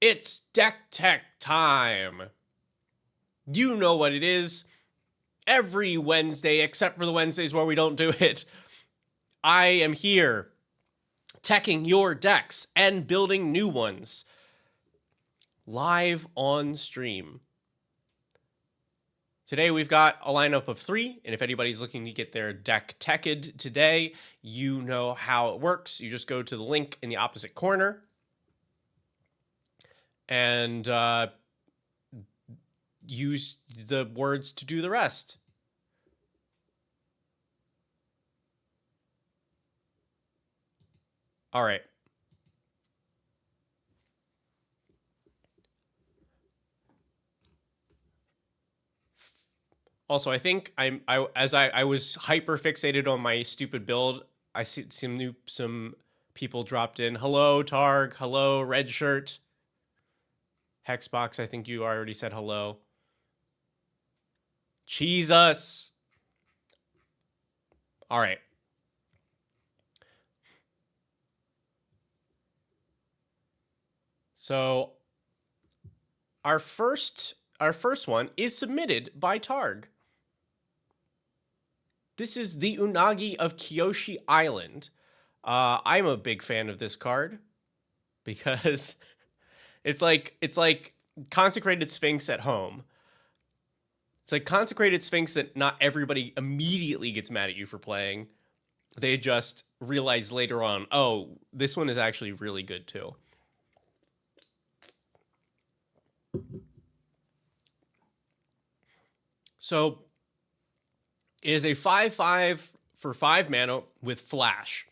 It's Deck Tech time. You know what it is. Every Wednesday, except for the Wednesdays where we don't do it, I am here teching your decks and building new ones live on stream. Today we've got a lineup of 3, and if anybody's looking to get their deck teched today, you know how it works. You just go to the link in the opposite corner and use the words to do the rest. All right. Also, I think I was hyper fixated on my stupid build. I see some people dropped in. Hello, Targ. Hello, Red Shirt. Hexbox, I think you already said hello. Jesus. All right. So our first one is submitted by Targ. This is the Unagi of Kyoshi Island. I'm a big fan of this card because it's like Consecrated Sphinx at home. It's like Consecrated Sphinx that not everybody immediately gets mad at you for playing. They just realize later on, oh, this one is actually really good too. So it is a 5/5 for 5 mana with Flash.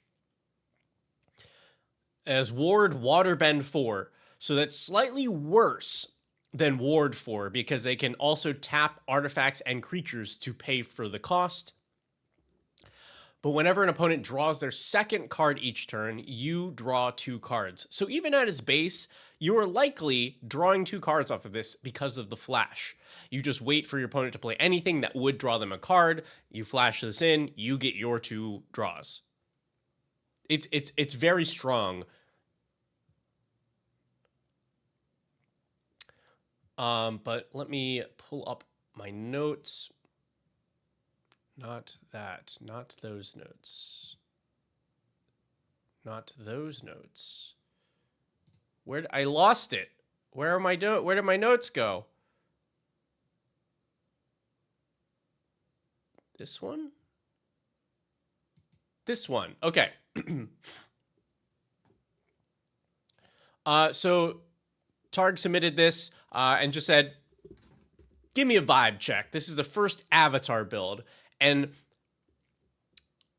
As Ward Waterbend 4. So that's slightly worse than Ward 4 because they can also tap artifacts and creatures to pay for the cost. But whenever an opponent draws their second card each turn, you draw 2 cards. So even at its base, you are likely drawing 2 cards off of this because of the flash. You just wait for your opponent to play anything that would draw them a card. You flash this in, you get your 2 draws. It's very strong. But let me pull up my notes. Not that. Not those notes. Not those notes. I lost it. Where did my notes go? This one? This one. Okay. So Targ submitted this and just said, give me a vibe check. This is the first Avatar build. And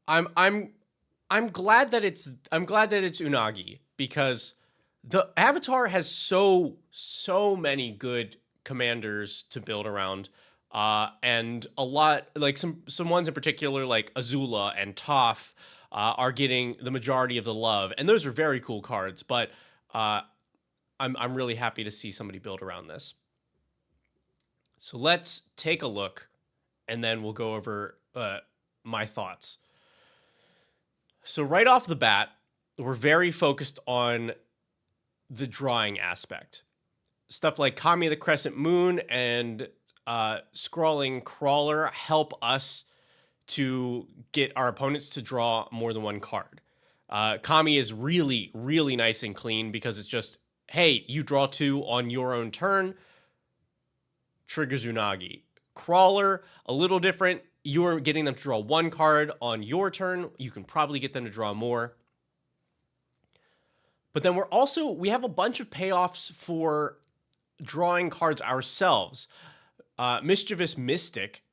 I'm glad that it's Unagi because the Avatar has so many good commanders to build around, and a lot like some ones in particular like Azula and Toph are getting the majority of the love, and those are very cool cards. But I'm really happy to see somebody build around this. So let's take a look. And then we'll go over my thoughts. So right off the bat, we're very focused on the drawing aspect. Stuff like Kami of the Crescent Moon and Scrawling Crawler help us to get our opponents to draw more than one card. Kami is really, really nice and clean because it's just, hey, you draw 2 on your own turn, triggers Unagi. Crawler, a little different. You're getting them to draw 1 card on your turn. You can probably get them to draw more. But then we have a bunch of payoffs for drawing cards ourselves. Mischievous Mystic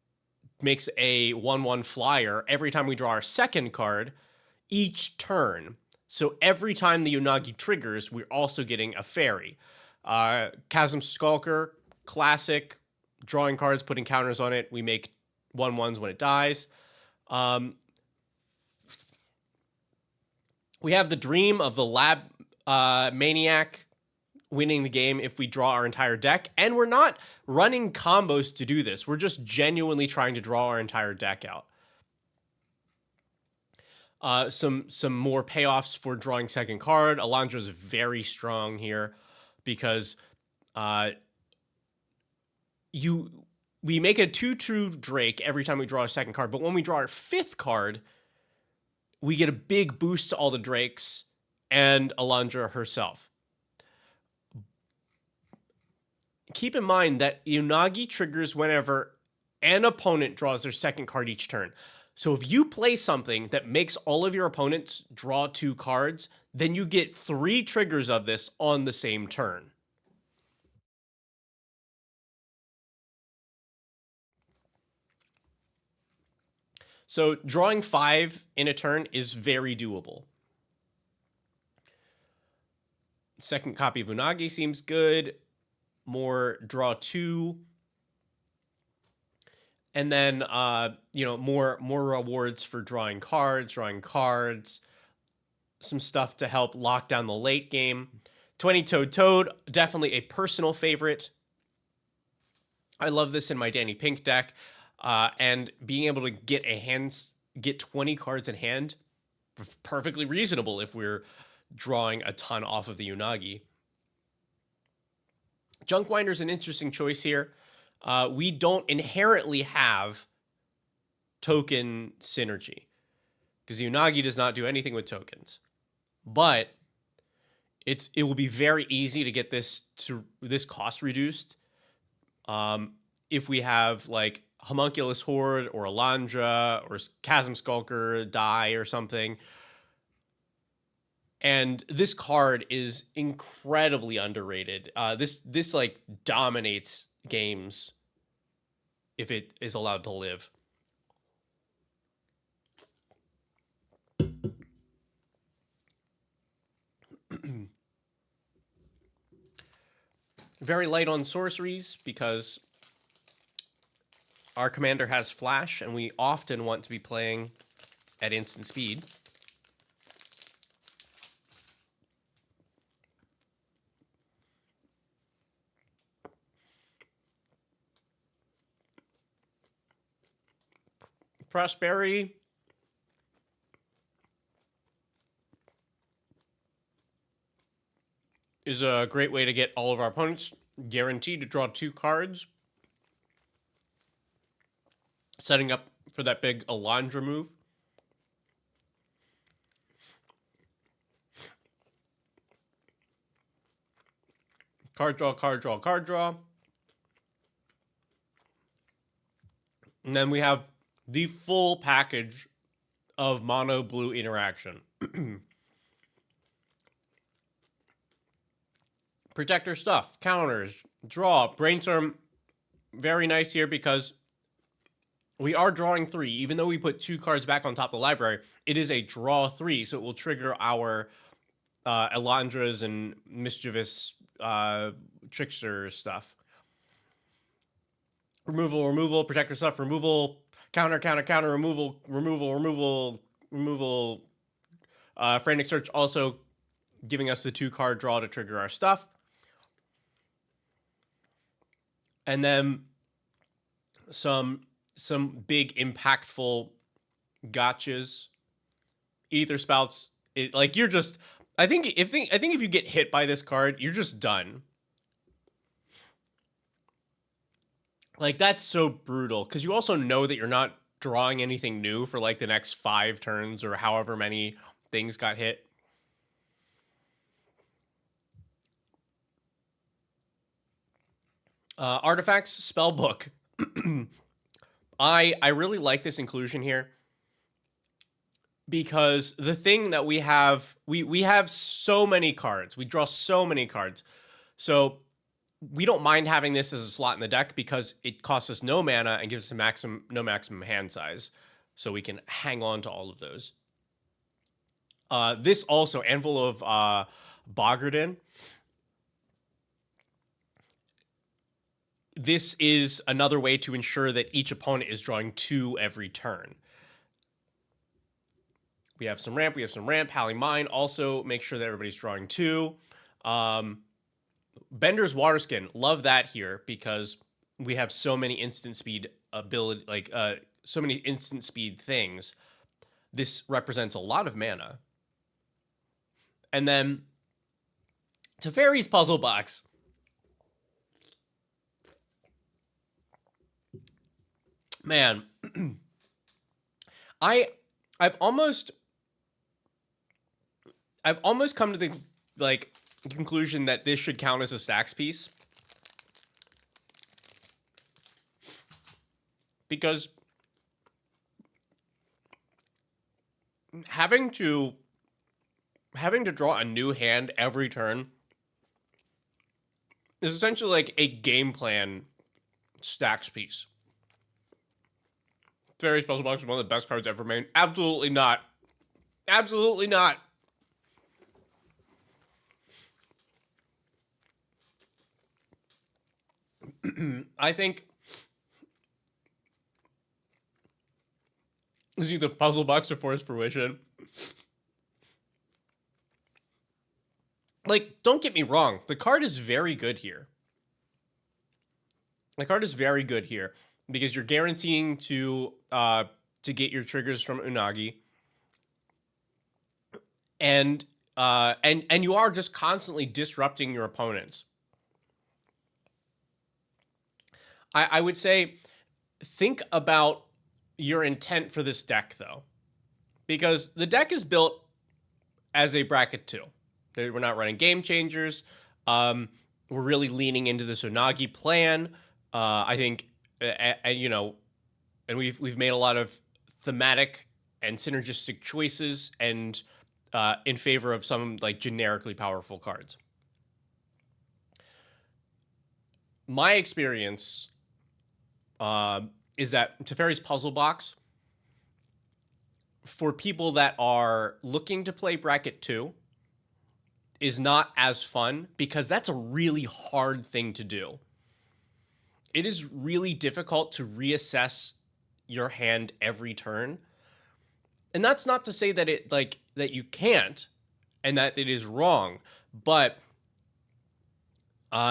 makes a 1/1 flyer every time we draw our second card each turn. So every time the Unagi triggers, we're also getting a fairy. Chasm Skulker, classic. Drawing cards, putting counters on it. We make 1/1s when it dies. We have the Dream of the Lab Maniac winning the game if we draw our entire deck. And we're not running combos to do this. We're just genuinely trying to draw our entire deck out. Some more payoffs for drawing second card. Alondra's very strong here. because we make a 2/2 Drake every time we draw a second card, but when we draw our 5th card, we get a big boost to all the Drakes and Alondra herself. Keep in mind that Unagi triggers whenever an opponent draws their second card each turn. So if you play something that makes all of your opponents draw 2 cards, then you get 3 triggers of this on the same turn. So drawing 5 in a turn is very doable. Second copy of Unagi seems good. More draw 2. And then, more rewards for drawing cards, some stuff to help lock down the late game. 20-Toed Toad, definitely a personal favorite. I love this in my Danny Pink deck. And being able to get 20 cards in hand, perfectly reasonable if we're drawing a ton off of the Unagi. Junkwinder's an interesting choice here. We don't inherently have token synergy because Unagi does not do anything with tokens, but it will be very easy to get this cost reduced if we have like Homunculus Horde or Alondra or Chasm Skulker die or something. And this card is incredibly underrated. This like dominates games if it is allowed to live. Very light on sorceries because our commander has flash and we often want to be playing at instant speed. Prosperity is a great way to get all of our opponents guaranteed to draw 2 cards. Setting up for that big Alondra move. Card draw, card draw, card draw. And then we have the full package of mono blue interaction. Protector stuff, counters, draw, brainstorm. Very nice here because we are drawing 3. Even though we put 2 cards back on top of the library, it is a draw 3, so it will trigger our Alondras and mischievous trickster stuff. Removal, protector stuff, removal, counter, removal. Frantic Search also giving us the 2 card draw to trigger our stuff. And then some big impactful gotchas. Ether Spouts, you're just I think if you get hit by this card, you're just done. Like, that's so brutal because you also know that you're not drawing anything new for like the next 5 turns or however many things got hit. Artifacts, Spellbook. I really like this inclusion here because the thing that we have so many cards. We draw so many cards. So we don't mind having this as a slot in the deck because it costs us no mana and gives us no maximum hand size. So we can hang on to all of those. This also, Anvil of Bogardin. This is another way to ensure that each opponent is drawing 2 every turn. We have some ramp. Howling Mine also make sure that everybody's drawing 2. Bender's Waterskin, love that here because we have so many instant speed ability, so many instant speed things. This represents a lot of mana. And then Teferi's puzzle box. Man, I I've almost come to the conclusion that this should count as a stacks piece, because having to draw a new hand every turn is essentially like a game plan stacks piece. Teferi's puzzle box is one of the best cards ever made. Absolutely not. Absolutely not. I think using the puzzle box to force fruition. Like, don't get me wrong. The card is very good here. The card is very good here because you're guaranteeing to get your triggers from Unagi. And you are just constantly disrupting your opponents. I would say think about your intent for this deck, though, because the deck is built as a bracket 2. We're not running game changers. We're really leaning into this Unagi plan. I think, and we've made a lot of thematic and synergistic choices, and in favor of some like generically powerful cards. My experience is that Teferi's puzzle box, for people that are looking to play bracket 2, is not as fun because that's a really hard thing to do. It is really difficult to reassess your hand every turn. And that's not to say that that you can't and that it is wrong, but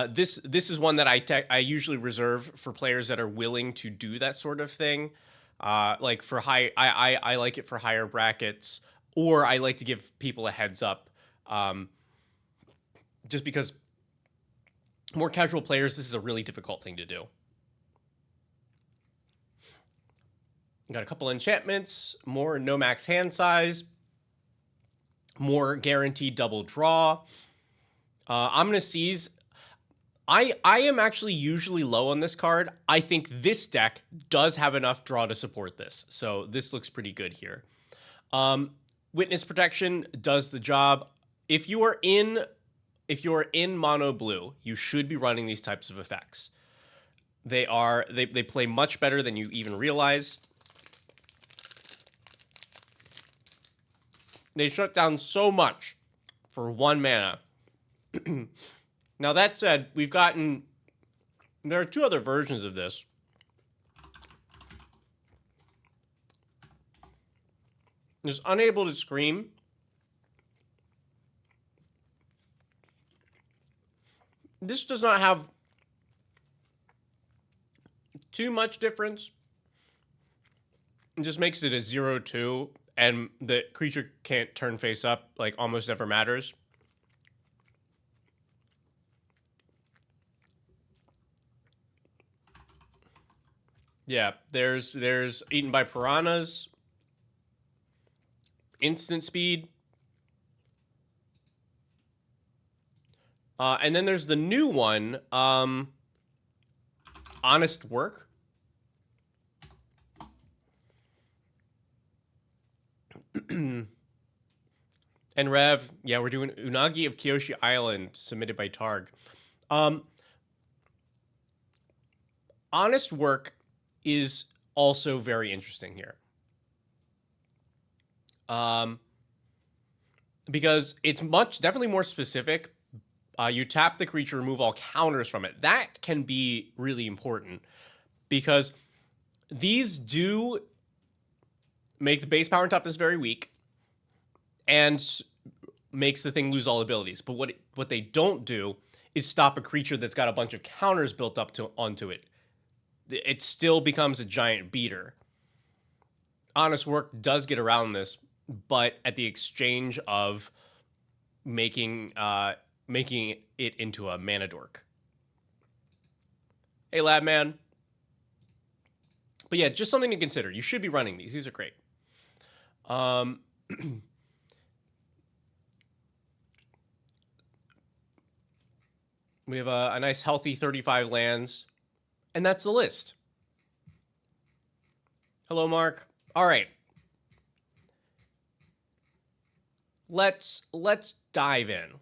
this is one that I usually reserve for players that are willing to do that sort of thing. Like for I like it for higher brackets, or I like to give people a heads up. Just because more casual players, this is a really difficult thing to do. Got a couple enchantments, more no max hand size, more guaranteed double draw. I'm going to seize. I am actually usually low on this card. I think this deck does have enough draw to support this. So this looks pretty good here. Witness protection does the job. If you are in mono blue, you should be running these types of effects. They play much better than you even realize. They shut down so much for 1 mana. Now, that said, there are 2 other versions of this. There's Unable to Scream. This does not have too much difference. It just makes it a 0/2, and the creature can't turn face up, like almost never matters. Yeah, there's Eaten by Piranhas, Instant Speed, and then there's the new one, Honest Work. And Rev, yeah, we're doing Unagi of Kyoshi Island, submitted by Targ. Honest Work is also very interesting here. Because it's definitely more specific. You tap the creature, remove all counters from it. That can be really important because these do make the base power and toughness very weak and makes the thing lose all abilities. But what they don't do is stop a creature that's got a bunch of counters built up onto it. It still becomes a giant beater. Honest Work does get around this, but at the exchange of making making it into a mana dork. Hey, lab man. But yeah, just something to consider. You should be running these. These are great. We have a nice healthy 35 lands. And that's the list. Hello, Mark. All right. Let's dive in.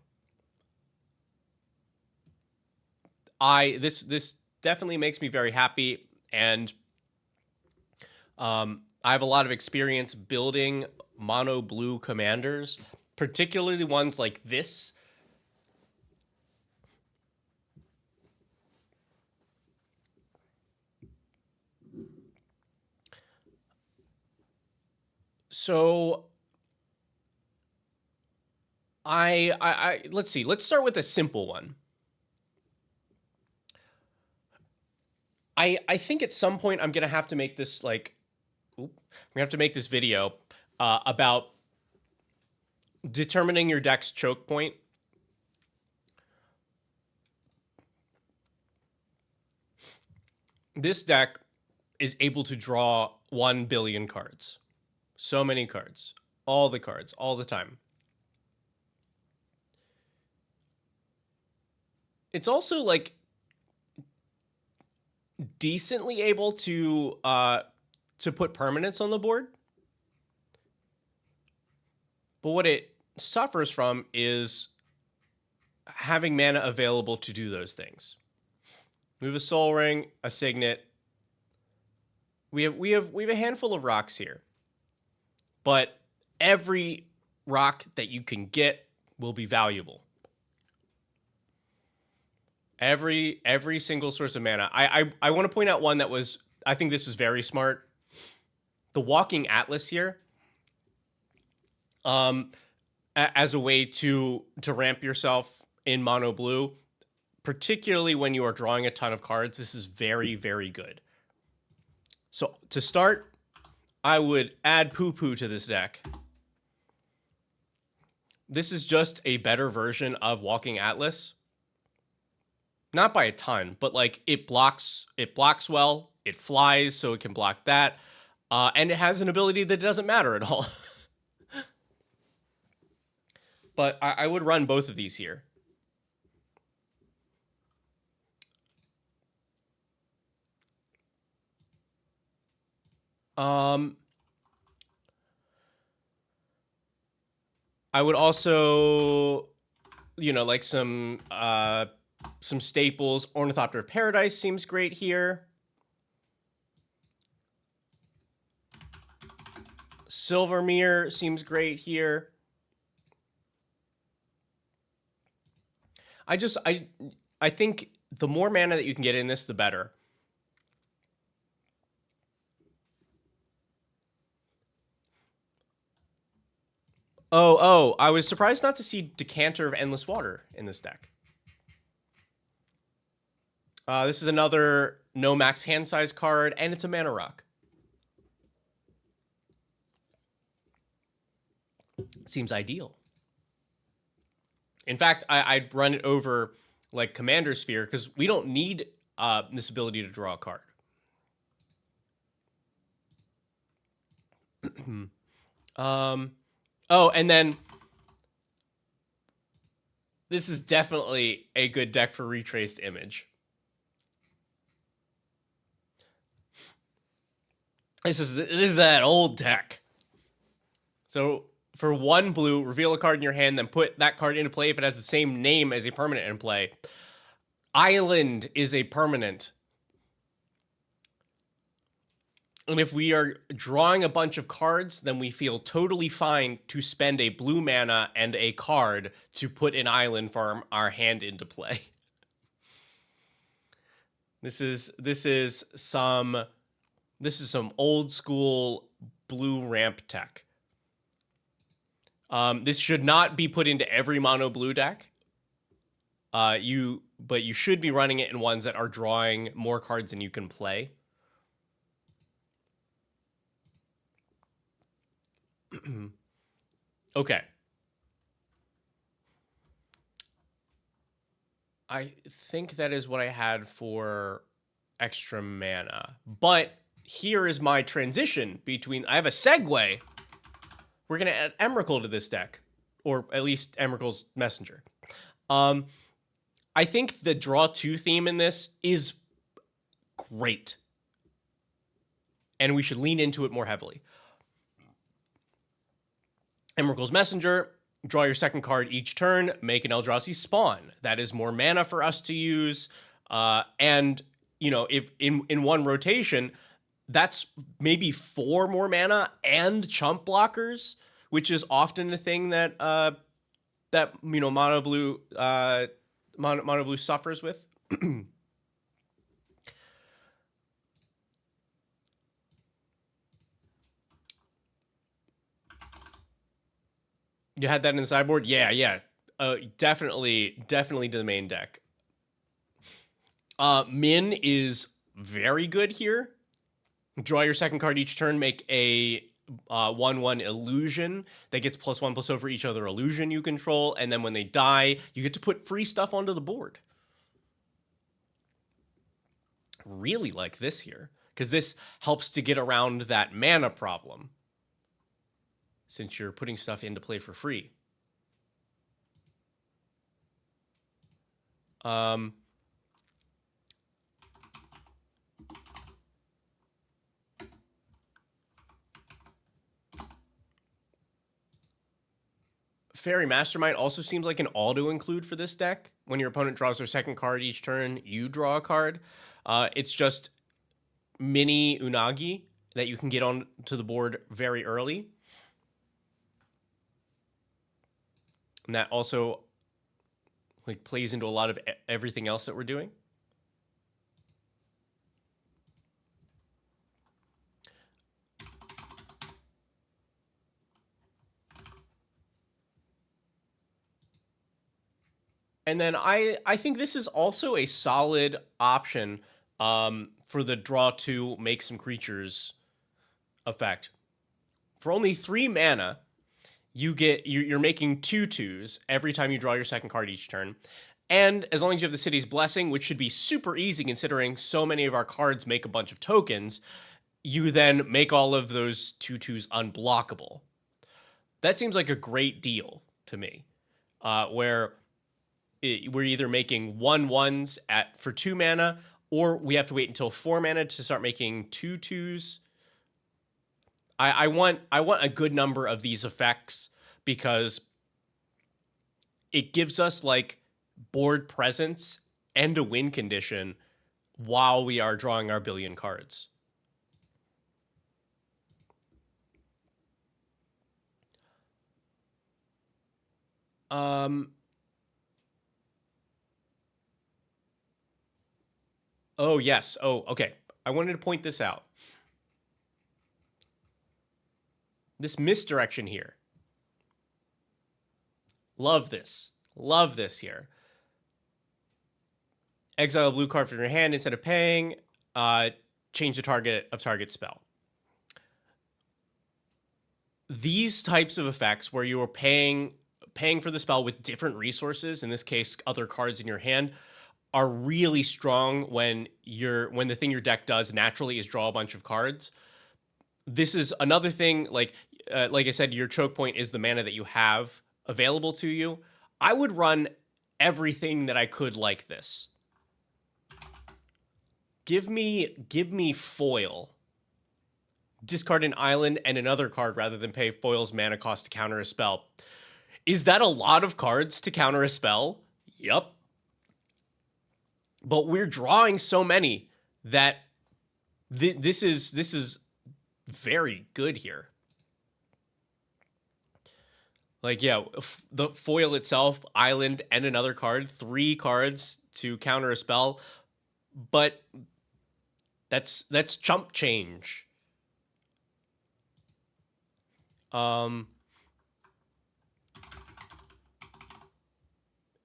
This definitely makes me very happy, and I have a lot of experience building mono blue commanders, particularly ones like this. So I let's see. Let's start with a simple one. I think at some point I'm gonna have to make this like, I'm gonna have to make this video about determining your deck's choke point. This deck is able to draw 1 billion cards. So many cards. All the cards, all the time. It's also like decently able to put permanents on the board. But what it suffers from is having mana available to do those things. We have a Soul Ring, a Signet. We have a handful of rocks here. But every rock that you can get will be valuable. Every single source of mana. I want to point out one that was, I think this was very smart. The Walking Atlas here. As a way to ramp yourself in mono blue, particularly when you are drawing a ton of cards, this is very, very good. So to start, I would add Poo Poo to this deck. This is just a better version of Walking Atlas. Not by a ton, but like it blocks well, it flies, so it can block that. And it has an ability that doesn't matter at all. But I would run both of these here. I would also, like some staples. Ornithopter of Paradise seems great here. Silvermere seems great here. I think the more mana that you can get in this, the better. Oh, I was surprised not to see Decanter of Endless Water in this deck. This is another no max hand size card, and it's a mana rock. Seems ideal. In fact, I'd run it over like Commander Sphere because we don't need this ability to draw a card. Oh, and then this is definitely a good deck for Retraced Image. This is that old deck. So for 1 blue, reveal a card in your hand, then put that card into play if it has the same name as a permanent in play. Island is a permanent. And if we are drawing a bunch of cards, then we feel totally fine to spend a blue mana and a card to put an island from our hand into play. This is some old school blue ramp tech. This should not be put into every mono blue deck. But you should be running it in ones that are drawing more cards than you can play. Okay. I think that is what I had for extra mana. But here is my transition between... I have a segue. We're going to add Emrakul to this deck. Or at least Emrakul's Messenger. I think the draw 2 theme in this is great. And we should lean into it more heavily. Emrakul's Messenger, draw your second card each turn, make an Eldrazi spawn. That is more mana for us to use. And, you know, if in one rotation, that's maybe 4 more mana and chump blockers, which is often a thing that you know, mono blue suffers with. You had that in the sideboard? Yeah. Definitely to the main deck. Min is very good here. Draw your second card each turn, make a 1/1 illusion that gets +1/+0 for each other illusion you control, and then when they die, you get to put free stuff onto the board. Really like this here, because this helps to get around that mana problem, since you're putting stuff into play for free. Fairy Mastermind also seems like an auto-include for this deck. When your opponent draws their second card each turn, you draw a card. It's just mini Unagi that you can get onto the board very early. And that also like plays into a lot of everything else that we're doing. And then I think this is also a solid option for the draw 2 make some creatures effect. For only 3 mana, you're making 2/2s every time you draw your second card each turn. And as long as you have the City's Blessing, which should be super easy considering so many of our cards make a bunch of tokens, you then make all of those 2/2s unblockable. That seems like a great deal to me, where we're either making 1/1s for 2 mana, or we have to wait until 4 mana to start making 2/2s. I want a good number of these effects because it gives us like board presence and a win condition while we are drawing our billion cards. Oh, yes. Oh, okay. I wanted to point this out. This misdirection here. Love this. Love this here. Exile a blue card from your hand instead of paying. Change the target of target spell. These types of effects where you are paying for the spell with different resources, in this case, other cards in your hand, are really strong when the thing your deck does naturally is draw a bunch of cards. This is another thing, like I said, your choke point is the mana that you have available to you. I would run everything that I could like this. Give me foil. Discard an island and another card rather than pay foil's mana cost to counter a spell. Is that a lot of cards to counter a spell? Yup. But we're drawing so many that this is very good here. Like, yeah, the foil itself, island, and another card, 3 cards to counter a spell, but that's chump change. And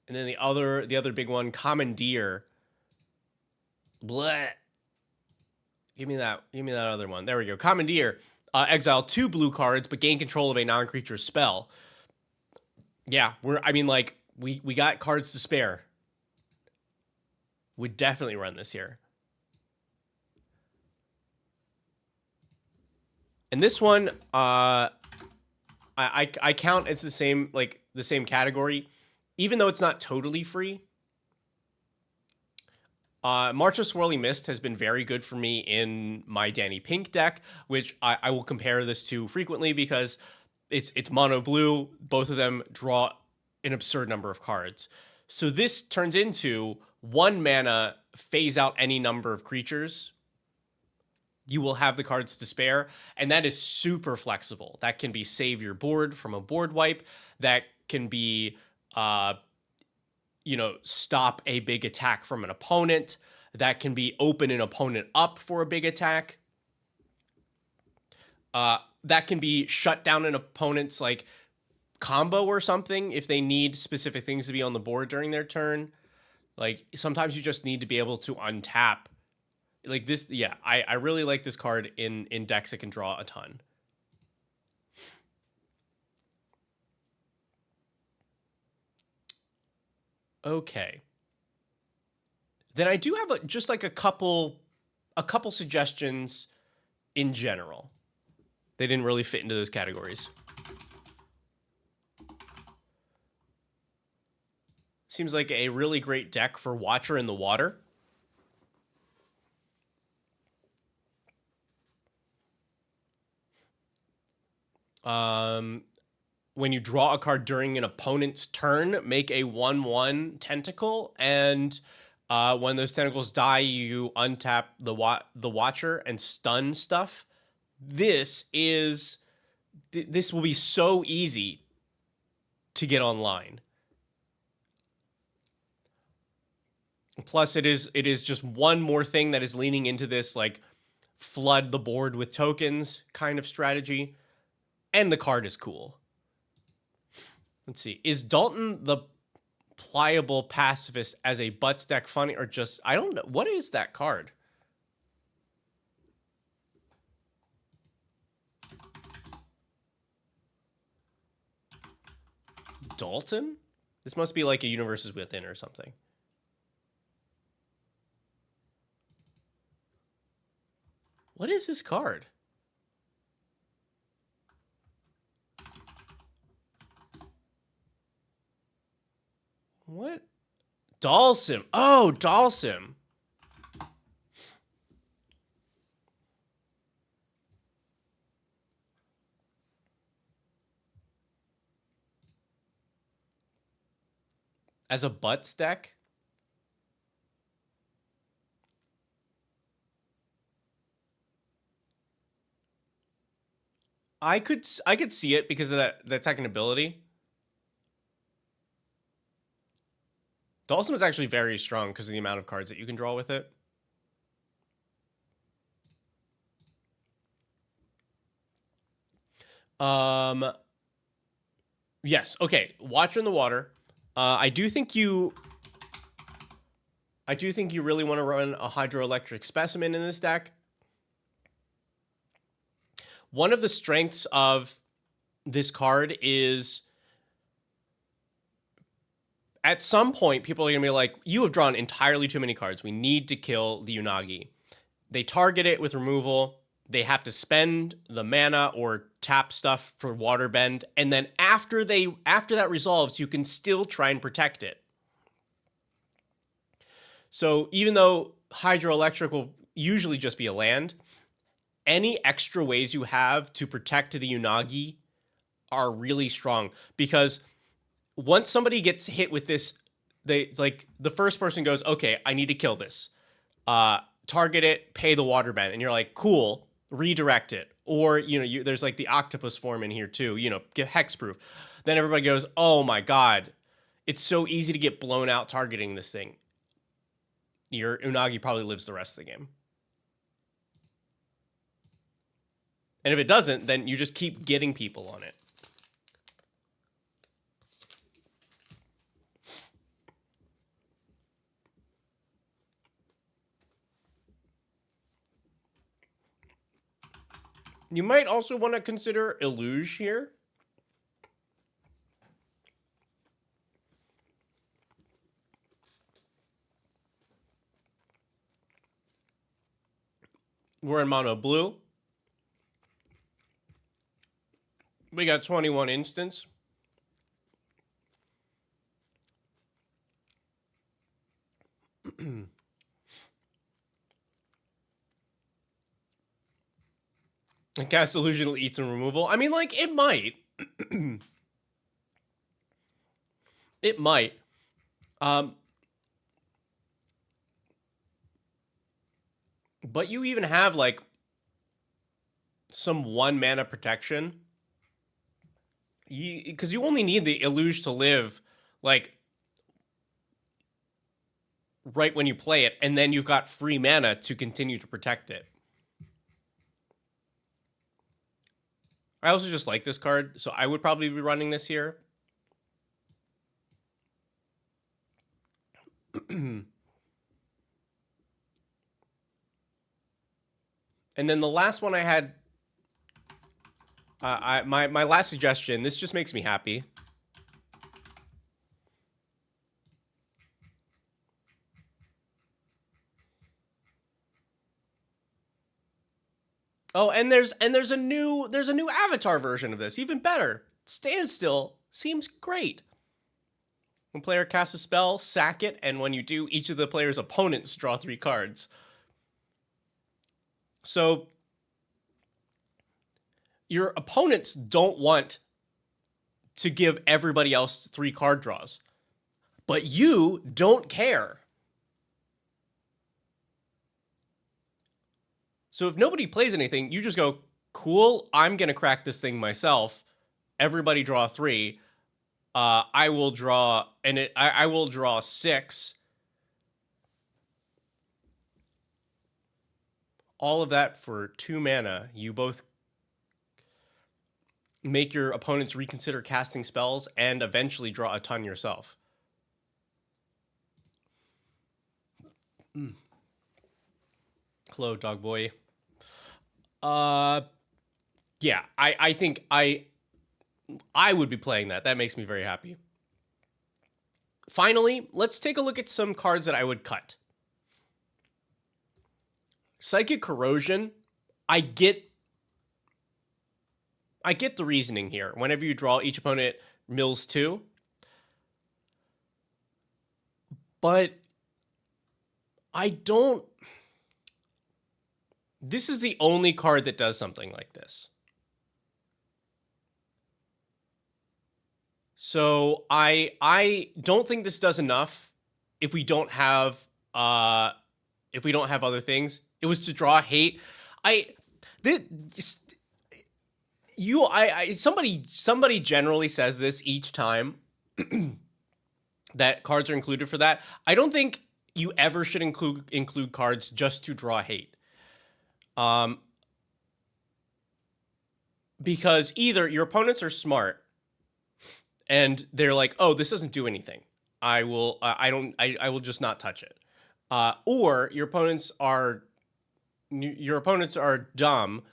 then the other big one, Commandeer. Bleh. Give me that other one. There we go. Commandeer. Exile 2 blue cards, but gain control of a non-creature spell. Yeah, we got cards to spare. Would definitely run this here. And this one, I count as the same, like the same category, even though it's not totally free. March of Swirly Mist has been very good for me in my Danny Pink deck, which I will compare this to frequently because it's mono blue. Both of them draw an absurd number of cards. So this turns into 1 mana, phase out any number of creatures. You will have the cards to spare, and that is super flexible. That can be save your board from a board wipe. That can be stop a big attack from an opponent. That can be open an opponent up for a big attack. That can be shut down an opponent's like combo or something if they need specific things to be on the board during their turn. Like sometimes you just need to be able to untap. Like this, yeah, I really like this card in decks that can draw a ton. Okay. Then I do have just like a couple suggestions in general. They didn't really fit into those categories. Seems like a really great deck for Watcher in the Water. When you draw a card during an opponent's turn, make a 1/1 tentacle, and when those tentacles die, you untap the Watcher and stun stuff. This will be so easy to get online. Plus, it is just one more thing that is leaning into this like flood the board with tokens kind of strategy, and the card is cool. Let's see. Is Dalton the pliable pacifist as a butts deck funny or just, I don't know. What is that card? Dalton? This must be like a Universes Within or something. What is this card? What? Dalsim. Oh, Dalsim. As a butts deck? I could see it because of that second ability. Dalsim is actually very strong because of the amount of cards that you can draw with it. Yes. Okay. Watcher in the Water. I do think you really want to run a hydroelectric specimen in this deck. One of the strengths of this card is at some point, people are going to be like, you have drawn entirely too many cards. We need to kill the Unagi. They target it with removal. They have to spend the mana or tap stuff for Waterbend. And then after that resolves, you can still try and protect it. So even though Hydroelectric will usually just be a land, any extra ways you have to protect the Unagi are really strong, because once somebody gets hit with this, they like the first person goes, okay, I need to kill this. Target it, pay the Waterbend, and you're like, cool, redirect it. Or, there's like the octopus form in here too, get hexproof. Then everybody goes, oh my God, it's so easy to get blown out targeting this thing. Your Unagi probably lives the rest of the game. And if it doesn't, then you just keep getting people on it. You might also want to consider Illuge here. We're in mono blue. We got 21 instants. And cast illusion will eat some removal. I mean, like, it might. It might. But you even have, like, some 1 mana protection. Because you only need the illusion to live, like, right when you play it, and then you've got free mana to continue to protect it. I also just like this card, so I would probably be running this here. And then the last one I had, my last suggestion, this just makes me happy. Oh, and there's a new avatar version of this, even better. Standstill seems great. When player casts a spell, sack it, and when you do, each of the player's opponents draw 3 cards. So your opponents don't want to give everybody else 3 card draws, but you don't care. So if nobody plays anything, you just go, cool, I'm going to crack this thing myself. Everybody draw 3. I will draw, and I will draw 6. All of that for 2 mana. You both make your opponents reconsider casting spells and eventually draw a ton yourself. Hello, dog boy. Yeah, I think I would be playing that. That makes me very happy. Finally, let's take a look at some cards that I would cut. Psychic Corrosion, I get the reasoning here. Whenever you draw, each opponent mills 2. But I don't... This is the only card that does something like this. So I don't think this does enough if we don't have other things. It was to draw hate. Somebody generally says this each time that cards are included for that. I don't think you ever should include cards just to draw hate. Because either your opponents are smart and they're like, oh, this doesn't do anything. I will just not touch it. Or your opponents are dumb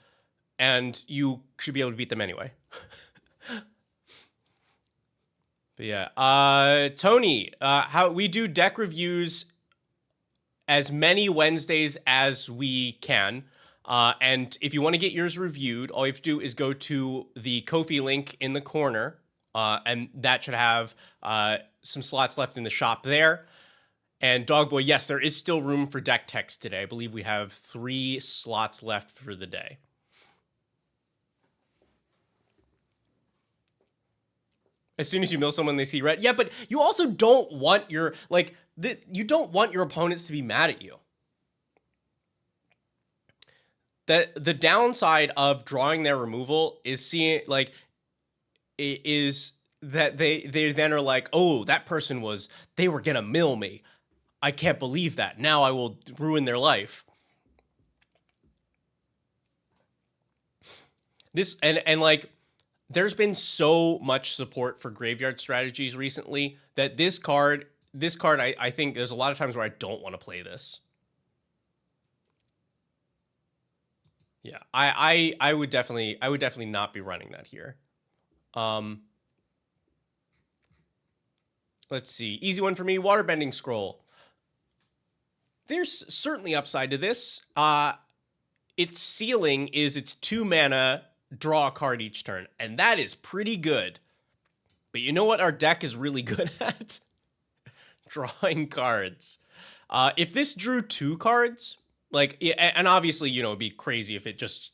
and you should be able to beat them anyway. But yeah, Tony, how we do deck reviews as many Wednesdays as we can. And if you want to get yours reviewed, all you have to do is go to the Ko-fi link in the corner, and that should have some slots left in the shop there. And Dogboy, yes, there is still room for deck text today. I believe we have 3 slots left for the day. As soon as you mill someone, they see red. Yeah, but you also don't want your, you don't want your opponents to be mad at you. That the downside of drawing their removal is that they then are like, oh, that person they were gonna mill me. I can't believe that. Now I will ruin their life. This and like, there's been so much support for graveyard strategies recently that this card, I think there's a lot of times where I don't want to play this. Yeah, I would definitely not be running that here. Let's see. Easy one for me, Waterbending Scroll. There's certainly upside to this. its ceiling is its 2 mana, draw a card each turn, and that is pretty good. But you know what our deck is really good at? Drawing cards. If this drew 2 cards, like, and obviously, you know, it'd be crazy if it just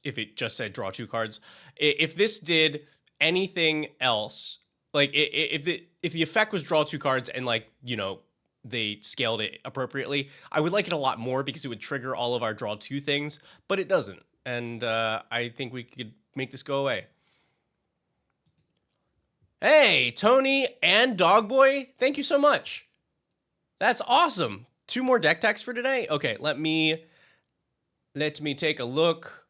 said draw 2 cards. If this did anything else, like if the effect was draw 2 cards and, like, you know, they scaled it appropriately, I would like it a lot more because it would trigger all of our draw 2 things, but it doesn't. And I think we could make this go away. Hey, Tony and Dogboy, thank you so much. That's awesome. 2 more deck techs for today. Okay, let me take a look.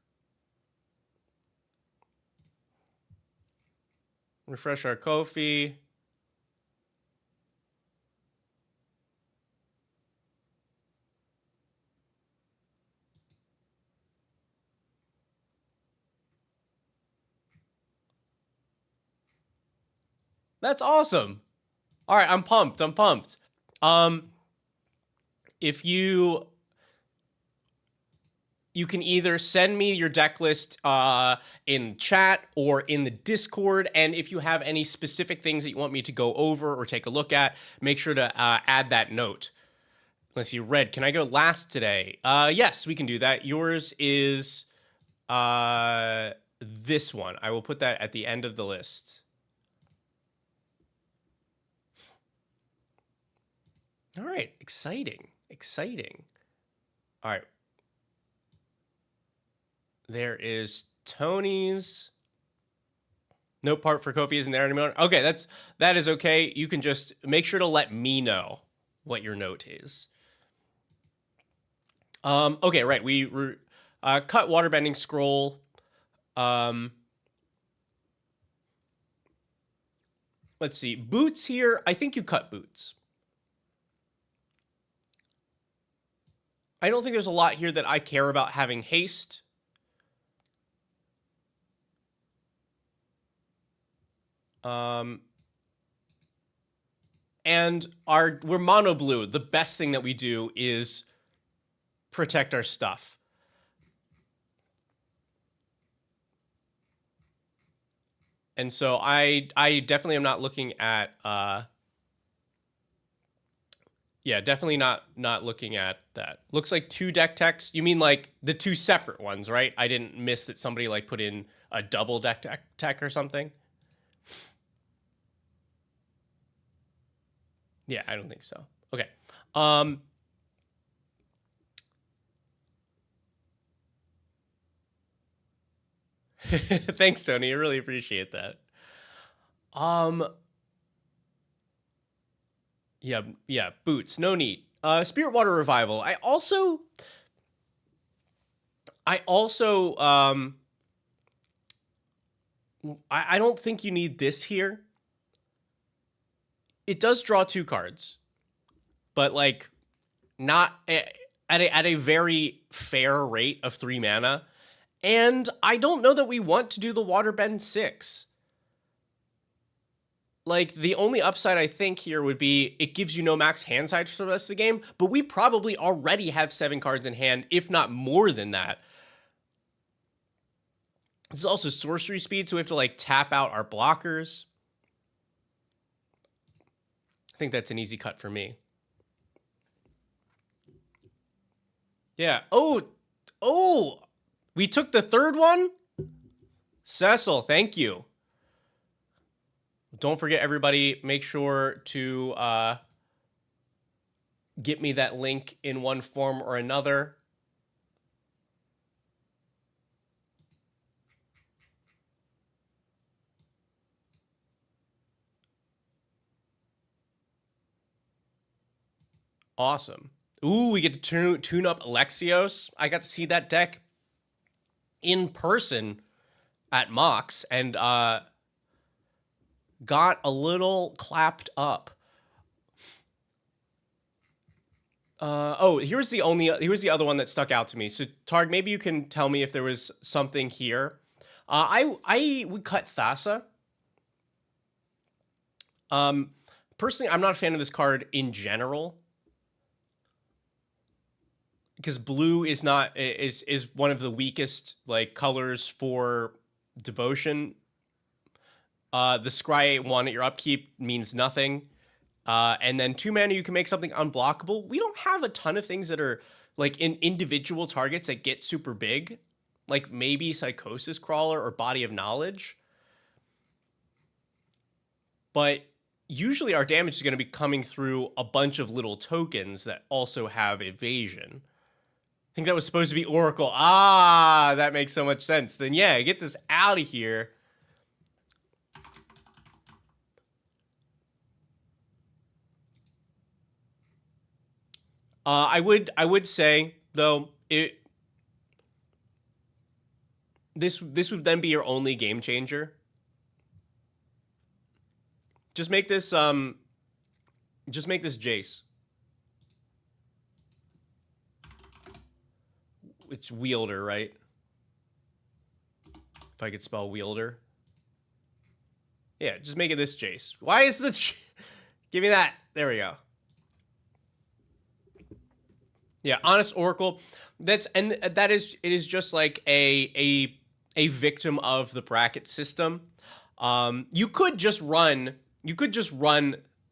Refresh our Ko-fi. That's awesome. All right, I'm pumped. If you can either send me your deck list in chat or in the Discord, and if you have any specific things that you want me to go over or take a look at, make sure to add that note. Let's see, Red, can I go last today? Yes, we can do that. Yours is this one. I will put that at the end of the list. All right, exciting. All right. There is Tony's. No part for Ko-fi isn't there anymore. Okay, that is okay. You can just make sure to let me know what your note is. Okay, right. We cut waterbending scroll. Let's see. Boots here. I think you cut boots. I don't think there's a lot here that I care about having haste. And we're mono blue. The best thing that we do is protect our stuff. And so I definitely am not looking at yeah, definitely not looking at that. Looks like 2 deck techs. You mean like the 2 separate ones, right? I didn't miss that somebody like put in a double deck tech or something. Yeah, I don't think so. Okay. Thanks, Tony. I really appreciate that. Yeah, boots. No need. Spirit Water Revival. I also I don't think you need this here. It does draw 2 cards, but like not at a very fair rate of 3 mana. And I don't know that we want to do the Waterbend 6. Like, the only upside I think here would be it gives you no max hand size for the rest of the game, but we probably already have 7 cards in hand, if not more than that. This is also sorcery speed, so we have to like tap out our blockers. I think that's an easy cut for me. Yeah. Oh, we took the 3rd one? Cecil, thank you. Don't forget, everybody, make sure to get me that link in one form or another. Awesome. Ooh, we get to tune up Alexios. I got to see that deck in person at Mox and got a little clapped up. Here's the other one that stuck out to me. So Targ, maybe you can tell me if there was something here. I would cut Thassa. Personally, I'm not a fan of this card in general. because blue is not is one of the weakest like colors for devotion. The scry 1 at your upkeep means nothing. And then 2 mana, you can make something unblockable. We don't have a ton of things that are like in individual targets that get super big, like maybe Psychosis Crawler or Body of Knowledge. But usually our damage is going to be coming through a bunch of little tokens that also have evasion. I think that was supposed to be Oracle. Ah, that makes so much sense. Then yeah, get this out of here. I would say though this would then be your only game changer. Just make this Jace. It's wielder, right? If I could spell wielder. Yeah, just make it this Jace. Why is the give me that. There we go. Yeah, Honest Oracle. It is just like a victim of the bracket system. You could just run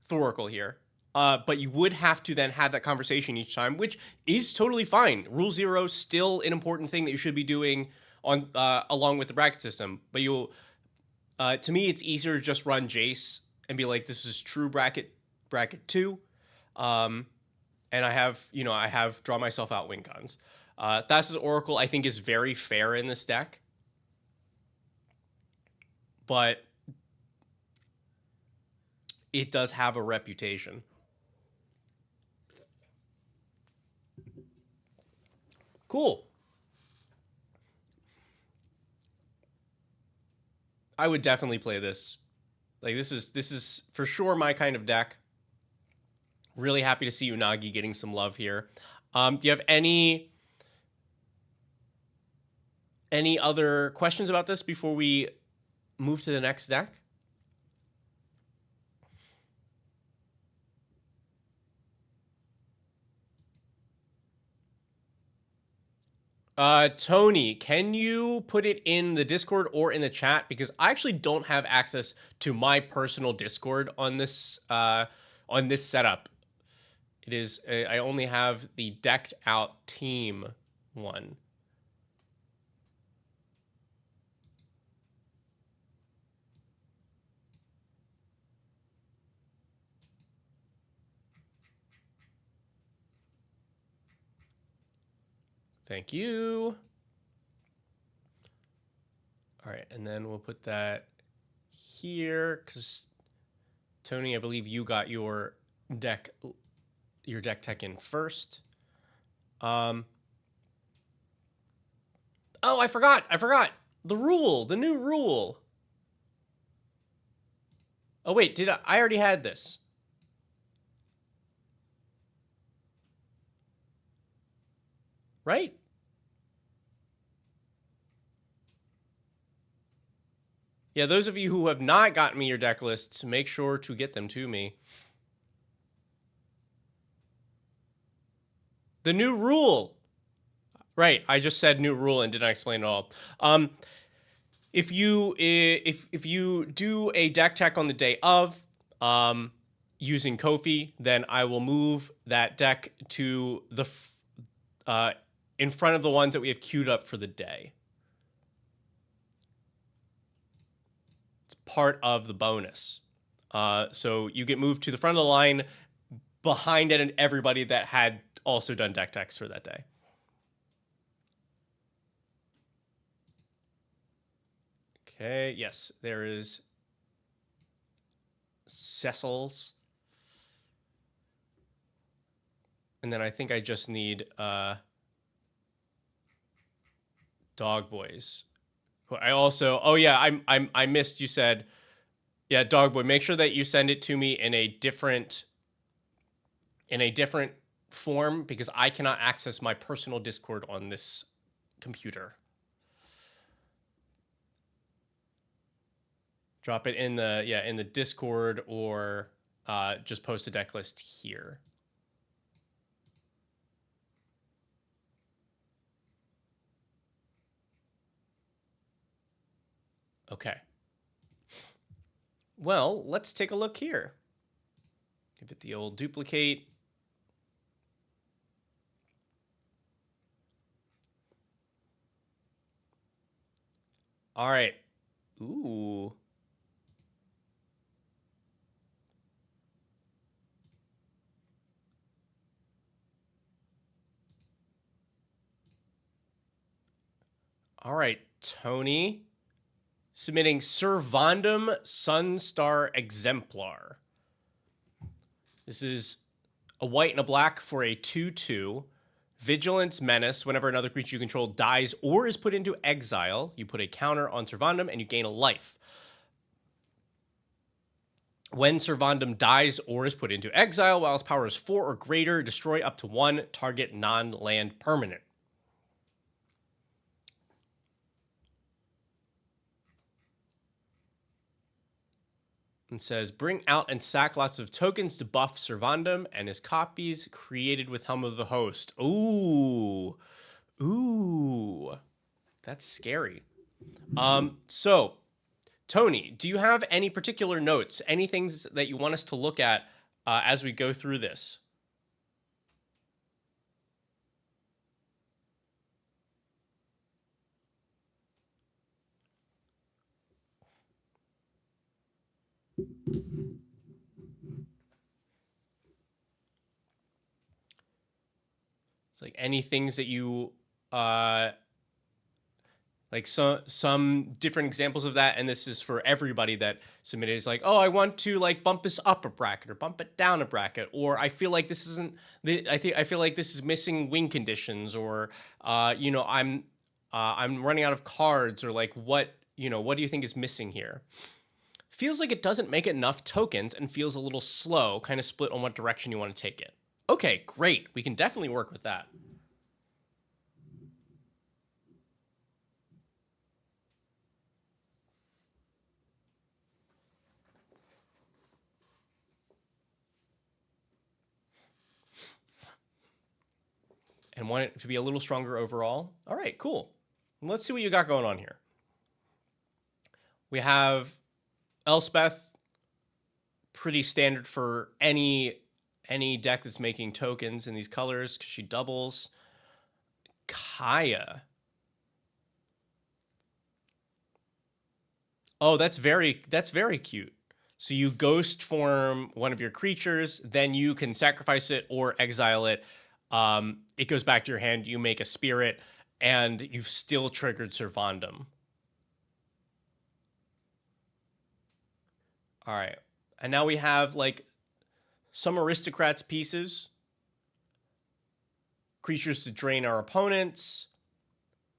Thoracle here. But you would have to then have that conversation each time, which is totally fine. Rule 0 still an important thing that you should be doing on along with the bracket system. But to me, it's easier to just run Jace and be like, this is true bracket 2. And I have draw myself out win cons. Thassa's Oracle, I think, is very fair in this deck. But it does have a reputation. Cool. I would definitely play this. Like this is for sure my kind of deck. Really happy to see Unagi getting some love here. Do you have any other questions about this before we move to the next deck? Tony, can you put it in the Discord or in the chat? Because I actually don't have access to my personal Discord on this setup. It is I only have the decked out team one. Thank you. All right, and then we'll put that here because Tony, I believe you got your deck tech in first. Oh, I forgot. The new rule. Oh wait, I already had this. Right? Yeah, those of you who have not gotten me your deck lists, make sure to get them to me. The new rule. Right, I just said new rule and didn't explain it all. If you do a deck tech on the day of, using Ko-fi, then I will move that deck to the in front of the ones that we have queued up for the day. It's part of the bonus. So you get moved to the front of the line behind it and everybody that had also done deck techs for that day. Okay, yes, there is Cecil's. And then I think I just need Dog Boys. I also, oh yeah, I missed, you said, yeah, Dog Boy, make sure that you send it to me in a different form because I cannot access my personal Discord on this computer. Drop it in the Discord or just post a deck list here. Okay. Well, let's take a look here. Give it the old duplicate. All right. Ooh. All right, Tony. Submitting Servandum Sunstar Exemplar. This is a white and a black for a 2/2. Vigilance Menace. Whenever another creature you control dies or is put into exile, you put a counter on Servandum and you gain a life. When Servandum dies or is put into exile, while its power is 4 or greater, destroy up to 1 target non-land permanent. And says, bring out and sack lots of tokens to buff Servandum and his copies created with Helm of the Host. Ooh. Ooh. That's scary. So, Tony, do you have any particular notes, any things that you want us to look at as we go through this? It's like any things that you like some different examples of that, and this is for everybody that submitted. It's like, oh, I want to like bump this up a bracket or bump it down a bracket, or I feel like this isn't. I feel like this is missing win conditions, or I'm running out of cards, or like what do you think is missing here? Feels like it doesn't make enough tokens and feels a little slow, kind of split on what direction you want to take it. Okay, great. We can definitely work with that. And want it to be a little stronger overall. All right, cool. Let's see what you got going on here. We have Elspeth, pretty standard for any deck that's making tokens in these colors because she doubles. Kaya. Oh, that's very cute. So you ghost form one of your creatures, then you can sacrifice it or exile it. It goes back to your hand. You make a spirit, and you've still triggered Servandum. All right, and now we have like some aristocrats pieces, creatures to drain our opponents,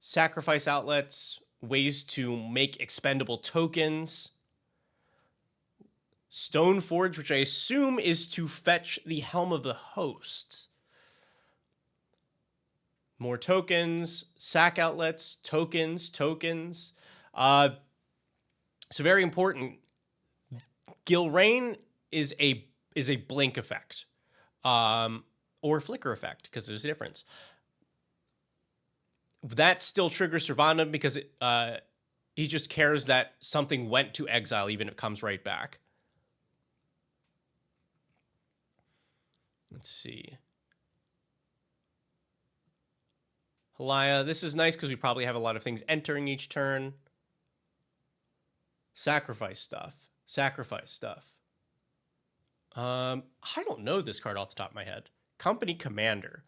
sacrifice outlets, ways to make expendable tokens. Stoneforge, which I assume is to fetch the Helm of the Host. More tokens, sack outlets, tokens. So very important. Gilrain is a blink effect, or flicker effect, because there's a difference. That still triggers Servandum because he just cares that something went to exile, even if it comes right back. Let's see. Halaya, this is nice because we probably have a lot of things entering each turn. Sacrifice stuff. I don't know this card off the top of my head. Company Commander.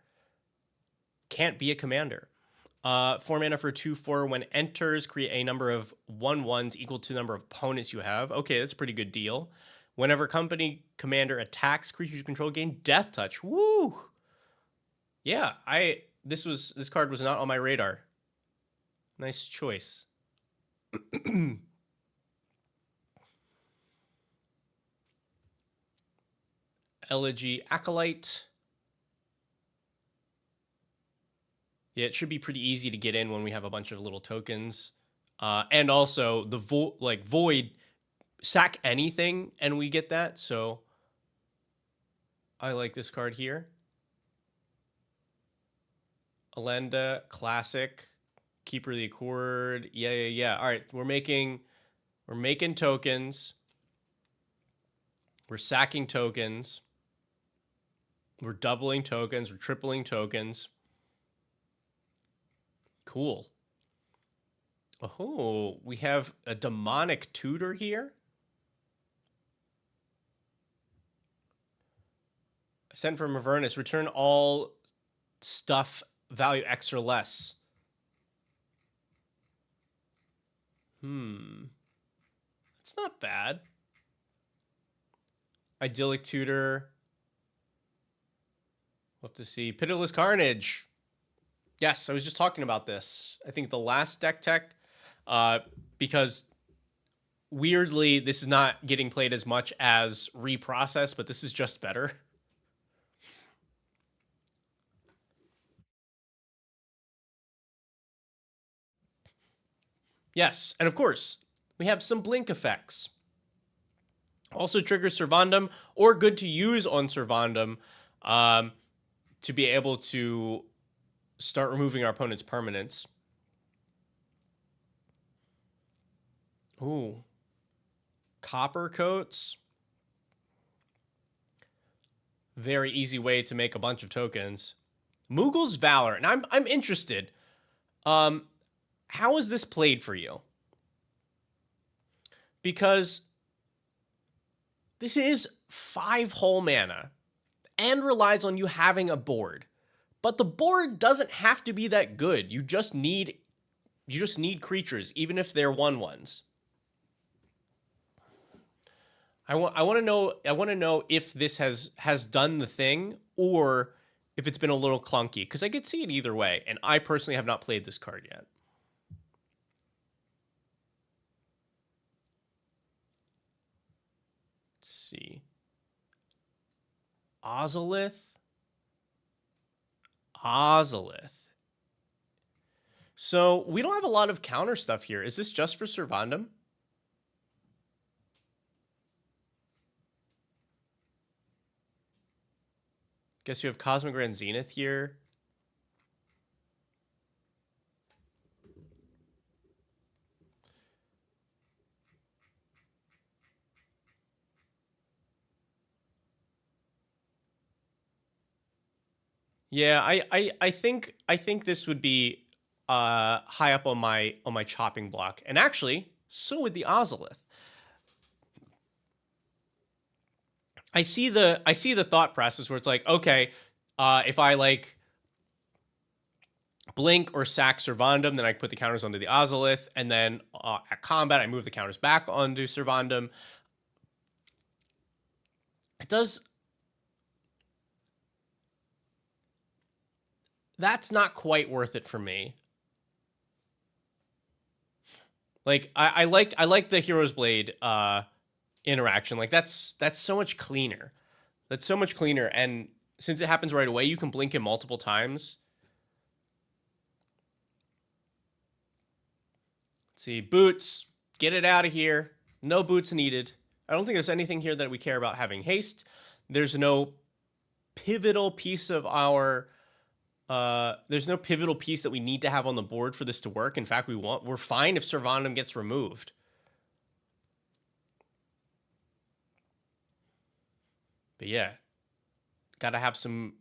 Can't be a commander. 4 mana for 2/4. When enters, create a number of 1/1s equal to the number of opponents you have. Okay, that's a pretty good deal. Whenever Company Commander attacks, creatures you control gain Death Touch. Woo! Yeah, this card was not on my radar. Nice choice. Elegy Acolyte. Yeah, it should be pretty easy to get in when we have a bunch of little tokens. And also the Void, sack anything and we get that. So I like this card here. Alenda, classic. Keeper of the Accord. Yeah. All right, we're making We're making tokens. We're sacking tokens. We're doubling tokens. We're tripling tokens. Cool. Oh, we have a demonic tutor here. Sent from Avernus. Return all stuff value X or less. It's not bad. Idyllic tutor. We'll have to see. Pitiless Carnage. Yes, I was just talking about this. I think the last deck tech, because weirdly, this is not getting played as much as Reprocess, but this is just better. Yes, and of course, we have some blink effects. Also triggers Servandum, or good to use on Servandum, to be able to start removing our opponent's permanents. Ooh. Copper coats. Very easy way to make a bunch of tokens. Mughul's Valor, and I'm interested. How is this played for you? Because this is 5 whole mana and relies on you having a board. But the board doesn't have to be that good. You just need creatures, even if they're 1/1s. I want to know if this has done the thing, or if it's been a little clunky, because I could see it either way, and I personally have not played this card yet. Let's see. Ozolith. So we don't have a lot of counter stuff here. Is this just for Servandum? Guess you have Cosmic Grand Zenith here. Yeah, I think this would be high up on my chopping block. And actually, so would the Ozolith. I see the thought process where it's like, okay, if I like blink or sack Servandum, then I put the counters onto the Ozolith, and then at combat I move the counters back onto Servandum. It does. That's not quite worth it for me. Like I like the Hero's Blade interaction. Like that's so much cleaner. That's so much cleaner, and since it happens right away, you can blink it multiple times. Let's see, boots, get it out of here. No boots needed. I don't think there's anything here that we care about having haste. There's no pivotal piece of our there's no pivotal piece that we need to have on the board for this to work. In fact, we're fine if Servandum gets removed. But yeah, gotta have some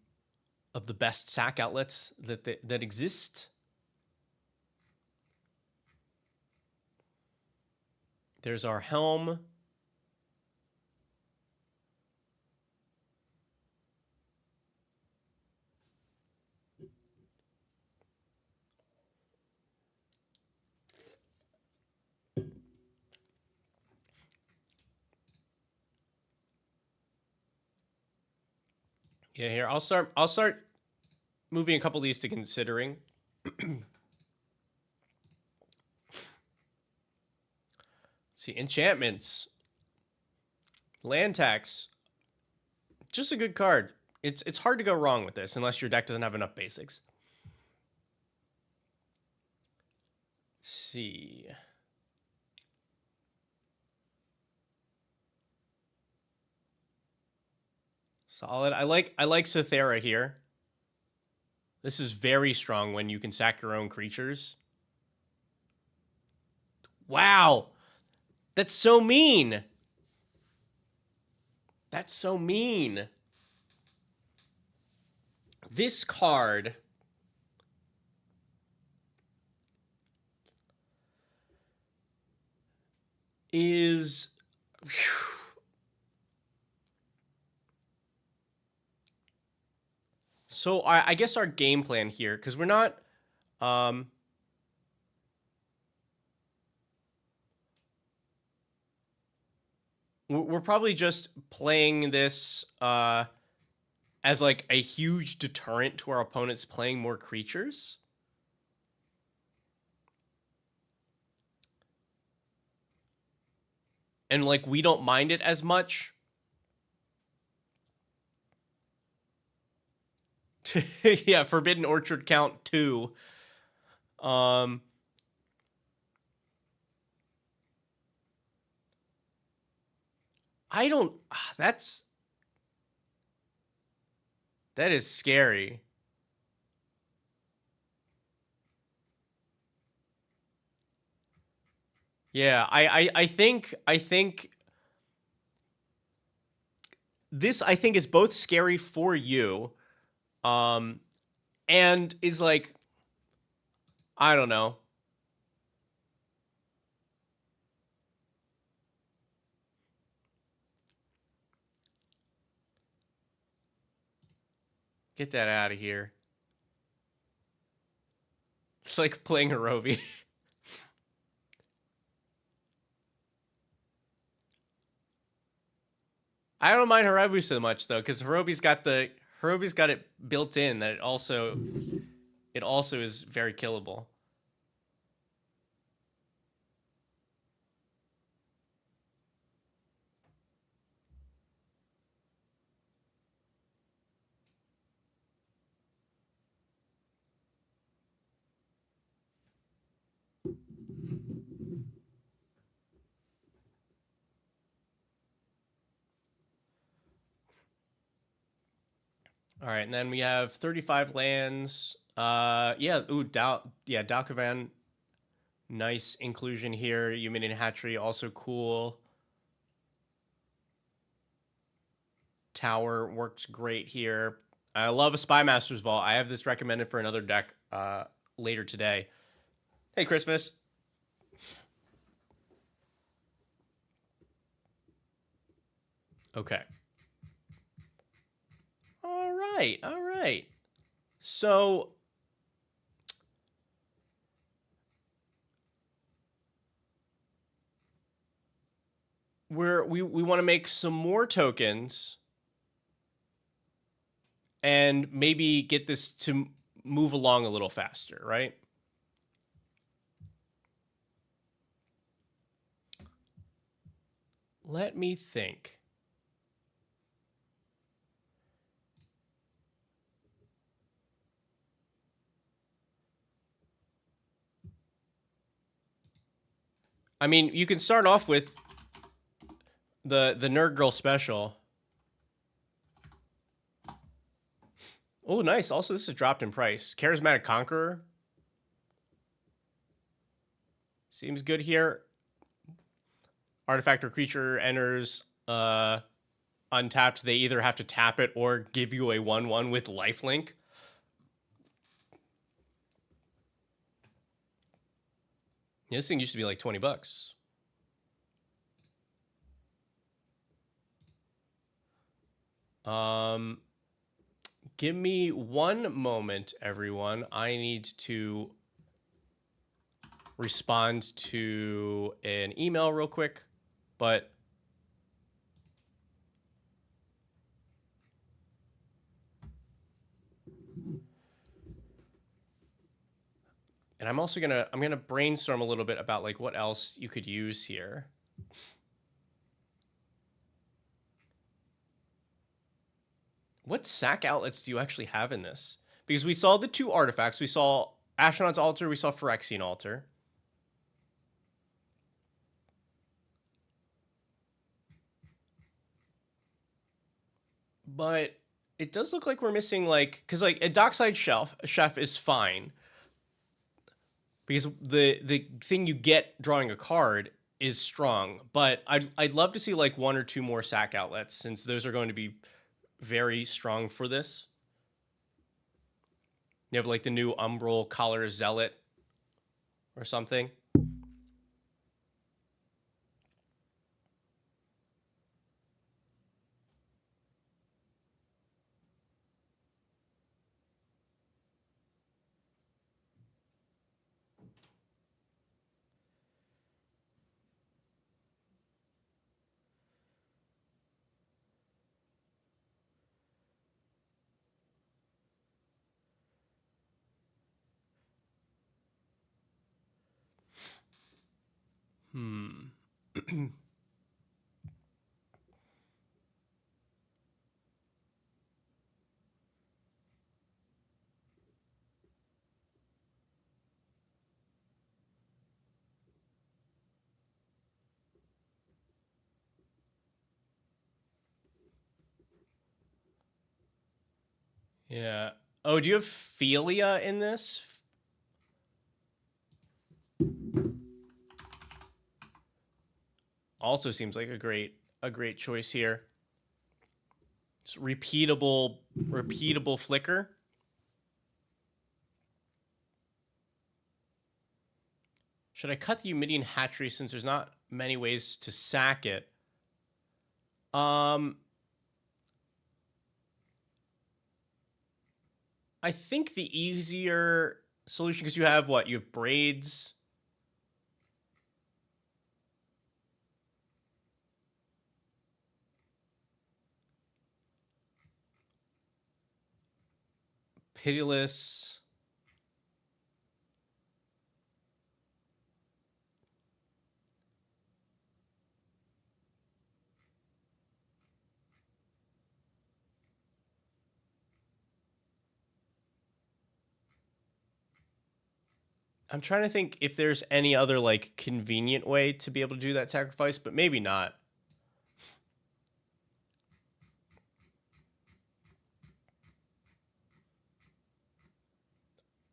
of the best sack outlets that exist. There's our helm. Yeah, here I'll start moving a couple of these to considering. See, enchantments, land tax, just a good card. It's hard to go wrong with this unless your deck doesn't have enough basics. Let's see. Solid. I like Cythera here. This is very strong when you can sack your own creatures. Wow. That's so mean. That's so mean. This card is... So I guess our game plan here, because we're not... we're probably just playing this as like a huge deterrent to our opponents playing more creatures. And like we don't mind it as much. Yeah, Forbidden Orchard count 2. I don't... that is scary. Yeah, I think this, I think, is both scary for you, and is like, I don't know. Get that out of here. It's like playing Hirobi. I don't mind Hirobi so much though, because Hirobi's got it built in that it also is very killable. All right, and then we have 35 lands. Dalkavan. Nice inclusion here. Human and Hatchery, also cool. Tower works great here. I love a Spymaster's Vault. I have this recommended for another deck later today. Hey, Christmas. Okay. All right. So we want to make some more tokens and maybe get this to move along a little faster, right? Let me think. I mean, you can start off with the Nerd Girl special. Oh, nice. Also, this is dropped in price. Charismatic Conqueror. Seems good here. Artifact or creature enters untapped. They either have to tap it or give you a 1/1 with lifelink. Yeah, this thing used to be like $20. Give me one moment, everyone. I need to respond to an email real quick, but and I'm also gonna brainstorm a little bit about like what else you could use here. What sack outlets do you actually have in this? Because we saw the 2 artifacts. We saw Astronaut's Altar. We saw Phyrexian Altar. But it does look like we're missing like... Because like a Dockside Chef is fine. Because the thing you get drawing a card is strong, but I'd love to see like 1 or 2 more sack outlets, since those are going to be very strong for this. You have like the new Umbral Collar Zealot or something. Yeah. Oh, do you have Philia in this? Also seems like a great choice here. It's repeatable flicker. Should I cut the Eumidian Hatchery, since there's not many ways to sack it? I think the easier solution, because you have what? You have Braids. Pitiless. I'm trying to think if there's any other like convenient way to be able to do that sacrifice, but maybe not.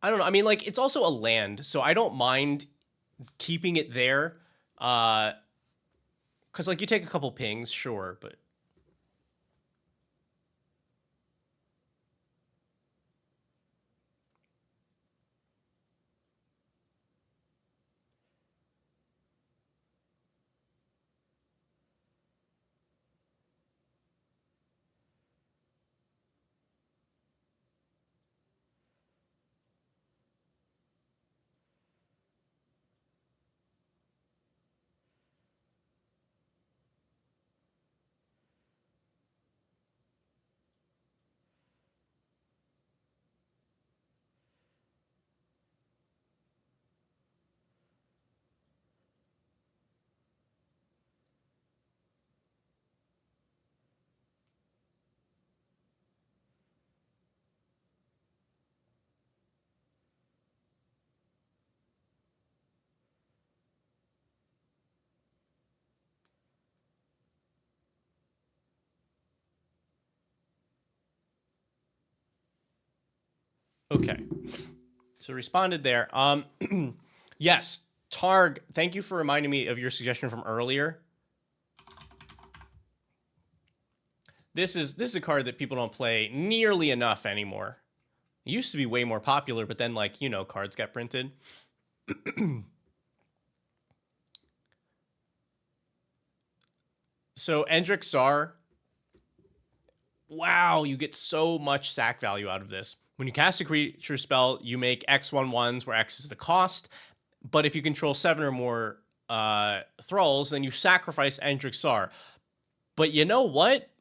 I don't know. I mean, like, it's also a land, so I don't mind keeping it there. Because like you take a couple pings, sure, but okay. So responded there. Yes, Targ, thank you for reminding me of your suggestion from earlier. This is a card that people don't play nearly enough anymore. It used to be way more popular, but then, like, you know, cards got printed. So Endrick Star, wow, you get so much sack value out of this. When you cast a creature spell, you make X1/1s, where X is the cost. But if you control 7 or more thralls, then you sacrifice Endrick Star. But you know what?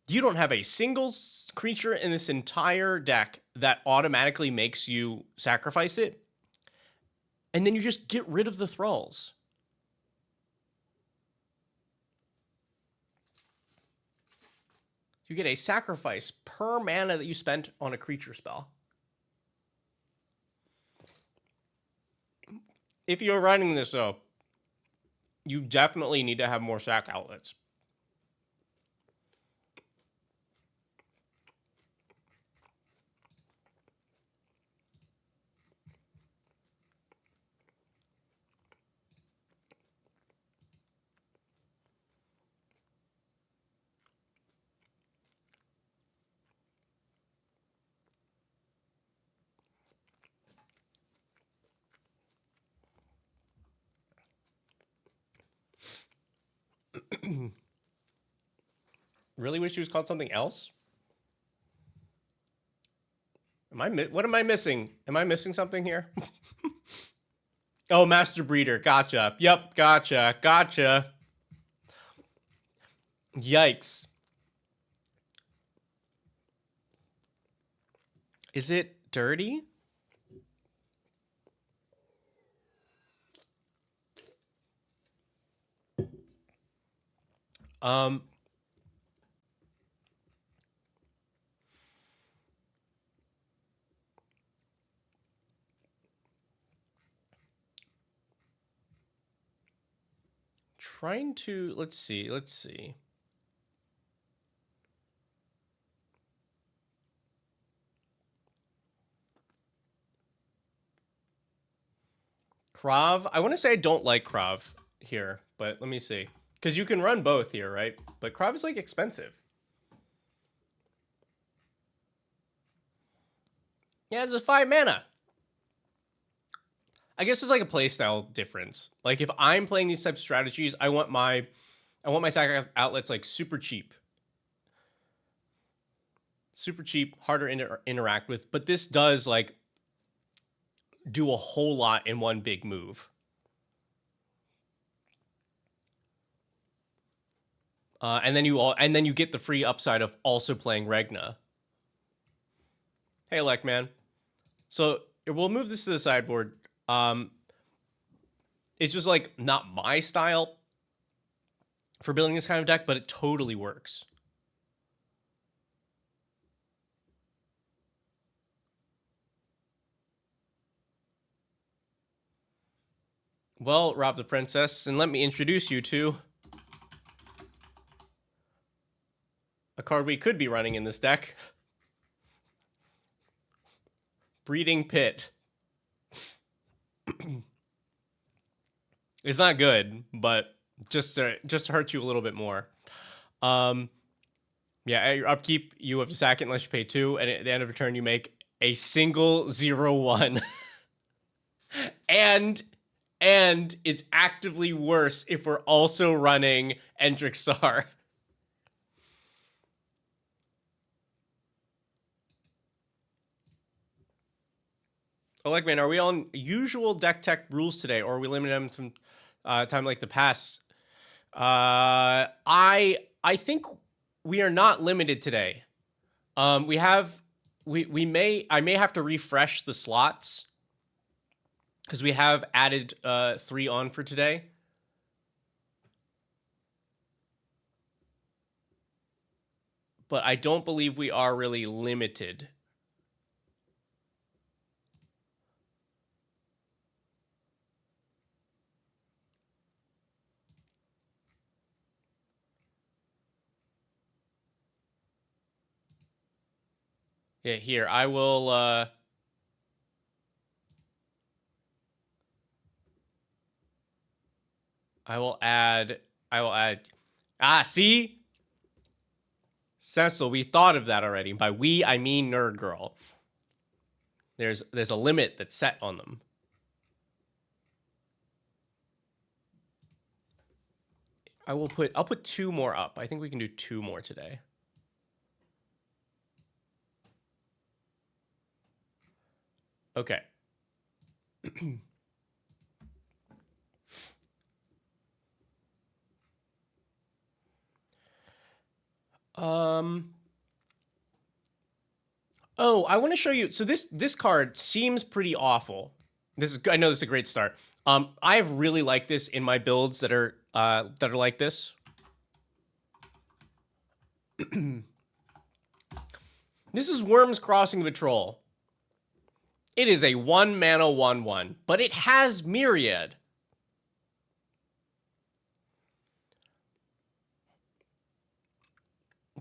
You don't have a single creature in this entire deck that automatically makes you sacrifice it. And then you just get rid of the thralls. You get a sacrifice per mana that you spent on a creature spell. If you're running this, though, you definitely need to have more sack outlets. Really wish he was called something else? What am I missing? Am I missing something here? Oh, Master Breeder. Gotcha. Yep, gotcha. Gotcha. Yikes. Is it dirty? Trying to, let's see. Krav. I want to say I don't like Krav here, but let me see. Because you can run both here, right? But Krav is like expensive. Yeah, it's a 5 mana. I guess it's like a playstyle difference. Like if I'm playing these types of strategies, I want my sack outlets like super cheap. Super cheap, harder to interact with, but this does like do a whole lot in one big move. And then you get the free upside of also playing Regna. Hey, Elec, man. So we'll move this to the sideboard. It's just like not my style for building this kind of deck, but it totally works. Well, Rob the Princess, and let me introduce you to a card we could be running in this deck. Breeding Pit. It's not good, but just to hurt you a little bit more. Yeah, at your upkeep, you have to sack it unless you pay 2, and at the end of your turn, you make a single 0/1. and it's actively worse if we're also running Endrick Star. Oh, like, man, are we on usual deck tech rules today, or are we limiting them to time like the past? I think we are not limited today. I may have to refresh the slots because we have added 3 on for today. But I don't believe we are really limited. Yeah, here, I will add see? Cecil, we thought of that already. By we, I mean Nerd Girl. There's a limit that's set on them. I'll put 2 more up. I think we can do 2 more today. Okay. Oh, I want to show you. So this card seems pretty awful. I know this is a great start. I have really liked this in my builds that are like this. This is Worms Crossing Patrol. It is a 1 mana 1/1, but it has Myriad.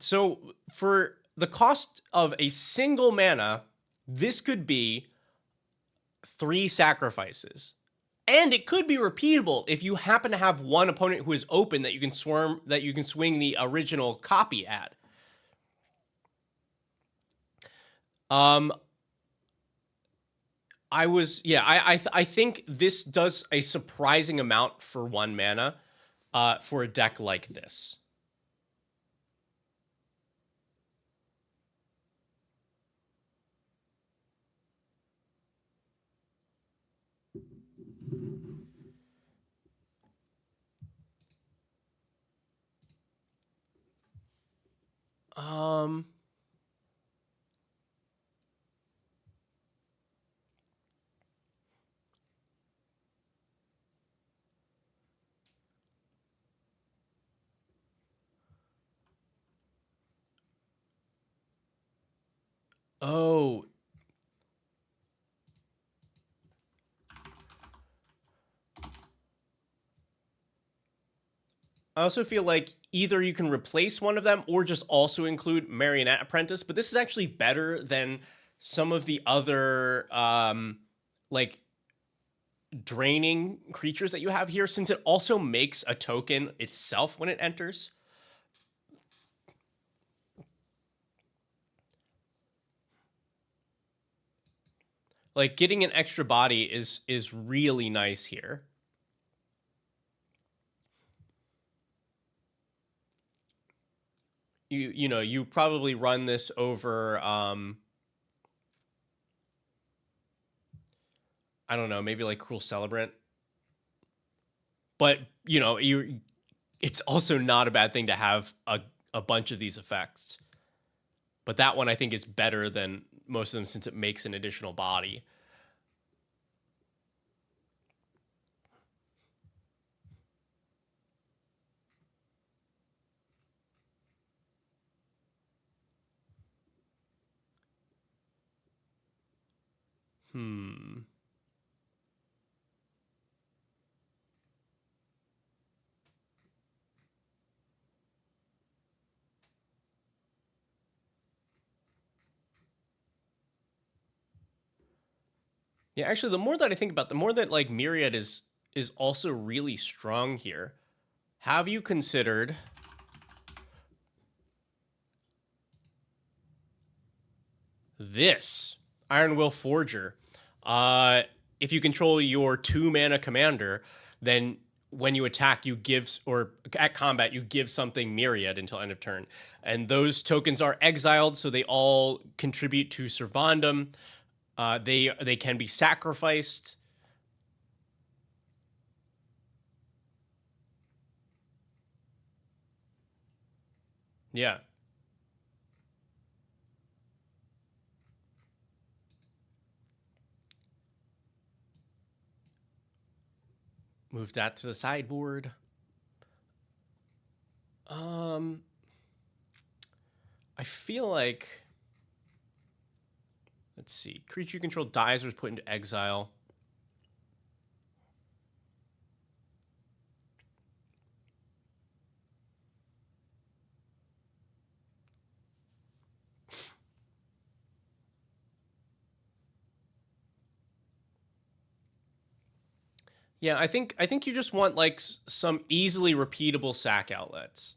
So for the cost of a single mana, this could be 3 sacrifices. And it could be repeatable if you happen to have one opponent who is open that you can swing the original copy at. I think this does a surprising amount for 1 mana. for a deck like this. Um, oh, I also feel like either you can replace one of them or just also include Marionette Apprentice, but this is actually better than some of the other like draining creatures that you have here, since it also makes a token itself when it enters. Like getting an extra body is really nice here. You know, you probably run this over I don't know, maybe like Cruel Celebrant. But, you know, it's also not a bad thing to have a bunch of these effects. But that one I think is better than most of them since it makes an additional body. Hmm. Yeah, actually, the more that I think about, the more that like Myriad is also really strong here. Have you considered this Iron Will Forger? If you control your 2-mana commander, then when you attack, you give, or at combat, you give something Myriad until end of turn. And those tokens are exiled, so they all contribute to Servandum. They can be sacrificed. Yeah. Move that to the sideboard. Um, I feel like, let's see, creature you control dies or is put into exile. Yeah, I think you just want like some easily repeatable sack outlets.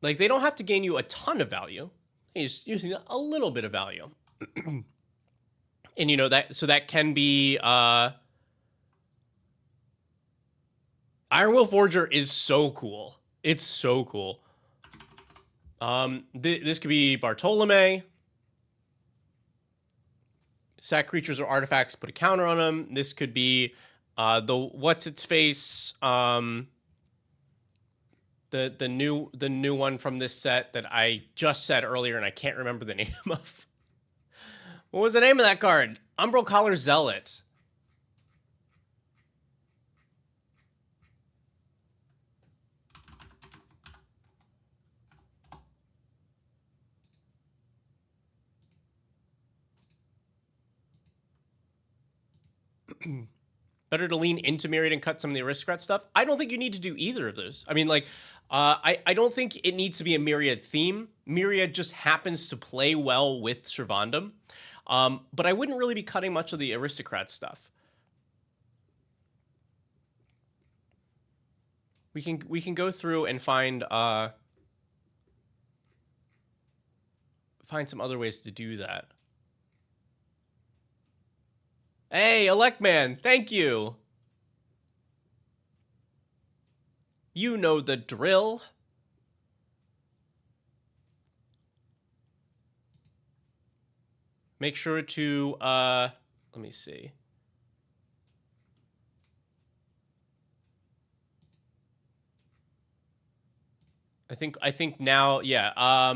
Like they don't have to gain you a ton of value. They just using a little bit of value. And you know that, so that can be Iron Will Forger is so cool. It's so cool. This could be Bartolome. Sack creatures or artifacts, put a counter on them. This could be the what's its face, the new one from this set that I just said earlier and I can't remember the name of. What was the name of that card? Umbral Collar Zealot. Better to lean into Myriad and cut some of the aristocrat stuff. I don't think you need to do either of those. I mean, like, I don't think it needs to be a Myriad theme. Myriad just happens to play well with Servandum. But I wouldn't really be cutting much of the aristocrat stuff. We can go through and find some other ways to do that. Hey, Elect Man, thank you. You know the drill. Make sure to, let me see. I think now, yeah.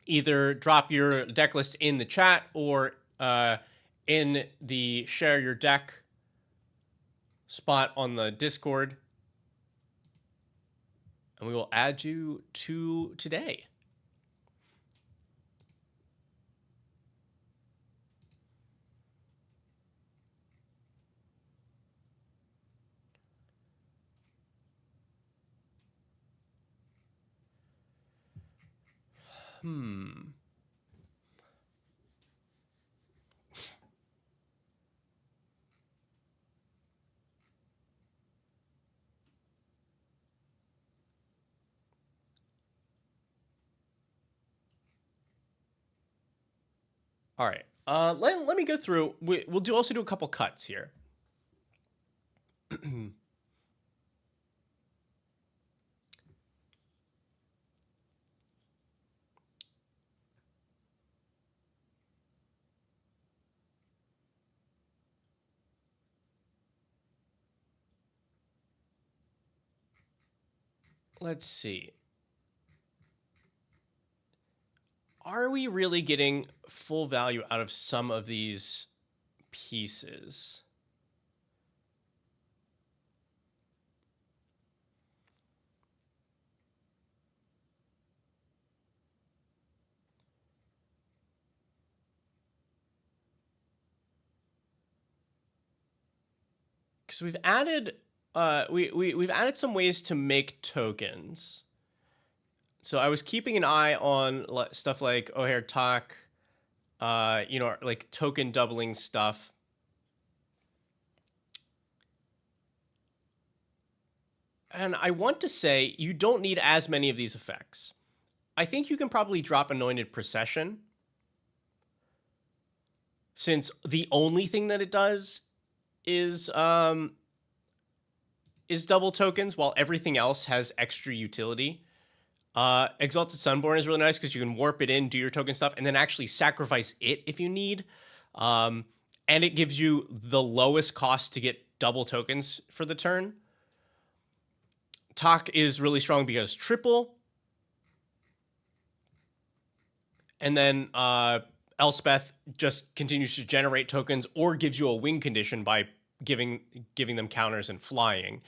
Either drop your deck list in the chat or in the share your deck spot on the Discord, and we will add you to today. All right. Let me go through. We'll also do a couple cuts here. Let's see. Are we really getting full value out of some of these pieces? Because we've added we've added some ways to make tokens. So I was keeping an eye on stuff like O'Hare Talk, you know, like token doubling stuff. And I want to say you don't need as many of these effects. I think you can probably drop Anointed Procession, since the only thing that it does is double tokens, while everything else has extra utility. Exalted Sunborn is really nice because you can warp it in, do your token stuff, and then actually sacrifice it if you need. And it gives you the lowest cost to get double tokens for the turn. Talk is really strong because triple. And then Elspeth just continues to generate tokens or gives you a wing condition by giving them counters and flying.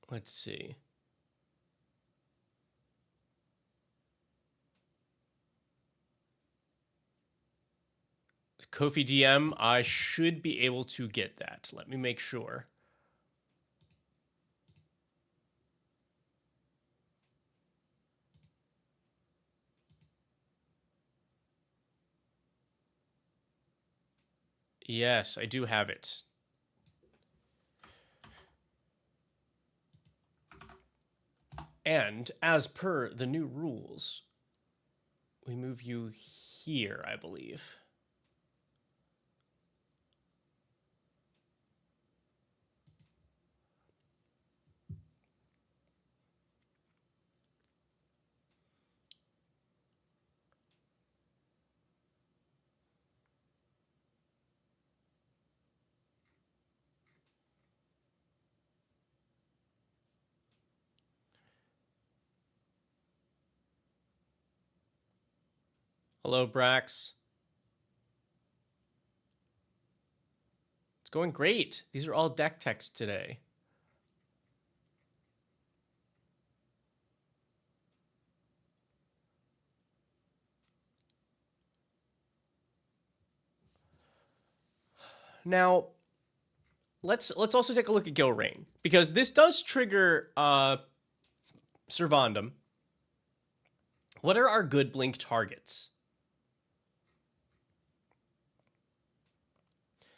Let's see. Kofi DM, I should be able to get that. Let me make sure. Yes, I do have it. And as per the new rules, we move you here, I believe. Hello, Brax. It's going great. These are all deck texts today. Now, let's also take a look at Gilrain, because this does trigger Servandum. What are our good blink targets?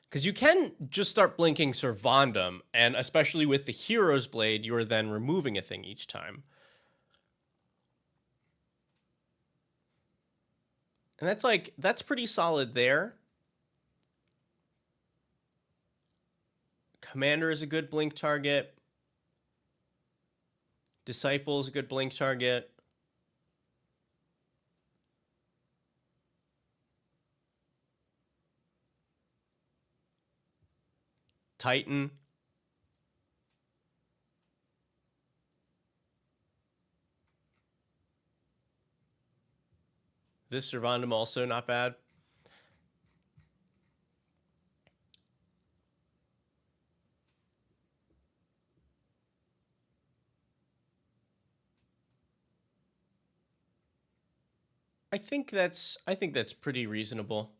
Because you can just start blinking Servandum, and especially with the Hero's Blade, you are then removing a thing each time. And that's pretty solid there. Commander is a good blink target. Disciple is a good blink target. Titan. This Servandum also not bad. I think that's pretty reasonable.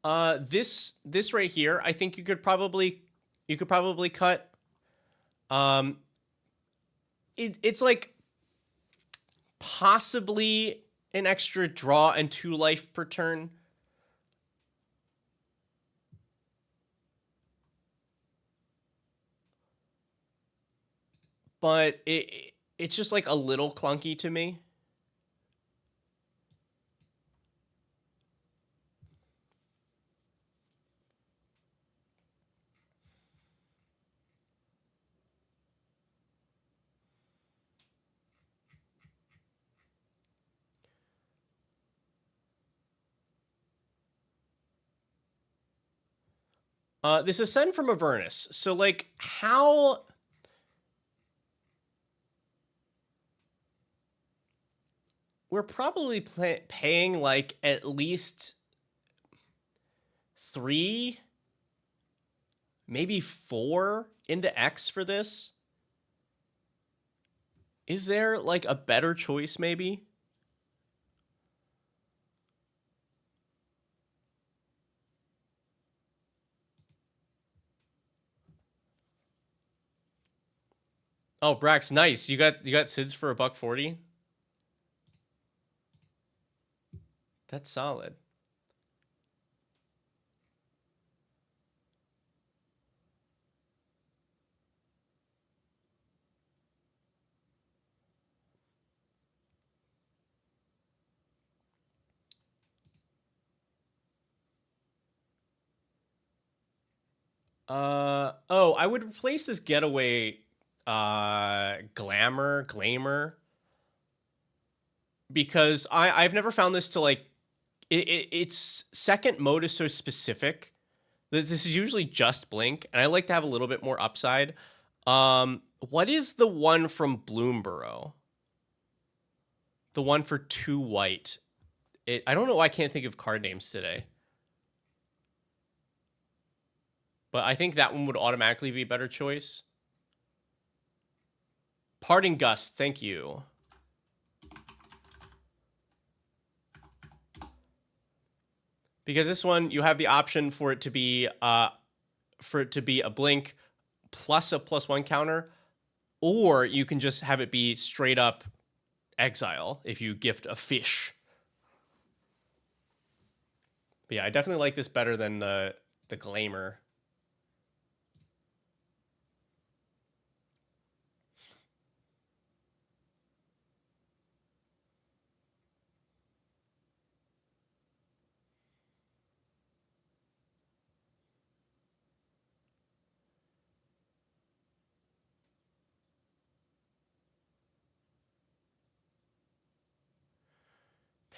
This right here, I think you could probably cut. It's like possibly an extra draw and 2 life per turn. But it's just like a little clunky to me. This Ascend from Avernus. So like how we're probably paying like at least 3, maybe 4 into X for this. Is there like a better choice maybe? Oh, Brax, nice. You got SIDS for $140? That's solid. Oh, I would replace this Getaway Glamour, because I've never found this to like its second mode is so specific that this is usually just blink, and I like to have a little bit more upside. What is the one from Bloomborough? The one for 2 white. I don't know why I can't think of card names today. But I think that one would automatically be a better choice. Parting Gust, thank you. Because this one, you have the option for it to be a blink plus a +1 counter, or you can just have it be straight up exile if you gift a fish. But yeah, I definitely like this better than the Glamour.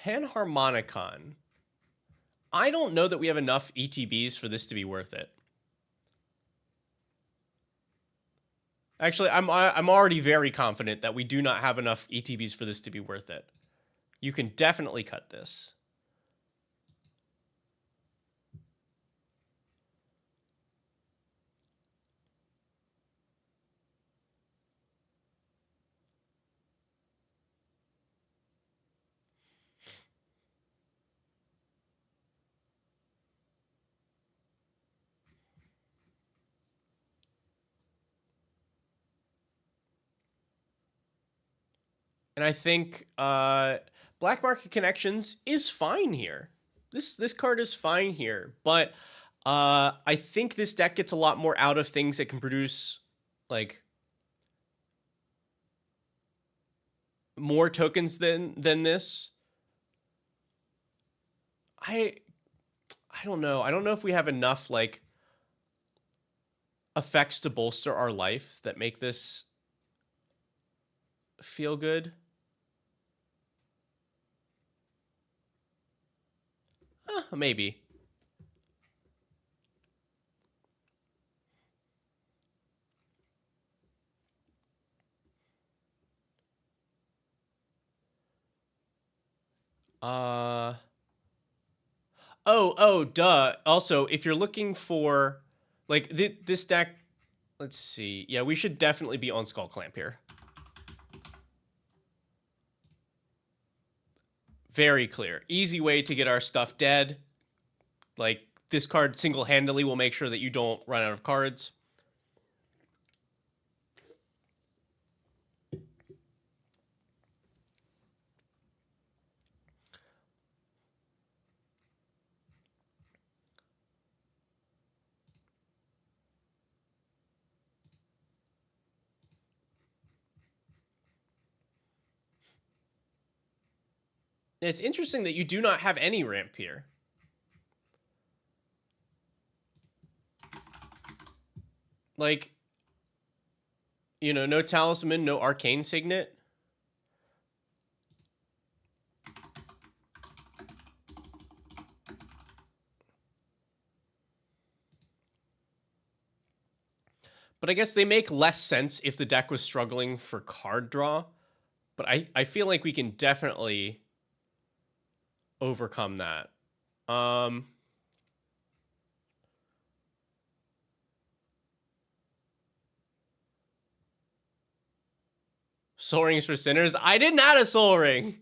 Panharmonicon. I don't know that we have enough ETBs for this to be worth it. Actually, I'm already very confident that we do not have enough ETBs for this to be worth it. You can definitely cut this. And I think Black Market Connections is fine here. This card is fine here, but I think this deck gets a lot more out of things that can produce like more tokens than this. I don't know. I don't know if we have enough like effects to bolster our life that make this feel good. Maybe. Uh duh. Also, if you're looking for like this deck, let's see. Yeah, we should definitely be on Skull Clamp here. Very clear. Easy way to get our stuff dead. Like this card single-handedly will make sure that you don't run out of cards. It's interesting that you do not have any ramp here. Like, you know, no Talisman, no Arcane Signet. But I guess they make less sense if the deck was struggling for card draw. But I feel like we can definitely overcome that. Soul Rings for Sinners. I didn't add a Soul Ring.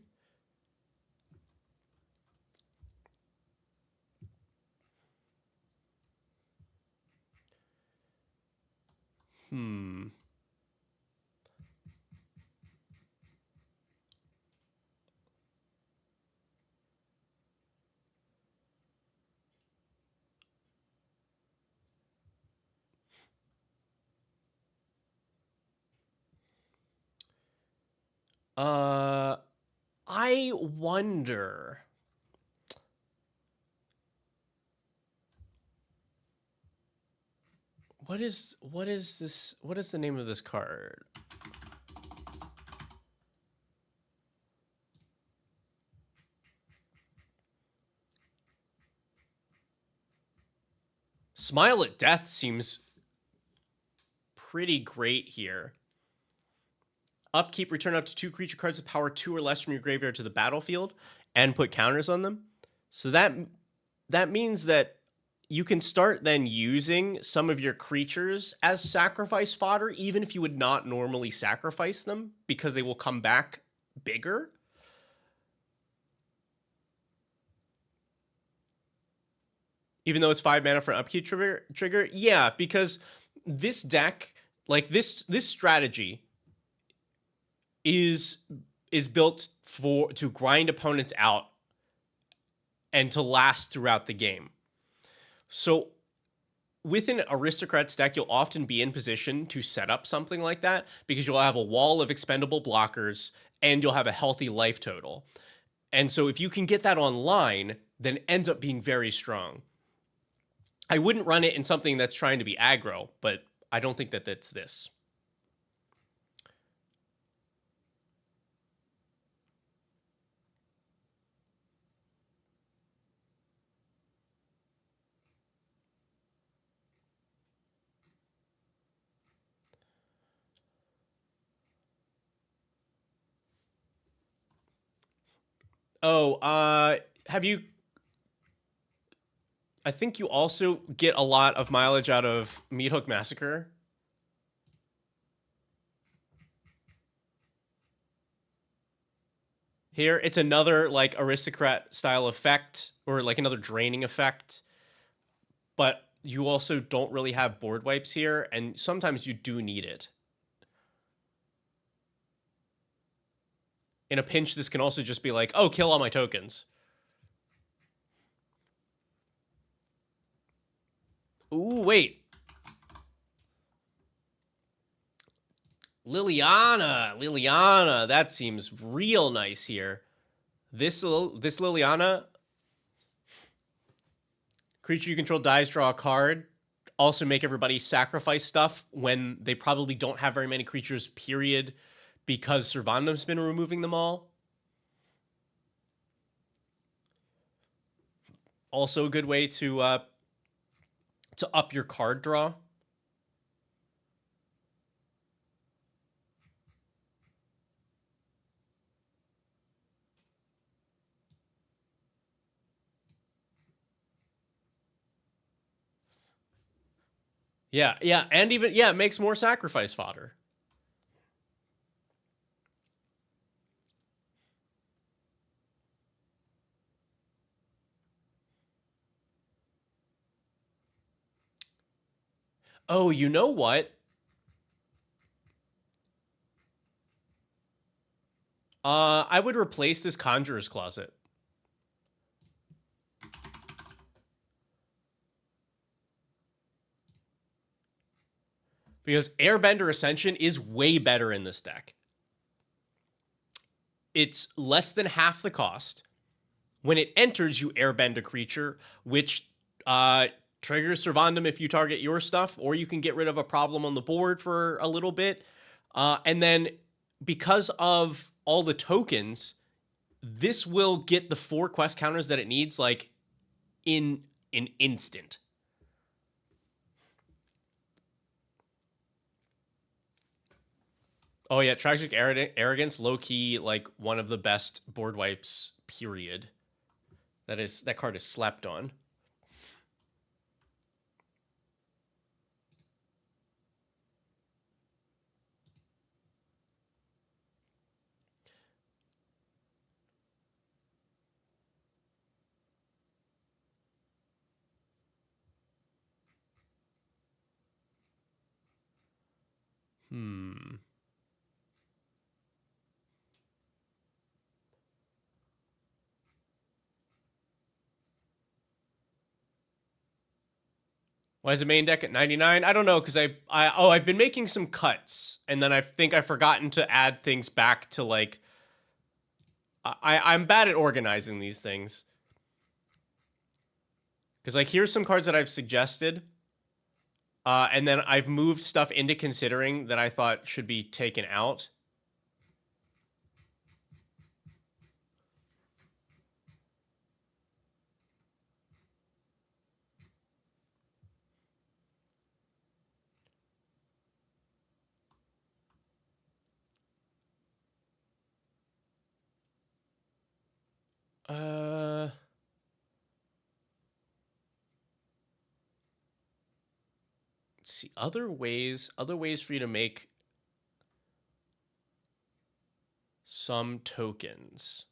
I wonder. What is this? What is the name of this card? Smile at Death seems pretty great here. Upkeep, return up to 2 creature cards with power 2 or less from your graveyard to the battlefield and put counters on them. So that means that you can start then using some of your creatures as sacrifice fodder, even if you would not normally sacrifice them, because they will come back bigger. Even though it's 5 mana for an upkeep trigger. Yeah, because this deck, like this strategy is built to grind opponents out and to last throughout the game. So with an Aristocrats deck, you'll often be in position to set up something like that because you'll have a wall of expendable blockers and you'll have a healthy life total. And so if you can get that online, then it ends up being very strong. I wouldn't run it in something that's trying to be aggro, but I don't think that that's this. Oh, have you... I think you also get a lot of mileage out of Meat Hook Massacre. Here, it's another like aristocrat style effect, or like another draining effect. But you also don't really have board wipes here, and sometimes you do need it. in a pinch, this can also just be like, oh, kill all my tokens. Ooh, wait. Liliana, that seems real nice here. This Liliana, creature you control dies, draw a card. Also make everybody sacrifice stuff when they probably don't have very many creatures, period, because Servandum's been removing them all. Also a good way to up your card draw. Yeah, and even it makes more sacrifice fodder. Oh, you know what? I would replace this Conjurer's Closet. Because Airbender Ascension is way better in this deck. It's less than half the cost. When it enters, you airbend a creature, which triggers Servandum if you target your stuff, or you can get rid of a problem on the board for a little bit. And then because of all the tokens, this will get the 4 quest counters that it needs, like, in an instant. Oh yeah, Tragic Arrogance, low-key, like, one of the best board wipes, period. That card is slept on. Why is the main deck at 99? I don't know, because I've been making some cuts, and then I think I've forgotten to add things back to, like, I'm bad at organizing these things. Because, like, here's some cards that I've suggested, and then I've moved stuff into considering that I thought should be taken out. Let's see, other ways for you to make some tokens.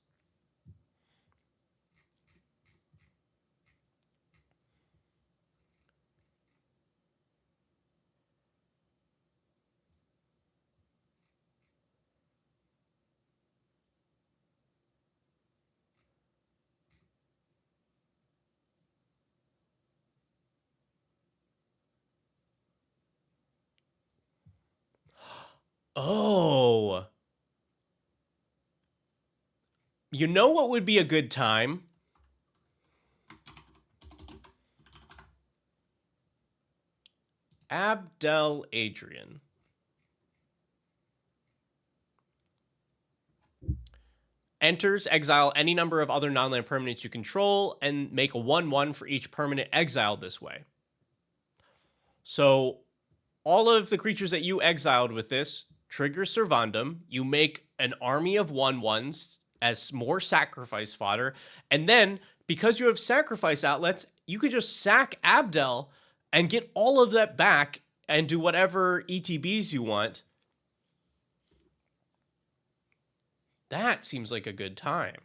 Oh. You know what would be a good time? Abdel Adrian. Enters, exile any number of other non-land permanents you control, and make a 1/1 for each permanent exiled this way. So all of the creatures that you exiled with this trigger Servandum. You make an army of 1/1s as more sacrifice fodder. And then, because you have sacrifice outlets, you could just sack Abdel and get all of that back and do whatever ETBs you want. That seems like a good time.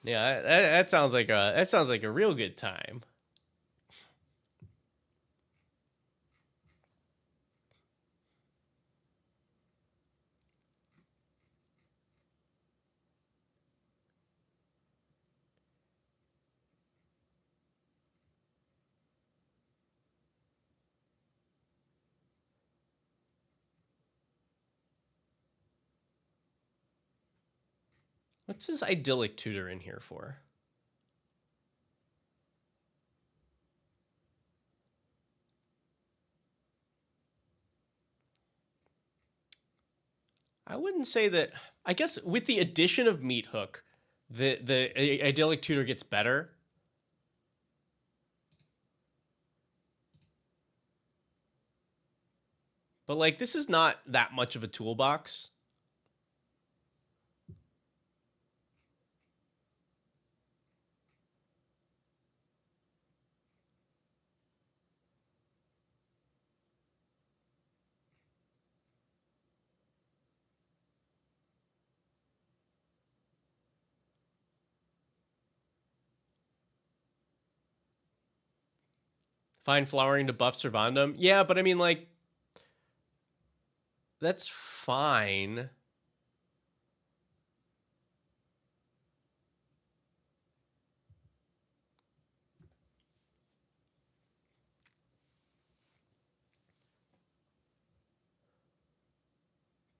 Yeah, that sounds like a real good time. What's this idyllic tutor in here for? I wouldn't say that. I guess with the addition of Meat Hook, the idyllic tutor gets better. But like this is not that much of a toolbox. Fine flowering to buff Servandum. Yeah, but I mean like that's fine.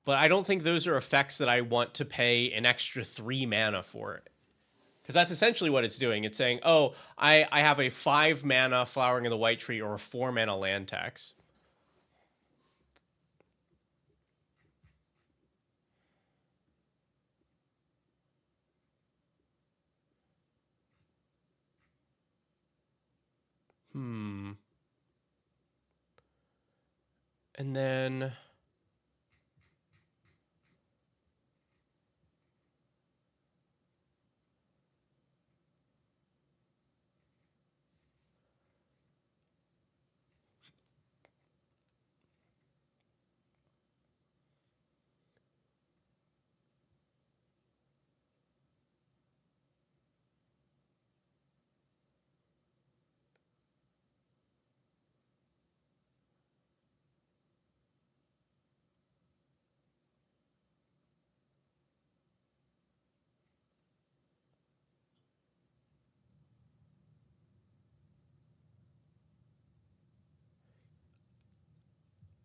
But I don't think those are effects that I want to pay an extra 3 mana for. Because that's essentially what it's doing. It's saying, oh, I have a 5 mana Flowering of the White Tree or a 4 mana land tax. And then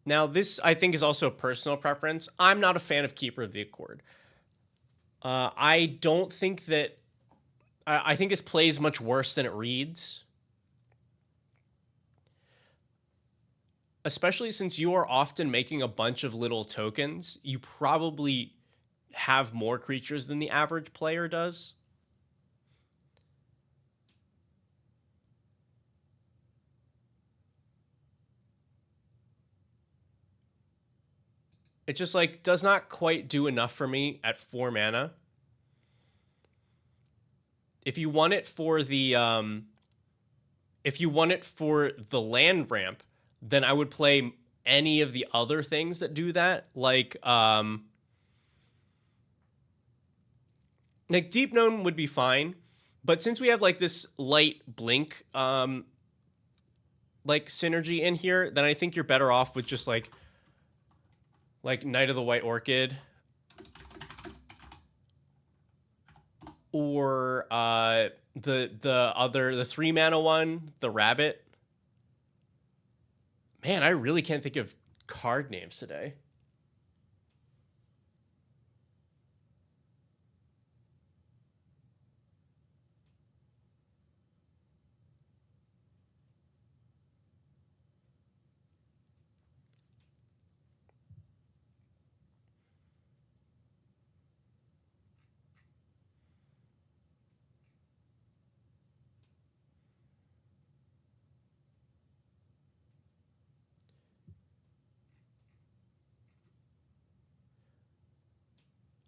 now this I think is also a personal preference. I'm not a fan of Keeper of the Accord. I don't think that. I think this plays much worse than it reads. Especially since you are often making a bunch of little tokens, you probably have more creatures than the average player does. It just like does not quite do enough for me at 4 mana. If you want it for the land ramp, then I would play any of the other things that do that, like Deep Gnome would be fine, but since we have like this light blink like synergy in here, then I think you're better off with just like Knight of the White Orchid or the 3 mana one, the Rabbit. Man, I really can't think of card names today.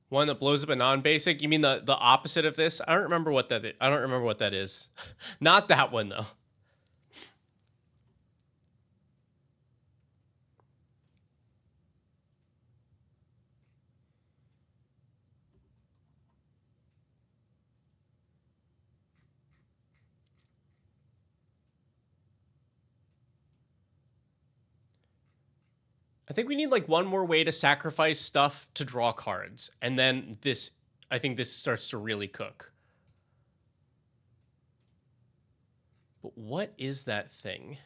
One that blows up a non-basic? You mean the opposite of this? I don't remember what that is. I don't remember what that is. Not that one though. I think we need like one more way to sacrifice stuff to draw cards. And then this, I think this starts to really cook. But what is that thing?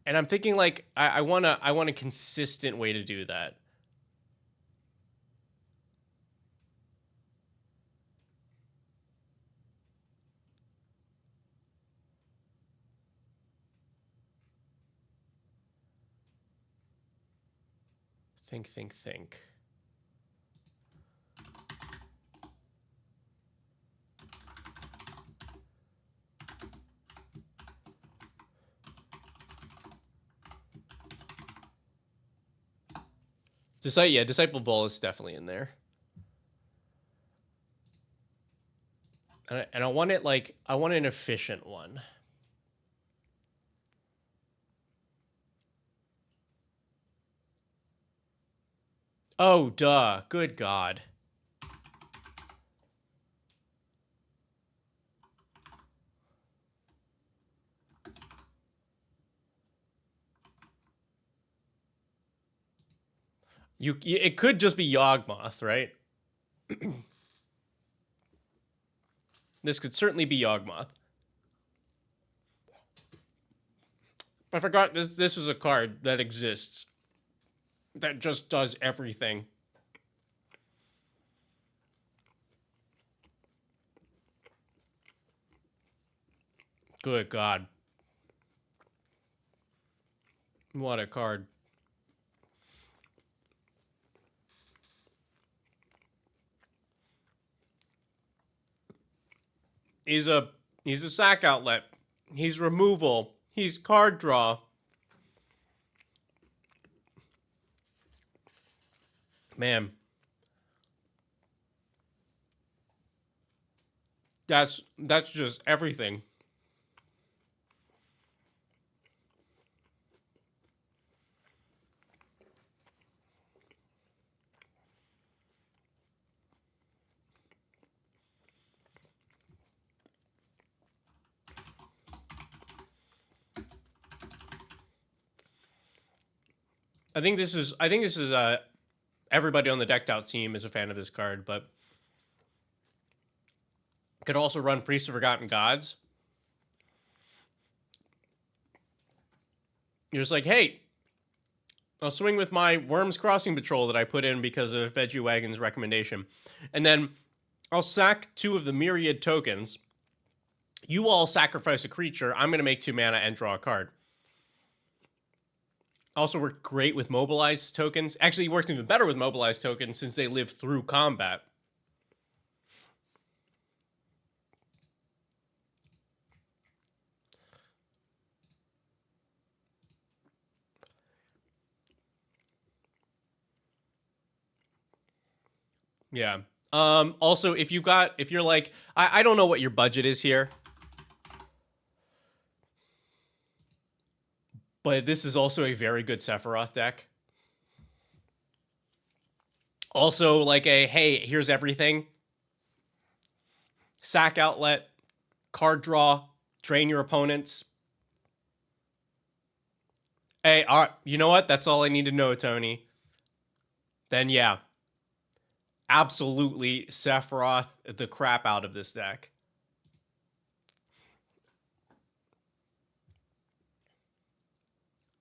And I'm thinking like I want a consistent way to do that. Think. Yeah, Disciple Ball is definitely in there. And I want it like, I want an efficient one. Oh, duh. Good God. It could just be Yawgmoth, right? This could certainly be Yawgmoth. I forgot this is a card that exists. That just does everything. Good God. What a card. He's a sack outlet. He's removal. He's card draw. Man. That's just everything. I think this is everybody on the decked out team is a fan of this card, but could also run Priest of Forgotten Gods. You're just like, hey, I'll swing with my Worms Crossing Patrol that I put in because of Veggie Wagon's recommendation. And then I'll sack 2 of the Myriad tokens. You all sacrifice a creature. I'm going to make 2 mana and draw a card. Also worked great with Mobilized tokens. Actually, it works even better with Mobilized tokens since they live through combat. Yeah. Also, if you're like, I don't know what your budget is here, but this is also a very good Sephiroth deck. Also, like hey, here's everything. Sack outlet, card draw, drain your opponents. Hey, you know what? That's all I need to know, Tony. Then yeah. Absolutely Sephiroth the crap out of this deck.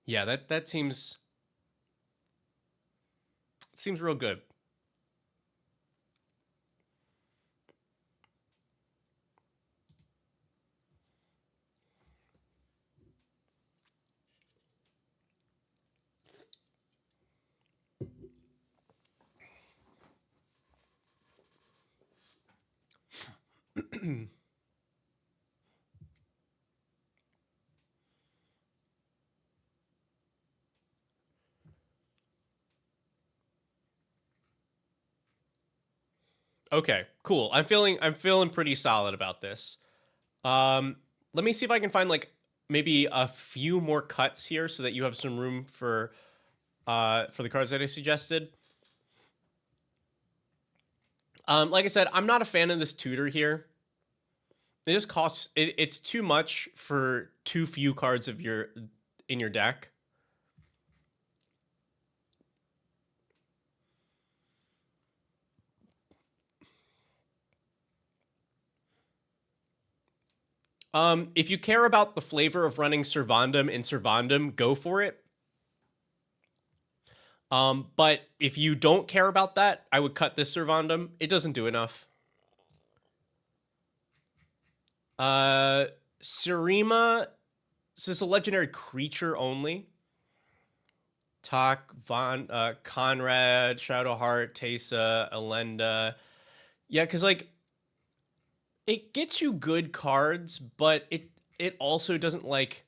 Yeah, that seems real good. Okay, cool. I'm feeling pretty solid about this. Let me see if I can find like maybe a few more cuts here so that you have some room for the cards that I suggested. Like I said, I'm not a fan of this tutor here. It just costs. It's too much for too few cards of in your deck. If you care about the flavor of running Servandum in Servandum, go for it. But if you don't care about that, I would cut this Servandum. It doesn't do enough. Serima. This is a legendary creature only. Tak, Von, Conrad, Shadowheart, Teysa, Elenda. Yeah, because like it gets you good cards, but it also doesn't like.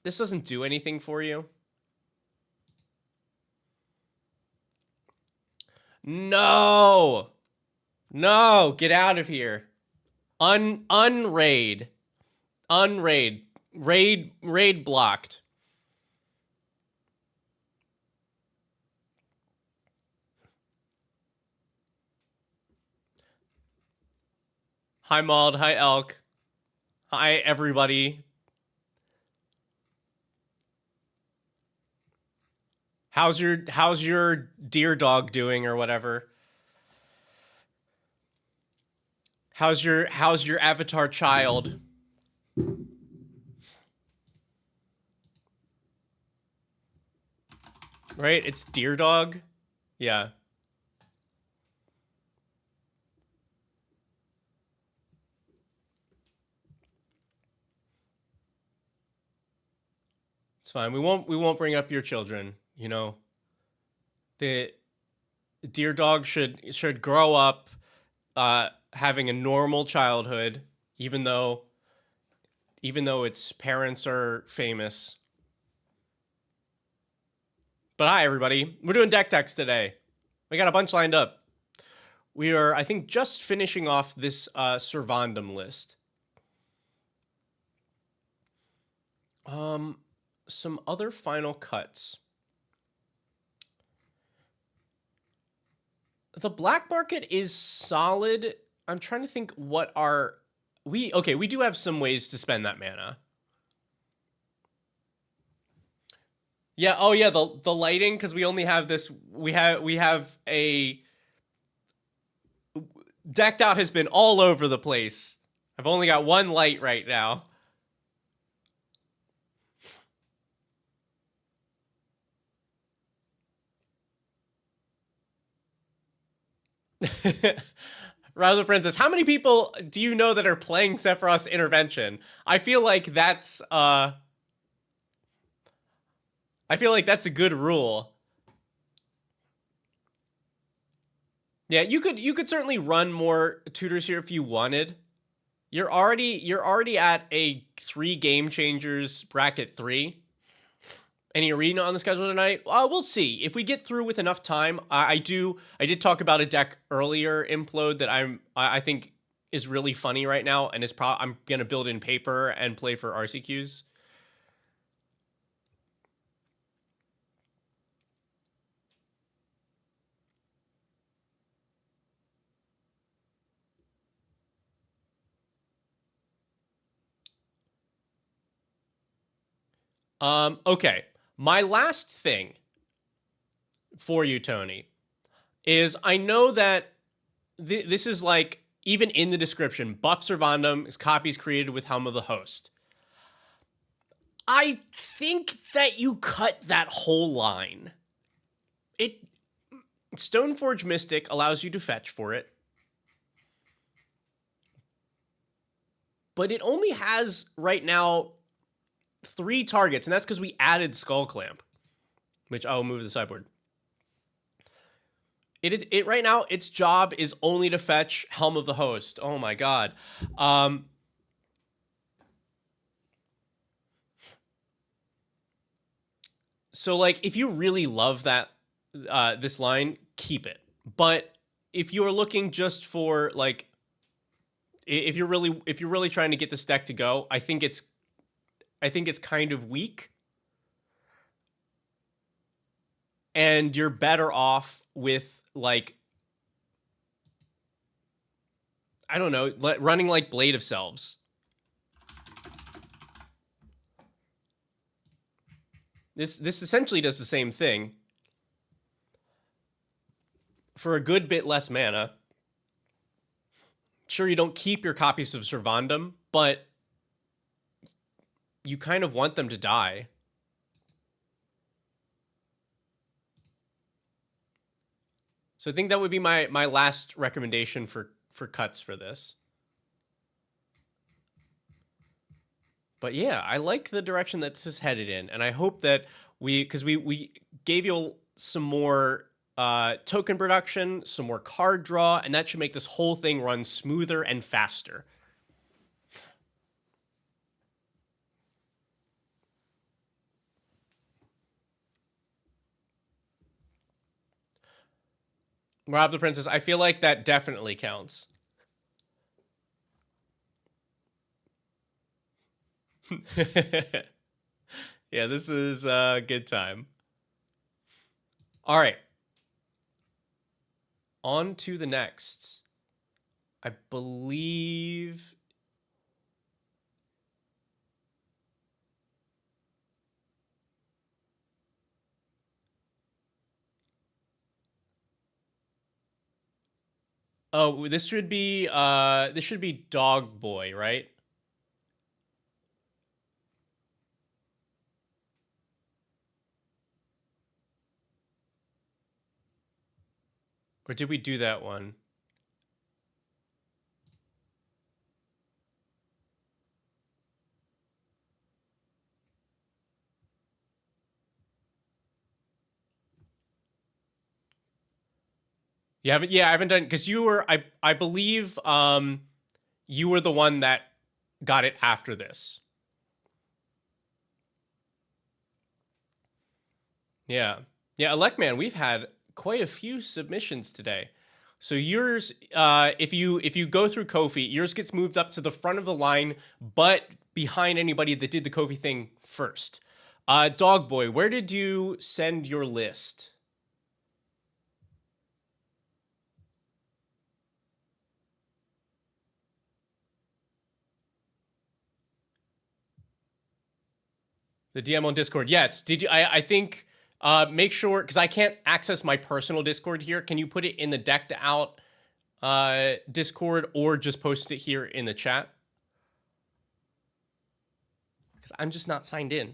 This doesn't do anything for you. No, no, get out of here. Unraid, raid blocked. Hi Maud, hi Elk, hi everybody. How's your deer dog doing or whatever? How's your avatar child? Right? It's deer dog. Yeah. It's fine. We won't bring up your children, you know. The deer dog should grow up having a normal childhood, even though its parents are famous. But hi everybody. We're doing deck techs today. We got a bunch lined up. We are, I think, just finishing off this Servandum list. Some other final cuts. The black market is solid. I'm trying to think what are we do have some ways to spend that mana. Yeah, oh yeah, the lighting, because we only have this, we have a decked out has been all over the place. I've only got one light right now. Rather Princess, how many people do you know that are playing Sephiroth's Intervention? I feel like that's a good rule. Yeah, you could certainly run more tutors here if you wanted. You're already at a 3 game changers bracket 3. Any arena on the schedule tonight? We'll see. If we get through with enough time, I did talk about a deck earlier, Implode, that I think is really funny right now, and I'm gonna build in paper and play for RCQs. Okay. My last thing for you, Tony, is I know that this is like, even in the description, buff Servandum is copies created with Helm of the Host. I think that you cut that whole line. Stoneforge Mystic allows you to fetch for it, but it only has right now 3 targets, and that's because we added Skull Clamp, which I will move to the sideboard. It right now, its job is only to fetch Helm of the Host. Oh my god. So like, if you really love that this line, keep it. But if you are looking just for like, if you're really trying to get this deck to go, I think it's kind of weak. And you're better off with like I don't know, running like Blade of Selves. This essentially does the same thing for a good bit less mana. Sure, you don't keep your copies of Servandum, but you kind of want them to die. So I think that would be my last recommendation for cuts for this. But yeah, I like the direction that this is headed in, and I hope that because we gave you some more token production, some more card draw, and that should make this whole thing run smoother and faster. Rob the Princess, I feel like that definitely counts. Yeah, this is a good time. All right. On to the next. I believe... Oh, this should be Dog Boy, right? Or did we do that one? You haven't? Yeah, I haven't done, because you were, I believe you were the one that got it after this. Yeah. Yeah, Electman, we've had quite a few submissions today. So yours, if you go through Kofi, yours gets moved up to the front of the line, but behind anybody that did the Kofi thing first. Dog Boy, where did you send your list? The DM on Discord. Yes. Did you? I think. Make sure, because I can't access my personal Discord here. Can you put it in the decked out Discord, or just post it here in the chat? Because I'm just not signed in.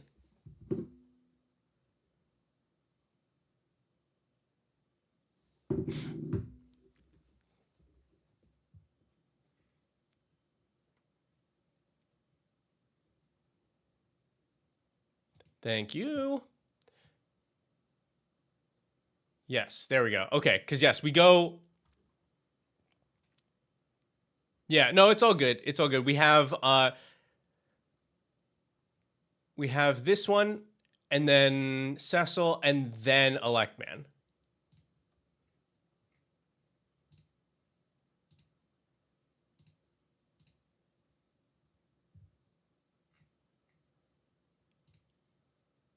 Thank you. Yes, there we go. Okay, because yes, we go. Yeah, no, it's all good. It's all good. We have this one, and then Cecil, and then Electman.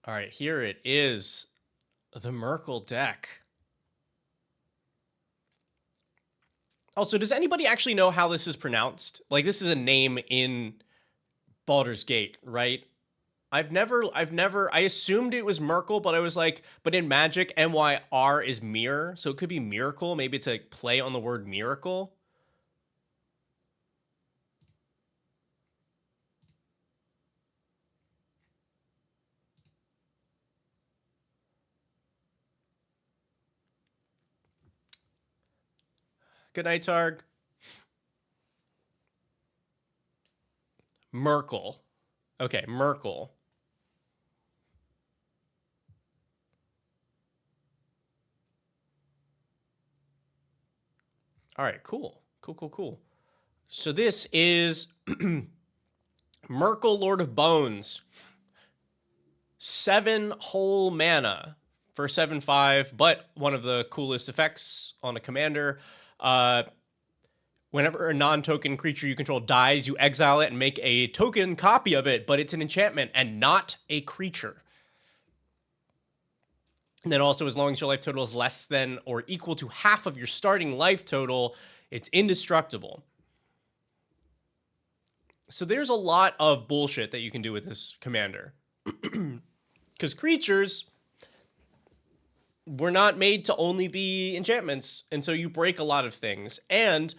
All right, here it is. The Merkle deck. Also, does anybody actually know how this is pronounced? Like, this is a name in Baldur's Gate, right? I assumed it was Merkle, but I was like, but in Magic, MYR is mirror, so it could be miracle. Maybe it's a play on the word miracle. Good night, Targ. Merkle. Okay, Merkle. All right, cool. Cool. So this is Merkle, Lord of Bones. 7 whole mana for 7/5, but one of the coolest effects on a commander. Whenever a non-token creature you control dies, you exile it and make a token copy of it, but it's an enchantment and not a creature. And then also, as long as your life total is less than or equal to half of your starting life total, it's indestructible. So there's a lot of bullshit that you can do with this commander. Because creatures were not made to only be enchantments, and so you break a lot of things. And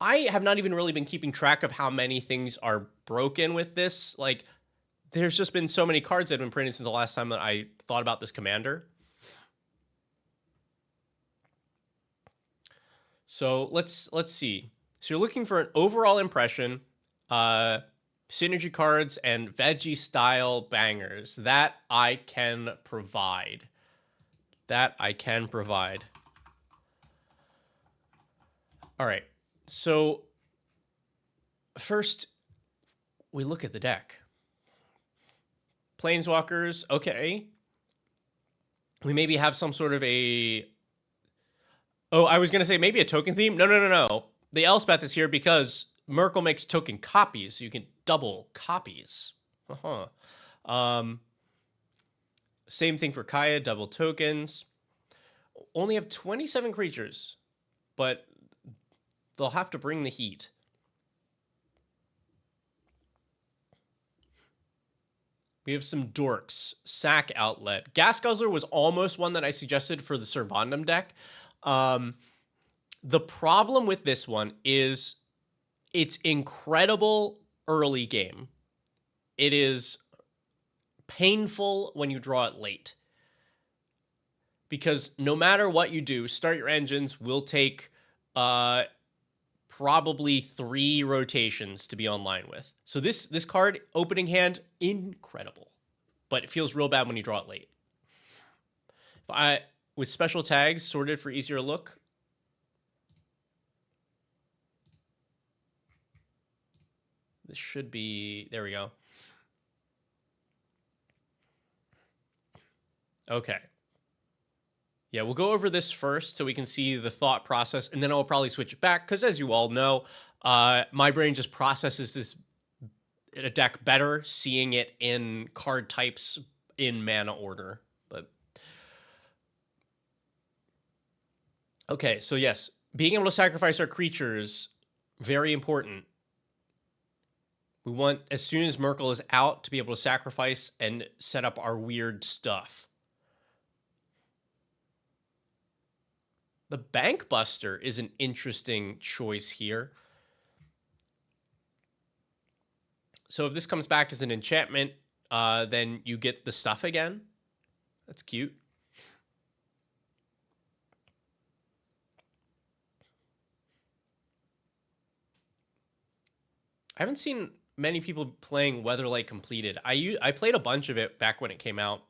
I have not even really been keeping track of how many things are broken with this. Like, there's just been so many cards that have been printed since the last time that I thought about this commander. So let's see. So you're looking for an overall impression, synergy cards, and veggie style bangers. That I can provide. That I can provide. All right. So first, we look at the deck. Planeswalkers, okay. We maybe have some sort of a... Oh, I was going to say maybe a token theme. No. The Elspeth is here because Merkle makes token copies, so you can double copies. Same thing for Kaya, double tokens. Only have 27 creatures, but they'll have to bring the heat. We have some dorks. Sack Outlet. Gas Guzzler was almost one that I suggested for the Servandum deck. The problem with this one is it's incredible early game. It is painful when you draw it late. Because no matter what you do, start your engines will take probably 3 rotations to be online with. So this card, opening hand, incredible. But it feels real bad when you draw it late. With special tags, sorted for easier look. This should be, there we go. Okay. Yeah, we'll go over this first so we can see the thought process, and then I'll probably switch it back, because as you all know, my brain just processes this in a deck better, seeing it in card types in mana order. But okay, so yes, being able to sacrifice our creatures, very important. We want, as soon as Merkle is out, to be able to sacrifice and set up our weird stuff. The Bank Buster is an interesting choice here. So if this comes back as an enchantment, then you get the stuff again. That's cute. I haven't seen many people playing Weatherlight Completed. I played a bunch of it back when it came out.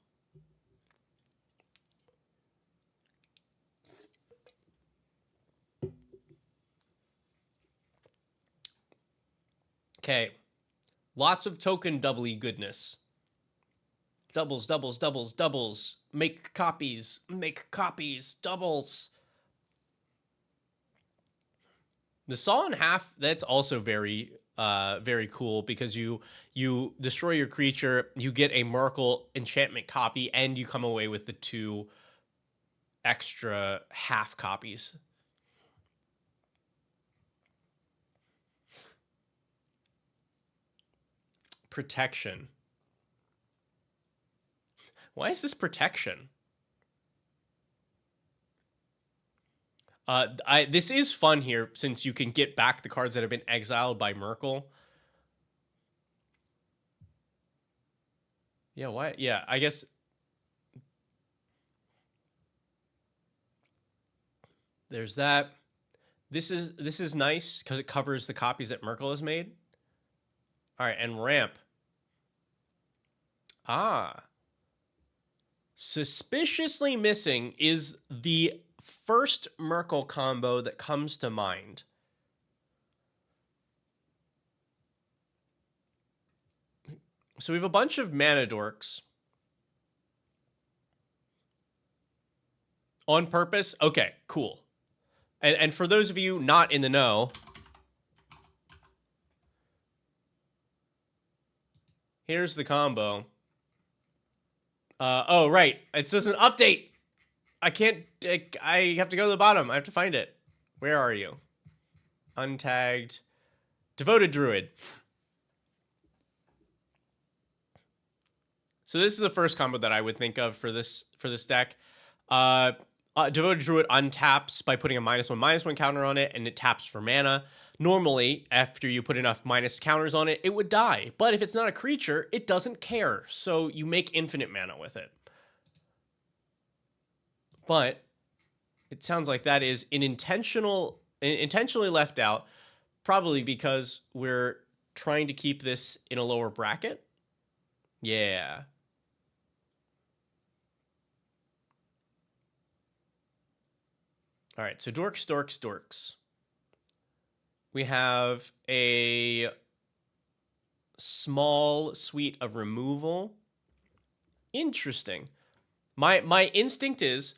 Okay. Lots of token doubly goodness. Doubles, doubles, doubles, doubles. Make copies, doubles. The Saw in Half, that's also very cool, because you destroy your creature, you get a Merkle enchantment copy, and you come away with the 2 extra half copies. Protection. Why is this protection? This is fun here, since you can get back the cards that have been exiled by Merkle. Yeah, why? Yeah, I guess. There's that. This is nice because it covers the copies that Merkle has made. All right, and ramp. Suspiciously missing is the first Merkle combo that comes to mind. So we have a bunch of mana dorks. On purpose? Okay, cool. And for those of you not in the know, here's the combo. Oh, right. It says an update. I can't... I have to go to the bottom. I have to find it. Where are you? Untagged. Devoted Druid. So this is the first combo that I would think of for this deck. Devoted Druid untaps by putting a -1/-1 counter on it, and it taps for mana. Normally, after you put enough minus counters on it, it would die. But if it's not a creature, it doesn't care. So you make infinite mana with it. But it sounds like that is intentionally left out, probably because we're trying to keep this in a lower bracket. Yeah. All right, so dorks. We have a small suite of removal. Interesting. My instinct is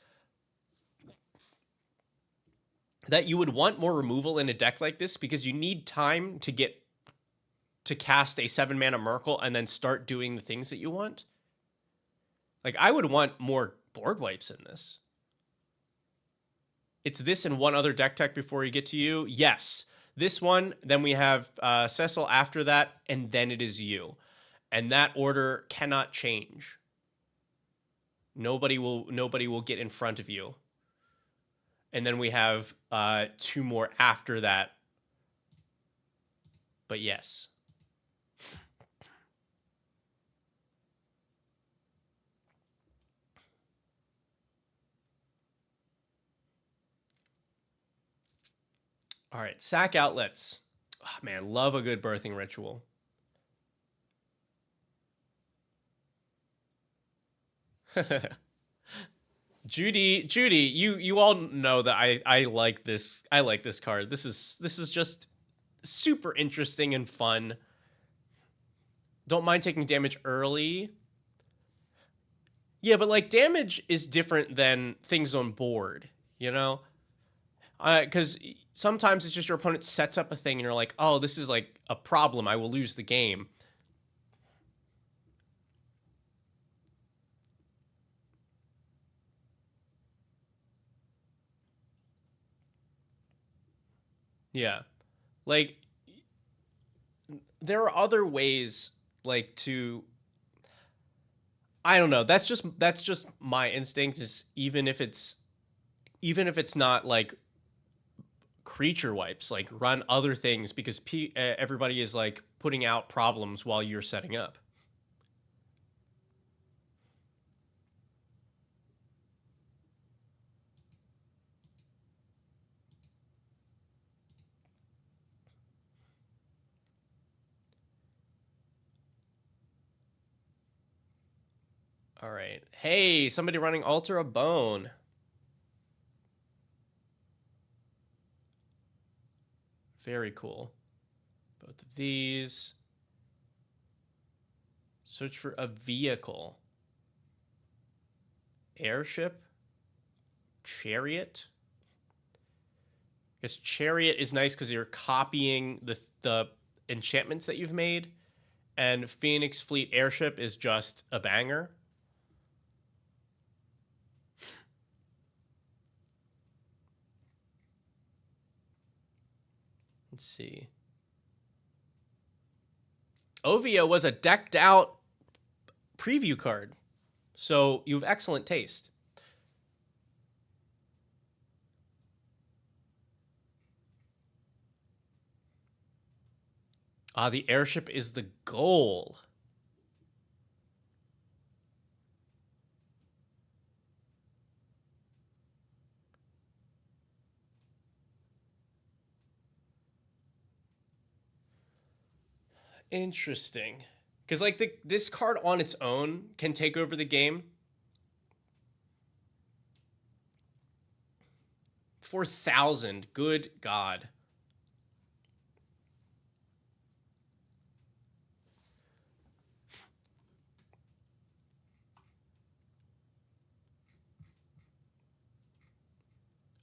that you would want more removal in a deck like this because you need time to cast a 7-mana Merkle and then start doing the things that you want. Like, I would want more board wipes in this. It's this and one other deck tech before you get to you. Yes. This one, then we have Cecil after that, and then it is you. And that order cannot change. Nobody will get in front of you. And then we have 2 more after that. But yes. All right, sack outlets. Oh, man, love a good birthing ritual. Judy, you all know that I like this. I like this card. This is just super interesting and fun. Don't mind taking damage early. Yeah, but like damage is different than things on board, you know? Because sometimes it's just your opponent sets up a thing and you're like, oh, this is like a problem. I will lose the game. Yeah. Like, there are other ways, like, to... I don't know. That's just my instinct, is even if it's not like creature wipes, like run other things, because everybody is like putting out problems while you're setting up. All right. Hey, somebody running Alter a Bone. Very cool. Both of these. Search for a vehicle. Airship. Chariot. I guess Chariot is nice because you're copying the enchantments that you've made. And Phoenix Fleet Airship is just a banger. Let's see. Ovia was a decked out preview card, so you have excellent taste. The airship is the goal. Interesting. Because, like, this card on its own can take over the game. 4,000. Good God.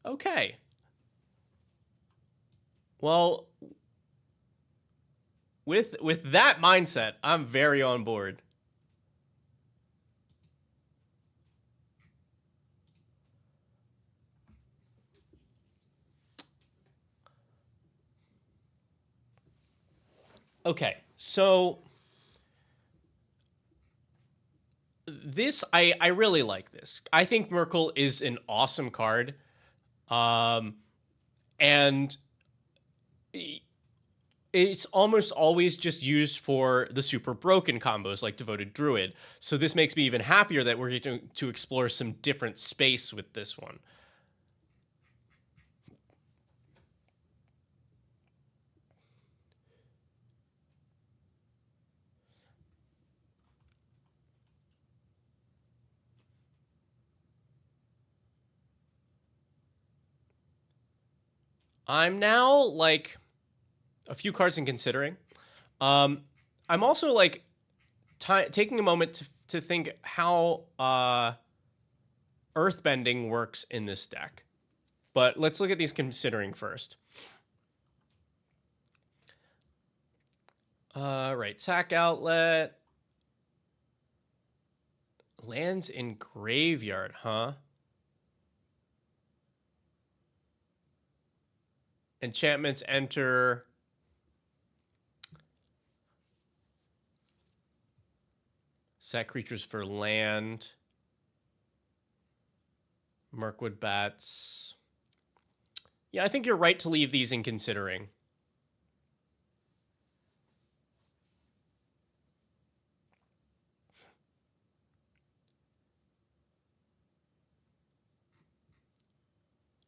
Okay. Well, with that mindset, I'm very on board. Okay, so this, I really like this. I think Merkel is an awesome card. And it's almost always just used for the super broken combos like Devoted Druid. So this makes me even happier that we're getting to explore some different space with this one. I'm now like a few cards in considering. I'm also like taking a moment to think how earthbending works in this deck. But let's look at these considering first. Right, sack outlet. Lands in graveyard, huh? Enchantments enter. Sack creatures for land. Mirkwood Bats. Yeah, I think you're right to leave these in considering.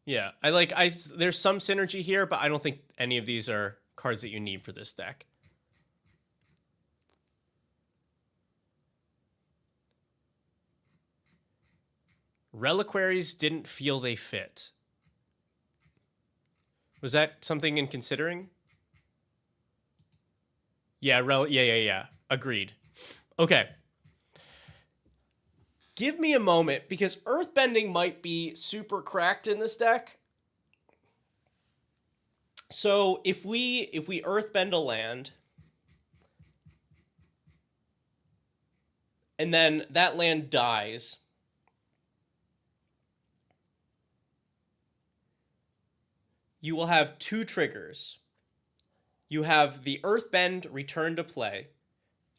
Yeah, there's some synergy here, but I don't think any of these are cards that you need for this deck. Reliquaries didn't feel they fit. Was that something in considering? Yeah, yeah. Agreed. Okay. Give me a moment, because earthbending might be super cracked in this deck. So if we earthbend a land, and then that land dies, you will have two triggers. You have the earthbend return to play,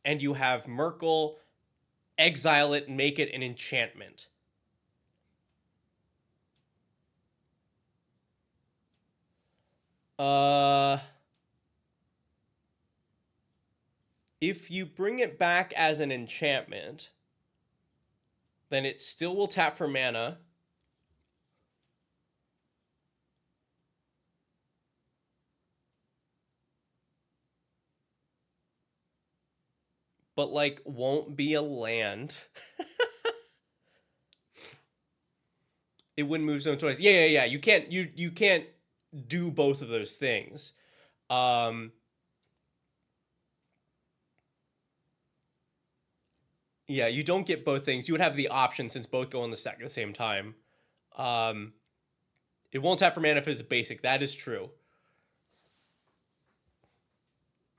and you have Merkel exile it and make it an enchantment. If you bring it back as an enchantment, then it still will tap for mana. But like won't be a land. It wouldn't move zone twice. Yeah. You can't do both of those things. Yeah, you don't get both things. You would have the option since both go on the stack at the same time. It won't tap for mana if it's basic. That is true.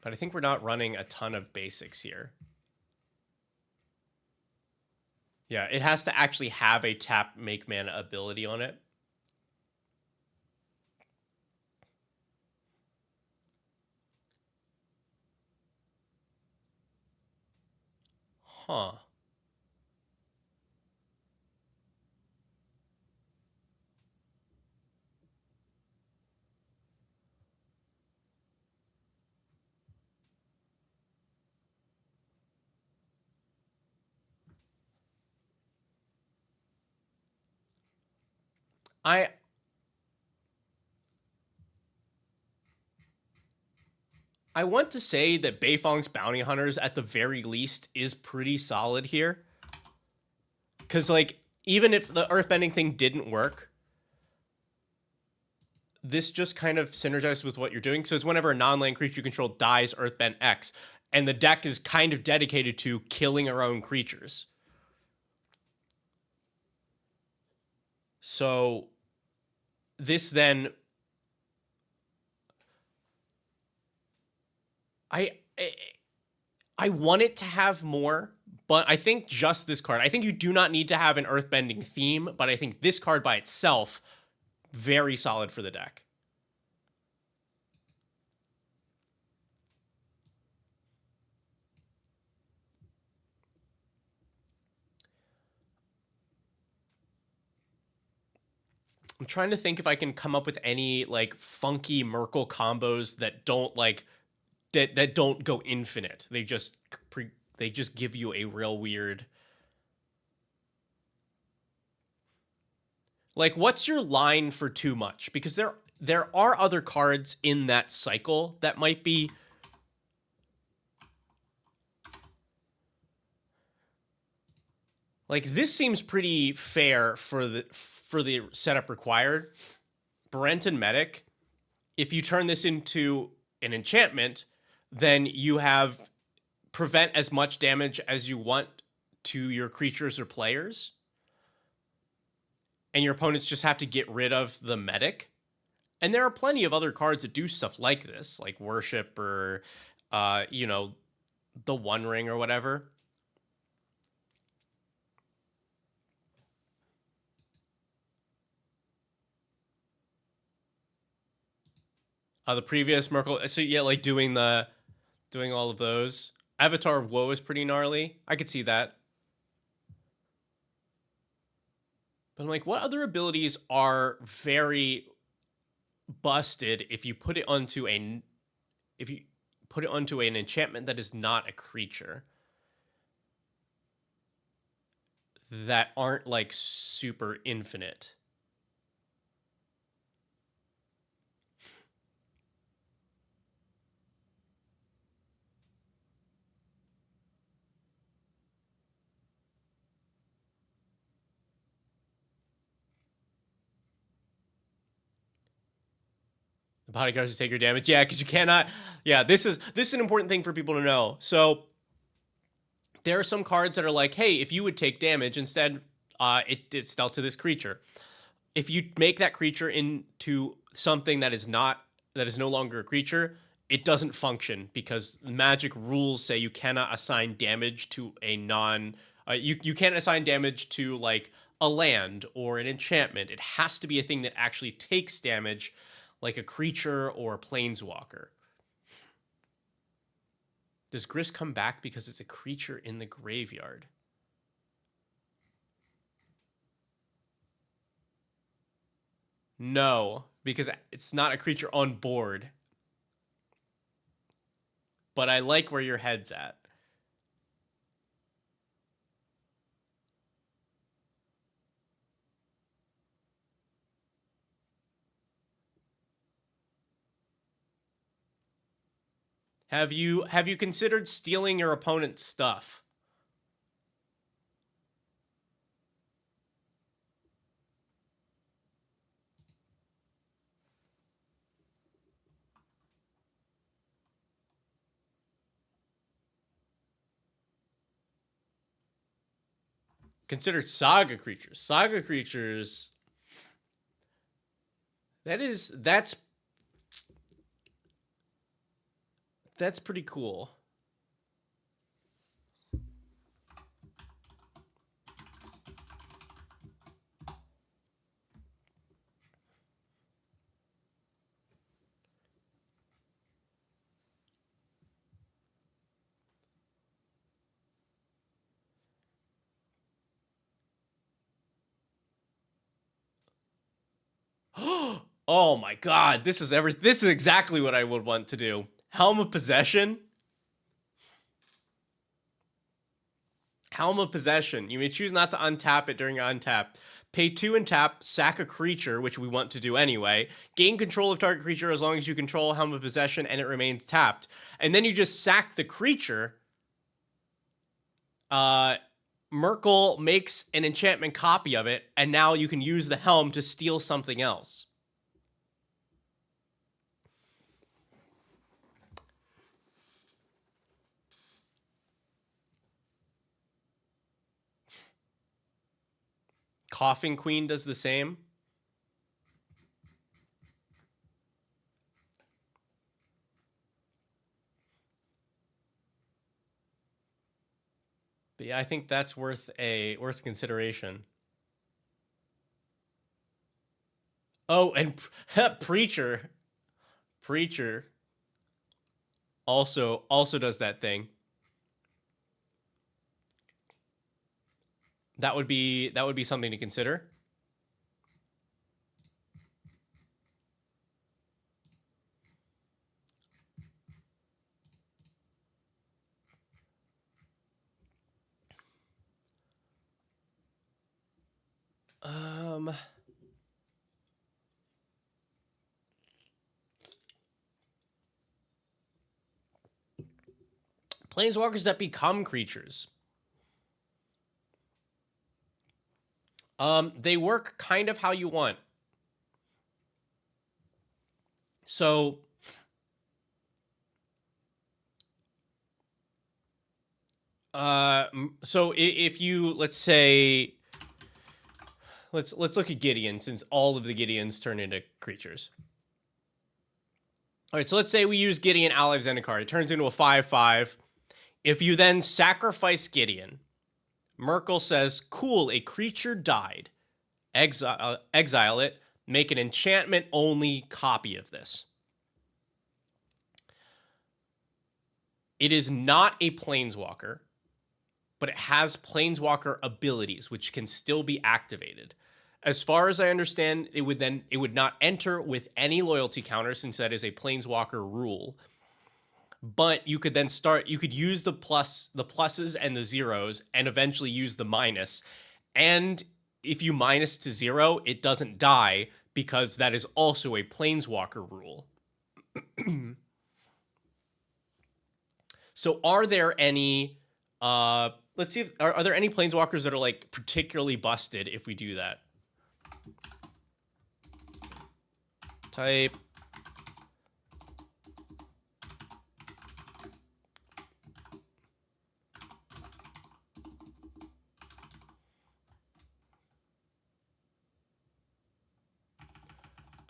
But I think we're not running a ton of basics here. Yeah, it has to actually have a tap make mana ability on it. Huh. I want to say that Beifong's Bounty Hunters, at the very least, is pretty solid here. Because, like, even if the earthbending thing didn't work, this just kind of synergizes with what you're doing. So it's whenever a non-land creature you control dies, earthbend X. And the deck is kind of dedicated to killing our own creatures. So this then... I want it to have more, but I think just this card. I think you do not need to have an earthbending theme, but I think this card by itself, very solid for the deck. I'm trying to think if I can come up with any like funky Merkle combos that don't like that don't go infinite. They just give you a real weird. Like, what's your line for too much? Because there are other cards in that cycle that might be. Like, this seems pretty fair for the setup required. Brenton Medic, if you turn this into an enchantment, then you have prevent as much damage as you want to your creatures or players. And your opponents just have to get rid of the medic. And there are plenty of other cards that do stuff like this, like Worship or, you know, the One Ring or whatever. The previous Merkle, so yeah, like doing all of those. Avatar of Woe is pretty gnarly. I could see that. But I'm like, what other abilities are very busted if you put it onto an enchantment that is not a creature, that aren't like super infinite? The bodyguards just take your damage. Yeah, because you cannot. Yeah, this is an important thing for people to know. So there are some cards that are like, hey, if you would take damage instead, it's dealt to this creature. If you make that creature into something that is no longer a creature, it doesn't function because Magic rules say you cannot assign damage to a non. You can't assign damage to like a land or an enchantment. It has to be a thing that actually takes damage, like a creature or a planeswalker. Does Grist come back because it's a creature in the graveyard? No, because it's not a creature on board. But I like where your head's at. Have you considered stealing your opponent's stuff? Consider saga creatures. Saga creatures. That's pretty cool. Oh my god, this is exactly what I would want to do. Helm of Possession. Helm of Possession. You may choose not to untap it during untap. Pay 2 and tap, sack a creature, which we want to do anyway. Gain control of target creature as long as you control Helm of Possession and it remains tapped. And then you just sack the creature. Merkle makes an enchantment copy of it, and now you can use the helm to steal something else. Coughing Queen does the same. But yeah, I think that's worth consideration. Oh, and Preacher also does that thing. That would be something to consider. Um, Planeswalkers that become creatures. They work kind of how you want. So if you, let's say, let's look at Gideon, since all of the Gideons turn into creatures. All right, so let's say we use Gideon Alive Zendikar. It turns into a 5/5. If you then sacrifice Gideon, Merkel says, cool, a creature died. Exile it, make an enchantment-only copy of this. It is not a Planeswalker, but it has Planeswalker abilities, which can still be activated. As far as I understand, it would not enter with any loyalty counter, since that is a Planeswalker rule. But you could then you could use the pluses and the zeros, and eventually use the minus. And if you minus to 0, it doesn't die, because that is also a Planeswalker rule. So are there any, let's see, are there any Planeswalkers that are like particularly busted if we do that? Type.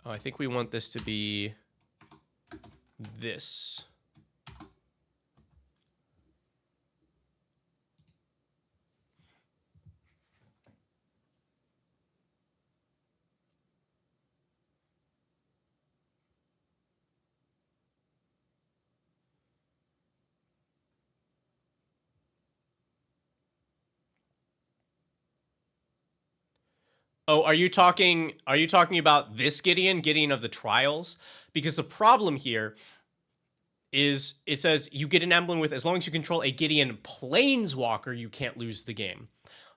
Oh, I think we want this to be this. Oh, are you talking about this Gideon of the Trials? Because the problem here is it says you get an emblem with, as long as you control a Gideon Planeswalker, you can't lose the game.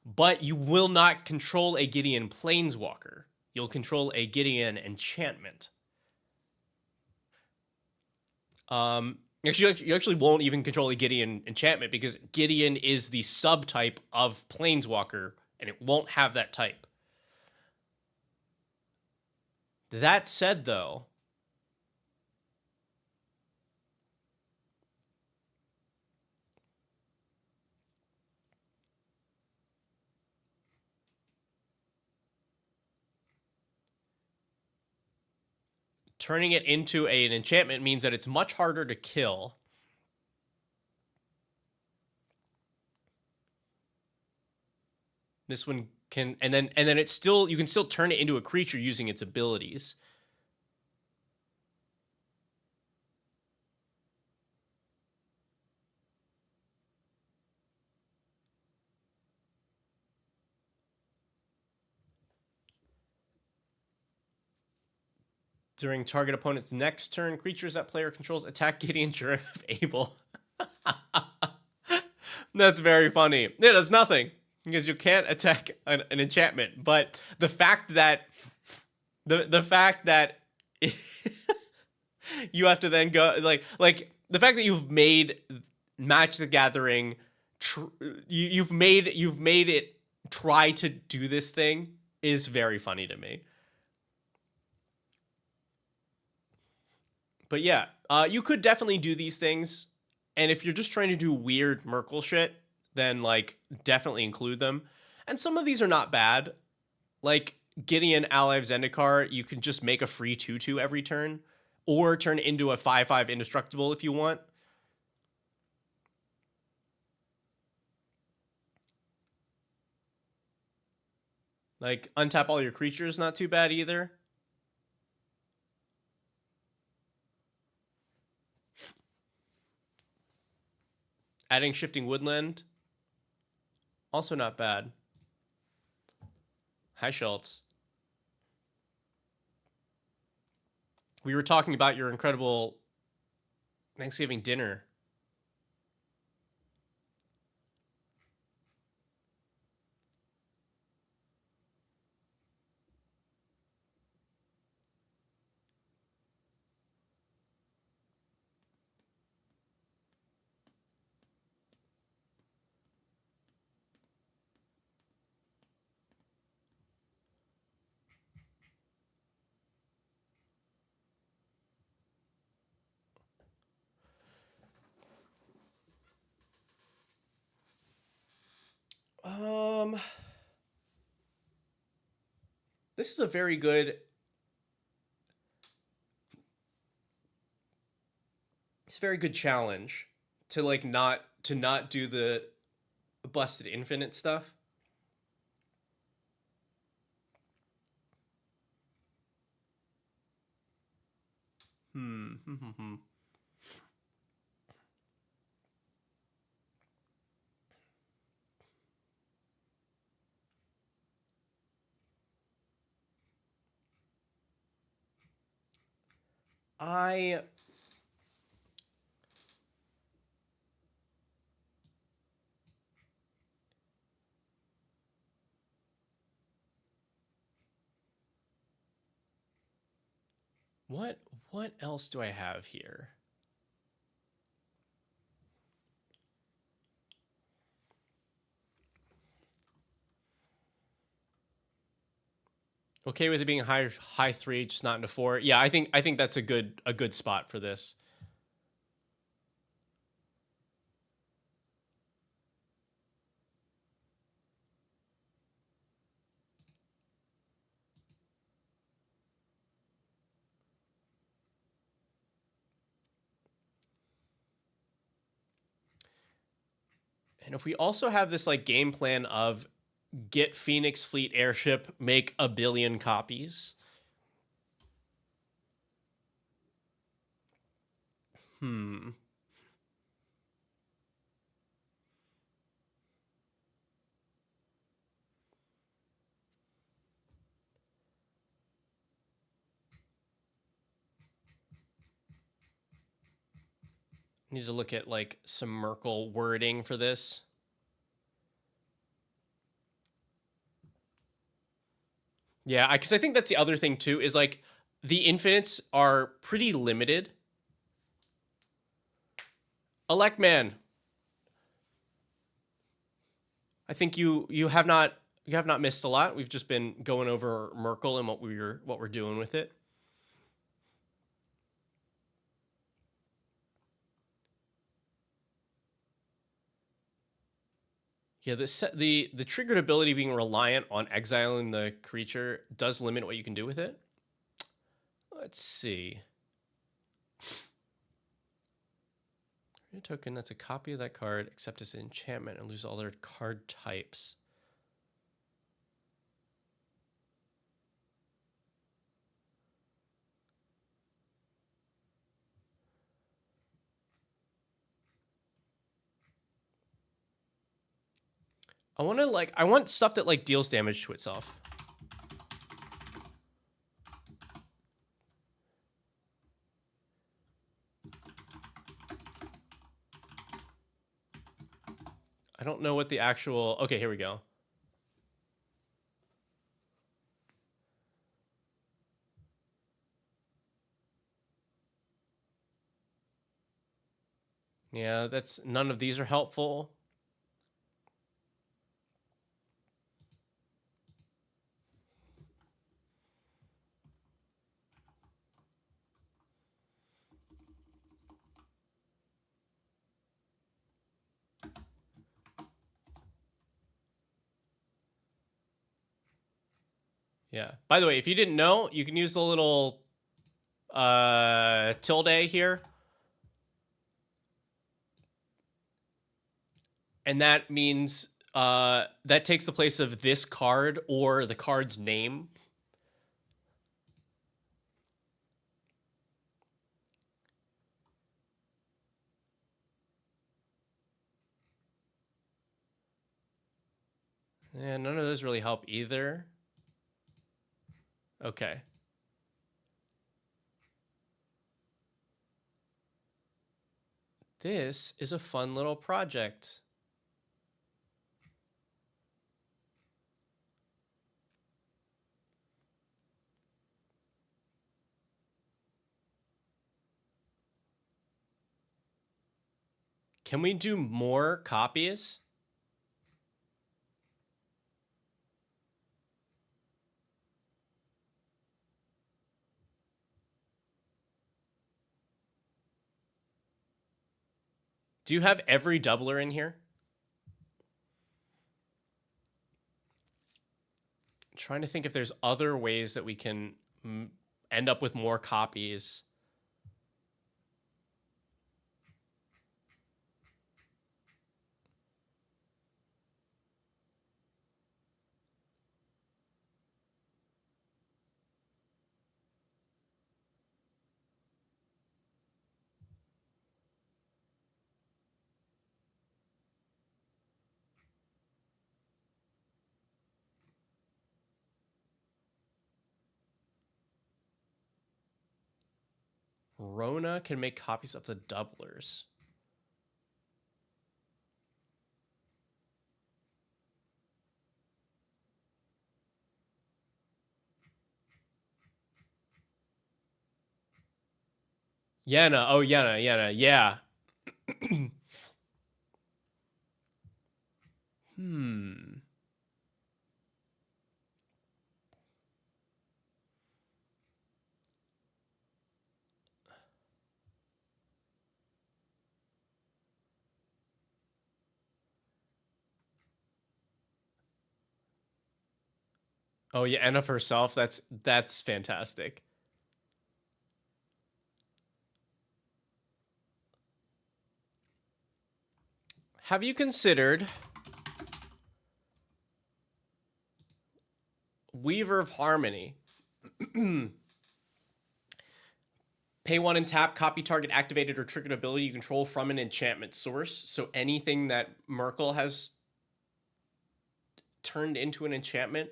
But you will not control a Gideon Planeswalker. You'll control a Gideon enchantment. You actually won't even control a Gideon enchantment, because Gideon is the subtype of Planeswalker, and it won't have that type. That said, though, turning it into an enchantment means that it's much harder to kill. This one can, and then it's still, you can still turn it into a creature using its abilities. During target opponent's next turn, creatures that player controls attack Gideon if able. That's very funny. It does nothing, because you can't attack an enchantment. But the fact that the fact that you have to then go, like the fact that you've made Magic the Gathering, you've made it try to do this thing, is very funny to me. But yeah, you could definitely do these things, and if you're just trying to do weird Merkle shit, then like definitely include them. And some of these are not bad. Like Gideon Alive Zendikar, you can just make a free 2/2 every turn, or turn it into a 5/5 indestructible if you want. Like untap all your creatures, not too bad either. Adding Shifting Woodland, also not bad. Hi, Schultz. We were talking about your incredible Thanksgiving dinner. This is a very good... It's a very good challenge to like not do the busted infinite stuff. I what else do I have here? Okay with it being high 3, just not into 4. Yeah, I think that's a good spot for this. And if we also have this like game plan of get Phoenix Fleet airship, make 1 billion copies. Need to look at like some Merkle wording for this. Yeah, because I think that's the other thing too, is like the infinites are pretty limited. Elect Man, I think you have not missed a lot. We've just been going over Merkle and what we're doing with it. Yeah, the triggered ability being reliant on exiling the creature does limit what you can do with it. Let's see. A token that's a copy of that card, except as an enchantment, and lose all their card types. I want stuff that like deals damage to itself. I don't know what the actual... Okay, here we go. Yeah, that's... None of these are helpful. Yeah. By the way, if you didn't know, you can use the little tilde here. And that means that takes the place of this card or the card's name. Yeah, none of those really help either. Okay. This is a fun little project. Can we do more copies? Do you have every doubler in here? trying to think if there's other ways that we can end up with more copies. Rona can make copies of the doublers. Yenna. Oh, Yenna. Yeah. Oh, yeah, and of herself. That's fantastic. Have you considered Weaver of Harmony? Pay 1 and tap, copy target activated or triggered ability you control from an enchantment source. So anything that Merkel has turned into an enchantment.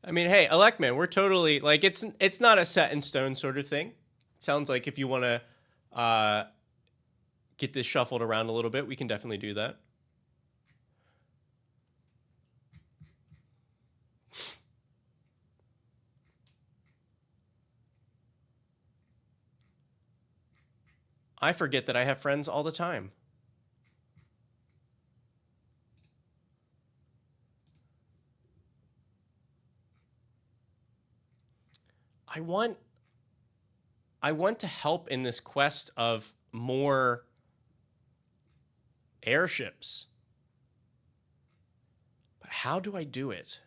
I mean, hey, Electman, we're totally like it's not a set in stone sort of thing. It sounds like if you want to get this shuffled around a little bit, we can definitely do that. I forget that I have friends all the time. I want to help in this quest of more airships. But how do I do it?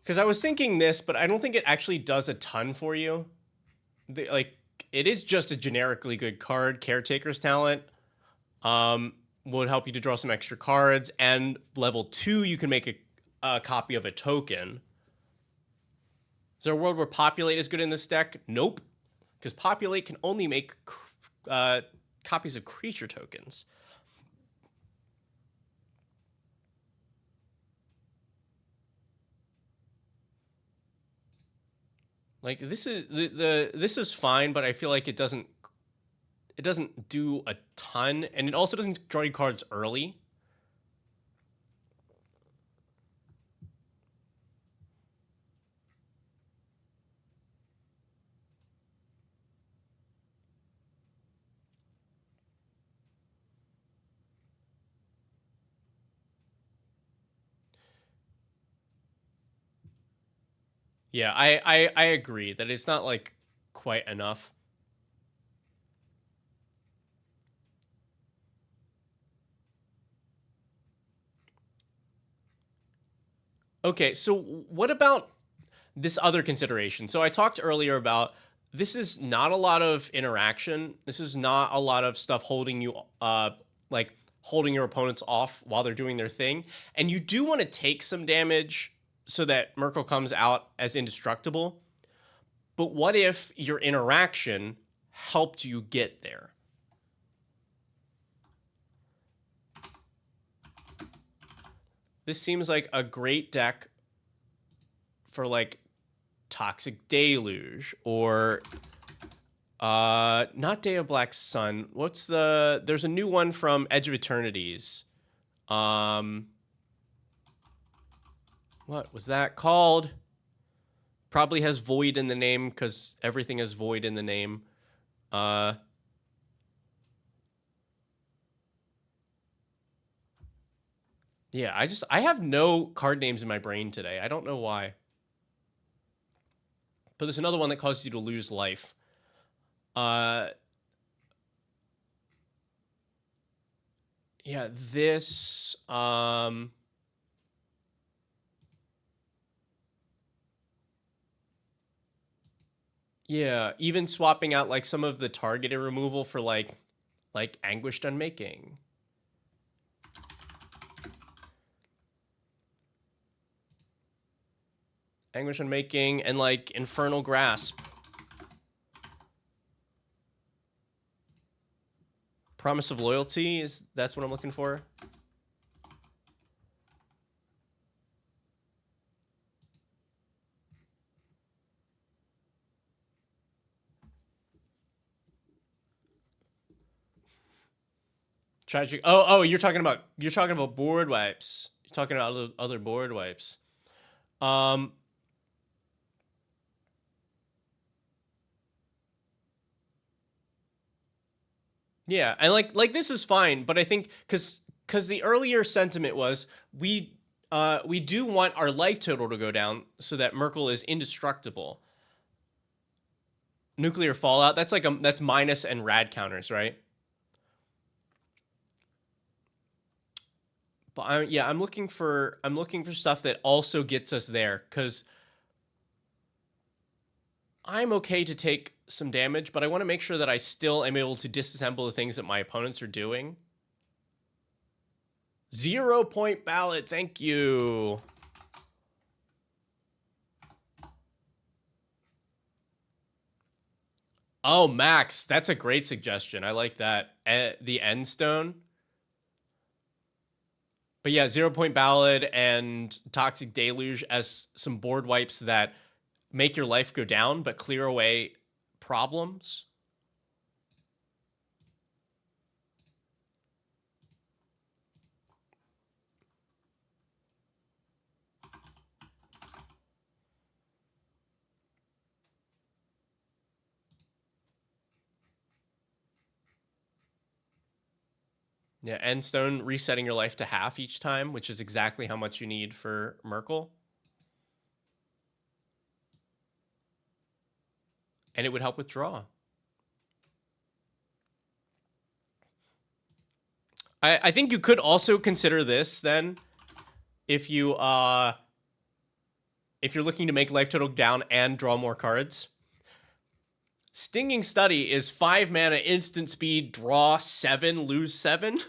Because I was thinking this, but I don't think it actually does a ton for you. Like, it is just a generically good card. Caretaker's Talent would help you to draw some extra cards. And level 2, you can make a copy of a token. Is there a world where Populate is good in this deck? Nope. Because Populate can only make copies of creature tokens. Like this is this is fine, but I feel like it doesn't do a ton, and it also doesn't draw you cards early. Yeah, I agree that it's not like quite enough. Okay, so what about this other consideration? So I talked earlier about this is not a lot of interaction. This is not a lot of stuff holding you like holding your opponents off while they're doing their thing. And you do want to take some damage so that Merkel comes out as indestructible. But what if your interaction helped you get there? This seems like a great deck for like Toxic Deluge or not Day of Black Sun. What's there's a new one from Edge of Eternities. What was that called? Probably has Void in the name because everything has Void in the name. Yeah, I have no card names in my brain today. I don't know why. But there's another one that causes you to lose life. Yeah, this yeah, even swapping out like some of the targeted removal for like Anguished Unmaking. Anguish Unmaking and like Infernal Grasp. Promise of Loyalty, that's what I'm looking for. Tragic. Oh, you're talking about board wipes. You're talking about other board wipes. Yeah, and like this is fine, but I think because the earlier sentiment was we do want our life total to go down so that Merkel is indestructible. Nuclear Fallout, that's like that's minus and rad counters, right? But I'm looking for stuff that also gets us there because I'm okay to take some damage, but I want to make sure that I still am able to disassemble the things that my opponents are doing. 0 point ballot, thank you. Oh, Max, that's a great suggestion. I like that. The End Stone. But yeah, 0 point ballad and Toxic Deluge as some board wipes that make your life go down but clear away problems. Yeah, Endstone resetting your life to half each time, which is exactly how much you need for Merkel. And it would help with draw. I think you could also consider this then if you if you're looking to make life total down and draw more cards. Stinging Study is 5 mana, instant speed, draw 7, lose 7.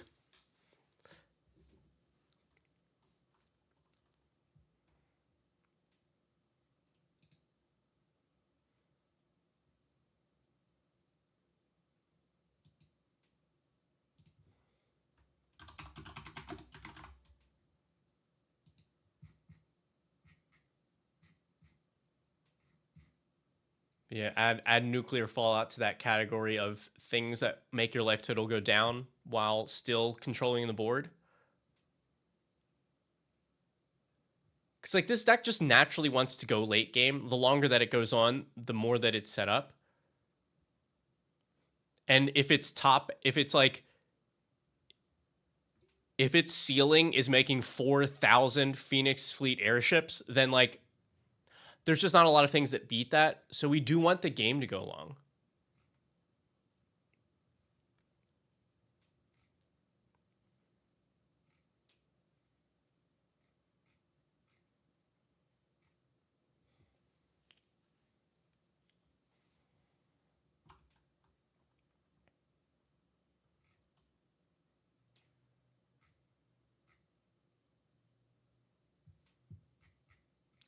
Yeah, add Nuclear Fallout to that category of things that make your life total go down while still controlling the board. Because like this deck just naturally wants to go late game. The longer that it goes on, the more that it's set up. And if its ceiling is making 4,000 Phoenix Fleet airships, then like there's just not a lot of things that beat that. So we do want the game to go long.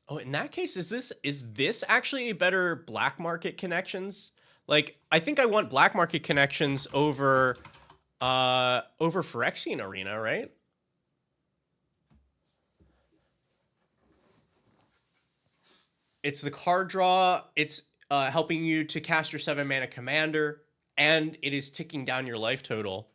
Oh, in that case, is this actually a better black market connections? Like, I think I want black market connections over Phyrexian Arena, right? It's the card draw. It's helping you to cast your 7-mana commander, and it is ticking down your life total.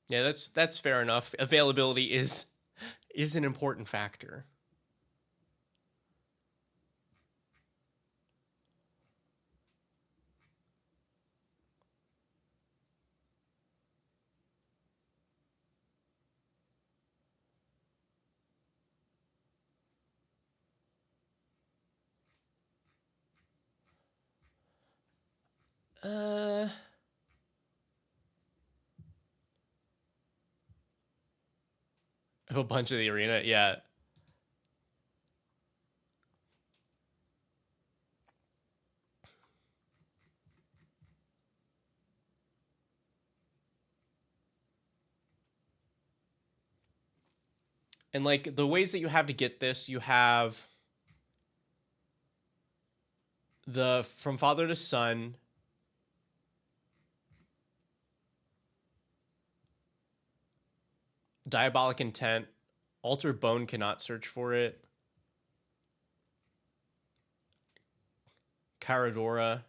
Yeah, that's fair enough. Availability is an important factor. Uh, a bunch of the arena, yeah. And like the ways that you have to get this, you have the from father to son, diabolic intent, alter bone cannot search for it, Caradora.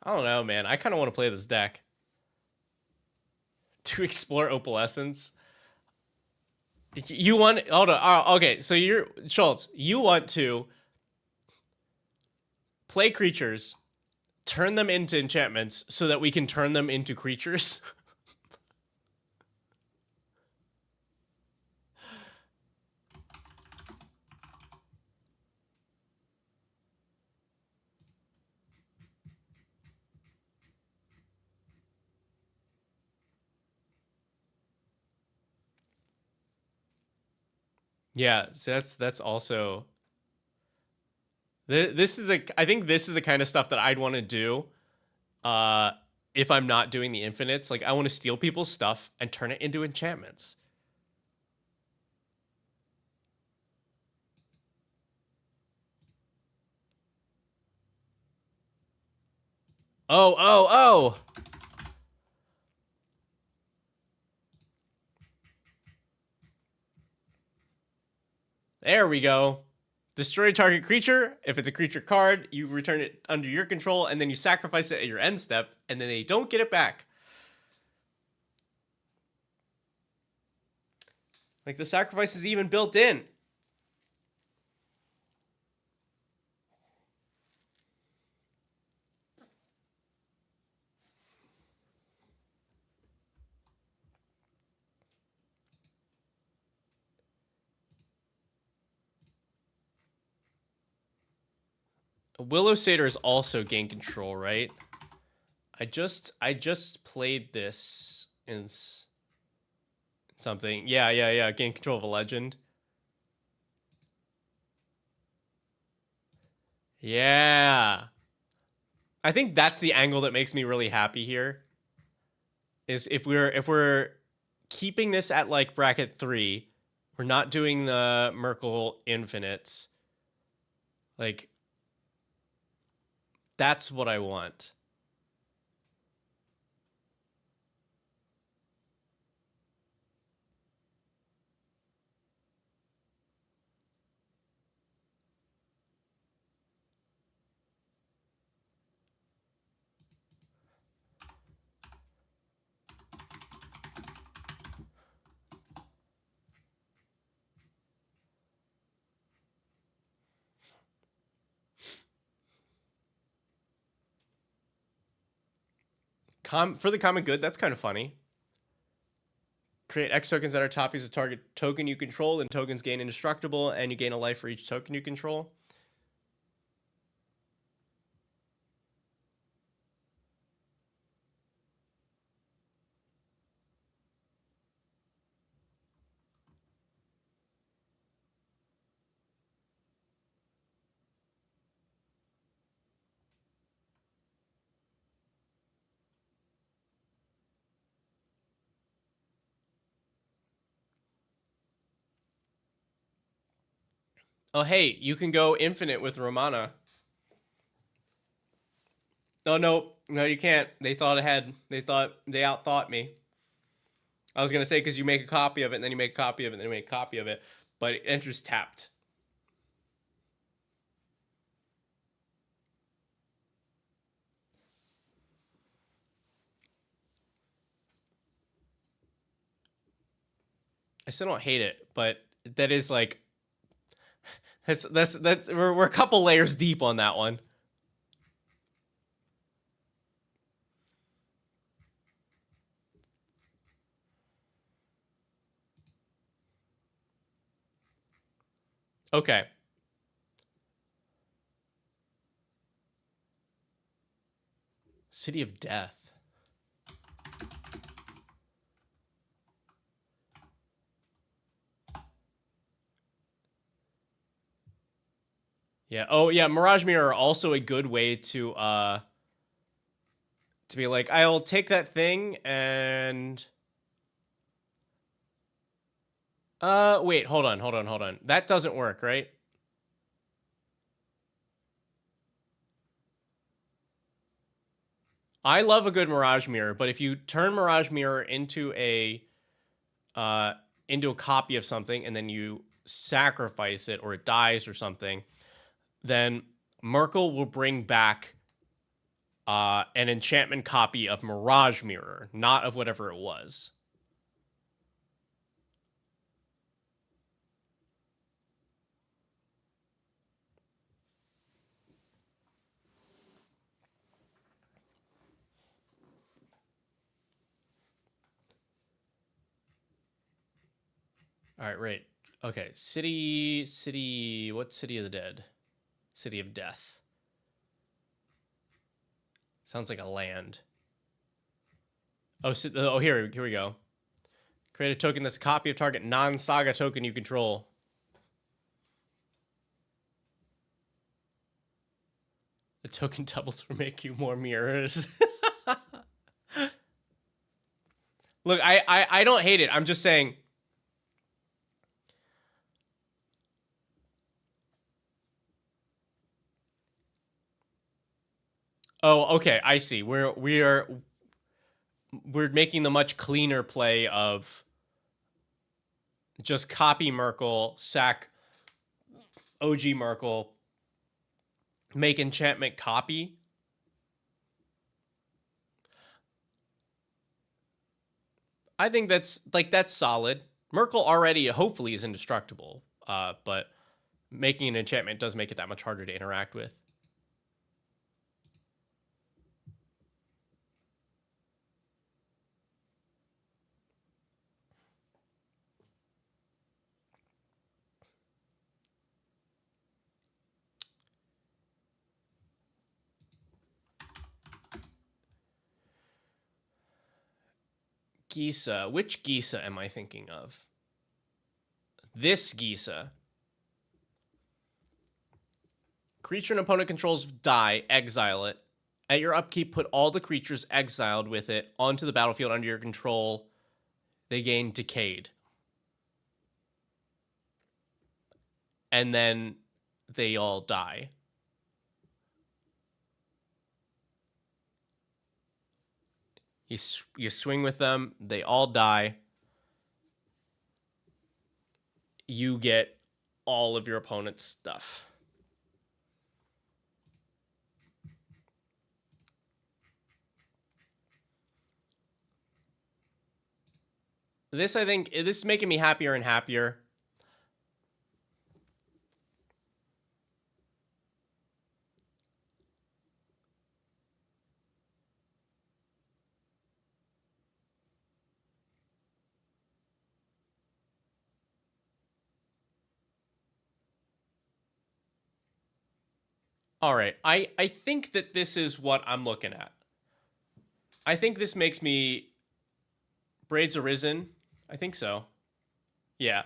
I don't know, man. I kind of want to play this deck to explore opalescence. You want hold on. Okay, so you're Schultz. You want to play creatures, turn them into enchantments, so that we can turn them into creatures. Yeah, so that's also this is I think this is the kind of stuff that I'd want to do uh if I'm not doing the infinites. Like I want to steal people's stuff and turn it into enchantments. Oh, oh, oh. There we go. Destroy target creature. If it's a creature card, you return it under your control, and then you sacrifice it at your end step, and then they don't get it back. Like the sacrifice is even built in. Willow Satyr is also gain control, right? I just played this in something. Yeah, yeah, yeah. Gain control of a legend. Yeah. I think that's the angle that makes me really happy here. Is if we're keeping this at like bracket 3, we're not doing the Merkle infinites. Like That's what I want. For the common good, that's kind of funny. Create X tokens that are copies of target token you control, and tokens gain indestructible, and you gain a life for each token you control. Oh, hey, you can go infinite with Romana. Oh, no, you can't. They thought ahead. They outthought me. I was going to say because you make a copy of it, and then you make a copy of it, and then you make a copy of it, but it enters tapped. I still don't hate it, but that is like that's we're a couple layers deep on that one. Okay. City of Death. Yeah. Oh, yeah. Mirage Mirror are also a good way to be like, I'll take that thing and wait, hold on. That doesn't work, right? I love a good Mirage Mirror, but if you turn Mirage Mirror uh into a copy of something and then you sacrifice it or it dies or something, then Merkel will bring back an enchantment copy of Mirage Mirror, not of whatever it was. All right, right. Okay, what's City of the Dead? City of Death. Sounds like a land. Oh, here we go. Create a token that's a copy of target non-saga token you control. The token doubles for make you more mirrors. Look, I don't hate it. I'm just saying. Oh, okay. I see. We're making the much cleaner play of just copy Merkel, sack OG Merkel, make enchantment copy. I think that's solid. Merkel already hopefully is indestructible, but making an enchantment does make it that much harder to interact with. Gisa. Which Gisa am I thinking of? This Gisa. Creature an opponent controls die, exile it. At your upkeep, put all the creatures exiled with it onto the battlefield under your control. They gain Decayed. And then they all die. You swing with them, they all die. You get all of your opponent's stuff. This, I think, this is making me happier and happier. All right, I think that this is what I'm looking at. I think this makes me Braids Arisen. I think so. Yeah.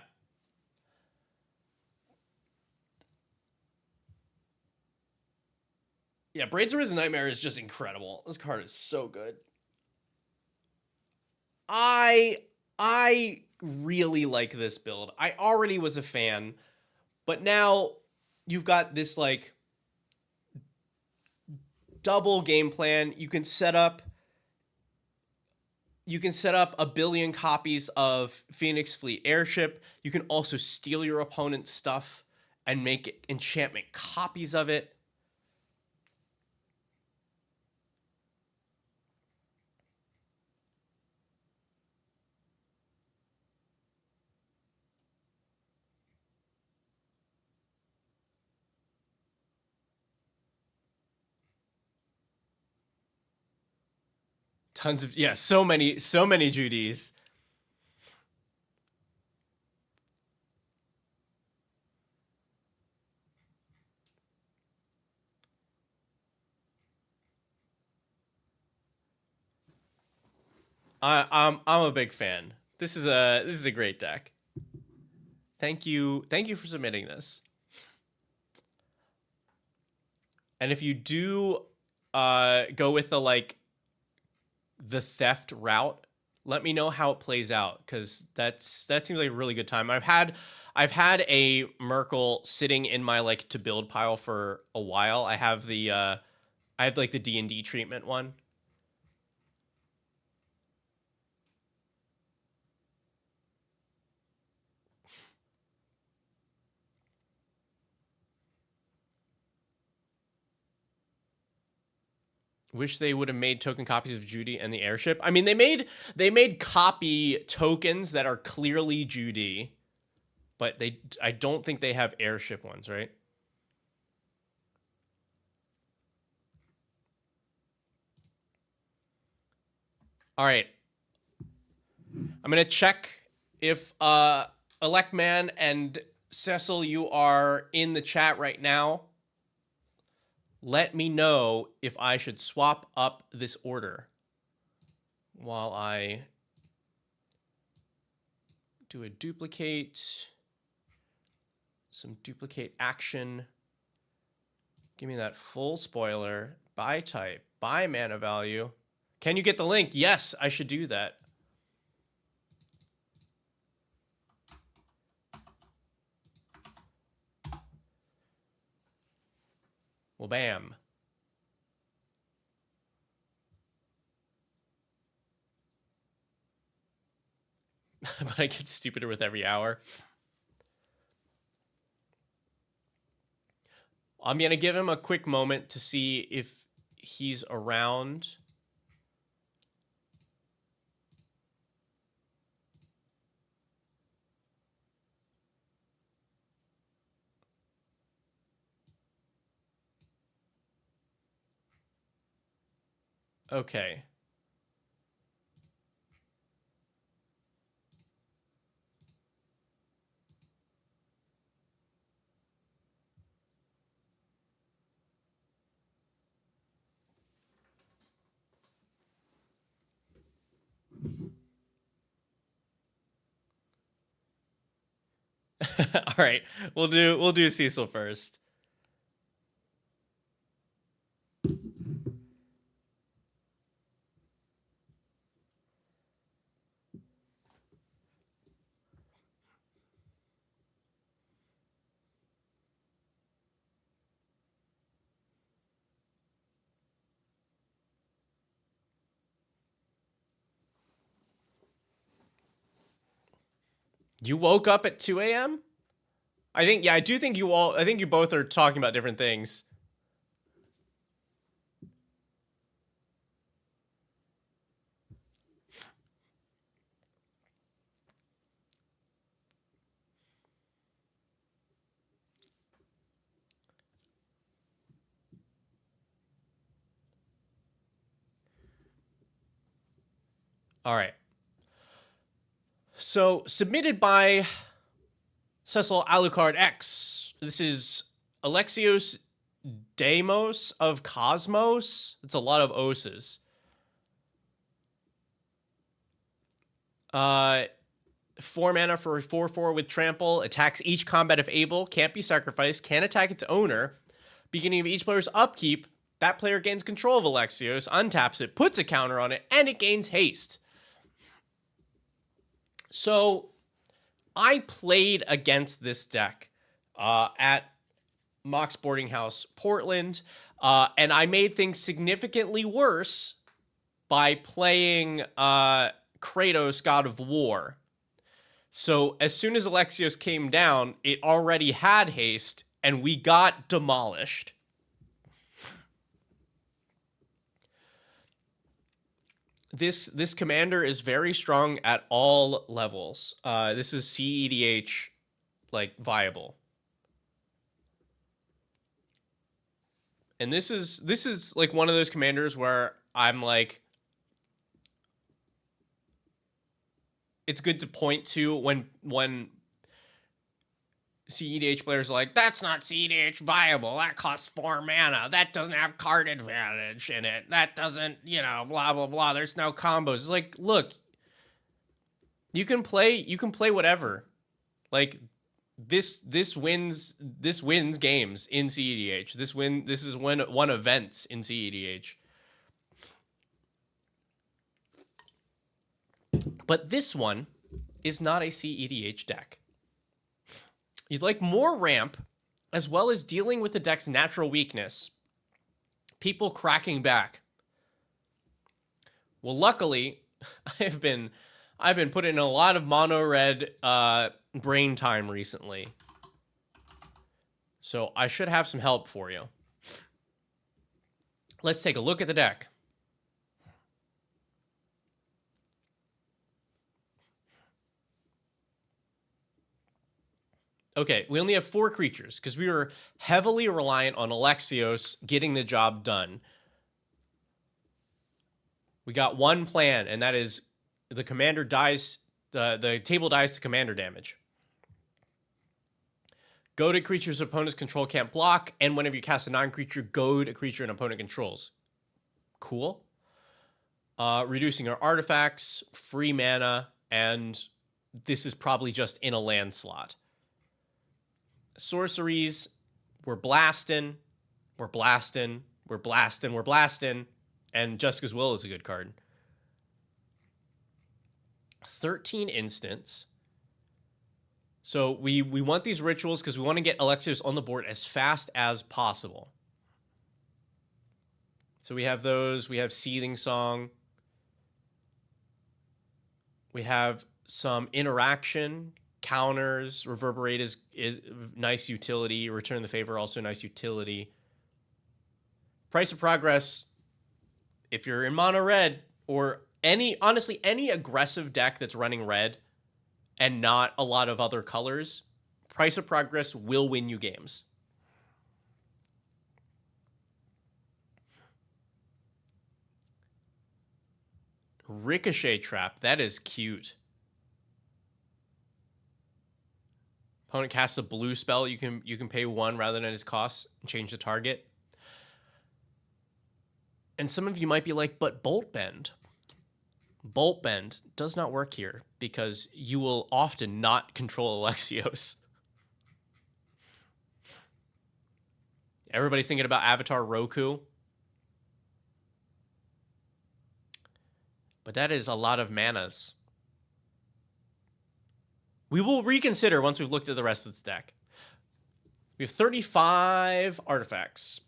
Yeah, Braids Arisen Nightmare is just incredible. This card is so good. I I really like this build. I already was a fan, but now you've got this like double game plan. You can set up a billion copies of Phoenix Fleet Airship. You can also steal your opponent's stuff and make enchantment copies of it. Tons of so many Judies. I'm a big fan. This is a great deck. Thank you for submitting this. And if you do go with the theft route, let me know how it plays out, because that seems like a really good time. I've had a Merkle sitting in my like to build pile for a while. I have like the D&D treatment one. Wish they would have made token copies of Judy and the airship. I mean, they made copy tokens that are clearly Judy, but I don't think they have airship ones, right? All right. I'm going to check if Electman and Cecil, you are in the chat right now. Let me know if I should swap up this order while I do a duplicate, some duplicate action. Give me that full spoiler, buy type, buy mana value. Can you get the link? Yes, I should do that. Well, bam. But I get stupider with every hour. I'm going to give him a quick moment to see if he's around. Okay. All right. We'll do Cecil first. You woke up at 2 a.m.? I think, yeah, I do think I think you both are talking about different things. All right. So, submitted by Cecil Alucard X. This is Alexios Deimos of Cosmos. It's a lot of oses. 4 mana for a 4/4 with trample. Attacks each combat if able. Can't be sacrificed. Can attack its owner. Beginning of each player's upkeep, that player gains control of Alexios, untaps it, puts a counter on it, and it gains haste. So I played against this deck at Mox Boarding House Portland, and I made things significantly worse by playing Kratos, God of War. So as soon as Alexios came down, it already had haste, and we got demolished. This commander is very strong at all levels. This is CEDH, like, viable. And this is like one of those commanders where I'm like, it's good to point to when CEDH players are like, that's not CEDH viable. That costs 4 mana. That doesn't have card advantage in it. That doesn't, blah blah blah. There's no combos. It's like, look, you can play whatever. Like, this wins games in CEDH. This is won events in CEDH. But this one is not a CEDH deck. You'd like more ramp, as well as dealing with the deck's natural weakness. People cracking back. Well, luckily, I've been putting in a lot of mono red brain time recently. So I should have some help for you. Let's take a look at the deck. Okay, we only have 4 creatures because we were heavily reliant on Alexios getting the job done. We got one plan, and that is the commander dies, the table dies to commander damage. Goad creatures opponent's control can't block, and whenever you cast a non-creature, goad a creature an opponent controls. Cool. Reducing our artifacts, free mana, and this is probably just in a land slot. Sorceries, we're blasting, and Jessica's Will is a good card. 13 instants. So we want these rituals because we want to get Alexios on the board as fast as possible. So we have those. We have Seething Song. We have some interaction. Counters, Reverberate is nice utility. Return the Favor, also nice utility. Price of Progress, if you're in mono red, or honestly, any aggressive deck that's running red and not a lot of other colors, Price of Progress will win you games. Ricochet Trap, that is cute. Opponent casts a blue spell, you can pay 1 rather than its cost and change the target. And some of you might be like, but Bolt Bend. Bolt Bend does not work here because you will often not control Alexios. Everybody's thinking about Avatar Roku. But that is a lot of manas. We will reconsider once we've looked at the rest of the deck. We have 35 artifacts.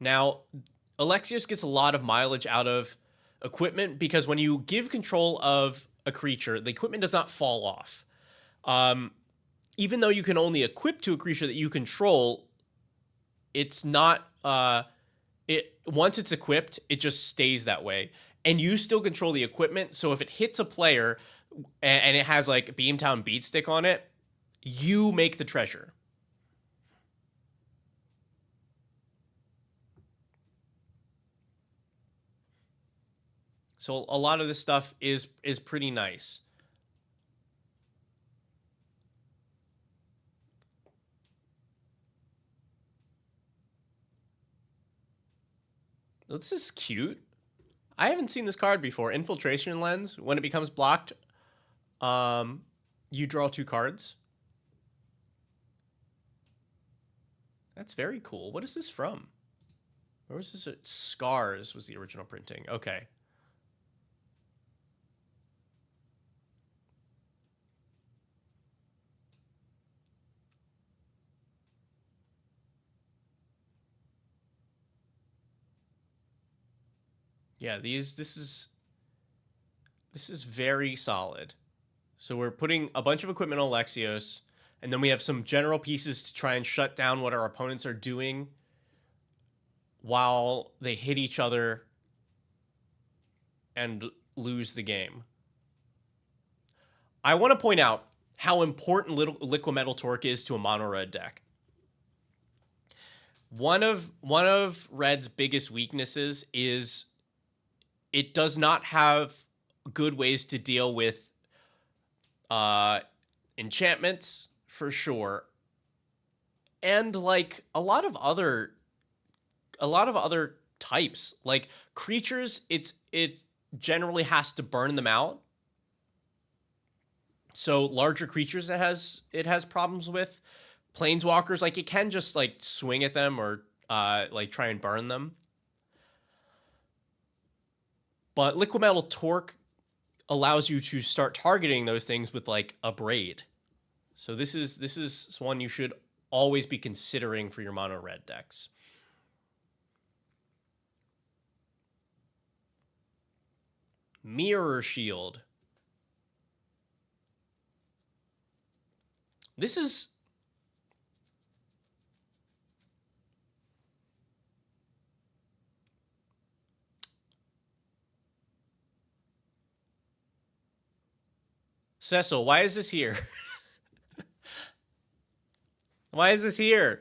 Now, Alexios gets a lot of mileage out of equipment, because when you give control of a creature, the equipment does not fall off. Even though you can only equip to a creature that you control, it's not once it's equipped, it just stays that way. And you still control the equipment, so if it hits a player and it has like Beamtown Beatstick on it, you make the treasure. So a lot of this stuff is pretty nice. This is cute. I haven't seen this card before. Infiltration Lens. When it becomes blocked, you draw 2 cards. That's very cool. What is this from? Where was this? Scars was the original printing. Okay. Yeah, this is very solid. So we're putting a bunch of equipment on Alexios, and then we have some general pieces to try and shut down what our opponents are doing while they hit each other and lose the game. I want to point out how important Liquid Metal Torque is to a mono red deck. One of Red's biggest weaknesses is it does not have good ways to deal with enchantments, for sure, and like a lot of other types, like creatures. It generally has to burn them out. So larger creatures it has problems with. Planeswalkers, like it can just like swing at them or like try and burn them. But Liquid Metal Torque allows you to start targeting those things with like a braid. So this is one you should always be considering for your mono red decks. Mirror Shield. This is Cecil, why is this here? Why is this here?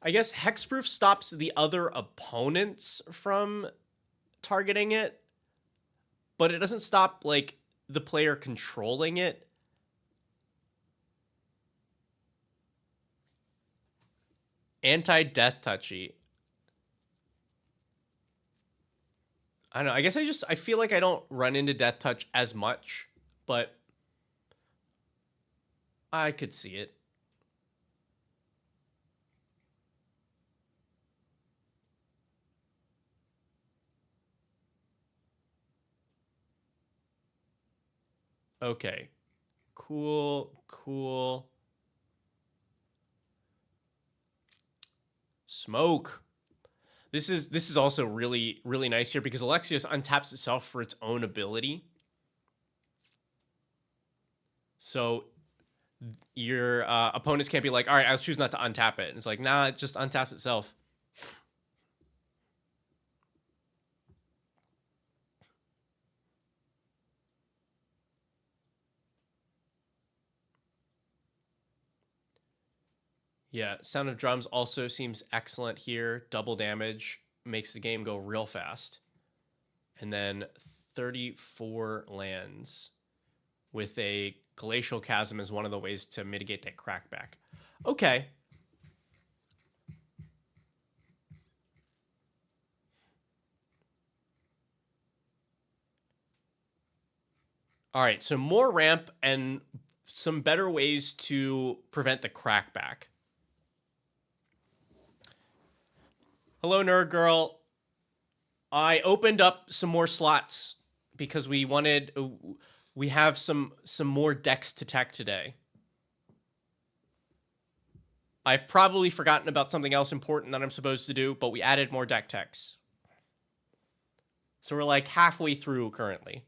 I guess Hexproof stops the other opponents from targeting it, but it doesn't stop like the player controlling it. Anti-death touchy. I don't know. I guess I feel like I don't run into death touch as much, but I could see it. Okay. Cool. Smoke. This is also really nice here because Alexios untaps itself for its own ability. So your opponents can't be like, all right, I'll choose not to untap it. And it's like, nah, it just untaps itself. Yeah, Sound of Drums also seems excellent here. Double damage makes the game go real fast. And then 34 lands with a Glacial Chasm is one of the ways to mitigate that crackback. Okay. All right, so more ramp and some better ways to prevent the crackback. Hello, Nerd Girl. I opened up some more slots because we have some more decks to tech today. I've probably forgotten about something else important that I'm supposed to do, but we added more deck techs. So we're like halfway through currently.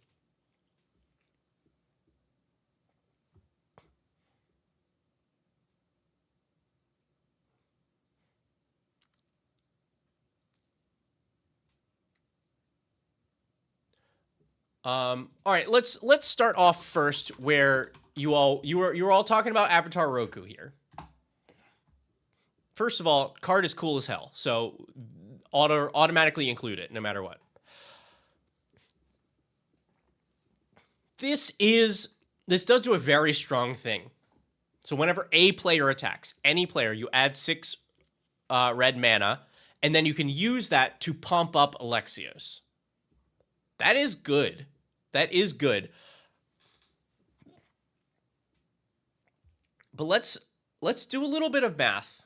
All right, let's start off first where you were all talking about Avatar Roku here. First of all, card is cool as hell, so automatically include it no matter what. This does do a very strong thing. So whenever a player attacks, any player, you add 6 red mana, and then you can use that to pump up Alexios. That is good. That is good. But let's do a little bit of math.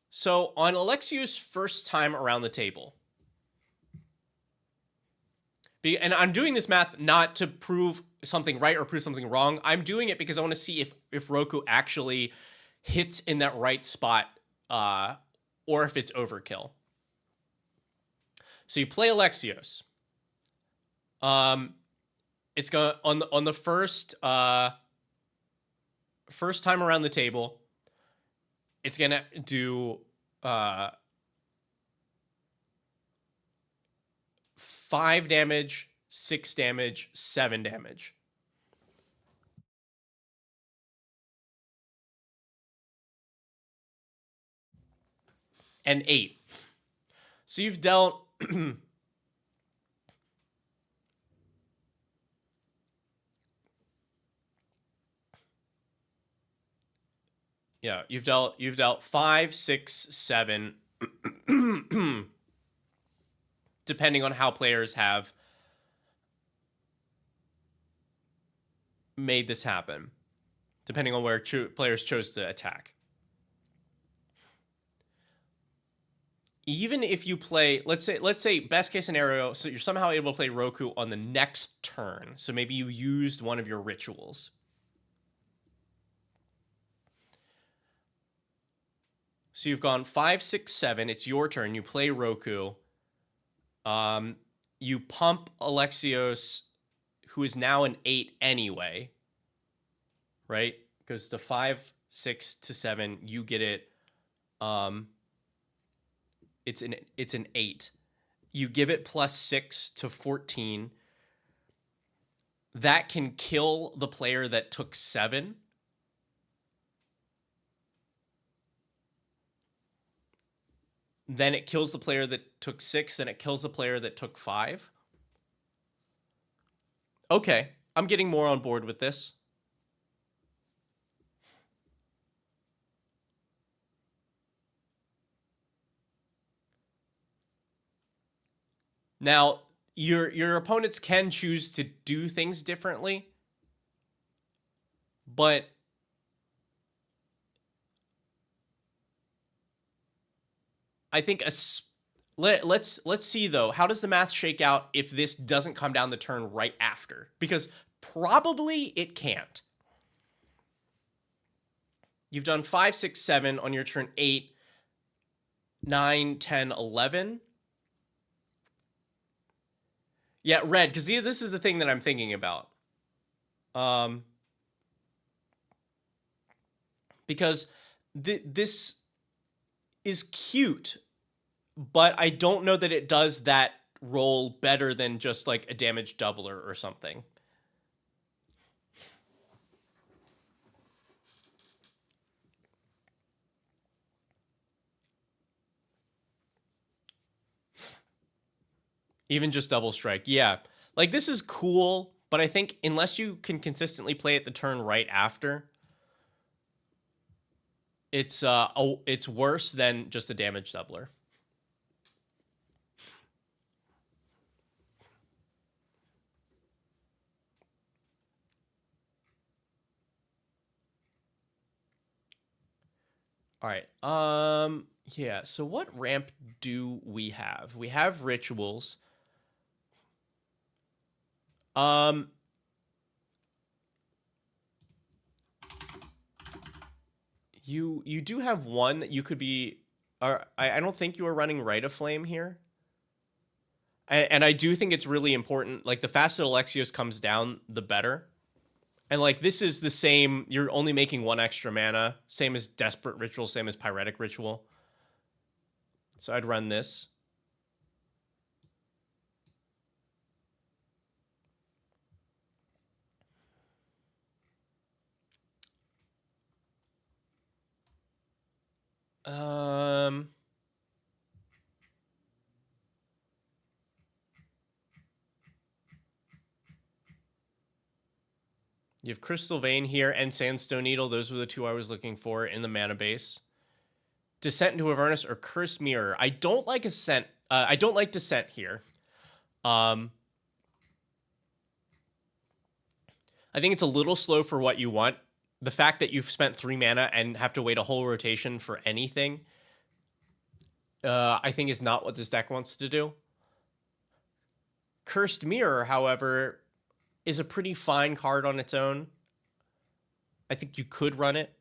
So on Alexios' first time around the table, and I'm doing this math not to prove something right or prove something wrong. I'm doing it because I want to see if Roku actually hits in that right spot, or if it's overkill. So you play Alexios. It's going on the first time around the table. It's gonna do 5 damage, 6 damage, 7 damage. And 8. So you've dealt yeah, you've dealt 5, 6, 7 depending on how players have made this happen, depending on where players chose to attack. Even if you play, let's say best case scenario, so you're somehow able to play Roku on the next turn. So maybe you used one of your rituals. So you've gone 5, 6, 7. It's your turn. You play Roku. You pump Alexios, who is now an 8 anyway, right? Because the 5, 6 to 7, you get it. It's an 8. You give it +6 to 14. That can kill the player that took 7. Then it kills the player that took 6. Then it kills the player that took 5. Okay, I'm getting more on board with this. Now, your opponents can choose to do things differently, but I think let's see though, how does the math shake out if this doesn't come down the turn right after? Because probably it can't. You've done 5, 6, 7 on your turn 8, 9, 10, 11. Yeah, red, because this is the thing that I'm thinking about. Because this is cute, but I don't know that it does that role better than just like a damage doubler or something. Even just double strike. Yeah. Like this is cool, but I think unless you can consistently play it the turn right after, it's worse than just a damage doubler. All right. Yeah, so what ramp do we have? We have rituals. You do have one that you could be. I don't think you are running Rite of Flame here. And I do think it's really important. Like, the faster Alexios comes down, the better. And like, this is the same. You're only making one extra mana. Same as Desperate Ritual. Same as Pyretic Ritual. So I'd run this. You have Crystal Vein here and Sandstone Needle. Those were the two I was looking for in the mana base. Descent into Avernus or Curse Mirror. I don't like Ascent. I don't like Descent here. I think it's a little slow for what you want. The fact that you've spent 3 mana and have to wait a whole rotation for anything, I think is not what this deck wants to do. Cursed Mirror, however, is a pretty fine card on its own. I think you could run it.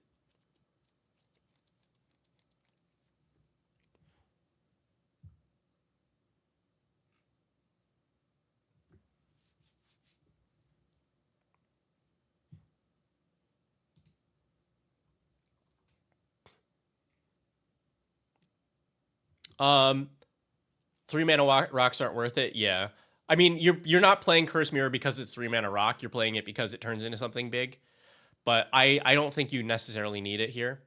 Three mana rocks aren't worth it. Yeah. I mean, you're not playing Curse Mirror because it's 3 mana rock. You're playing it because it turns into something big. But I don't think you necessarily need it here.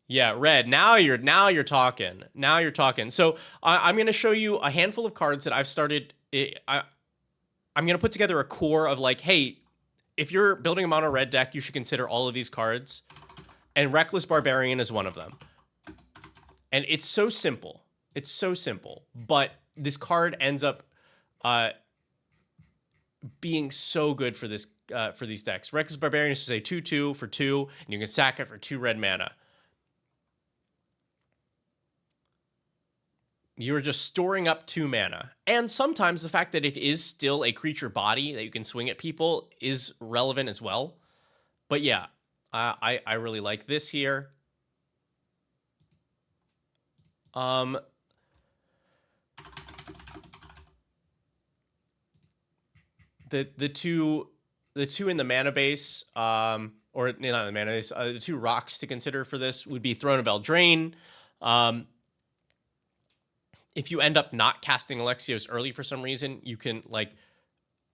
Yeah, red. Now you're talking. Now you're talking. So I'm going to show you a handful of cards that I've started. I'm going to put together a core of like, hey, if you're building a mono red deck, you should consider all of these cards. And Reckless Barbarian is one of them. And it's so simple. It's so simple. But this card ends up being so good for this for these decks. Reckless Barbarian is just a 2/2 for 2, and you can sack it for 2 red mana. You're just storing up 2 mana. And sometimes the fact that it is still a creature body that you can swing at people is relevant as well. But yeah, I really like this here. The two in the mana base, or not in the mana base, the 2 rocks to consider for this would be Throne of Eldraine. If you end up not casting Alexios early for some reason, you can, like,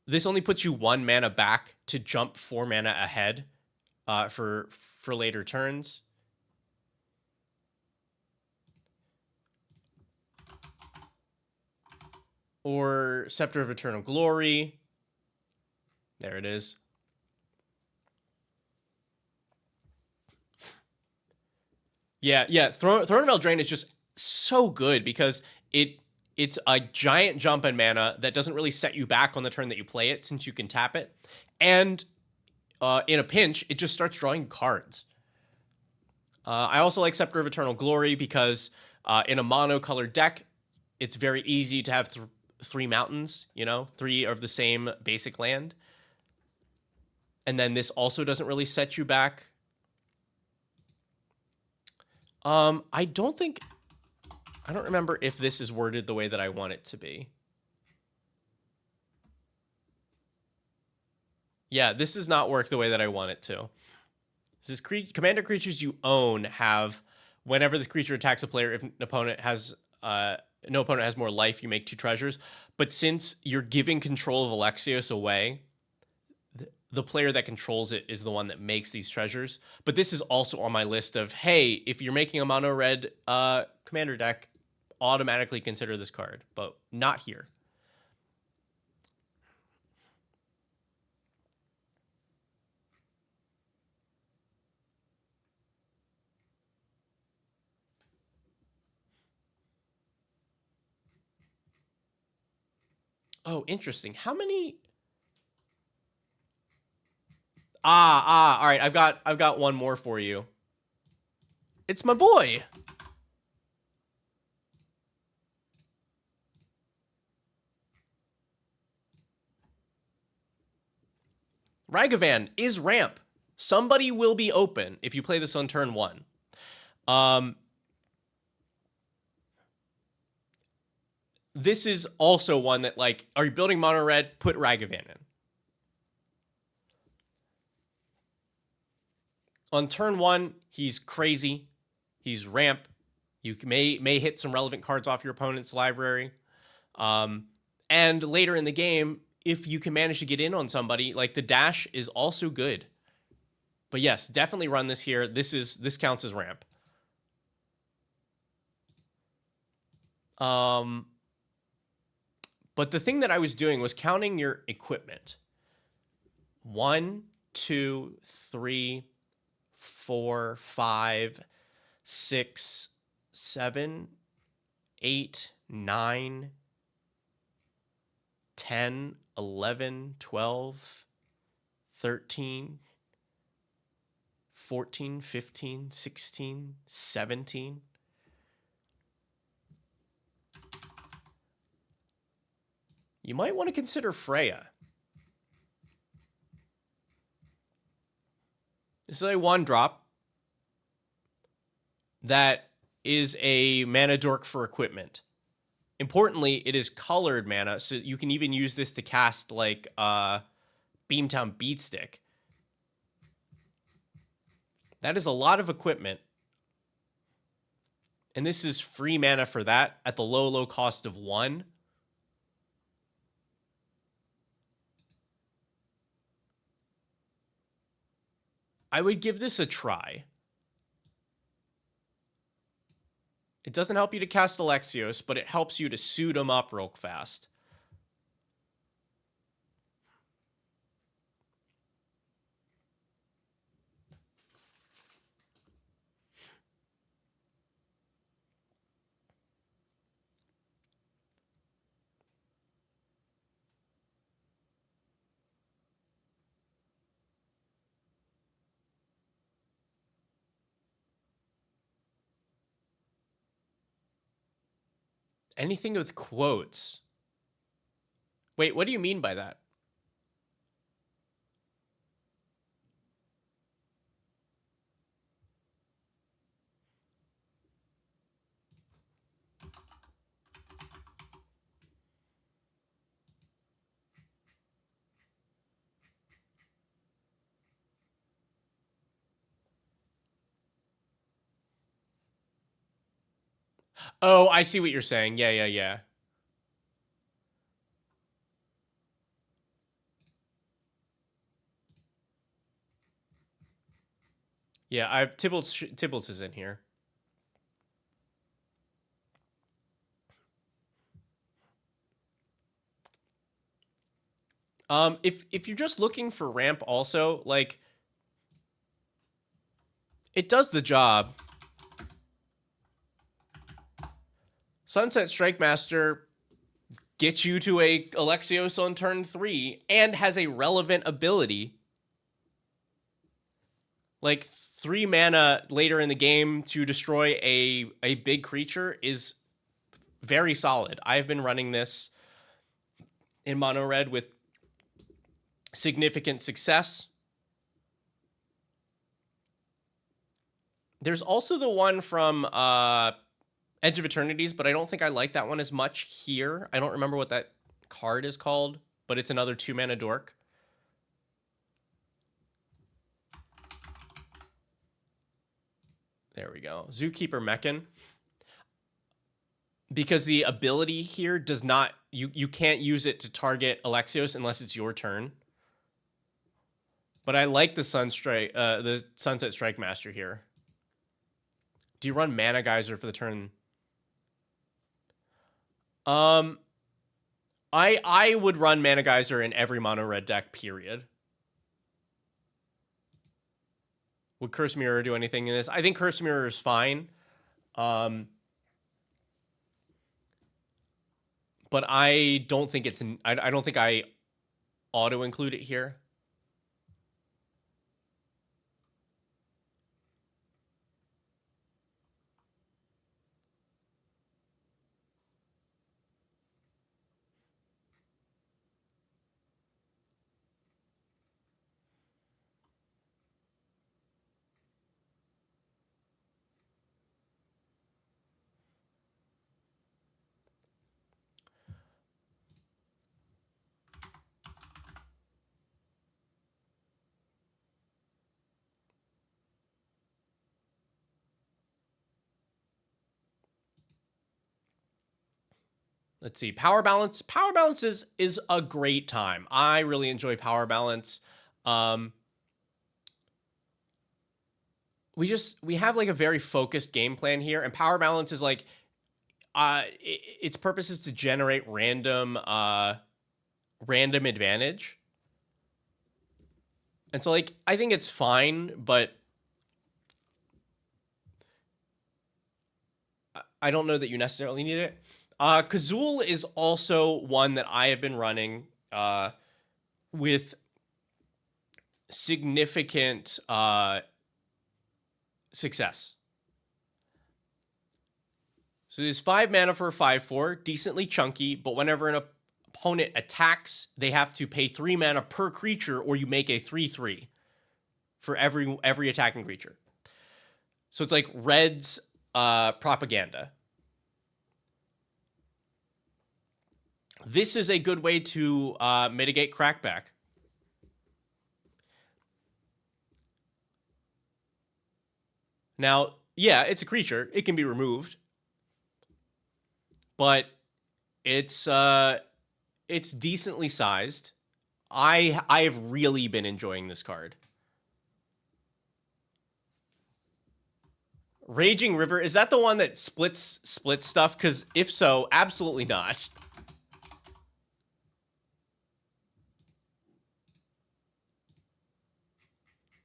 this only puts you 1 mana back to jump 4 mana ahead for later turns. Or Scepter of Eternal Glory. There it is. Yeah. Throne of Eldraine is just so good because it's a giant jump in mana that doesn't really set you back on the turn that you play it, since you can tap it. And in a pinch, it just starts drawing cards. I also like Scepter of Eternal Glory because in a mono-colored deck, it's very easy to have 3 mountains, 3 of the same basic land. And then this also doesn't really set you back. I don't remember if this is worded the way that I want it to be. Yeah, this does not work the way that I want it to. This is commander creatures you own have, whenever this creature attacks a player, if no opponent has more life, you make 2 treasures. But since you're giving control of Alexios away, the player that controls it is the one that makes these treasures. But this is also on my list of, hey, if you're making a mono red commander deck, automatically consider this card, but not here. Oh, interesting. How many? All right. I've got one more for you. It's my boy. Ragavan is ramp. Somebody will be open if you play this on turn 1. This is also one that, like, are you building mono red? Put Ragavan in. On turn 1, he's crazy. He's ramp. You may hit some relevant cards off your opponent's library. And later in the game, if you can manage to get in on somebody, like, the dash is also good. But yes, definitely run this here. This counts as ramp. But the thing that I was doing was counting your equipment. 1, 2, 3, 4, 5, 6, 7, 8, 9, 10, 11, 12, 13, 14, 15, 16, 17. You might want to consider Freya. This is a 1-drop that is a mana dork for equipment. Importantly, it is colored mana, so you can even use this to cast, like, Beamtown Beatstick. That is a lot of equipment. And this is free mana for that at the low cost of 1. I would give this a try. It doesn't help you to cast Alexios, but it helps you to suit him up real fast. Anything with quotes. Wait, what do you mean by that? Oh, I see what you're saying. Yeah. Yeah, Tibbles is in here. If you're just looking for ramp also, like, it does the job. Sunset Strike Master gets you to a Alexios on turn 3 and has a relevant ability. Like, 3 mana later in the game to destroy a big creature is very solid. I've been running this in mono red with significant success. There's also the one from Edge of Eternities, but I don't think I like that one as much here. I don't remember what that card is called, but it's another 2-mana dork. There we go. Zookeeper Mechan. Because the ability here does not... You can't use it to target Alexios unless it's your turn. But I like the Sunset Strike Master here. Do you run Mana Geyser for the turn? I would run Mana Geyser in every mono red deck, period. Would Curse Mirror do anything in this? I think Curse Mirror is fine. But I don't think it's... I don't think I auto-include it here. Let's see. Power balance. Power balance is a great time. I really enjoy power balance. We have like a very focused game plan here, and power balance is like its purpose is to generate random advantage. And so like I think it's fine, but I don't know that you necessarily need it. Kazul is also one that I have been running with significant success. So there's 5 mana for a 5/4, decently chunky, but whenever an opponent attacks, they have to pay 3 mana per creature, or you make a 3/3 for every attacking creature. So it's like Red's propaganda. This is a good way to mitigate crackback. Now, yeah, it's a creature. It can be removed. But it's decently sized. I have really been enjoying this card. Raging River, is that the one that splits stuff? Because if so, absolutely not.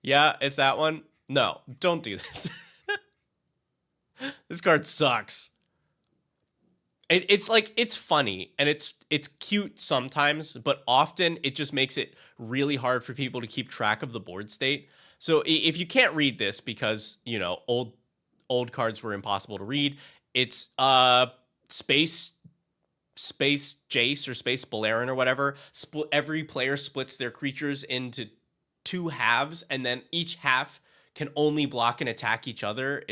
Yeah, it's that one. No, don't do this. This card sucks. It's like, it's funny and it's cute sometimes, but often it just makes it really hard for people to keep track of the board state. So if you can't read this because, you know, old cards were impossible to read, it's space Jace or space Balerin or whatever. Every player splits their creatures into 2 halves, and then each half can only block and attack each other.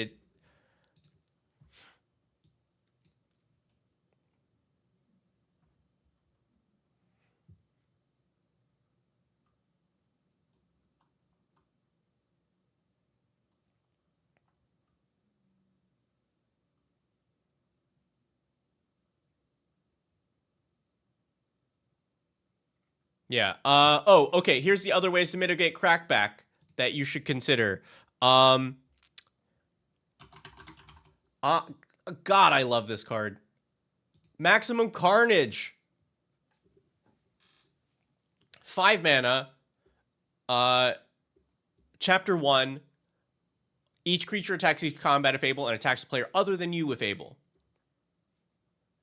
Yeah. Oh, okay. Here's the other ways to mitigate crackback that you should consider. God, I love this card. Maximum Carnage. 5 mana. Chapter 1. Each creature attacks each combat if able and attacks a player other than you if able.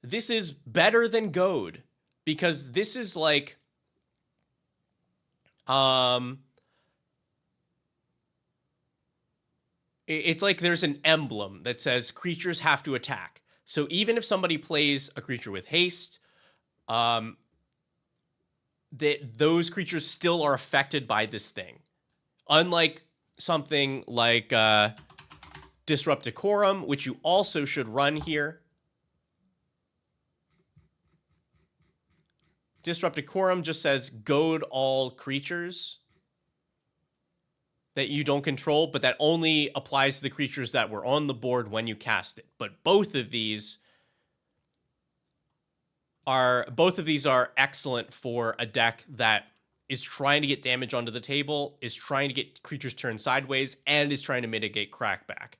This is better than Goad because this is like it's like there's an emblem that says creatures have to attack. So even if somebody plays a creature with haste, those creatures still are affected by this thing. Unlike something like Disrupt Decorum, which you also should run here. Disrupt Decorum just says goad all creatures that you don't control, but that only applies to the creatures that were on the board when you cast it. But both of these are excellent for a deck that is trying to get damage onto the table, is trying to get creatures turned sideways, and is trying to mitigate crackback.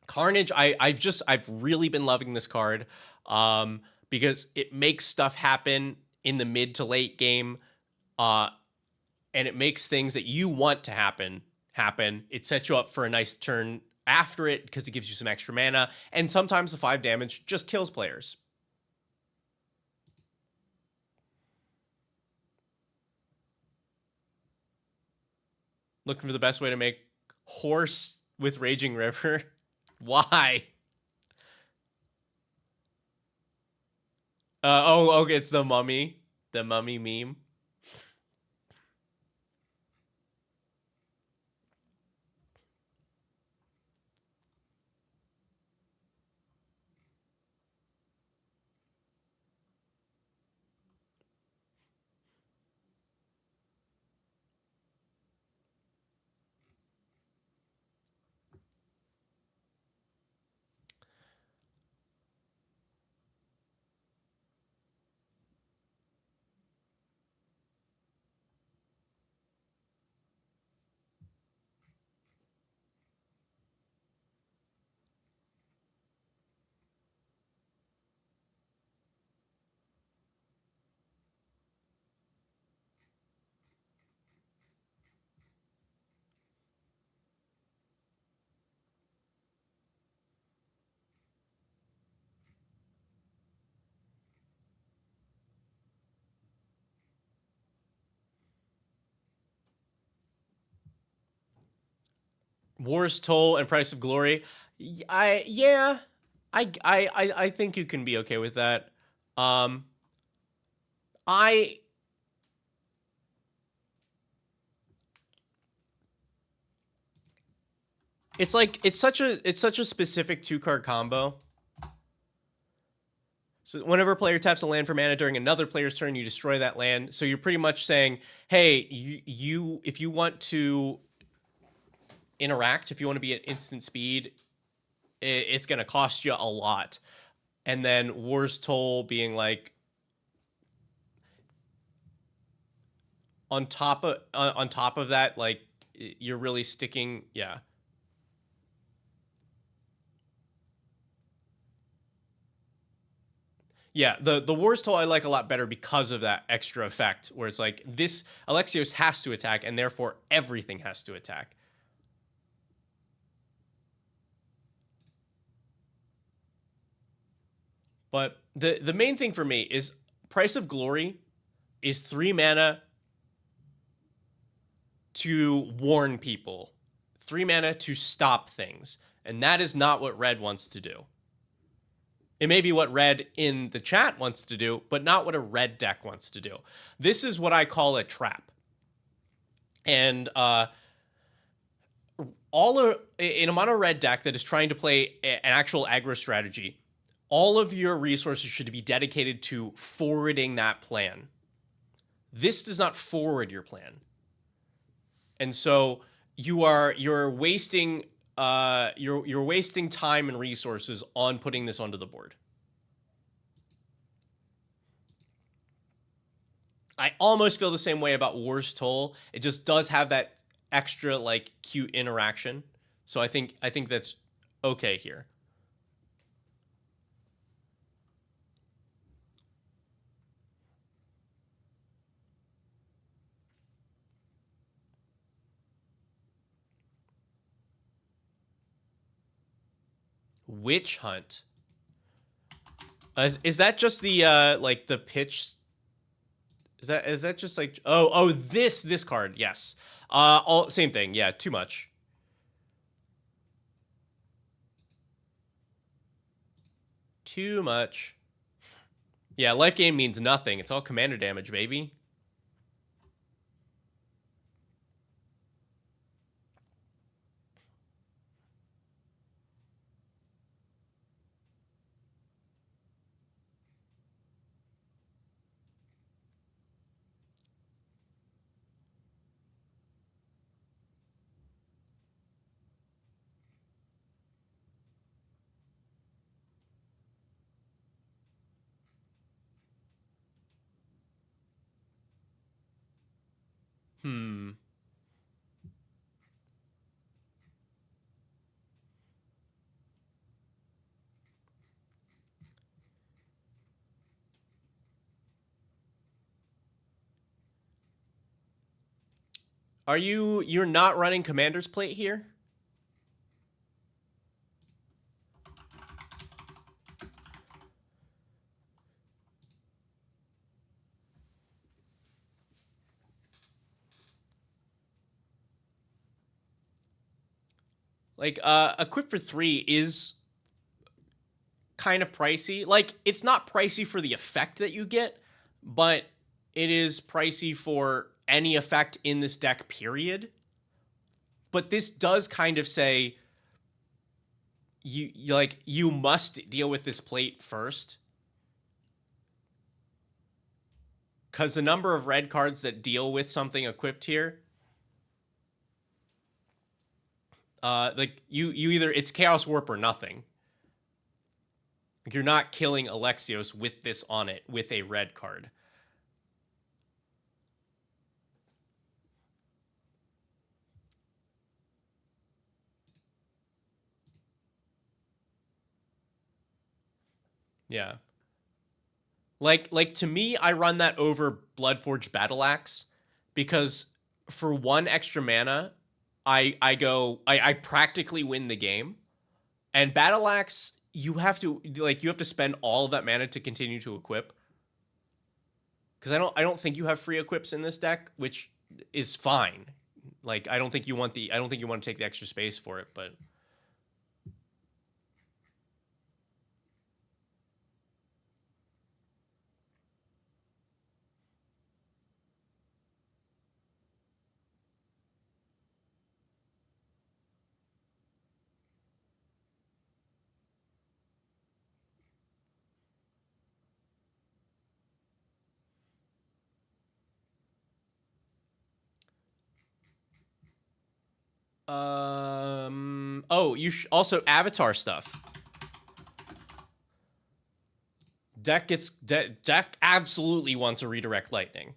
Carnage, I've really been loving this card because it makes stuff happen in the mid to late game, and it makes things that you want to happen. It sets you up for a nice turn after it because it gives you some extra mana, and sometimes the 5 damage just kills players. Looking for the best way to make horse with Raging River. Why? Oh, okay, it's the mummy meme. War's Toll and Price of Glory. I think you can be okay with that. Um, I it's like it's such a specific 2-card combo. So whenever a player taps a land for mana during another player's turn, you destroy that land. So you're pretty much saying, hey, you if you want to interact, if you want to be at instant speed, it's going to cost you a lot. And then War's Toll being like, on top of that, like, you're really sticking. Yeah. Yeah, the War's Toll I like a lot better because of that extra effect where it's like this Alexios has to attack and therefore everything has to attack. But the main thing for me is Price of Glory is 3 mana to warn people, 3 mana to stop things, and that is not what Red wants to do. It may be what Red in the chat wants to do, but not what a Red deck wants to do. This is what I call a trap. And in a mono red deck that is trying to play an actual aggro strategy, all of your resources should be dedicated to forwarding that plan. This does not forward your plan. And so you're wasting you're wasting time and resources on putting this onto the board. I almost feel the same way about War's Toll. It just does have that extra like cute interaction. So I think that's okay here. Witch Hunt. Is that just the like the pitch? Is that just like this card? Yes. All same thing. Yeah, too much. Too much. Yeah, life gain means nothing. It's all commander damage, baby. Hmm. You're not running Commander's Plate here? Like Equip for 3 is kind of pricey. Like it's not pricey for the effect that you get, but it is pricey for any effect in this deck, period. But this does kind of say you must deal with this plate first. Because the number of red cards that deal with something equipped here, like you either it's Chaos Warp or nothing. Like you're not killing Alexios with this on it with a red card. Yeah. Like to me, I run that over Bloodforged Battle Axe because for 1 extra mana, I practically win the game. And Battle Axe, you have to spend all of that mana to continue to equip. Because I don't think you have free equips in this deck, which is fine. Like, I don't think you want to take the extra space for it, but oh, also avatar stuff. Deck absolutely wants to redirect lightning.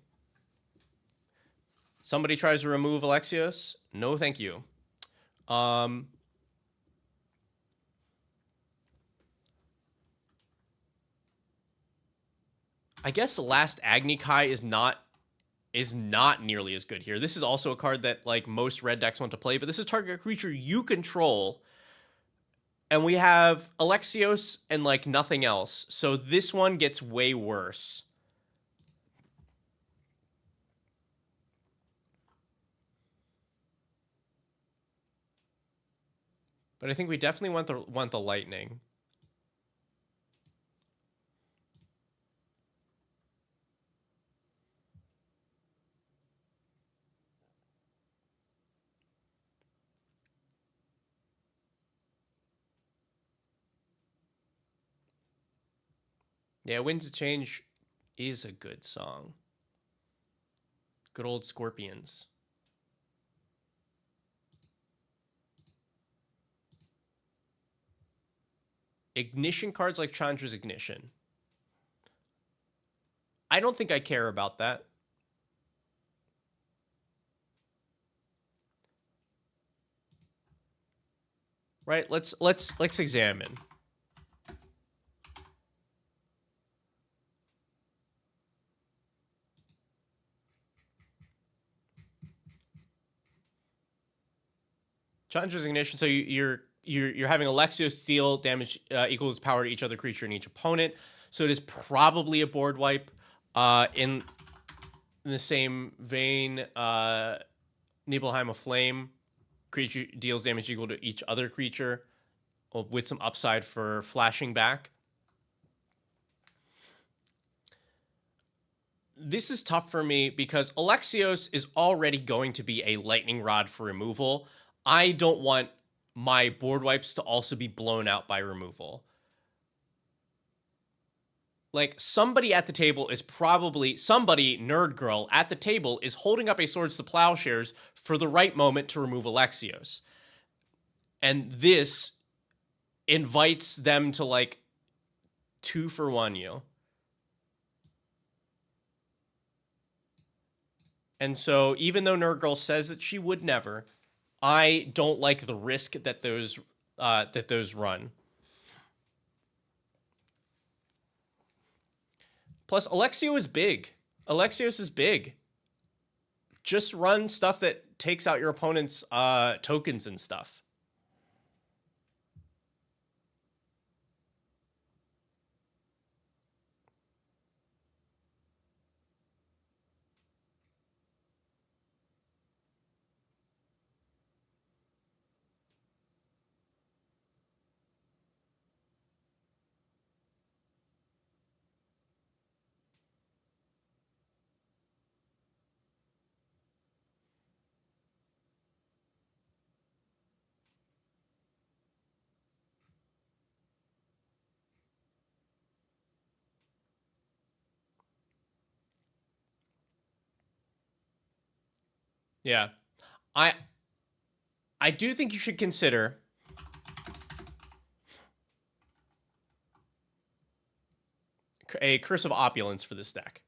Somebody tries to remove Alexios. No, thank you. I guess the last Agni Kai is not nearly as good here. This is also a card that like most red decks want to play, but this is target creature you control. And we have Alexios and like nothing else. So this one gets way worse. But I think we definitely want the lightning. Yeah, Winds of Change is a good song. Good old Scorpions. Ignition cards like Chandra's Ignition. I don't think I care about that. Right? Let's examine. Chandra's Ignition. So you're having Alexios deal damage equals power to each other creature and each opponent. So it is probably a board wipe. In the same vein, Nibelheim of Flame, creature deals damage equal to each other creature, with some upside for flashing back. This is tough for me because Alexios is already going to be a lightning rod for removal. I don't want my board wipes to also be blown out by removal. Like, somebody at the table is probably, somebody, nerd girl, at the table is holding up a Swords to Plowshares for the right moment to remove Alexios. And this invites them to, like, 2-for-1 you. And so, even though Nerd Girl says that she would never, I don't like the risk that those run. Plus, Alexios is big. Just run stuff that takes out your opponent's tokens and stuff. Yeah. I do think you should consider a Curse of Opulence for this deck.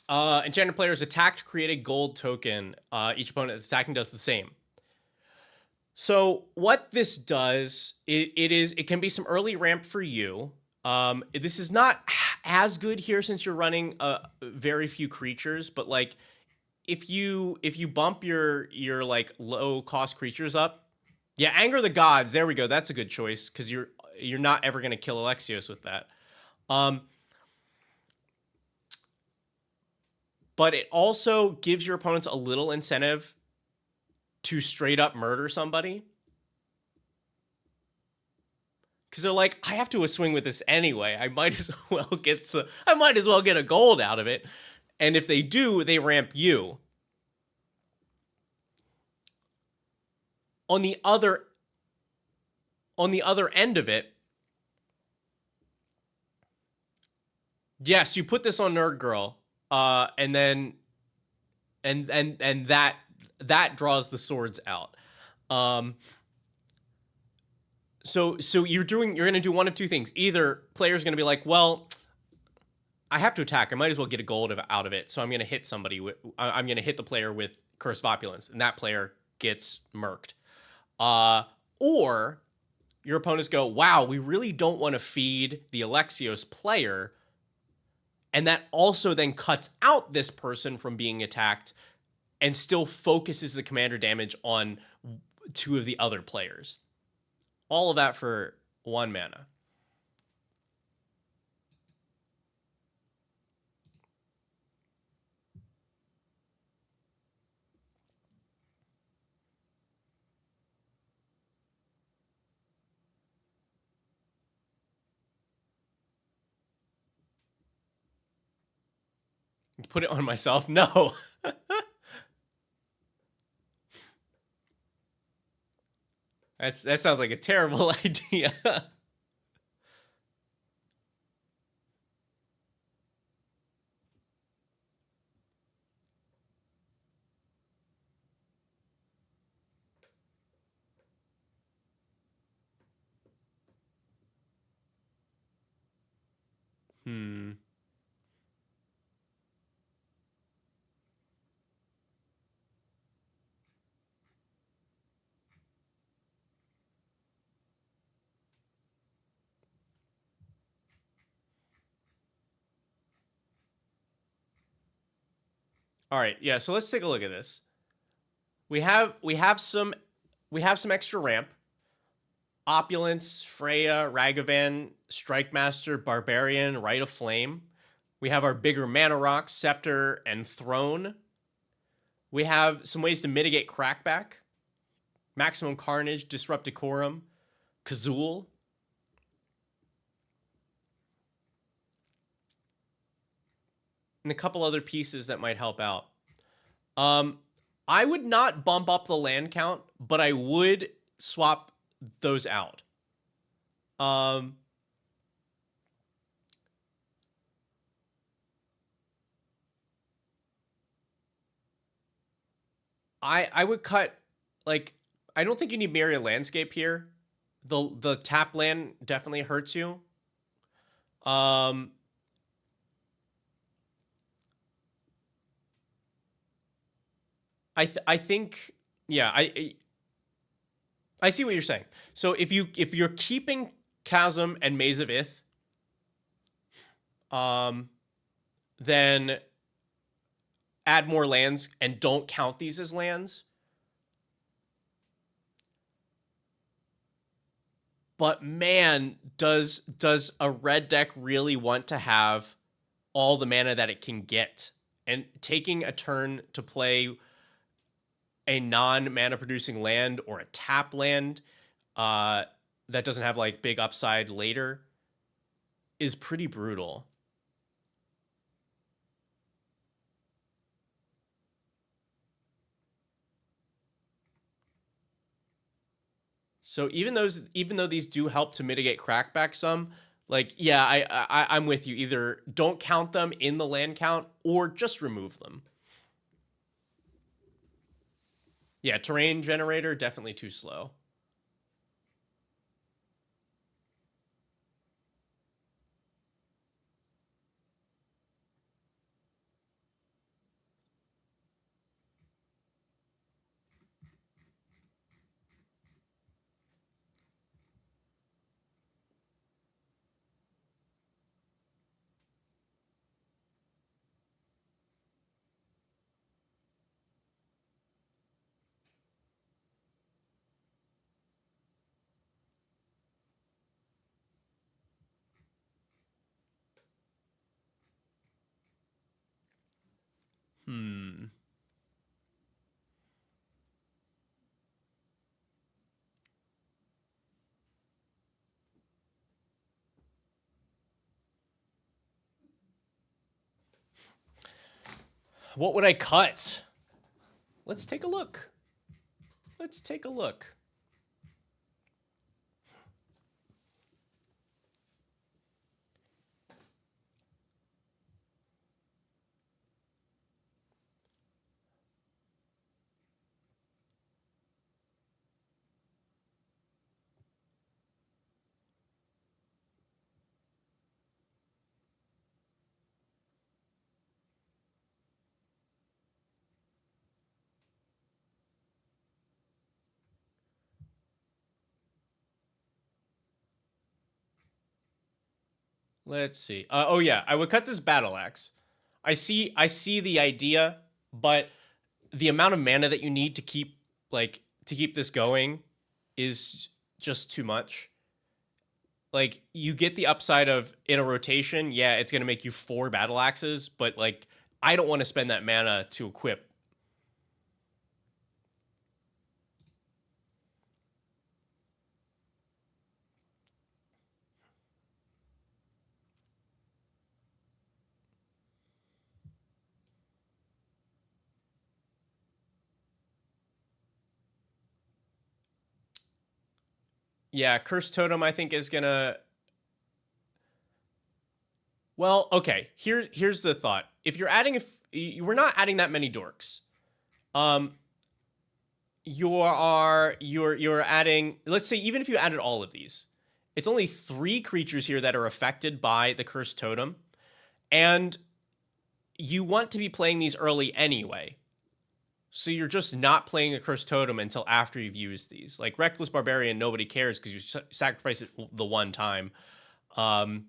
Enchanted players attacked, create a gold token. Each opponent that's attacking does the same. So what this does, it can be some early ramp for you. This is not as good here since you're running very few creatures, but like if you bump your like low cost creatures up, yeah, Anger the Gods, there we go. That's a good choice because you're not ever gonna kill Alexios with that. but it also gives your opponents a little incentive to straight up murder somebody. Because they're like, I have to swing with this anyway. I might as well get a gold out of it. And if they do, they ramp you. On the other end of it, yes, you put this on Nerd Girl, and then and that draws the swords out. So you're gonna do one of two things. Either player's gonna be like, well, I have to attack. I might as well get a gold out of it. So I'm gonna hit somebody with. I'm gonna hit the player with Curse of Opulence, and that player gets murked. Or your opponents go, wow, we really don't want to feed the Alexios player, and that also then cuts out this person from being attacked and still focuses the commander damage on two of the other players. All of that for 1 mana. Put it on myself? No. That sounds like a terrible idea. All right, yeah. So let's take a look at this. We have some extra ramp. Opulence, Freya, Ragavan, Strike Master, Barbarian, Rite of Flame. We have our bigger mana rocks, Scepter, and Throne. We have some ways to mitigate Crackback. Maximum Carnage, Disrupt Decorum, Kazul. And a couple other pieces that might help out. I would not bump up the land count, but I would swap those out. I would cut, like, I don't think you need Myriad Landscape here. The tap land definitely hurts you. I think, yeah, I see what you're saying. So if you're keeping Chasm and Maze of Ith, then add more lands and don't count these as lands. But man, does a red deck really want to have all the mana that it can get? And taking a turn to play a non-mana producing land or a tap land that doesn't have like big upside later is pretty brutal. So even though these do help to mitigate crackback some, like, yeah, I'm with you. Either don't count them in the land count or just remove them. Yeah, terrain generator, definitely too slow. Hmm. What would I cut? Let's take a look. Let's take a look. Let's see. Oh yeah, I would cut this battle axe. I see the idea, but the amount of mana that you need to keep this going is just too much. Like you get the upside of in a rotation, yeah, it's gonna make you 4 battle axes, but like I don't want to spend that mana to equip. Yeah, Curse Totem I think is gonna. Well, okay. Here's the thought. If you're adding, if we're not adding that many dorks, um, you're adding. Let's say even if you added all of these, it's only 3 creatures here that are affected by the Cursed Totem, and you want to be playing these early anyway. So you're just not playing the Cursed Totem until after you've used these. Like Reckless Barbarian, nobody cares because you sacrifice it the one time. Um,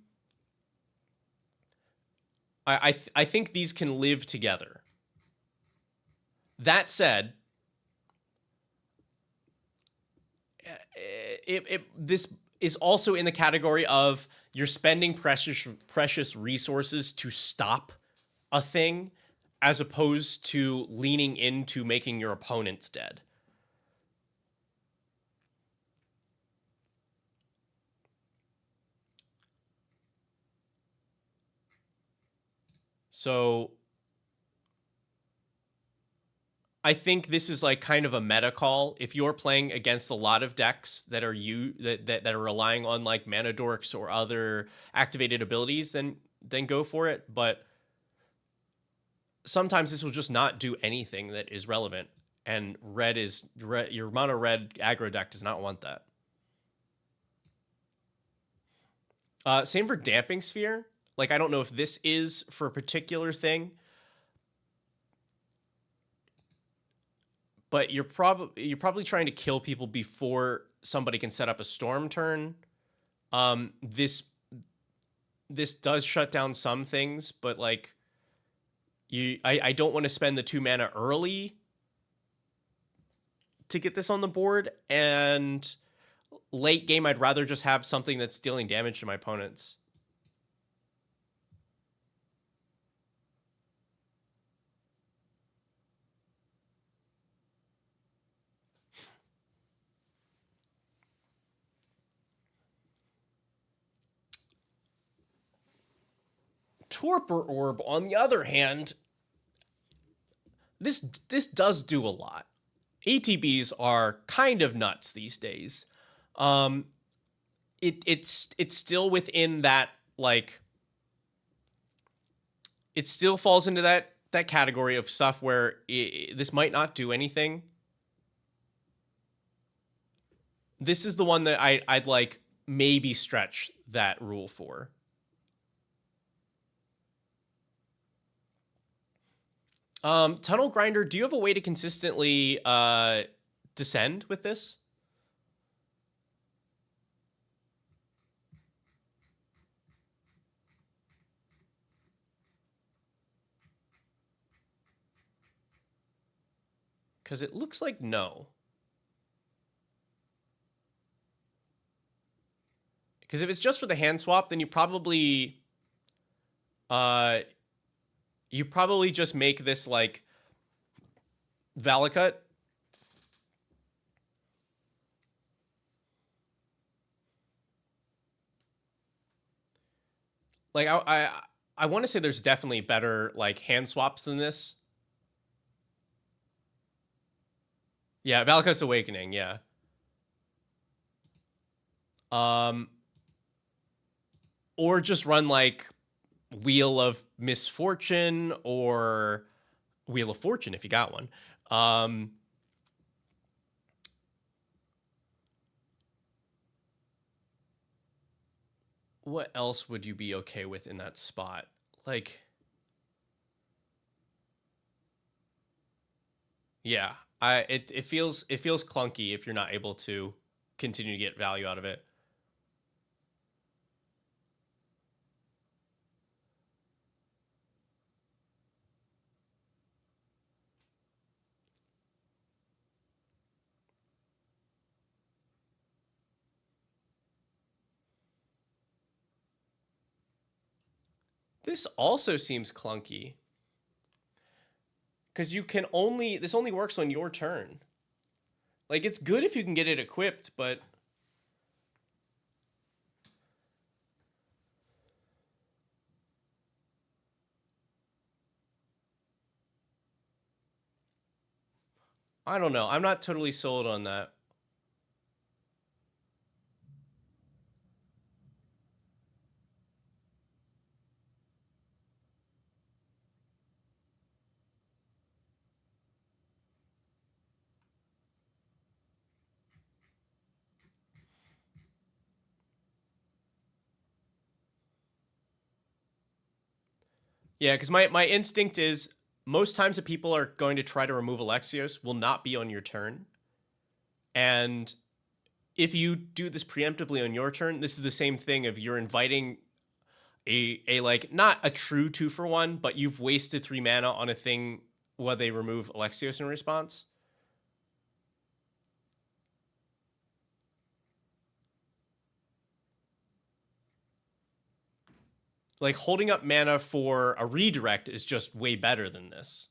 I think these can live together. That said, this is also in the category of you're spending precious resources to stop a thing as opposed to leaning into making your opponents dead. So I think this is like kind of a meta call. If you're playing against a lot of decks that are that are relying on like mana dorks or other activated abilities, then go for it. But sometimes this will just not do anything that is relevant. And your mono red aggro deck does not want that. Same for Damping Sphere. Like I don't know if this is for a particular thing, but you're probably trying to kill people before somebody can set up a storm turn. This does shut down some things, but like I don't want to spend the 2 mana early to get this on the board, and late game I'd rather just have something that's dealing damage to my opponents. Torpor Orb, on the other hand, this does do a lot. ATBs are kind of nuts these days. It's still within that, like, it still falls into that category of stuff where this might not do anything. This is the one that I'd like maybe stretch that rule for. Tunnel Grinder, do you have a way to consistently descend with this? Because it looks like no. Because if it's just for the hand swap, then you probably You probably just make this like Valakut. Like I want to say there's definitely better like hand swaps than this. Yeah, Valakut's Awakening, yeah. Um or just run like Wheel of Misfortune or Wheel of Fortune if you got one. What else would you be okay with in that spot? Like, yeah, it feels clunky if you're not able to continue to get value out of it. This also seems clunky because you can only this only works on your turn. Like it's good if you can get it equipped, but I don't know. I'm not totally sold on that. Yeah, because my instinct is most times that people are going to try to remove Alexios will not be on your turn. And if you do this preemptively on your turn, this is the same thing of you're inviting a like not a true 2-for-1, but you've wasted 3 mana on a thing while they remove Alexios in response. Like holding up mana for a redirect is just way better than this.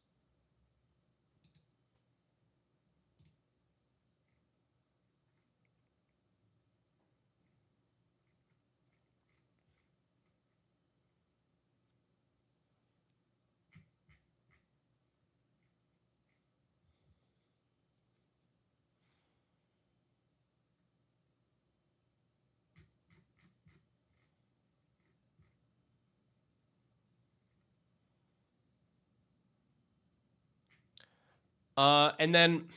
And then,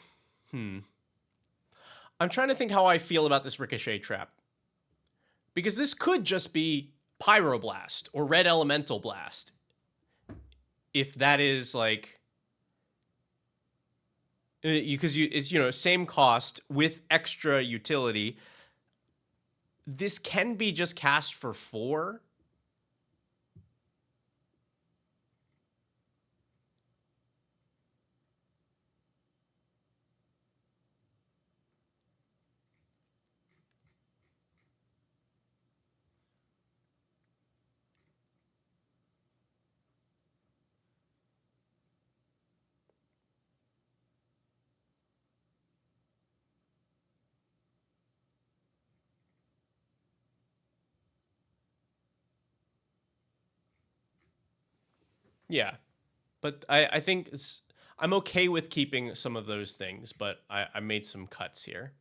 I'm trying to think how I feel about this Ricochet trap. Because this could just be Pyroblast or Red Elemental Blast. If that is like, because it's same cost with extra utility. This can be just cast for 4. Yeah, but I think I'm okay with keeping some of those things, but I made some cuts here.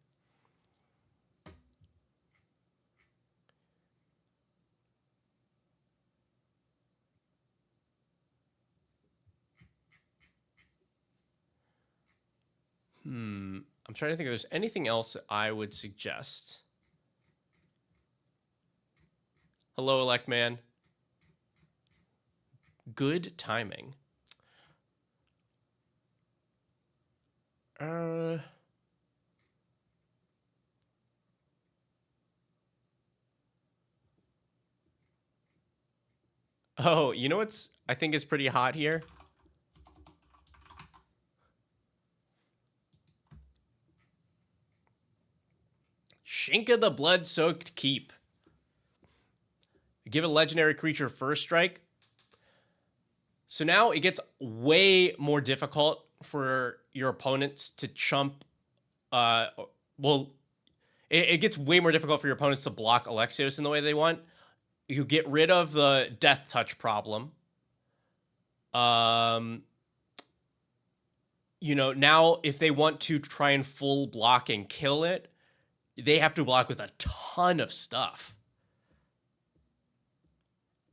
I'm trying to think if there's anything else that I would suggest. Hello, Elect Man. Good timing. Oh, you know what's I think is pretty hot here? Shinka the Blood-Soaked Keep. Give a legendary creature first strike. So now it gets way more difficult for your opponents to chump. Well, it gets way more difficult for your opponents to block Alexios in the way they want. You get rid of the death touch problem. You know, now if they want to try and full block and kill it, they have to block with a ton of stuff.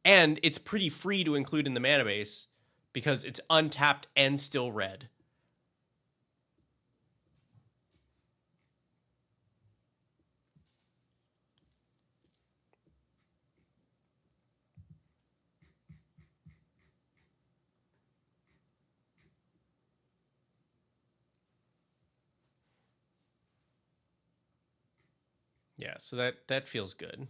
And it's pretty free to include in the mana base because it's untapped and still red. Yeah, so that feels good.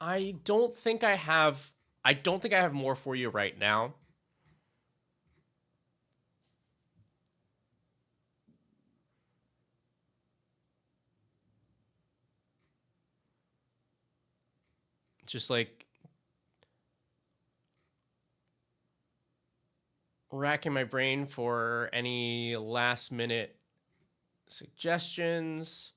I don't think I have more for you right now. Just like racking my brain for any last minute suggestions.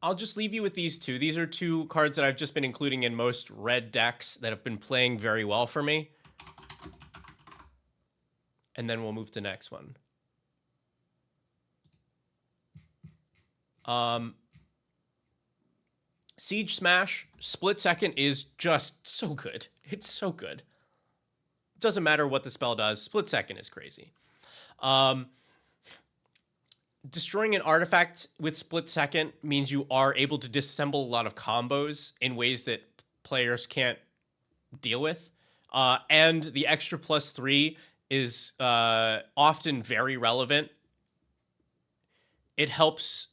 I'll just leave you with these two. These are two cards that I've just been including in most red decks that have been playing very well for me. And then we'll move to the next one. Siege Smash, Split Second is just so good. It's so good. Doesn't matter what the spell does. Split Second is crazy. Destroying an artifact with Split Second means you are able to disassemble a lot of combos in ways that players can't deal with. And the extra +3 is often very relevant. It helps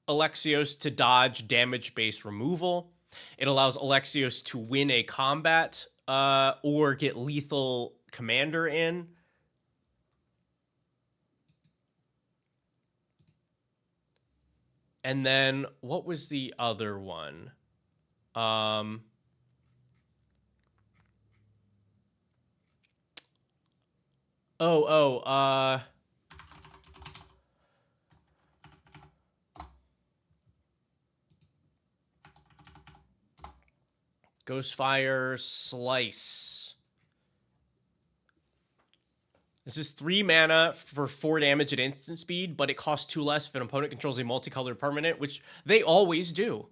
Alexios to dodge damage-based removal. It allows Alexios to win a combat or get lethal commander in. And then what was the other one? Ghostfire Slice. This is 3 mana for 4 damage at instant speed, but it costs 2 less if an opponent controls a multicolored permanent, which they always do.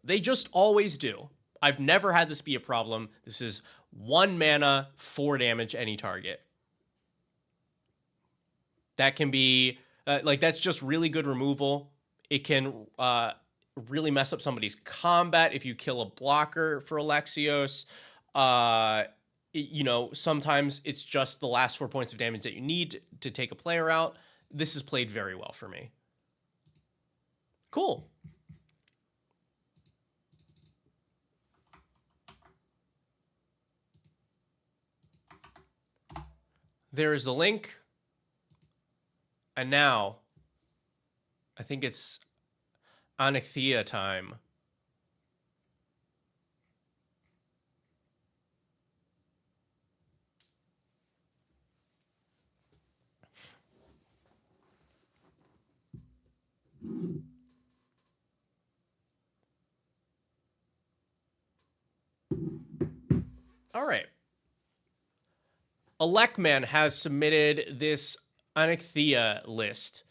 They just always do. I've never had this be a problem. This is 1 mana, 4 damage, any target. That can be, that's just really good removal. It can really mess up somebody's combat if you kill a blocker for Alexios. You know, sometimes it's just the last 4 points of damage that you need to take a player out. This is played very well for me. Cool. There is the link. And now, I think it's Onyxia time. All right. Electman has submitted this Anixia list.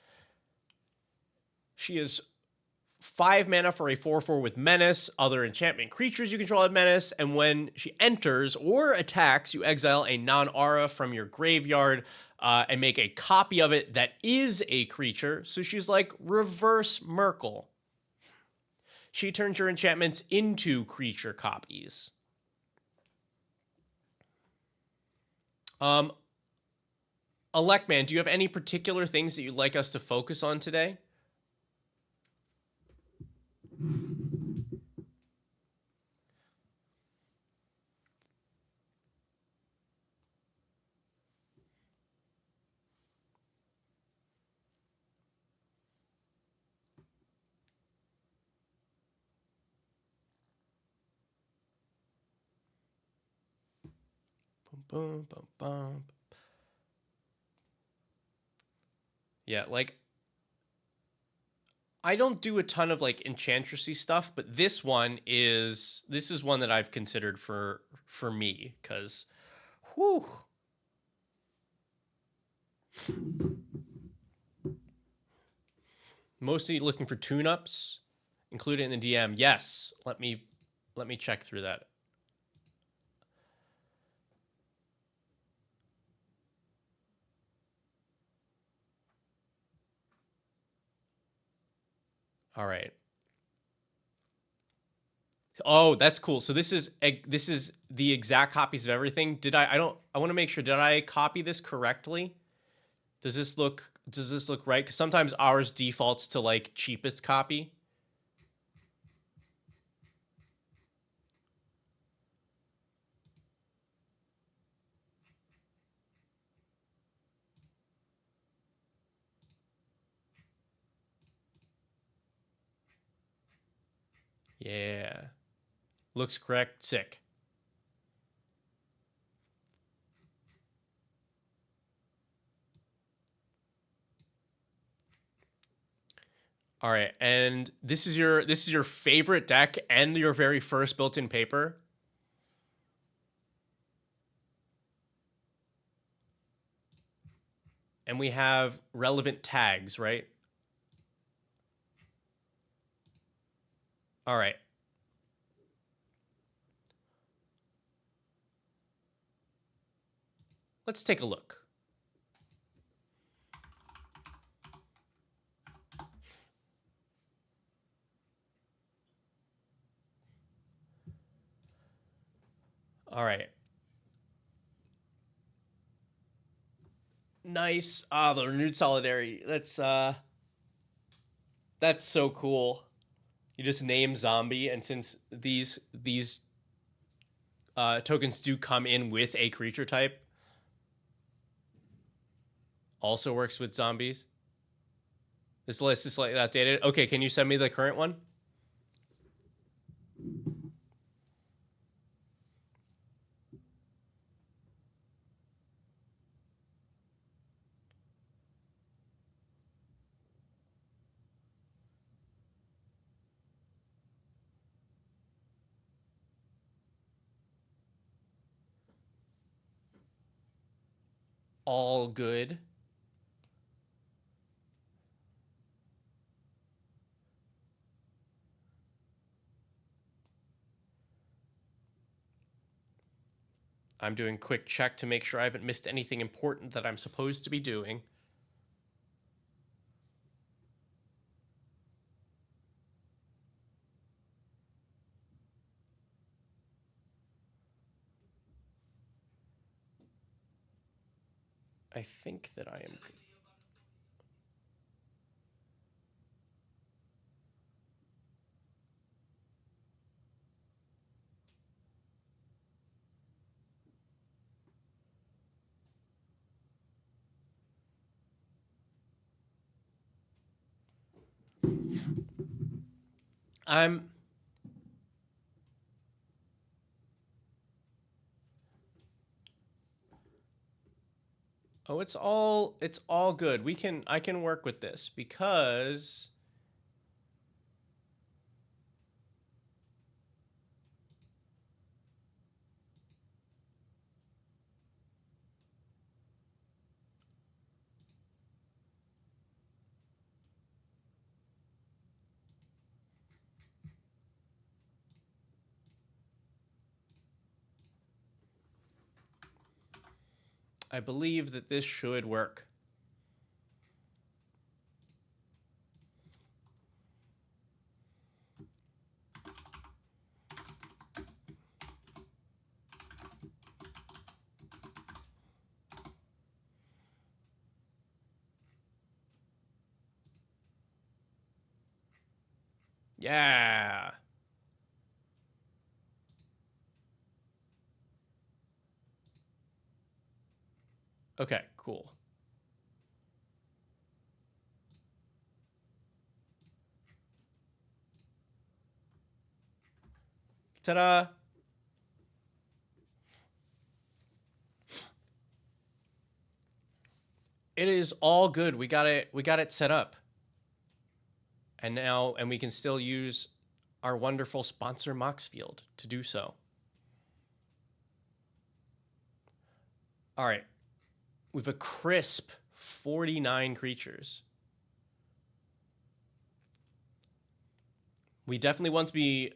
She is 5 mana for a 4/4 with Menace. Other enchantment creatures you control have Menace, and when she enters or attacks, you exile a non-aura from your graveyard and make a copy of it that is a creature. So she's like reverse Merkle. She turns your enchantments into creature copies. Electman, do you have any particular things that you'd like us to focus on today? Boom, boom, boom. Yeah, like I don't do a ton of like enchantressy stuff, but this is one that I've considered for me because, whew. Mostly looking for tune-ups, include it in the DM. Yes, let me check through that. All right. Oh, that's cool. So this is the exact copies of everything. I want to make sure, did I copy this correctly? Does this look right? Cuz sometimes ours defaults to like cheapest copy. Yeah. Looks correct. Sick. All right, and this is your favorite deck and your very first built-in paper. And we have relevant tags, right? All right. Let's take a look. All right. Nice. Ah, the renewed solidarity. That's so cool. You just name zombie, and since these tokens do come in with a creature type, also works with zombies. This list is slightly outdated. Okay, can you send me the current one? All good. I'm doing quick check to make sure I haven't missed anything important that I'm supposed to be doing. I think that I am. I'm. Oh, it's all good. I can work with this because I believe that this should work. Yeah. Okay, cool. Ta-da. It is all good. We got it set up. And we can still use our wonderful sponsor Moxfield to do so. All right. We have a crisp 49 creatures. We definitely want to be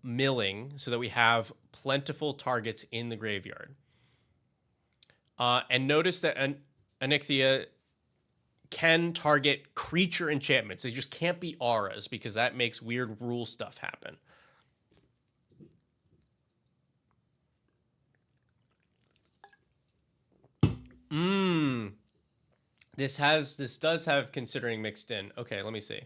milling so that we have plentiful targets in the graveyard. And notice that Onyxia can target creature enchantments. They just can't be auras because that makes weird rule stuff happen. This does have considering mixed in. Okay, let me see.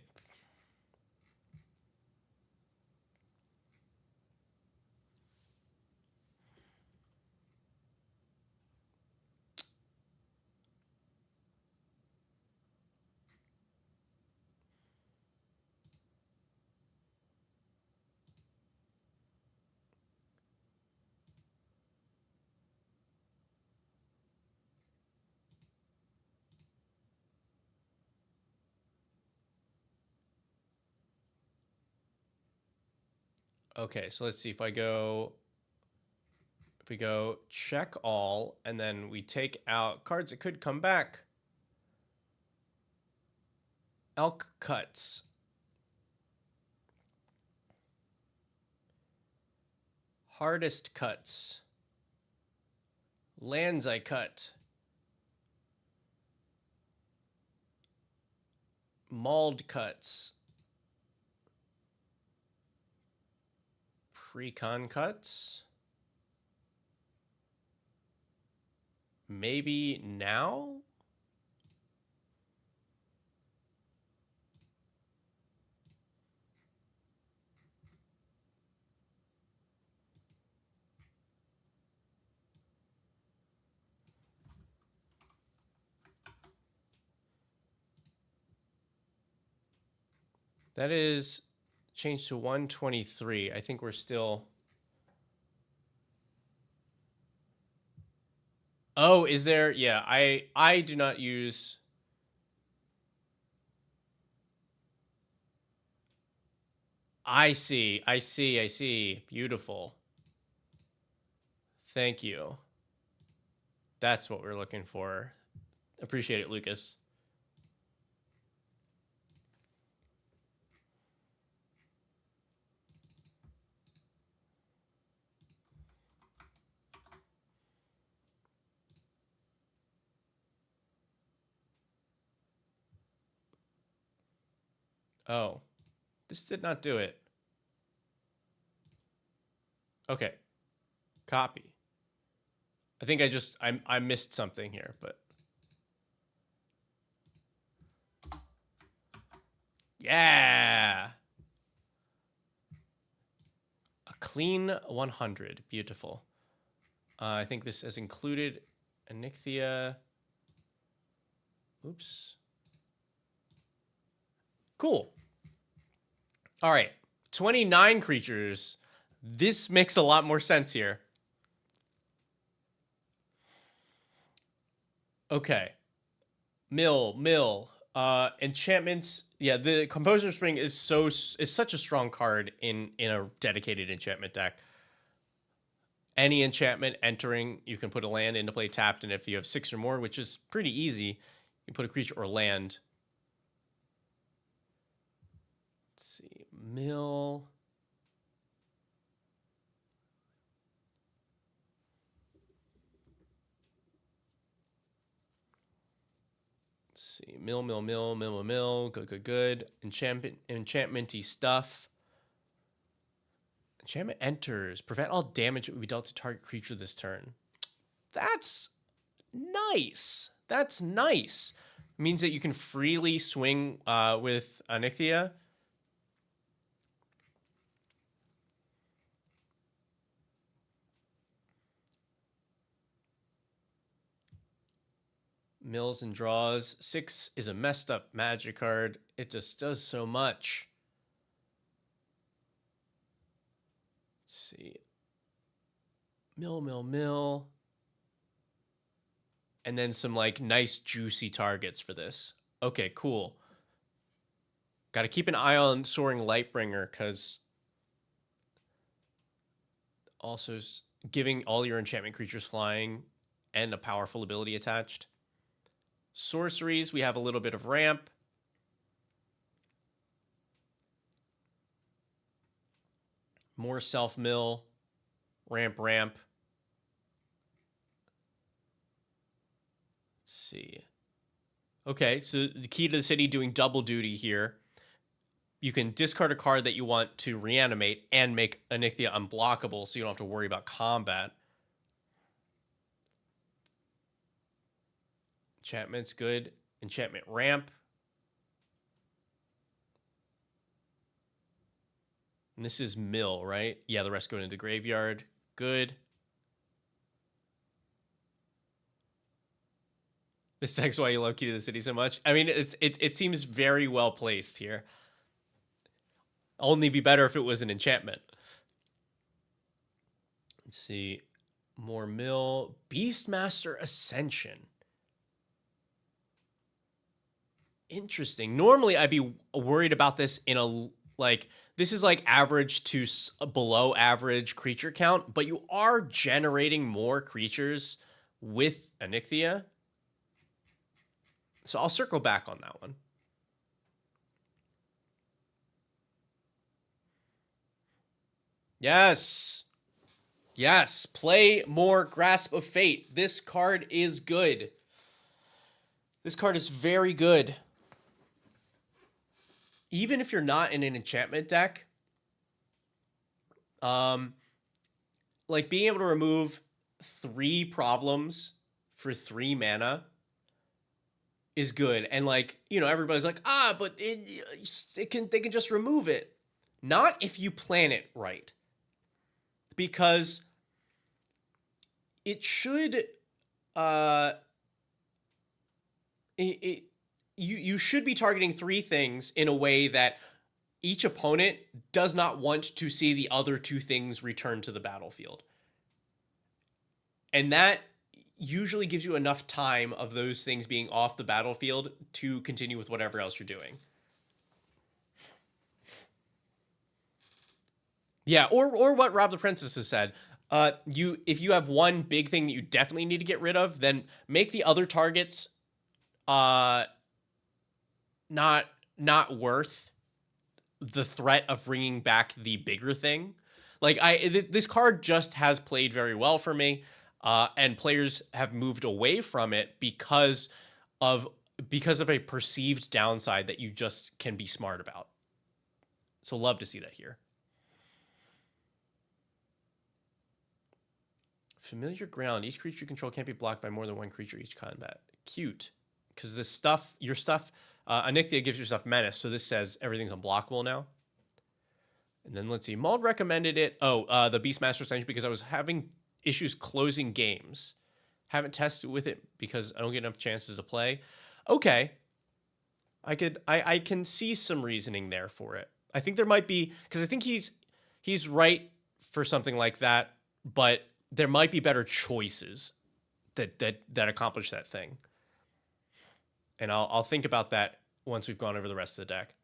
Okay, so let's see if we go check all, and then we take out cards that could come back. Elk cuts. Hardest cuts. Lands I cut. Mauled cuts. Precon cuts. Maybe now? That is changed to 123. I think we're still... Oh, is there? Yeah, I do not use... I see. Beautiful. Thank you. That's what we're looking for. Appreciate it, Lucas. Oh, this did not do it. Okay, copy. I think I missed something here, but yeah, a clean 100. Beautiful. I think this has included Onyxia. Oops. Cool. All right, 29 creatures. This makes a lot more sense here. Okay. Mill. Enchantments. Yeah, the Composer Spring is such a strong card in a dedicated enchantment deck. Any enchantment entering, you can put a land into play tapped, and if you have 6 or more, which is pretty easy, you put a creature or land. Let's see. Mill. Let's see. Mill. Good. Enchantment-y stuff. Enchantment enters. Prevent all damage that would be dealt to target creature this turn. That's nice. That's nice. It means that you can freely swing with Onyxia. Mills and draws. 6 is a messed up magic card. It just does so much. Let's see. Mill. And then some like nice juicy targets for this. Okay, cool. Got to keep an eye on Soaring Lightbringer because also giving all your enchantment creatures flying and a powerful ability attached. Sorceries, we have a little bit of ramp. More self-mill. Ramp. Let's see. Okay, so the key to the city doing double duty here. You can discard a card that you want to reanimate and make Onyxia unblockable so you don't have to worry about combat. Enchantment's good. Enchantment ramp. And this is mill, right? Yeah, the rest go into the graveyard. Good. This deck's why you love Key to the City so much. I mean, it seems very well placed here. Only be better if it was an enchantment. Let's see. More mill. Beastmaster Ascension. Interesting. Normally, I'd be worried about this in a, like, this is like average to below average creature count, but you are generating more creatures with Onyxia. So I'll circle back on that one. Yes. Play more Grasp of Fate. This card is good. This card is very good. Even if you're not in an enchantment deck, like being able to remove 3 problems for 3 mana is good. And like, you know, everybody's like, but they can just remove it. Not if you plan it right. Because it should you should be targeting 3 things in a way that each opponent does not want to see the other 2 things return to the battlefield. And that usually gives you enough time of those things being off the battlefield to continue with whatever else you're doing. Yeah, or what Rob the Princess has said. If you have one big thing that you definitely need to get rid of, then make the other targets not worth the threat of bringing back the bigger thing. Like this card just has played very well for me, and players have moved away from it because of a perceived downside that you just can be smart about. So love to see that here. Familiar Ground. Each creature you control can't be blocked by more than 1 creature each combat. Cute. Because this stuff, your stuff, Onyxia gives your stuff menace, so this says everything's unblockable now. And then let's see. Mauld recommended it. Oh, the Beastmaster Ascension, because I was having issues closing games. Haven't tested with it because I don't get enough chances to play. Okay. I can see some reasoning there for it. I think there might be, because I think he's right for something like that, but there might be better choices that accomplish that thing. And I'll think about that once we've gone over the rest of the deck.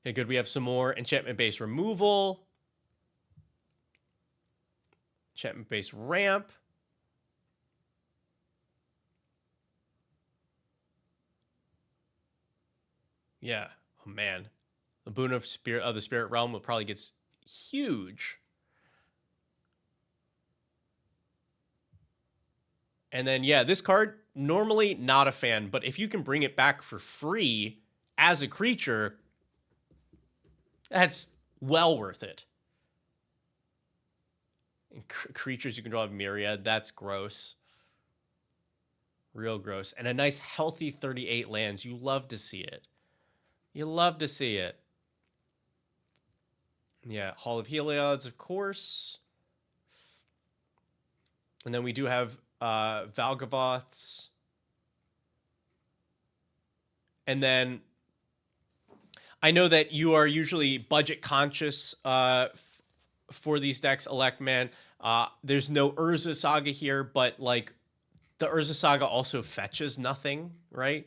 Okay, good. We have some more enchantment-based removal. Enchantment-based ramp. Yeah. Oh, man. The Boon of the Spirit Realm will probably get huge. And then, yeah, this card, normally not a fan, but if you can bring it back for free as a creature, that's well worth it. And creatures you can draw a myriad, that's gross. Real gross. And a nice healthy 38 lands. You love to see it. You love to see it. Yeah, Hall of Heliod's, of course. And then we do have Valgavoths. And then I know that you are usually budget conscious for these decks, Elect Man. There's no Urza Saga here, but like the Urza Saga also fetches nothing, right?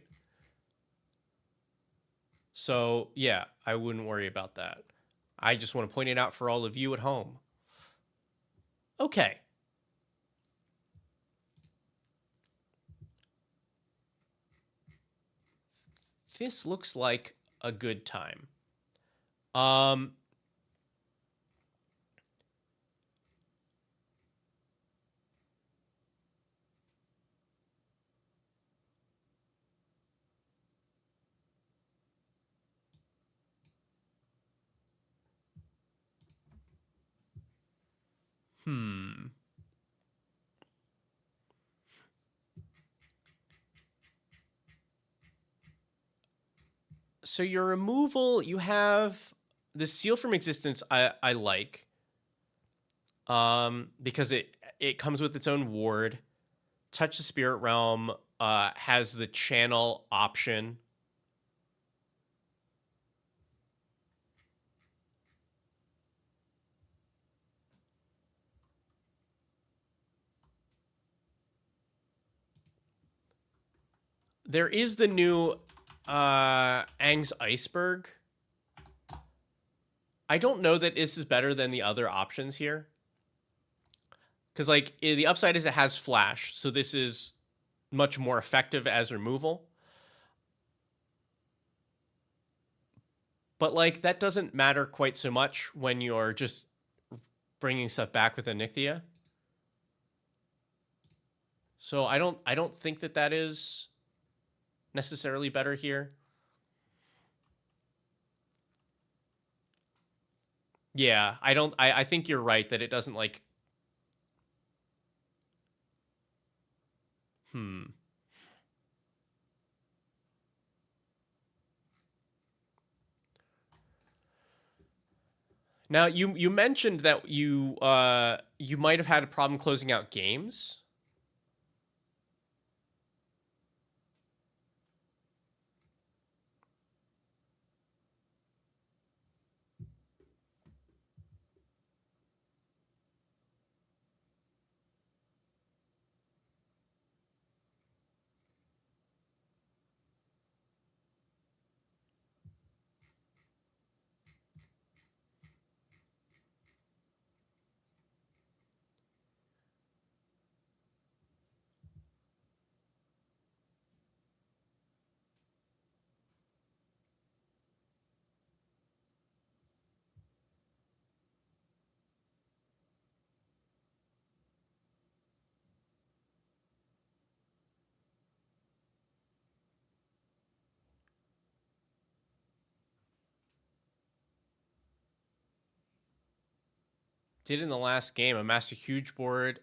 So yeah, I wouldn't worry about that. I just want to point it out for all of you at home. Okay. This looks like a good time. So your removal, you have the Seal from Existence. I like, because it comes with its own ward. Touch the Spirit Realm has the channel option. There is the new Aang's Iceberg. I don't know that this is better than the other options here. Because, like, the upside is it has flash, so this is much more effective as removal. But, like, that doesn't matter quite so much when you're just bringing stuff back with Onyxia. So I don't think that is necessarily better here. Yeah, I think you're right that it doesn't, like... Now, you mentioned that you might have had a problem closing out games. Did in the last game, amassed a huge board,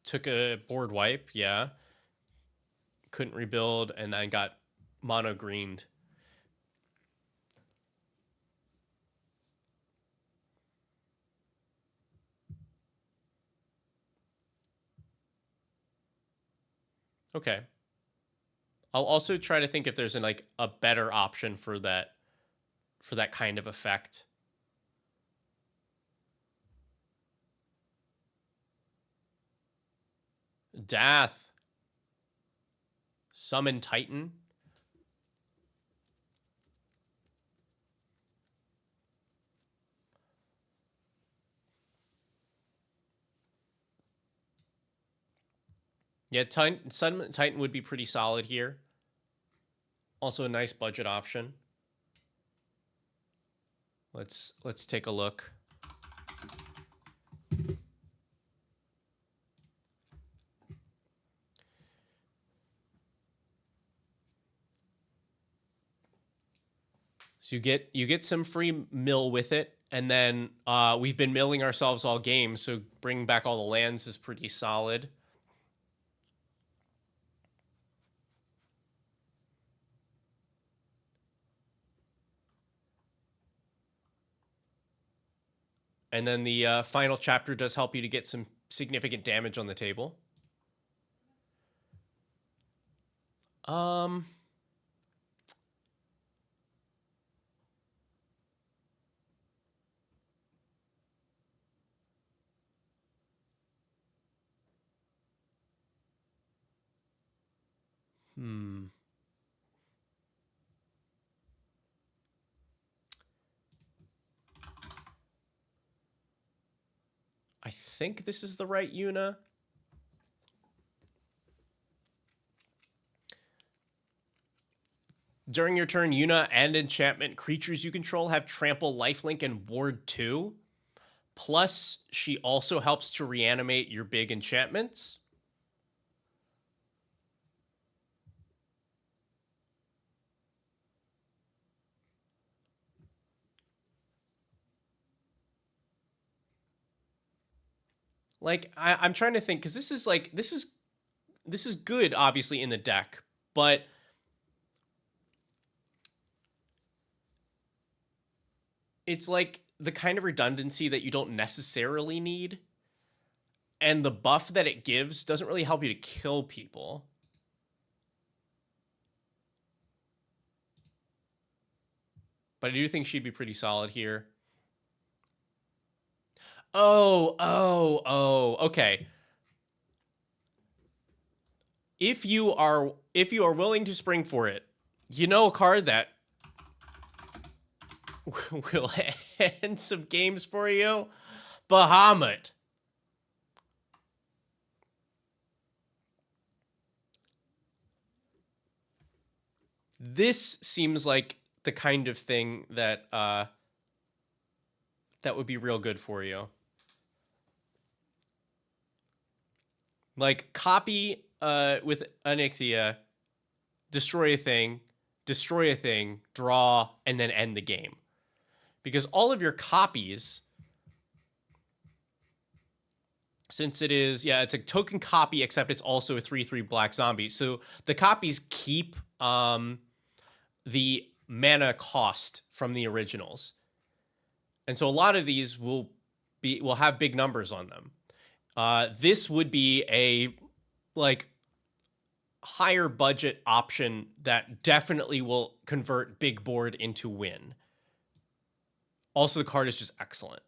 took a board wipe, yeah. Couldn't rebuild, and then got mono-greened. Okay. I'll also try to think if there's a better option for that kind of effect. Dath. Summon Titan. Yeah, Summon Titan would be pretty solid here. Also a nice budget option. Let's take a look. So you get some free mill with it, and then we've been milling ourselves all game, so bringing back all the lands is pretty solid. And then the final chapter does help you to get some significant damage on the table. Um, hmm. I think this is the right Una. During your turn, Una and enchantment creatures you control have trample, lifelink, and ward 2. Plus, she also helps to reanimate your big enchantments. Like, I'm trying to think, because this is good, obviously, in the deck, but it's like the kind of redundancy that you don't necessarily need. And the buff that it gives doesn't really help you to kill people. But I do think she'd be pretty solid here. Oh, okay. If you are willing to spring for it, you know a card that will end some games for you? Bahamut. This seems like the kind of thing that that would be real good for you. Like, copy with Onyxia, destroy a thing, draw, and then end the game. Because all of your copies, since it is, yeah, it's a token copy, except it's also a 3/3 black zombie. So the copies keep the mana cost from the originals. And so a lot of these will have big numbers on them. This would be a like higher budget option that definitely will convert big board into win. Also, the card is just excellent.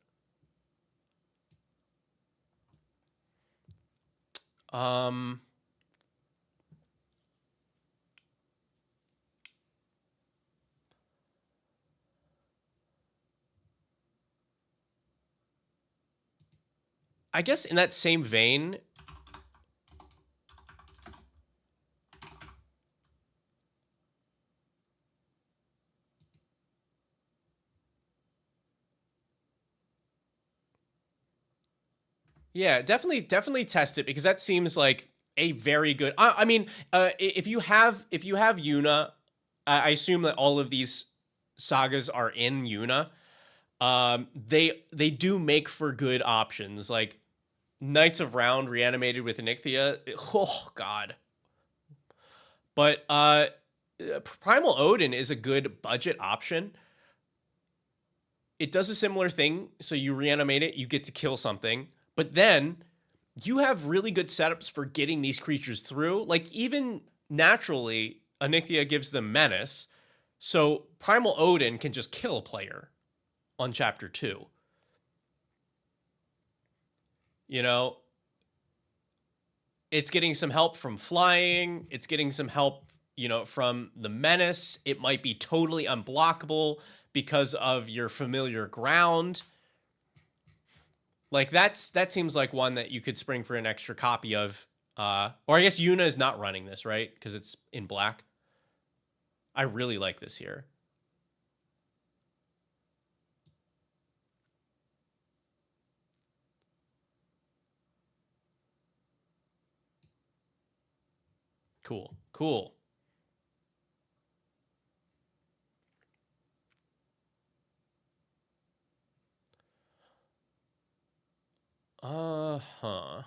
I guess in that same vein, yeah, definitely test it, because that seems like a very good. I mean, if you have Una, I assume that all of these sagas are in Una. They do make for good options, like Knights of Round reanimated with Onyxia. Oh God. But Primal Odin is a good budget option. It does a similar thing. So you reanimate it, you get to kill something, but then you have really good setups for getting these creatures through. Like, even naturally, Onyxia gives them menace. So Primal Odin can just kill a player on chapter 2. You know, it's getting some help from flying. It's getting some help, from the menace. It might be totally unblockable because of your familiar ground. Like, that seems like one that you could spring for an extra copy of. Or I guess Una is not running this, right? Because it's in black. I really like this here. Cool. Uh-huh.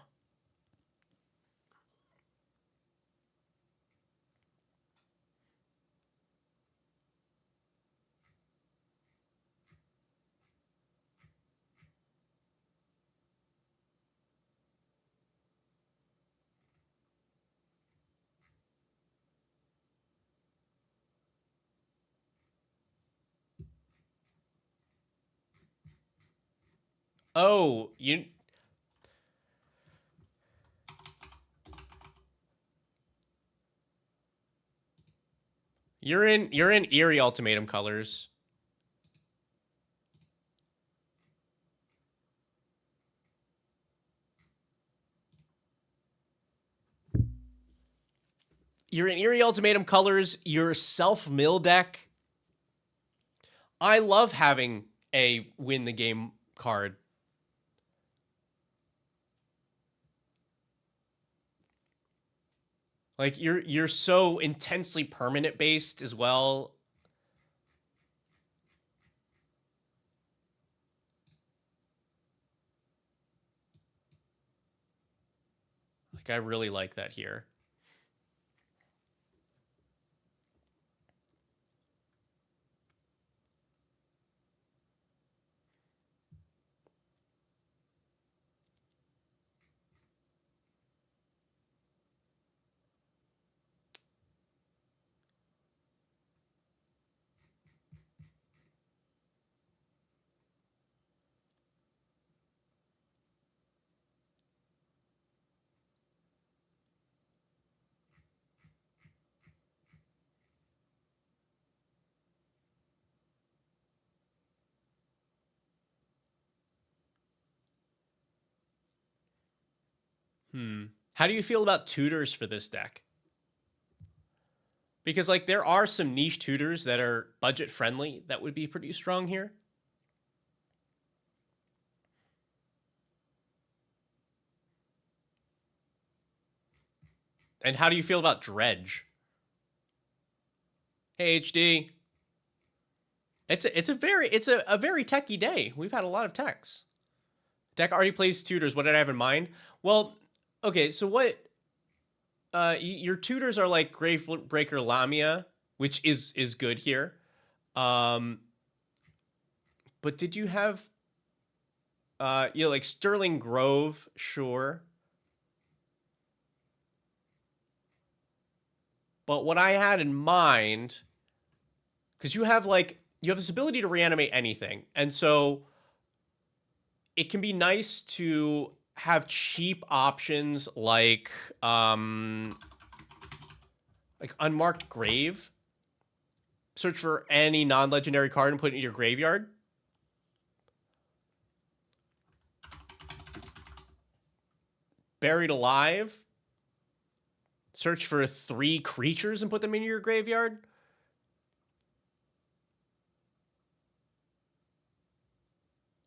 Oh, you're in Eerie Ultimatum colors. You're in Eerie Ultimatum colors. Your self-mill deck. I love having a win the game card. Like you're so intensely permanent based as well. Like I really like that here. How do you feel about tutors for this deck? Because like there are some niche tutors that are budget friendly that would be pretty strong here. And how do you feel about Dredge? Hey HD. It's a very techy day. We've had a lot of techs. Deck already plays tutors. What did I have in mind? Well, okay, so what your tutors are like Gravebreaker Lamia, which is good here. But did you have like Sterling Grove, sure. But what I had in mind, because you have this ability to reanimate anything, and so it can be nice to have cheap options like Unmarked Grave. Search for any non-legendary card and put it in your graveyard. Buried Alive. Search for 3 creatures and put them in your graveyard.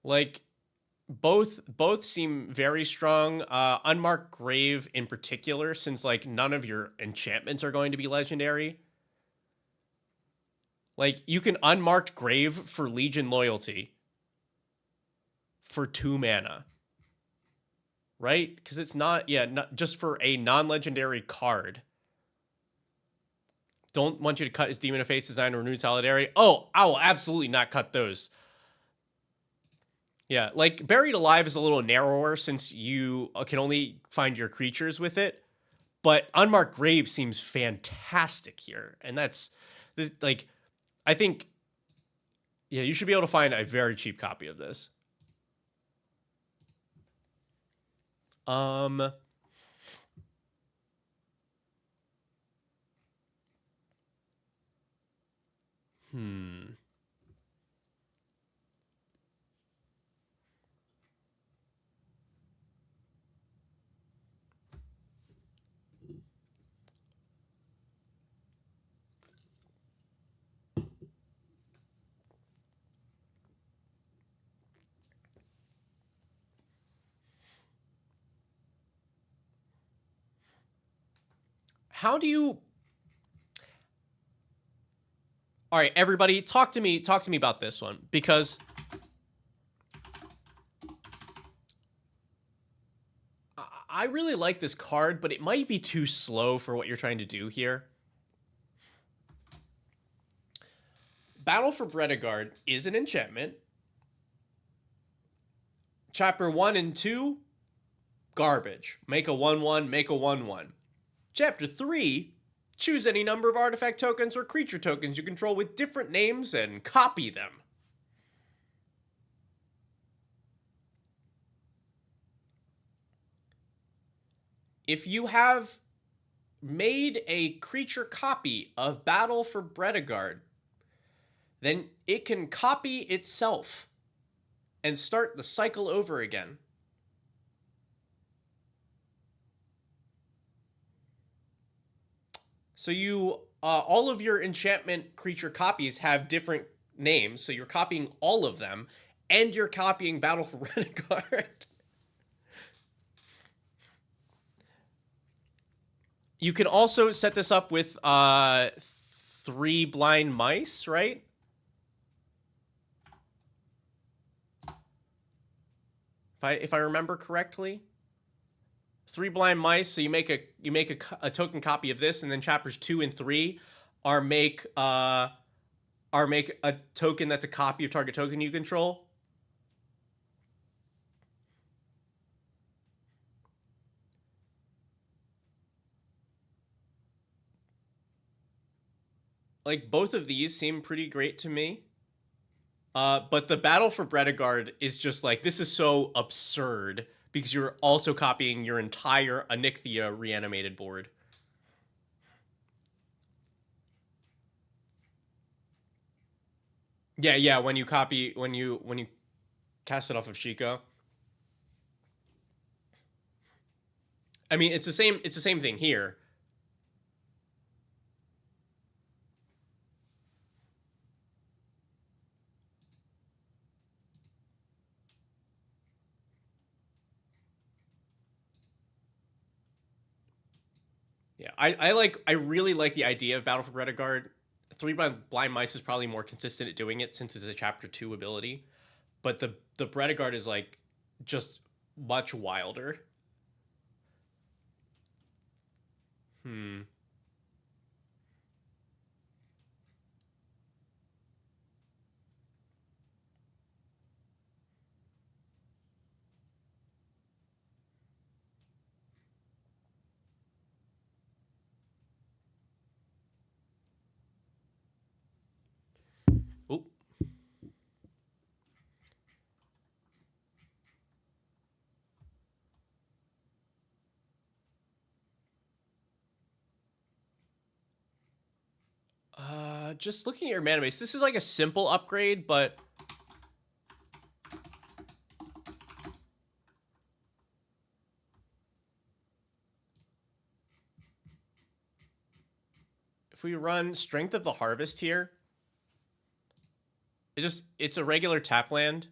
Like both seem very strong. Unmarked Grave in particular, since like none of your enchantments are going to be legendary. Like you can Unmarked Grave for Legion Loyalty for 2 mana. Right? Because it's not just for a non-legendary card. Don't want you to cut his Demon of Fate's Design or Renewed Solidarity. Oh, I will absolutely not cut those. Yeah, like Buried Alive is a little narrower since you can only find your creatures with it. But Unmarked Grave seems fantastic here. And that's like, I think, yeah, you should be able to find a very cheap copy of this. Hmm. How do you... All right, everybody, talk to me about this one, because I really like this card, but it might be too slow for what you're trying to do here. Battle for Bredegard is an enchantment. Chapter 1 and 2, garbage. Make a 1/1, make a 1/1. Chapter 3, choose any number of artifact tokens or creature tokens you control with different names and copy them. If you have made a creature copy of Battle for Bredegard, then it can copy itself and start the cycle over again. So you, all of your enchantment creature copies have different names, so you're copying all of them, and you're copying Battle for Bredegard. You can also set this up with 3 blind mice, right? If I remember correctly, 3 blind mice. So you make a token copy of this, and then chapters 2 and 3 are make a token that's a copy of target token you control. Like, both of these seem pretty great to me. But the Battle for Bredegard is just like, this is so absurd because you're also copying your entire Onyxia reanimated board. Yeah, when you cast it off of Shiko. I mean, it's the same thing here. Yeah, I really like the idea of Battle for Bredegard. 3 blind mice is probably more consistent at doing it since it's a chapter 2 ability. But the Bredegard is like just much wilder. Hmm. Oh. Just looking at your mana base, this is like a simple upgrade, but if we run Strength of the Harvest here, it's a regular tap land,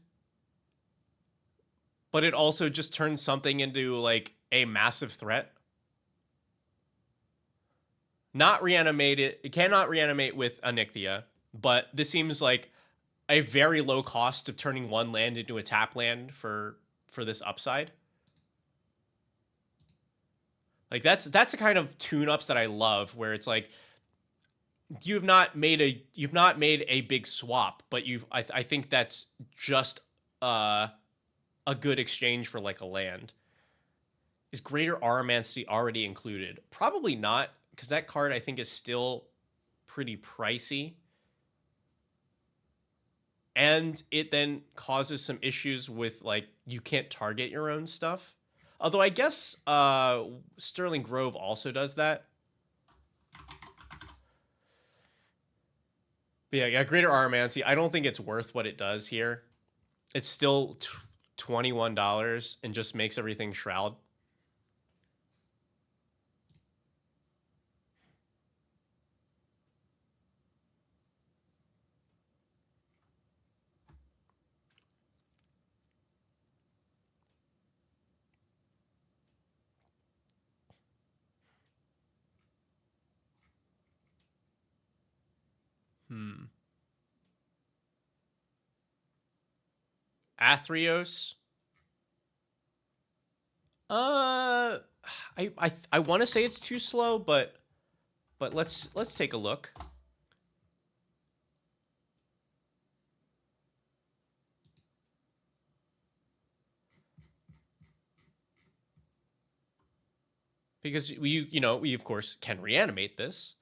but it also just turns something into like a massive threat. Not reanimated. It cannot reanimate with Onyxia, but this seems like a very low cost of turning one land into a tap land for this upside. Like that's the kind of tune-ups that I love, where it's like you've not made a big swap, but I think that's just a good exchange for like a land. Is Greater Aromancy already included? Probably not, because that card I think is still pretty pricey. And it then causes some issues with like you can't target your own stuff. Although I guess Sterling Grove also does that. But yeah, Greater Aromancy, I don't think it's worth what it does here. It's still $21 and just makes everything Shroud. Athreos. I want to say it's too slow, but let's take a look. Because we of course can reanimate this.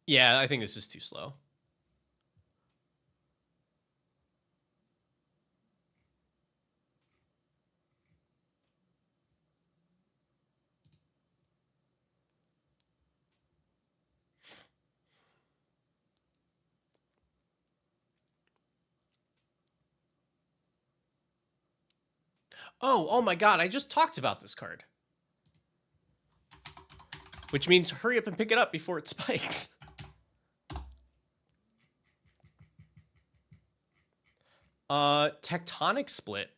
Yeah, I think this is too slow. Oh my god, I just talked about this card. Which means hurry up and pick it up before it spikes. Tectonic Split.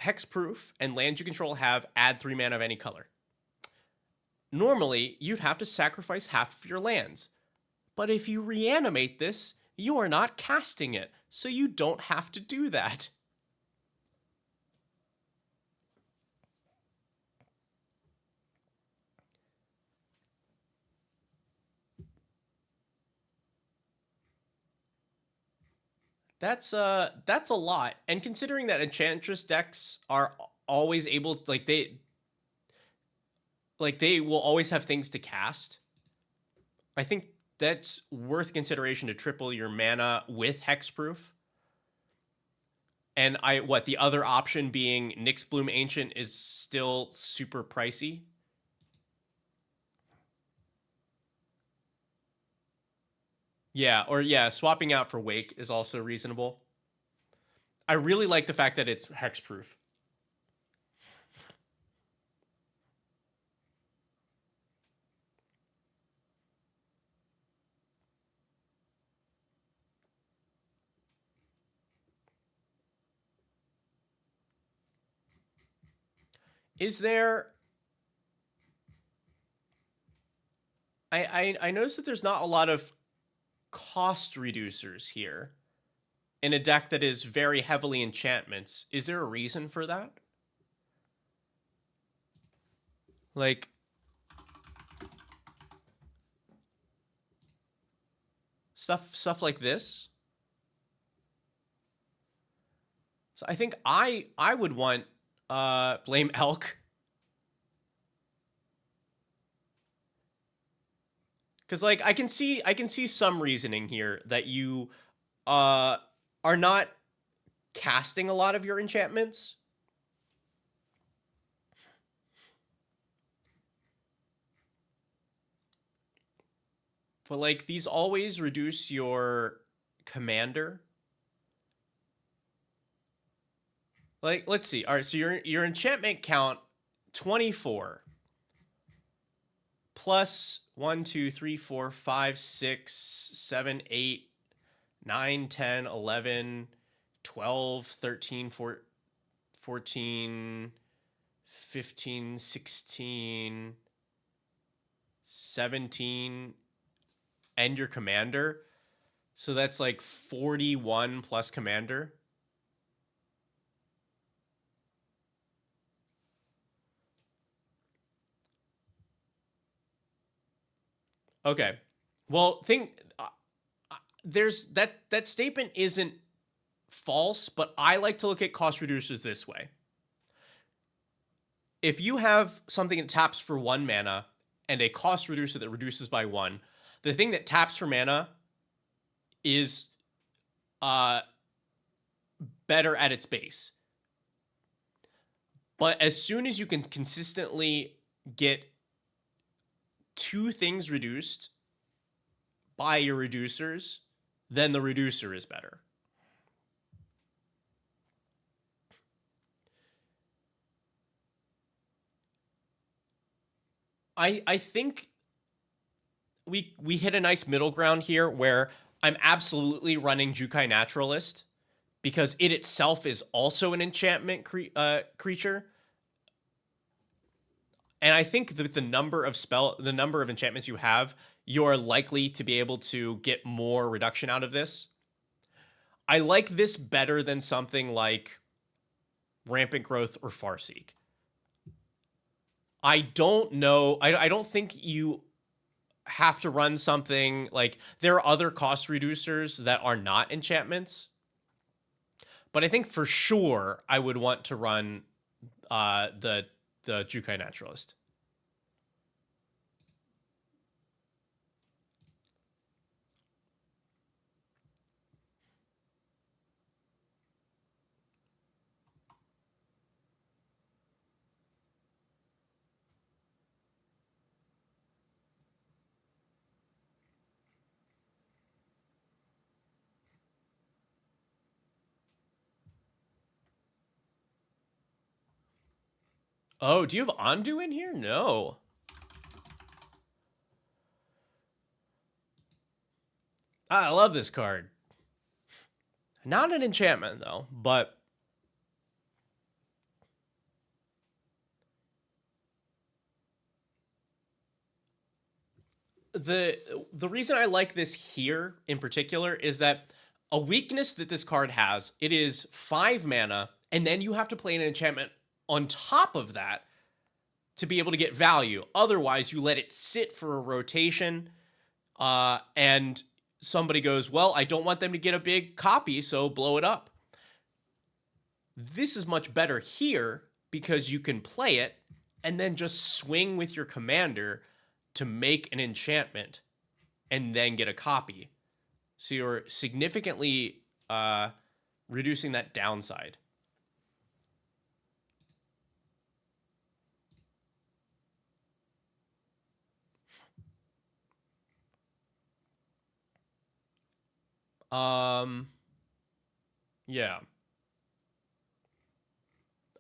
Hexproof, and lands you control have add 3 mana of any color. Normally, you'd have to sacrifice half of your lands. But if you reanimate this, you are not casting it, so you don't have to do that. That's a lot. And considering that Enchantress decks are always able, like they will always have things to cast, I think that's worth consideration to triple your mana with Hexproof. And the other option being Nyx Bloom Ancient is still super pricey. Yeah, or swapping out for Wake is also reasonable. I really like the fact that it's hexproof. Is there... I noticed that there's not a lot of cost reducers here in a deck that is very heavily enchantments. Is there a reason for that? Like, stuff like this. So I think I would want Blame Elk. Because like I can see some reasoning here that you are not casting a lot of your enchantments. But like these always reduce your commander. Like, let's see. All right, so your enchantment count 24 plus 1, 2, 3, 4, 5, 6, 7, 8, 9, 10, 11, 12, 13, 14, 15, 16, 17, and your commander. So that's like 41 plus commander. Okay. Well, there's that statement isn't false, but I like to look at cost reducers this way. If you have something that taps for 1 mana and a cost reducer that reduces by 1, the thing that taps for mana is better at its base. But as soon as you can consistently get 2 things reduced by your reducers, then the reducer is better. I think we hit a nice middle ground here where I'm absolutely running Jukai Naturalist because it itself is also an enchantment creature. And I think that the number of enchantments you have, you're likely to be able to get more reduction out of this. I like this better than something like Rampant Growth or Farseek. I don't know. I don't think you have to run something like, there are other cost reducers that are not enchantments, but I think for sure I would want to run the Jukai Naturalist. Oh, do you have Undo in here? No. I love this card. Not an enchantment though, but the reason I like this here in particular is that a weakness that this card has, it is 5 mana, and then you have to play an enchantment on top of that to be able to get value. Otherwise, you let it sit for a rotation, and somebody goes, well, I don't want them to get a big copy, so blow it up. This is much better here because you can play it and then just swing with your commander to make an enchantment and then get a copy. So you're significantly reducing that downside. Yeah.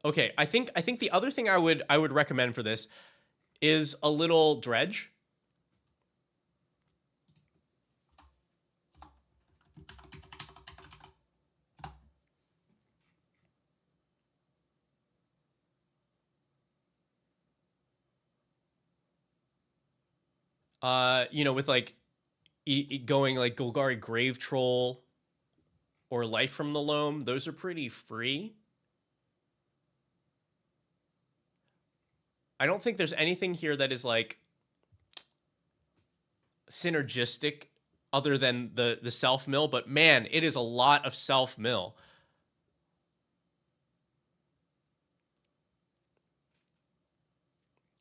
Okay, I think the other thing I would recommend for this is a little dredge. With like going like Golgari Grave Troll or Life from the Loam, those are pretty free. I don't think there's anything here that is like synergistic other than the self mill, but man, it is a lot of self mill.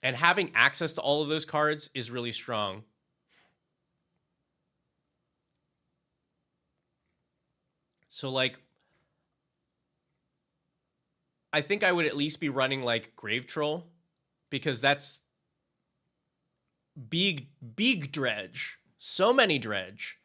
And having access to all of those cards is really strong. So like, I think I would at least be running like Grave Troll, because that's big dredge. So many dredge.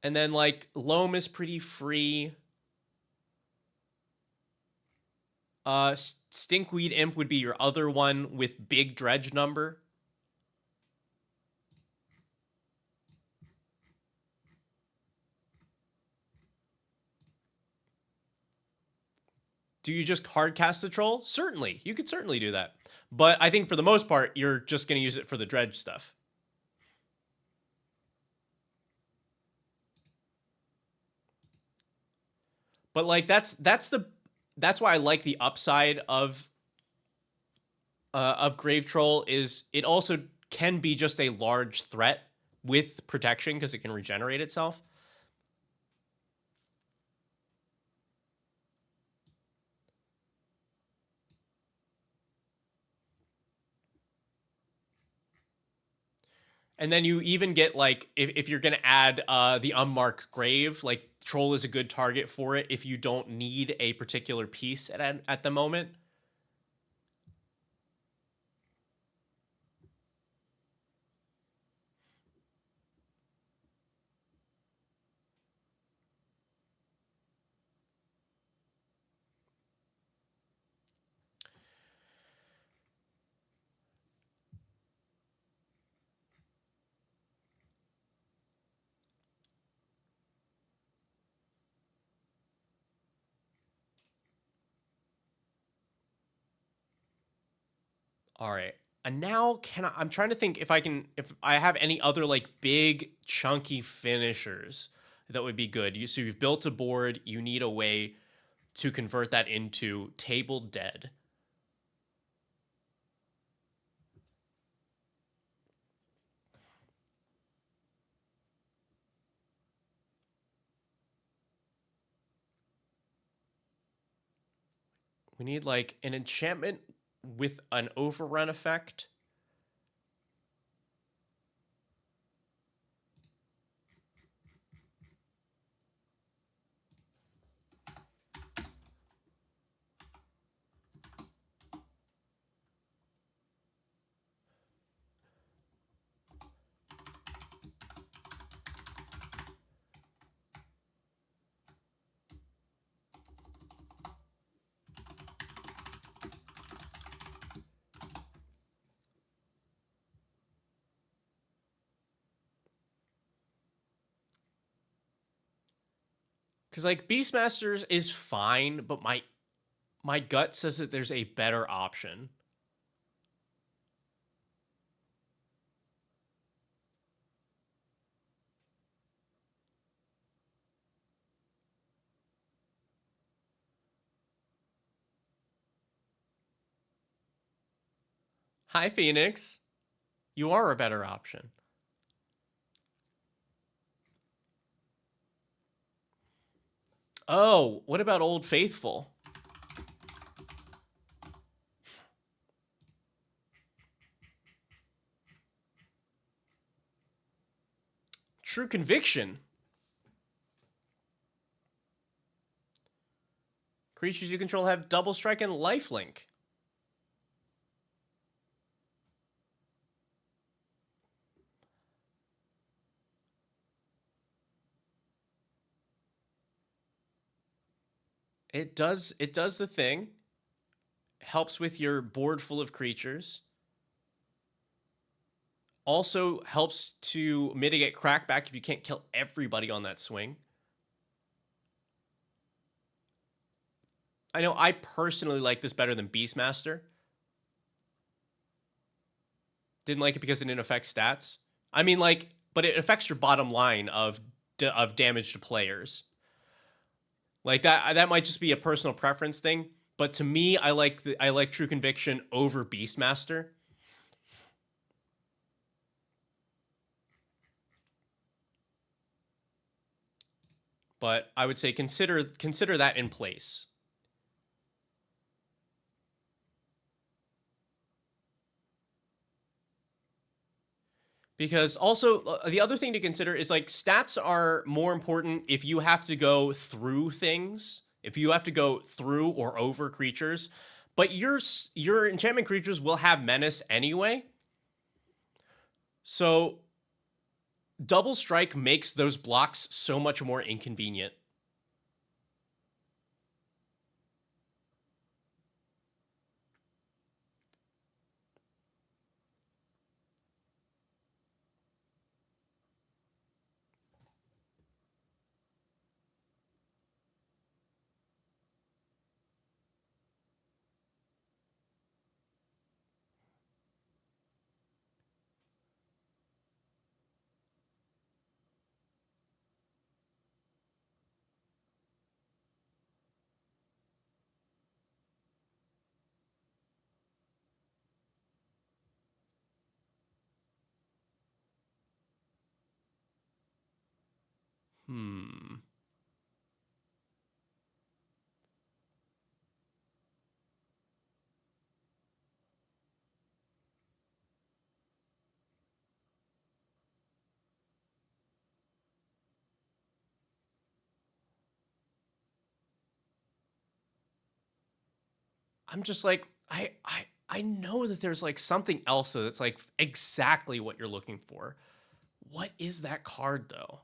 And then like Loam is pretty free. Stinkweed Imp would be your other one with big dredge number. Do you just hard cast the troll? Certainly, you could certainly do that. But I think for the most part, you're just going to use it for the dredge stuff. But like that's why I like the upside of Grave Troll is it also can be just a large threat with protection because it can regenerate itself. And then you even get like if you're gonna add the unmarked grave, like Troll is a good target for it if you don't need a particular piece at the moment. All right. And now I'm trying to think if I have any other like big chunky finishers that would be good. So you've built a board, you need a way to convert that into table dead. We need like an enchantment with an overrun effect. Cause like Beastmasters is fine, but my gut says that there's a better option. Hi, Phoenix. You are a better option. Oh, what about Old Faithful? True Conviction. Creatures you control have double strike and lifelink. It does the thing. Helps with your board full of creatures. Also helps to mitigate crackback if you can't kill everybody on that swing. I know I personally like this better than Beastmaster. Didn't like it because it didn't affect stats. I mean, like, but it affects your bottom line of damage to players. Like that might just be a personal preference thing. But to me, I like True Conviction over Beastmaster. But I would say consider that in place. Because also the other thing to consider is like stats are more important if you have to go through things, if you have to go through or over creatures, but your enchantment creatures will have menace anyway. So double strike makes those blocks so much more inconvenient. Hmm. I'm just like I know that there's like something else that's like exactly what you're looking for. What is that card though?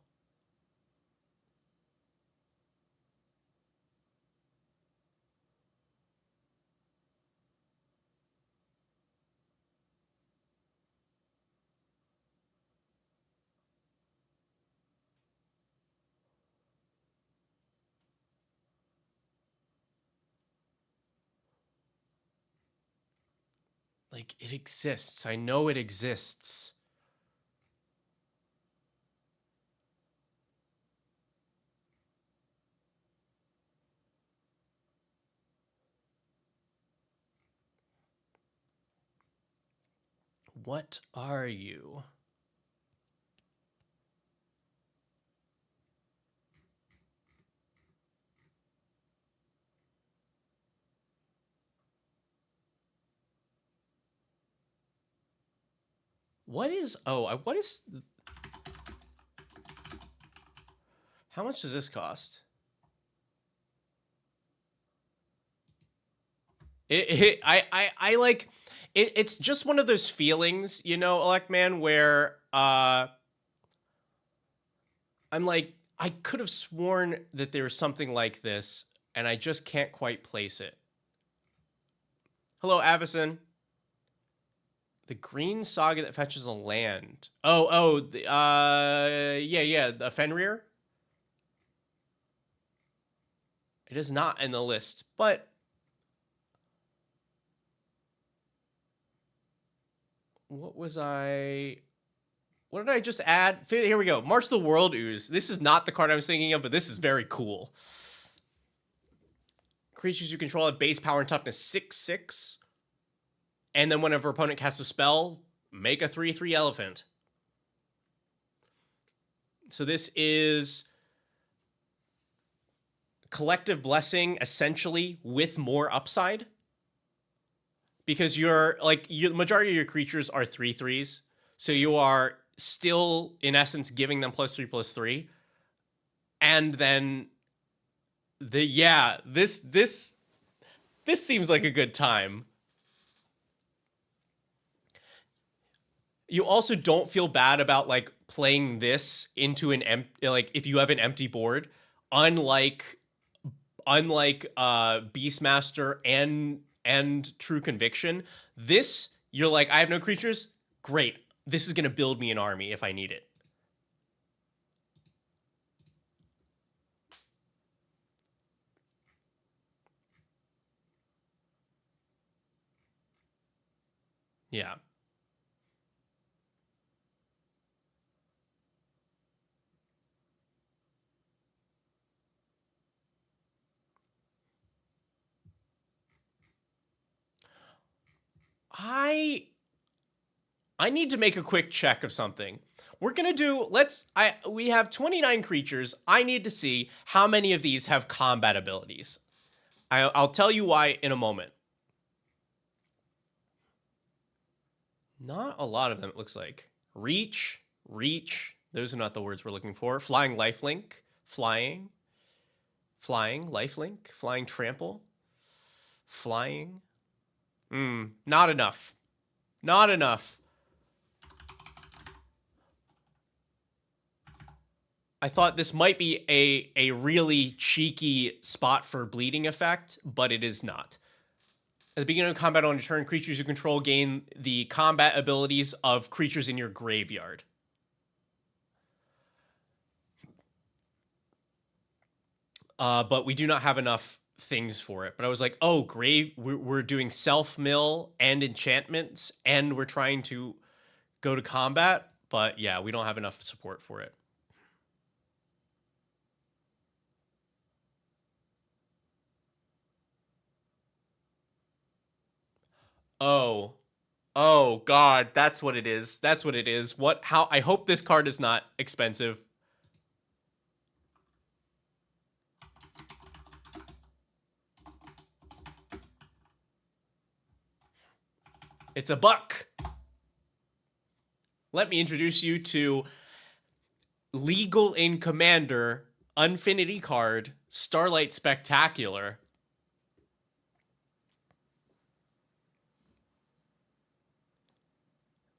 Like, it exists. I know it exists. What are you? What is... Oh, what is... How much does this cost? I like... It's just one of those feelings, you know, Elect Man, where... I'm like, I could have sworn that there was something like this, and I just can't quite place it. Hello, Avison. The green saga that fetches a land. Yeah, the Fenrir. It is not in the list, but what was I... What did I just add? Here we go. March of the World Ooze. This is not the card I was thinking of, but this is very cool. Creatures you control have base power and toughness 6/6. And then whenever opponent casts a spell, make a 3/3 elephant. So this is Collective Blessing, essentially, with more upside. Because the majority of your creatures are 3/3s. So you are still, in essence, giving them +3/+3. And then this seems like a good time. You also don't feel bad about like playing this into an empty, like if you have an empty board, unlike Beastmaster and True Conviction. This, you're like, I have no creatures. Great. This is going to build me an army if I need it. Yeah. I need to make a quick check of something. We're going to do, we have 29 creatures. I need to see how many of these have combat abilities. I'll tell you why in a moment. Not a lot of them, it looks like. Reach. Those are not the words we're looking for. Flying lifelink. Flying. Lifelink. Flying trample. Flying. Not enough. Not enough. I thought this might be a really cheeky spot for bleeding effect, but it is not. At the beginning of combat on your turn, creatures you control gain the combat abilities of creatures in your graveyard. But we do not have enough things for it. But I was like, oh, we're doing self-mill and enchantments, and we're trying to go to combat. But yeah, we don't have enough support for it. Oh God, that's what it is. That's what it is. How, I hope this card is not expensive. It's a buck. Let me introduce you to Legal in Commander, Unfinity card, Starlight Spectacular.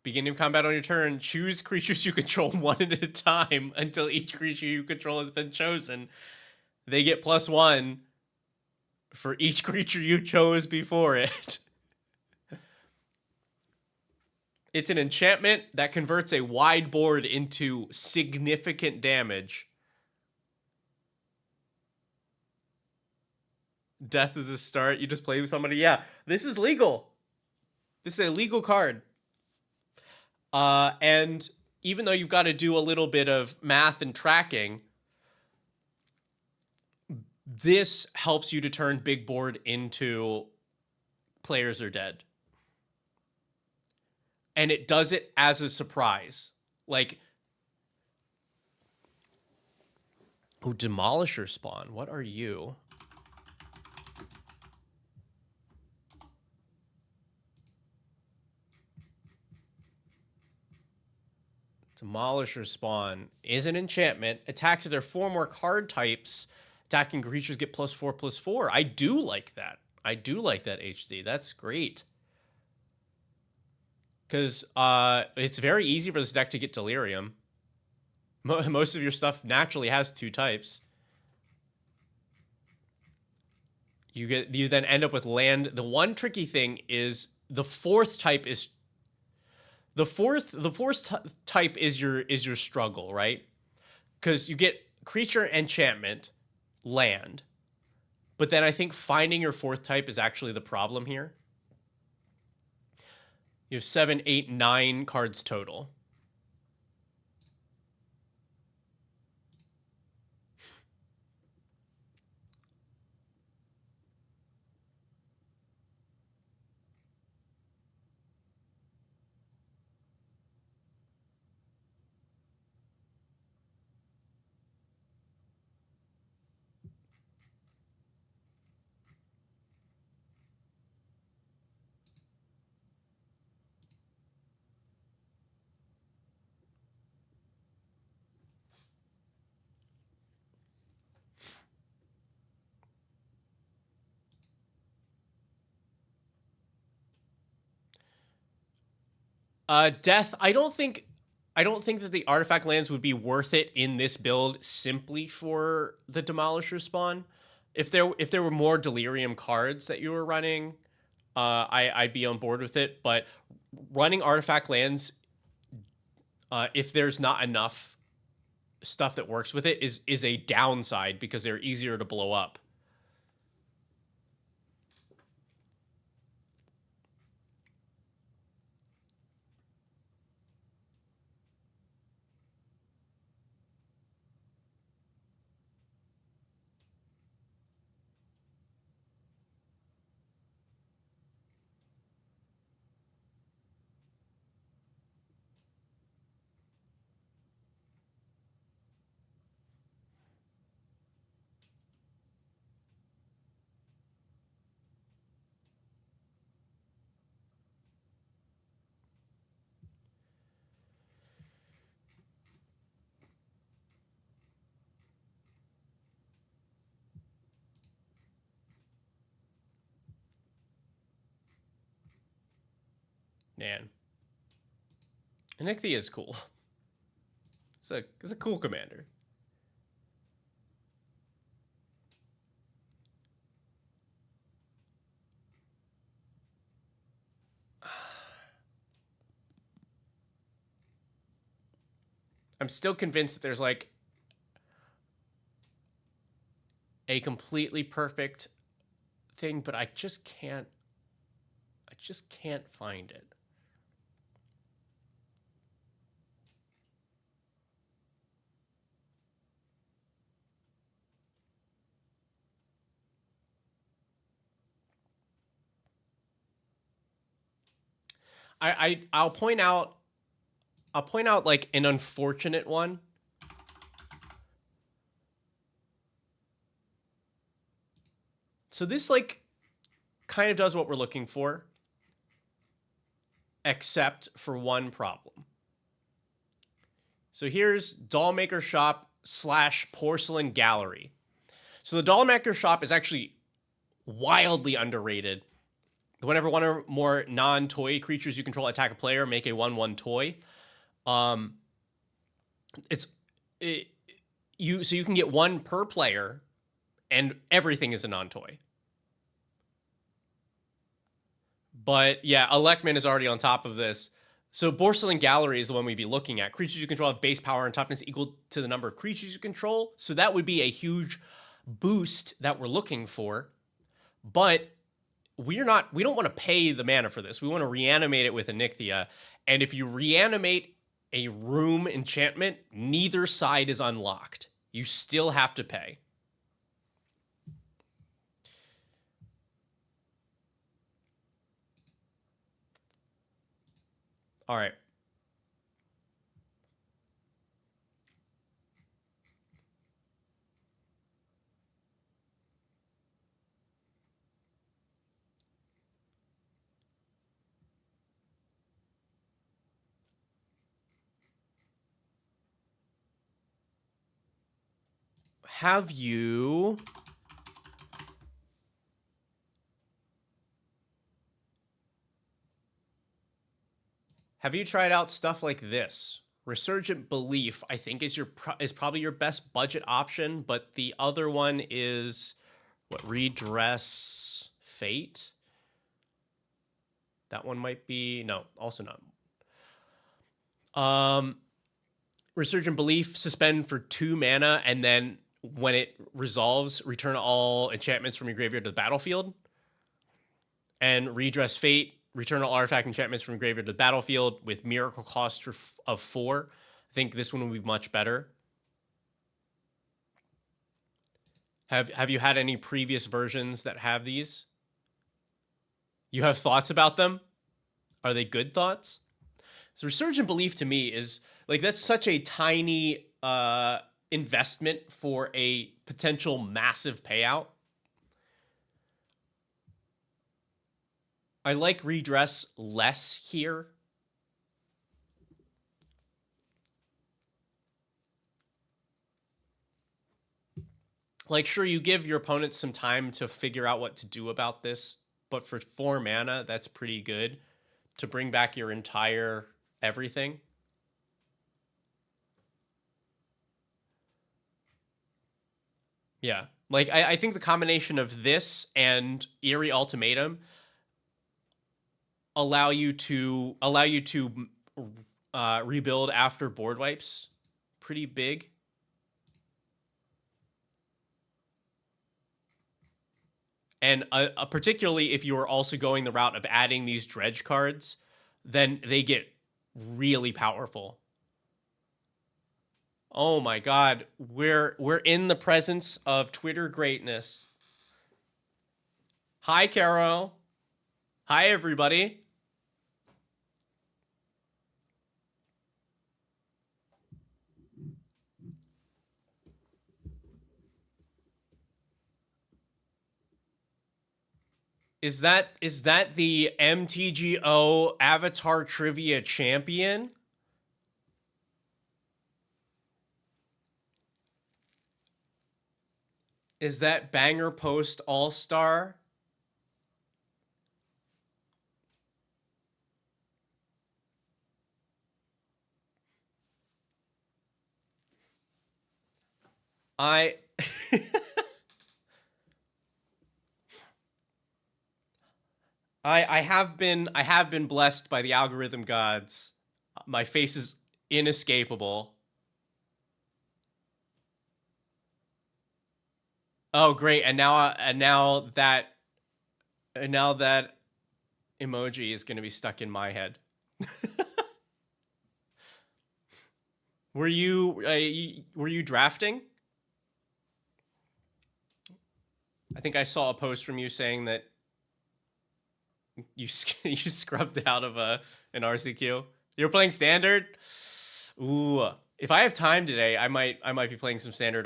Beginning of combat on your turn, choose creatures you control one at a time until each creature you control has been chosen. They get +1 for each creature you chose before it. It's an enchantment that converts a wide board into significant damage. Death is a start. You just play with somebody. Yeah, this is legal. This is a legal card. And even though you've got to do a little bit of math and tracking, this helps you to turn big board into players are dead. And it does it as a surprise. Like, oh, Demolisher spawn. What are you? Demolisher spawn is an enchantment. Attacks if there are 4 more card types. Attacking creatures get +4/+4. I do like that. I do like that, HD. That's great. Because it's very easy for this deck to get Delirium. Most of your stuff naturally has 2 types. You then end up with land. The one tricky thing is the 4th type is the fourth type is your struggle, right? Because you get creature, enchantment, land, but then I think finding your 4th type is actually the problem here. You have 7, 8, 9 cards total. Death. I don't think that the artifact lands would be worth it in this build simply for the Demolisher spawn. If there were more Delirium cards that you were running, I'd be on board with it. But running artifact lands, if there's not enough stuff that works with it, is a downside because they're easier to blow up. Man, Anixia is cool. It's a cool commander. I'm still convinced that there's like a completely perfect thing, but I just can't find it. I'll point out like an unfortunate one. So this like kind of does what we're looking for, except for one problem. So here's Dollmaker Shop / Porcelain Gallery. So the Dollmaker Shop is actually wildly underrated. Whenever one or more non-toy creatures you control attack a player, make a 1/1 toy. So you can get 1 per player, and everything is a non-toy. But yeah, Electman is already on top of this. So Porcelain Gallery is the one we'd be looking at. Creatures you control have base power and toughness equal to the number of creatures you control. So that would be a huge boost that we're looking for. But we don't want to pay the mana for this. We want to reanimate it with Onyxia. And if you reanimate a room enchantment, neither side is unlocked. You still have to pay. All right. Have you tried out stuff like this? Resurgent Belief, I think, is probably your best budget option, but the other one is what, Redress Fate? That one might be, no, also not. Resurgent Belief, suspend for 2 mana, and then when it resolves, return all enchantments from your graveyard to the battlefield. And Redress Fate, return all artifact enchantments from your graveyard to the battlefield with miracle cost of 4. I think this one would be much better. Have you had any previous versions that have these? You have thoughts about them? Are they good thoughts? So Resurgent Belief to me is like, that's such a tiny investment for a potential massive payout. I like Redress less here. Like, sure, you give your opponent some time to figure out what to do about this, but for 4 mana, that's pretty good to bring back your entire everything. Yeah. Like, I think the combination of this and Eerie Ultimatum allow you to rebuild after board wipes pretty big. And particularly if you are also going the route of adding these dredge cards, then they get really powerful. Oh my god, we're in the presence of Twitter greatness. Hi, Caro. Hi, everybody. Is that the MTGO Avatar Trivia Champion? Is that Banger Post All-Star? I have been blessed by the algorithm gods. My face is inescapable. Oh, great. And now that emoji is going to be stuck in my head. Were you drafting? I think I saw a post from you saying that you scrubbed out of an RCQ. You're playing standard? Ooh, if I have time today, I might be playing some standard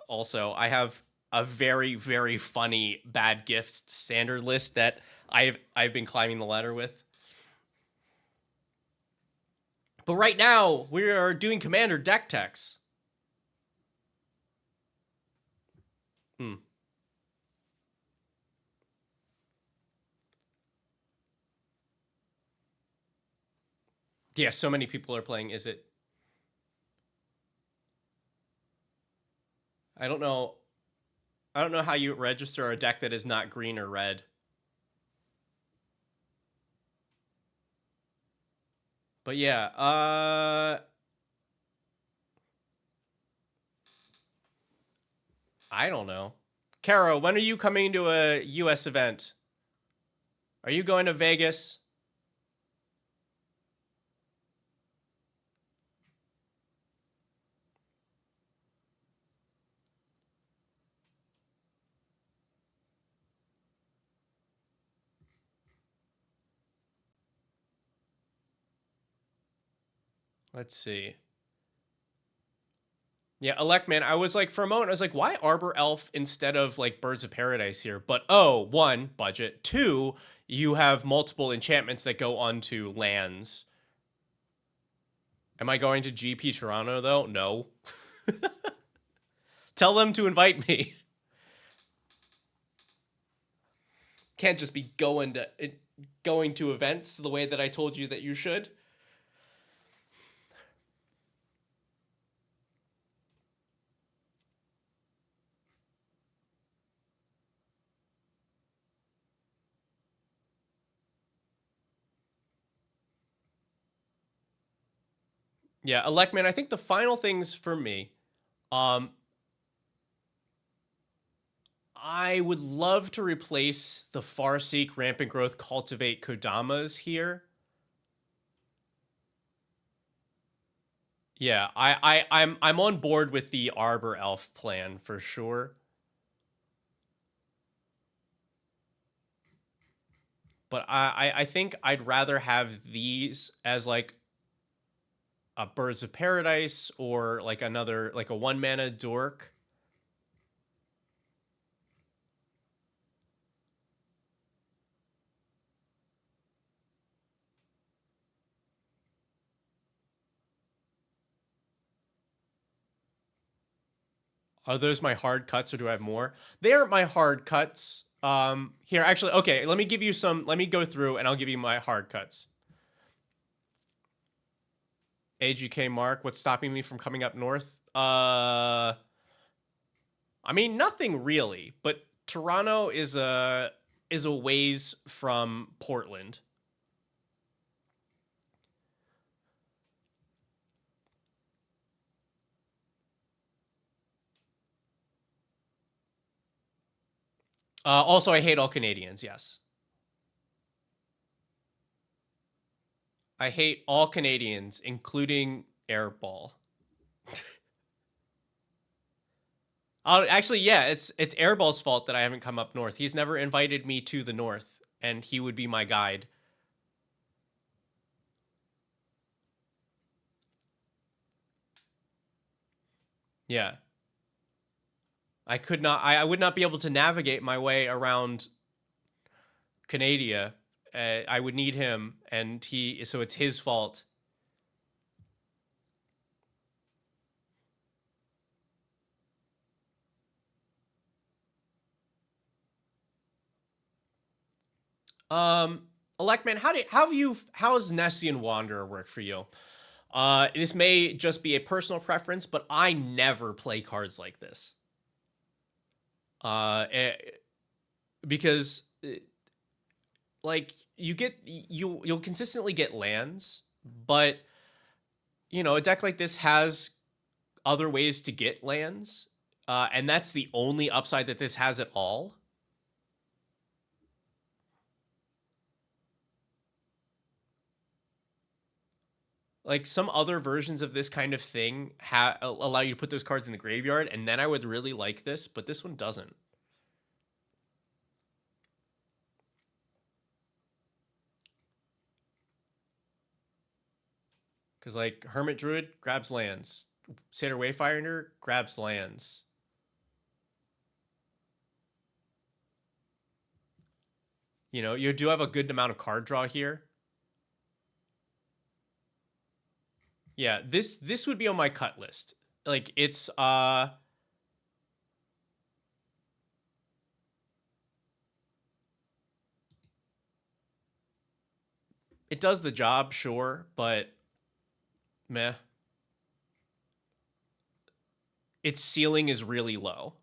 also. I have a very, very funny bad gifts standard list that I've been climbing the ladder with. But right now, we are doing Commander deck techs. Yeah, so many people are playing Is It. I don't know how you register a deck that is not green or red. But yeah, I don't know. Caro, when are you coming to a US event? Are you going to Vegas? Let's see. Yeah, Elect Man. I was like, for a moment, I was like, why Arbor Elf instead of like Birds of Paradise here? But oh, one, budget. Two, you have multiple enchantments that go onto lands. Am I going to GP Toronto though? No. Tell them to invite me. Can't just be going to events the way that I told you that you should. Yeah, Electman, I think the final things for me, um, I would love to replace the Farseek, Rampant Growth, Cultivate Kodamas here. Yeah, I'm on board with the Arbor Elf plan for sure. But I think I'd rather have these as like a Birds of Paradise or like another like a 1-mana dork. Are those my hard cuts or do I have more? They aren't my hard cuts. Here, actually, okay, let me give you some, let me go through and I'll give you my hard cuts. AGK Mark, what's stopping me from coming up north? I mean, nothing really, but Toronto is a ways from Portland. Also, I hate all Canadians, yes. I hate all Canadians, including Airball. Actually, yeah, it's Airball's fault that I haven't come up north. He's never invited me to the north, and he would be my guide. Yeah. I could not I would not be able to navigate my way around Canada. I would need him and so it's his fault. Electman, how has Nessian Wanderer work for you? This may just be a personal preference, but I never play cards like this. Uh, eh, because like you'll consistently get lands, but you know, a deck like this has other ways to get lands, and that's the only upside that this has at all. Like some other versions of this kind of thing allow you to put those cards in the graveyard, and then I would really like this, but this one doesn't. Because like Hermit Druid grabs lands, Satyr Wayfinder grabs lands. You know, you do have a good amount of card draw here. Yeah, this would be on my cut list. Like it's it does the job, sure, but meh. Its ceiling is really low.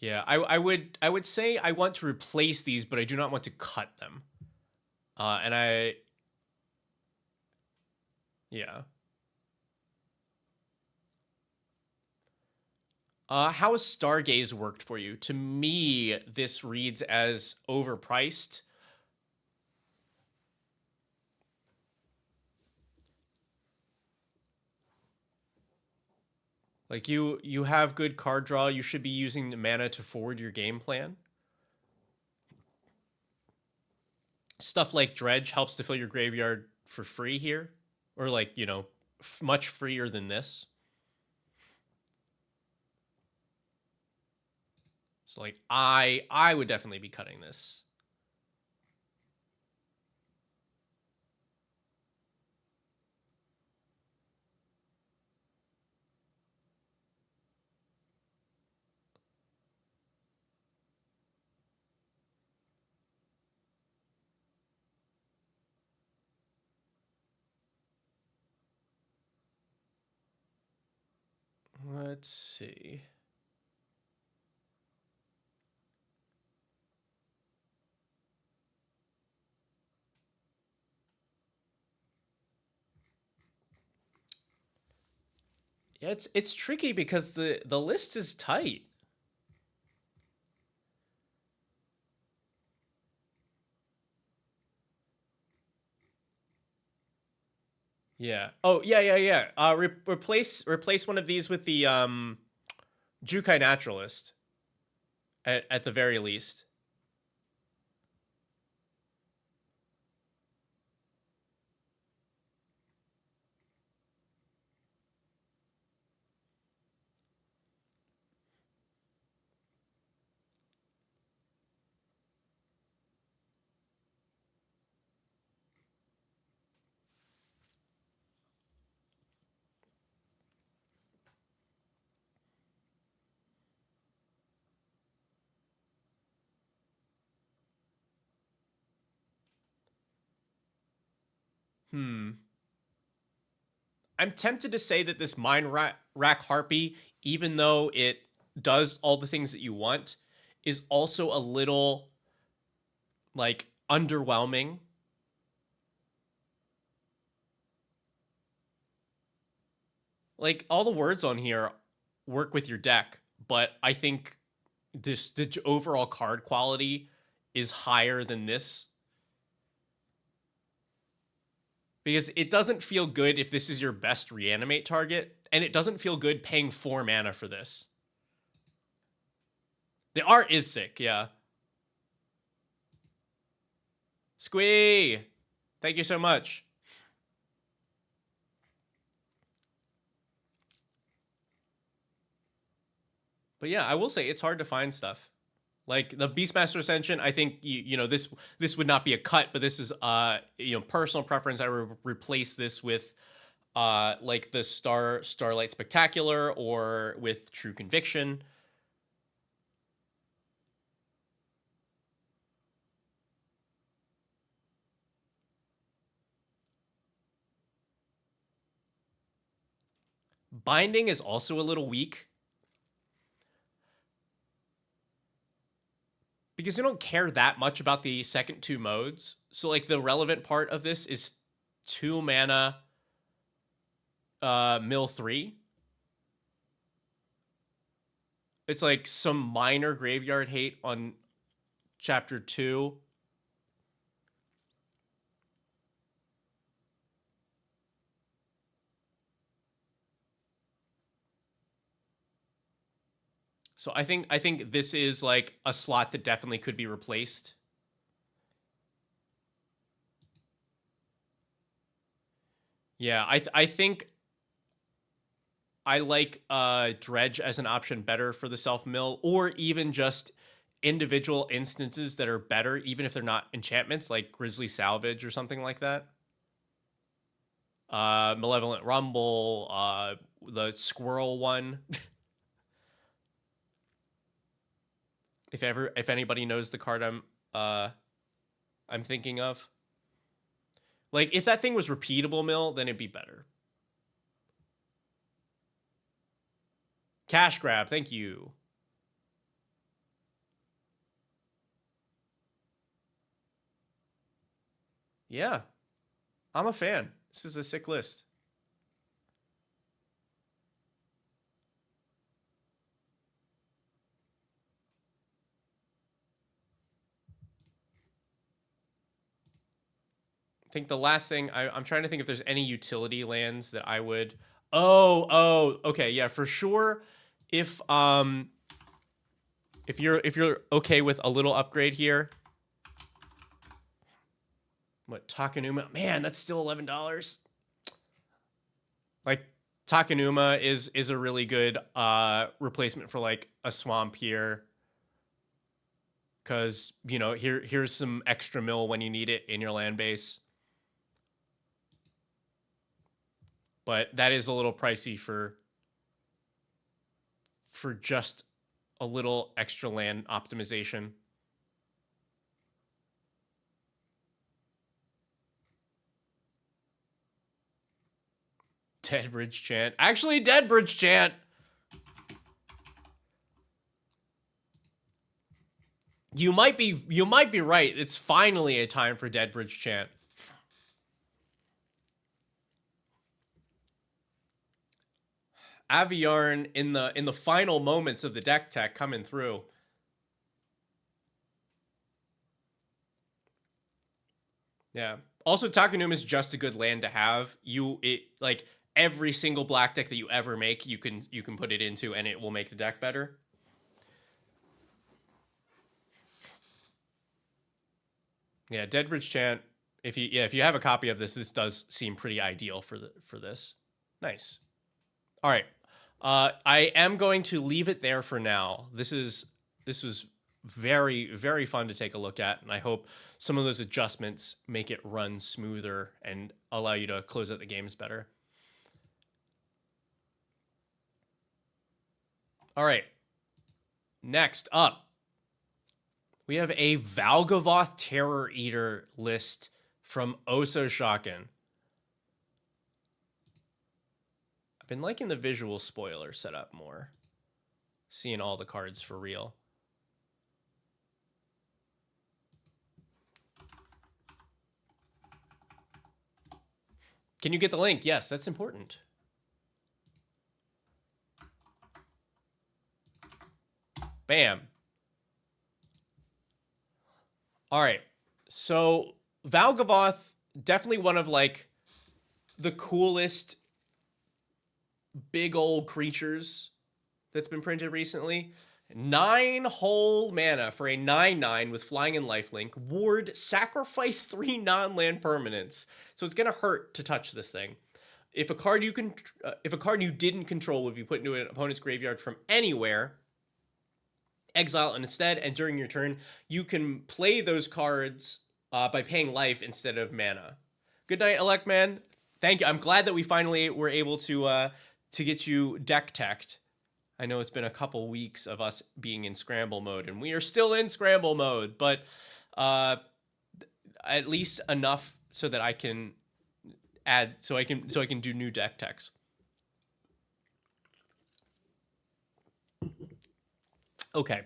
Yeah, I would say I want to replace these, but I do not want to cut them. And yeah. How has Stargaze worked for you? To me, this reads as overpriced. Like you have good card draw. You should be using the mana to forward your game plan. Stuff like Dredge helps to fill your graveyard for free here, or like much freer than this. So like I would definitely be cutting this. Let's see. Yeah, it's tricky because the list is tight. Yeah. Oh, yeah. Replace one of these with the Jukai Naturalist at the very least. Hmm. I'm tempted to say that this Rack Harpy, even though it does all the things that you want, is also a little like underwhelming. Like all the words on here work with your deck, but I think the overall card quality is higher than this because it doesn't feel good if this is your best reanimate target, and it doesn't feel good paying 4 mana for this. The art is sick, yeah. Squee! Thank you so much. But yeah, I will say it's hard to find stuff. Like the Beastmaster Ascension, I think this would not be a cut, but this is personal preference. I would replace this with like the Starlight Spectacular or with True Conviction. Binding is also a little weak because you don't care that much about the second two modes. So like the relevant part of this is 2 mana mill 3. It's like some minor graveyard hate on chapter 2. So I think this is like a slot that definitely could be replaced. Yeah, I think I like Dredge as an option better for the self mill, or even just individual instances that are better, even if they're not enchantments, like Grizzly Salvage or something like that. Malevolent Rumble, the Squirrel one. If anybody knows the card I'm thinking of. Like if that thing was repeatable mill, then it'd be better. Cash grab, thank you. Yeah, I'm a fan. This is a sick list. I think the last thing I'm trying to think if there's any utility lands that I would. Oh, okay, yeah, for sure. If you're okay with a little upgrade here, what Takenuma? Man, that's still $11. Like Takenuma is a really good replacement for like a swamp here. Cause you know, here's some extra mill when you need it in your land base. But that is a little pricey for just a little extra land optimization. Dead Bridge Chant. Actually, Dead Bridge Chant. You might be right. It's finally a time for Dead Bridge Chant. Aviarn in the final moments of the deck tech coming through. Yeah. Also, Takenuma is just a good land to have. Like every single black deck that you ever make, you can put it into, and it will make the deck better. Yeah, Dead Bridge Chant. If you have a copy of this does seem pretty ideal for this. Nice. All right. I am going to leave it there for now. This was very, very fun to take a look at, and I hope some of those adjustments make it run smoother and allow you to close out the games better. All right. Next up, we have a Valgavoth Terror Eater list from Oso Shocking. I've been liking the visual spoiler setup more. Seeing all the cards for real. Can you get the link? Yes, that's important. Bam. All right. So Valgavoth, definitely one of like the coolest big old creatures that's been printed recently. 9 whole mana for a 9/9 with flying and lifelink. Ward, sacrifice 3 non-land permanents. So it's gonna hurt to touch this thing. If a card you didn't control would be put into an opponent's graveyard from anywhere, exile it instead, and during your turn, you can play those cards by paying life instead of mana. Good night, Elect Man. Thank you. I'm glad that we finally were able to get you deck teched. I know it's been a couple weeks of us being in scramble mode, and we are still in scramble mode, but at least enough so that I can add, so I can do new deck techs. Okay.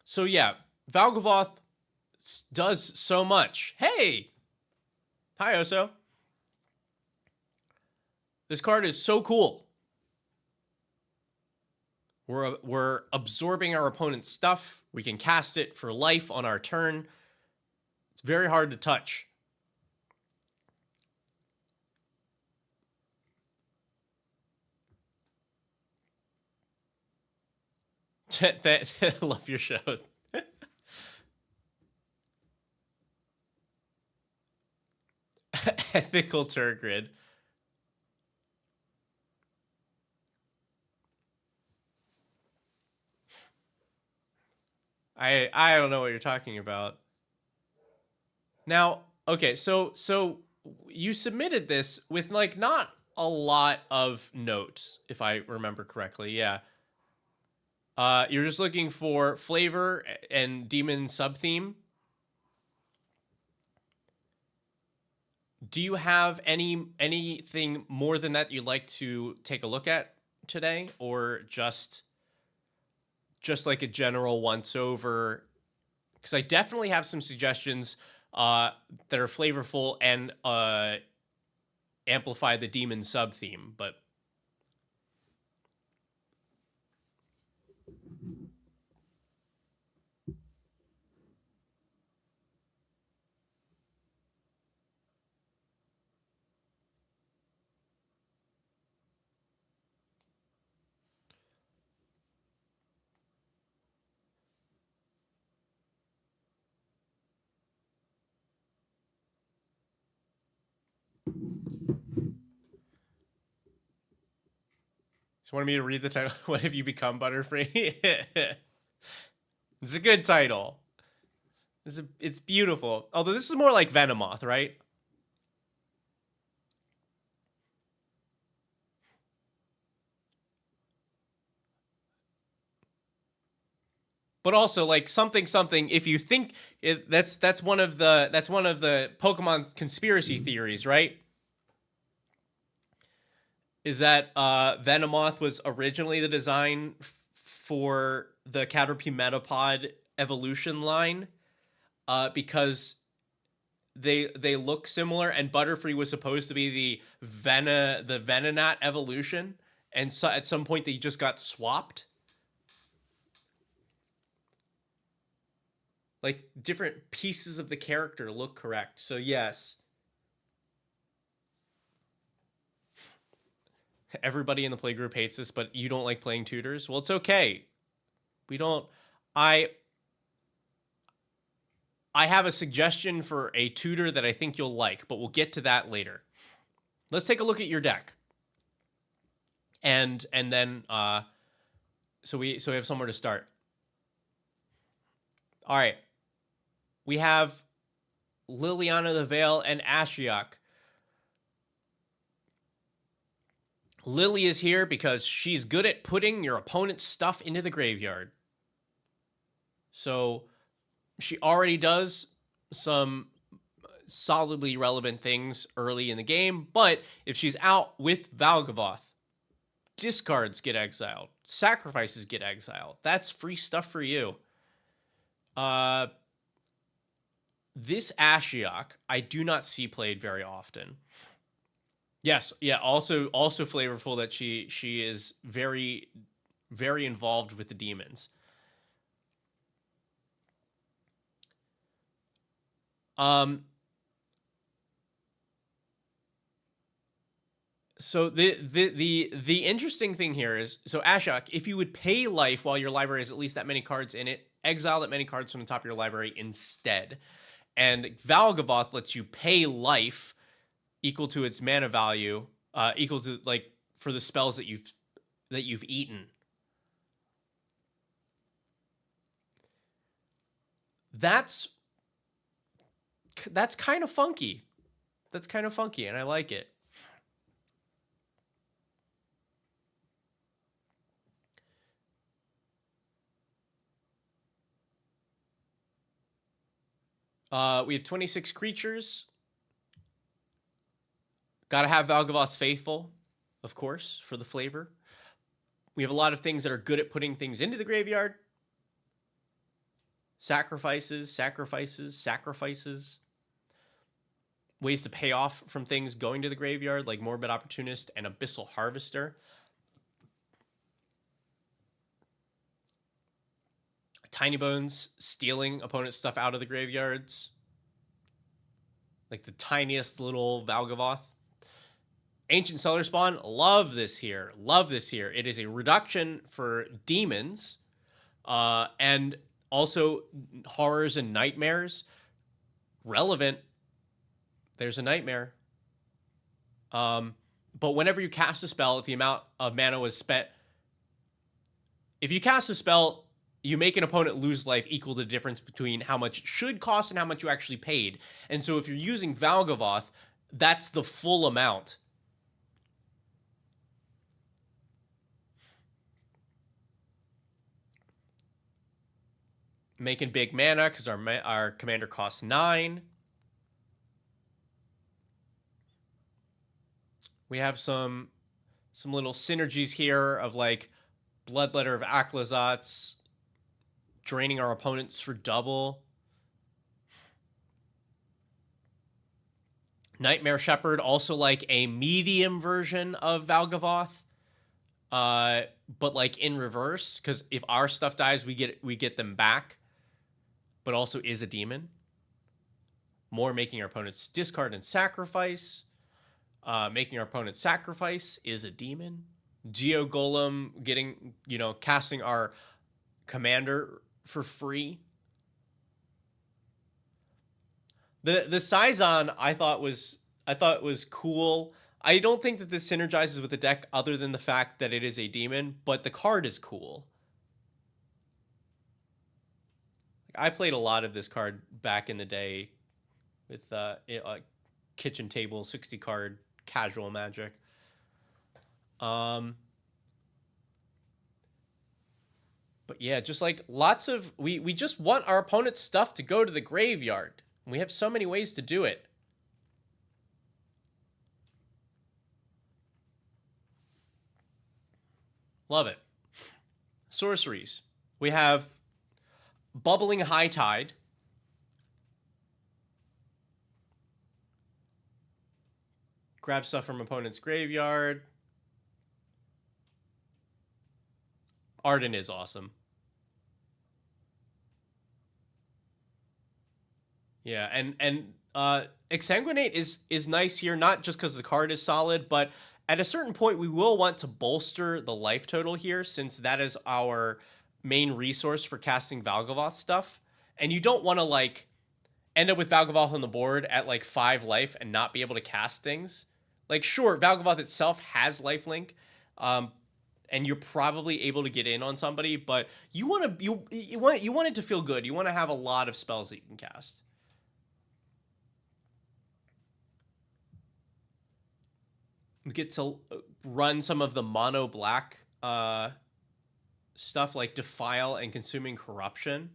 So yeah, Valgavoth does so much. Hey! Hi, Oso. This card is so cool. We're absorbing our opponent's stuff. We can cast it for life on our turn. It's very hard to touch. I love your show. Ethical Turgrid. I don't know what you're talking about. Now, okay, so you submitted this with like not a lot of notes, if I remember correctly. Yeah. You're just looking for flavor and demon sub-theme. Do you have anything more than that you'd like to take a look at today, or just like a general once over because I definitely have some suggestions that are flavorful and amplify the demon sub theme, but just wanted me to read the title. What have you become, Butterfree? It's a good title. It's beautiful. Although this is more like Venomoth, right? But also like something something. If you think that's one of the Pokemon conspiracy theories, right? Is that Venomoth was originally the design for the Caterpie Metapod evolution line, because they look similar, and Butterfree was supposed to be the Venonat evolution, and so at some point they just got swapped. Like different pieces of the character look correct. So yes. Everybody in the playgroup hates this, but you don't like playing tutors? Well, it's okay. We don't I I have a suggestion for a tutor that I think you'll like, but we'll get to that later. Let's take a look at your deck. And then so we have somewhere to start. All right. We have Liliana the Veil and Ashiok. Lily is here because she's good at putting your opponent's stuff into the graveyard. So she already does some solidly relevant things early in the game, but if she's out with Valgavoth, discards get exiled, sacrifices get exiled. That's free stuff for you. This Ashiok, I do not see played very often. Yes, yeah, also flavorful that she is very, very involved with the demons. So the interesting thing here is, so Ashok, if you would pay life while your library has at least that many cards in it, exile that many cards from the top of your library instead. And Valgavoth lets you pay life equal to its mana value, equal to like for the spells that you've eaten. That's kind of funky. That's kind of funky, and I like it. We have 26 creatures. Gotta have Valgavoth's Faithful, of course, for the flavor. We have a lot of things that are good at putting things into the graveyard. Sacrifices, sacrifices, sacrifices. Ways to pay off from things going to the graveyard, like Morbid Opportunist and Abyssal Harvester. Tiny Bones stealing opponent's stuff out of the graveyards. Like the tiniest little Valgavoth. Ancient Cellar Spawn, love this here. Love this here. It is a reduction for demons, and also horrors and nightmares. Relevant. There's a nightmare. But whenever you cast a spell, if the amount of mana was spent, if you cast a spell, you make an opponent lose life equal to the difference between how much it should cost and how much you actually paid. And so if you're using Valgavoth, that's the full amount. Making big mana because our commander costs 9. We have some little synergies here of like Bloodletter of Aclazotz, draining our opponents for double. Nightmare Shepherd, also like a medium version of Valgavoth, but like in reverse, because if our stuff dies, we get them back, but also is a demon. More making our opponents discard and sacrifice. Making our opponent sacrifice is a demon. Geo Golem getting, casting our commander for free. The Scyzon I thought was cool. I don't think that this synergizes with the deck other than the fact that it is a demon, but the card is cool. I played a lot of this card back in the day with kitchen table 60 card casual Magic. But yeah, just like lots of we just want our opponent's stuff to go to the graveyard. We have so many ways to do it. Love it. Sorceries. We have Bubbling High Tide. Grab stuff from opponent's graveyard. Arden is awesome. Yeah, and Exsanguinate is nice here, not just because the card is solid, but at a certain point we will want to bolster the life total here, since that is our main resource for casting Valgavoth stuff. And you don't want to like end up with Valgavoth on the board at like 5 life and not be able to cast things. Like, sure, Valgavoth itself has lifelink, and you're probably able to get in on somebody, but you want it to feel good. You want to have a lot of spells that you can cast. We get to run some of the mono black stuff like Defile and Consuming Corruption.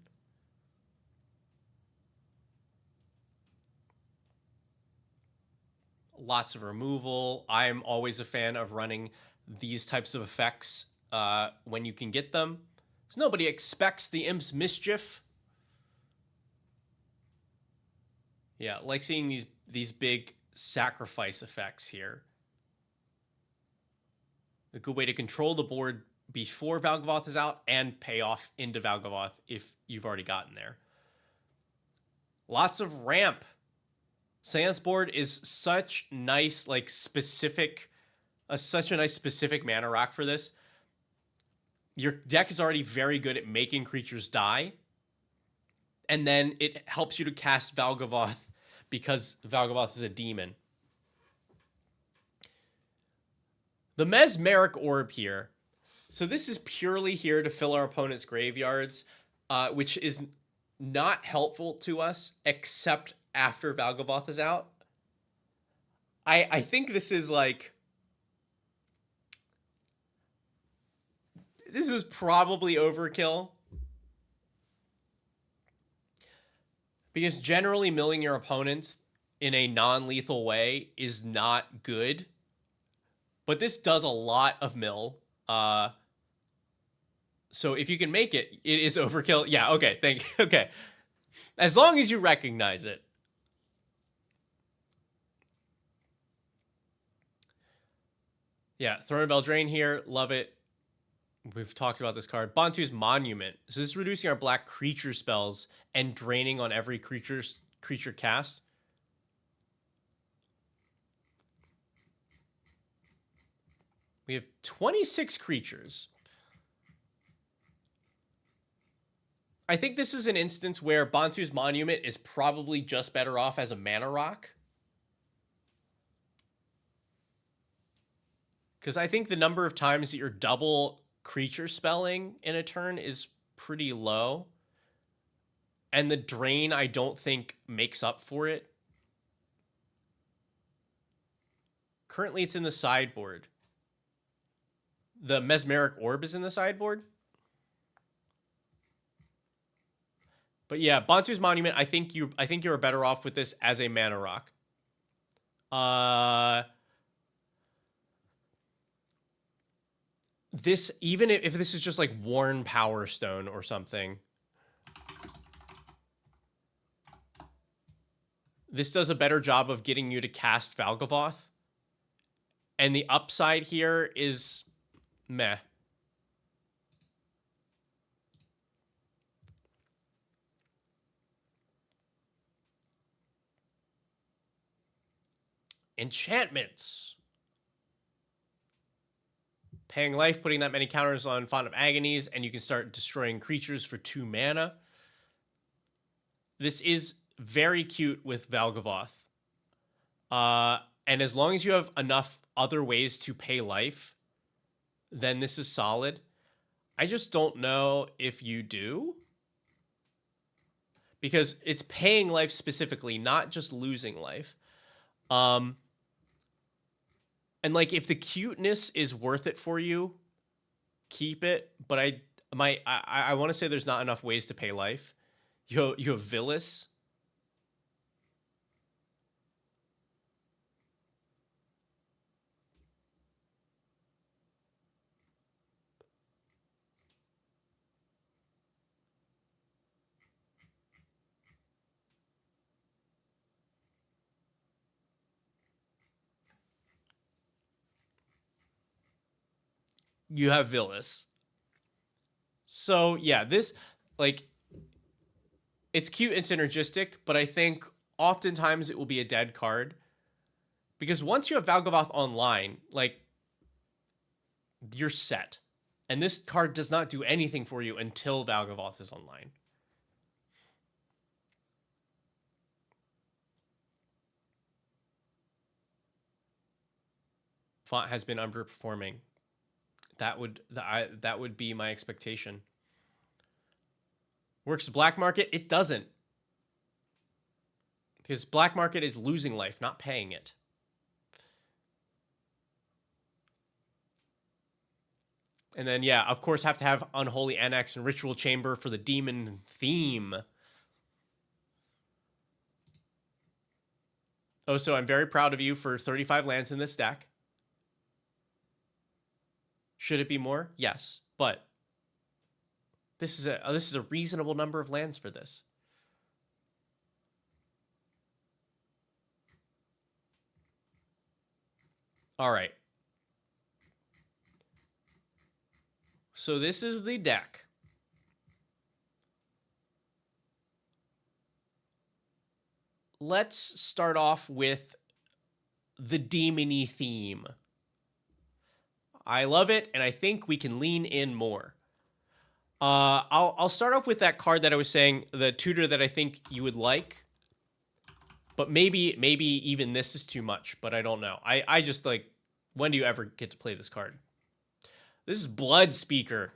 Lots of removal. I'm always a fan of running these types of effects when you can get them. So nobody expects the Imp's Mischief. Yeah, like seeing these big sacrifice effects here. A good way to control the board before Valgavoth is out and pay off into Valgavoth if you've already gotten there. Lots of ramp. Seance board is such nice, like specific, such a nice specific mana rock for this. Your deck is already very good at making creatures die, and then it helps you to cast Valgavoth because Valgavoth is a demon. The Mesmeric Orb here. So this is purely here to fill our opponent's graveyards, which is not helpful to us except after Valgavoth is out. I think this is like... This is probably overkill. Because generally milling your opponents in a non-lethal way is not good. But this does a lot of mill. So if you can make it, it is overkill. Yeah, okay, thank you. Okay. As long as you recognize it. Yeah, Throne of Eldraine here. Love it. We've talked about this card. Bantu's Monument. So this is reducing our black creature spells and draining on every creature cast. We have 26 creatures. I think this is an instance where Bantu's Monument is probably just better off as a mana rock. Because I think the number of times that you're double creature spelling in a turn is pretty low. And the drain, I don't think, makes up for it. Currently, it's in the sideboard. The Mesmeric Orb is in the sideboard. But yeah, Bantu's Monument, I think you're better off with this as a mana rock. This, even if this is just like Worn Power Stone or something, this does a better job of getting you to cast Valgavoth. And the upside here is meh. Enchantments. Paying life, putting that many counters on Font of Agonies, and you can start destroying creatures for 2 mana. This is very cute with Valgavoth. And as long as you have enough other ways to pay life, then this is solid. I just don't know if you do. Because it's paying life specifically, not just losing life. And like, if the cuteness is worth it for you, keep it. But I want to say there's not enough ways to pay life. You have Villas. You have Villas. So yeah, this, like, it's cute and synergistic, but I think oftentimes it will be a dead card. Because once you have Valgavoth online, like, you're set. And this card does not do anything for you until Valgavoth is online. Font has been underperforming. That would be my expectation. Works black market? It doesn't. Because black market is losing life, not paying it. And then, yeah, of course, have to have Unholy Annex and Ritual Chamber for the demon theme. Oh, so I'm very proud of you for 35 lands in this deck. Should it be more? Yes, but this is a reasonable number of lands for this. All right. So this is the deck. Let's start off with the demon-y theme. I love it, and I think we can lean in more. I'll start off with that card that I was saying, the tutor that I think you would like. But maybe even this is too much, but I don't know. I just, like, when do you ever get to play this card? This is Blood Speaker.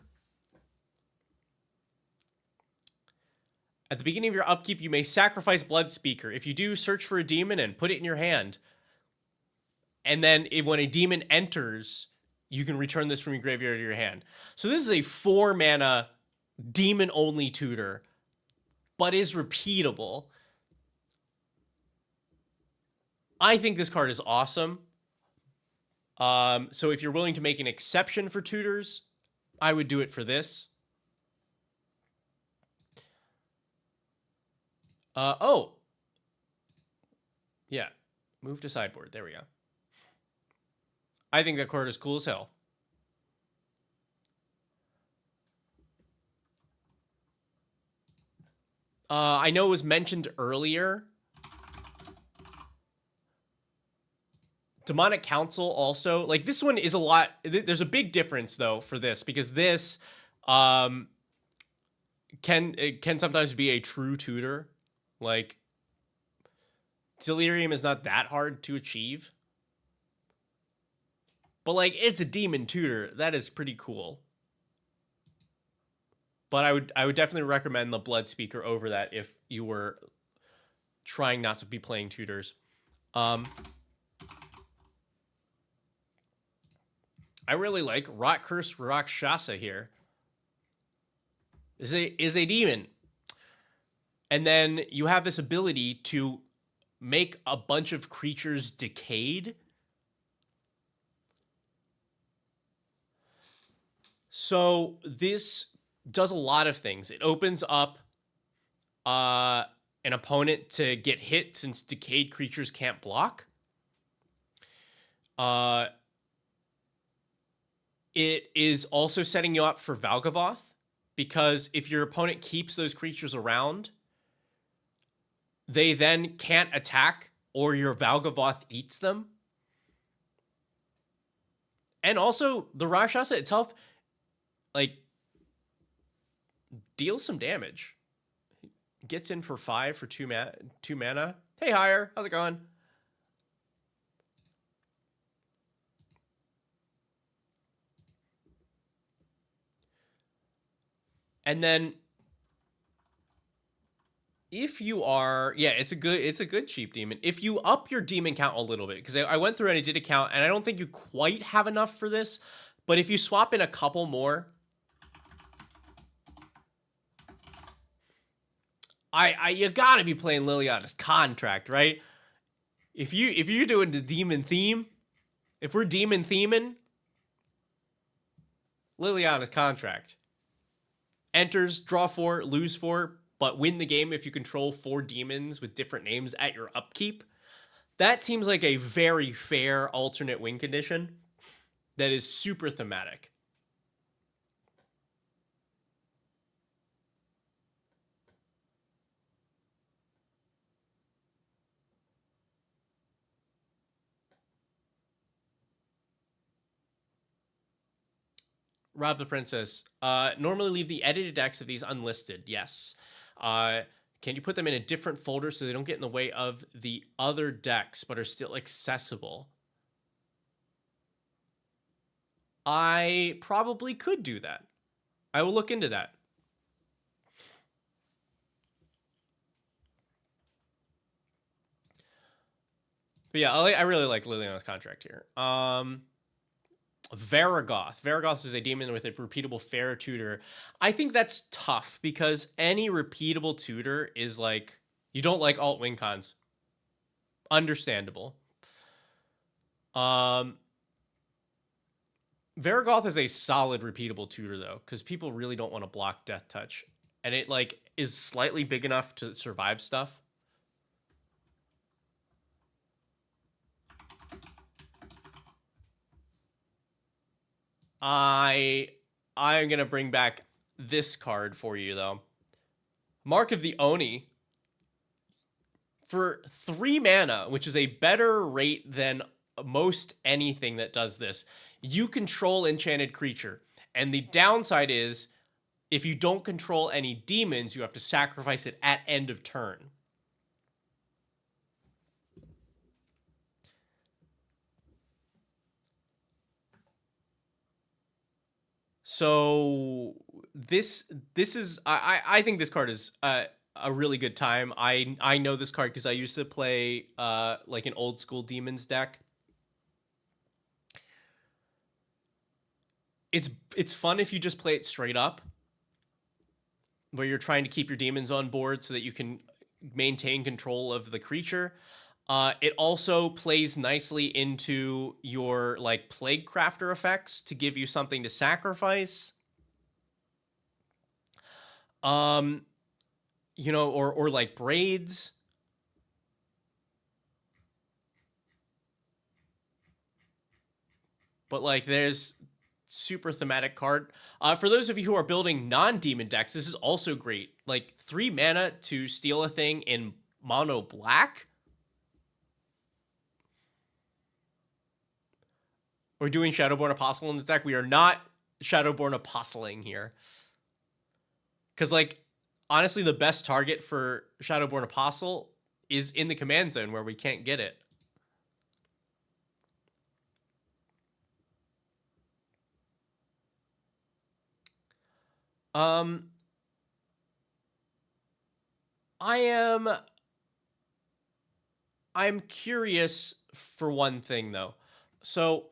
At the beginning of your upkeep, you may sacrifice Blood Speaker. If you do, search for a demon and put it in your hand. And then when a demon enters, you can return this from your graveyard to your hand. So this is a 4-mana demon-only tutor, but is repeatable. I think this card is awesome. So if you're willing to make an exception for tutors, I would do it for this. Oh. Yeah. Move to sideboard. There we go. I think that card is cool as hell. I know it was mentioned earlier. Demonic Council also. Like, this one is a lot. There's a big difference, though, for this. Because this can sometimes be a true tutor. Like, Delirium is not that hard to achieve. But, like, it's a demon tutor. That is pretty cool. But I would definitely recommend the Blood Speaker over that if you were trying not to be playing tutors. I really like Rot Curse Rakshasa here. Is a demon. And then you have this ability to make a bunch of creatures decayed. So this does a lot of things. It opens up an opponent to get hit since decayed creatures can't block. It is also setting you up for Valgavoth, because if your opponent keeps those creatures around, they then can't attack, or your Valgavoth eats them. And also, the Rakshasa itself, like, deals some damage. Gets in for 5 for 2 mana. Hey, Higher, how's it going? And then if you are, yeah, it's a good cheap demon. If you up your demon count a little bit, because I went through and I did a count, and I don't think you quite have enough for this, but if you swap in a couple more, you gotta be playing Liliana's Contract, right? If you're doing the demon theme, if we're demon theming, Liliana's Contract. Enters, draw 4, lose 4, but win the game if you control 4 demons with different names at your upkeep. That seems like a very fair alternate win condition that is super thematic. Rob the Princess. Normally leave the edited decks of these unlisted. Yes. Can you put them in a different folder so they don't get in the way of the other decks but are still accessible? I probably could do that. I will look into that. But yeah, I really like Liliana's Contract here. Varagoth. Varagoth is a demon with a repeatable fair tutor. I think that's tough because any repeatable tutor is like, you don't like alt win cons. Understandable. Varagoth is a solid repeatable tutor though, because people really don't want to block Death Touch. And it like is slightly big enough to survive stuff. I'm gonna bring back this card for you though. Mark of the Oni. For 3 mana, which is a better rate than most anything that does this, you control enchanted creature. And the downside is, if you don't control any demons, you have to sacrifice it at end of turn. So this is I think this card is a really good time. I know this card because I used to play like an old school demons deck. It's fun if you just play it straight up, where you're trying to keep your demons on board so that you can maintain control of the creature. It also plays nicely into your like Plague Crafter effects to give you something to sacrifice. You know, or like Braids. But like there's super thematic card. For those of you who are building non-demon decks, this is also great. Like 3 mana to steal a thing in mono black. We're doing Shadowborn Apostle in the deck. We are not Shadowborn Apostling here. Because, like, honestly, the best target for Shadowborn Apostle is in the command zone where we can't get it. I'm curious for one thing though. So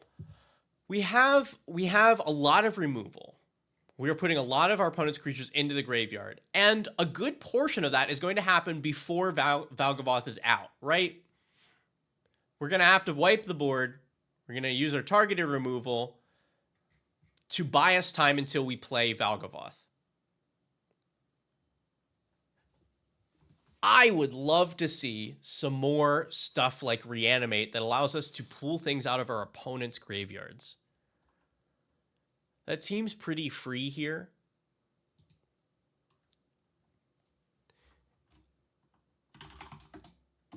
we have a lot of removal. We are putting a lot of our opponent's creatures into the graveyard, and a good portion of that is going to happen before Valgavoth is out, right? We're going to have to wipe the board. We're going to use our targeted removal to buy us time until we play Valgavoth. I would love to see some more stuff like Reanimate that allows us to pull things out of our opponent's graveyards. That seems pretty free here.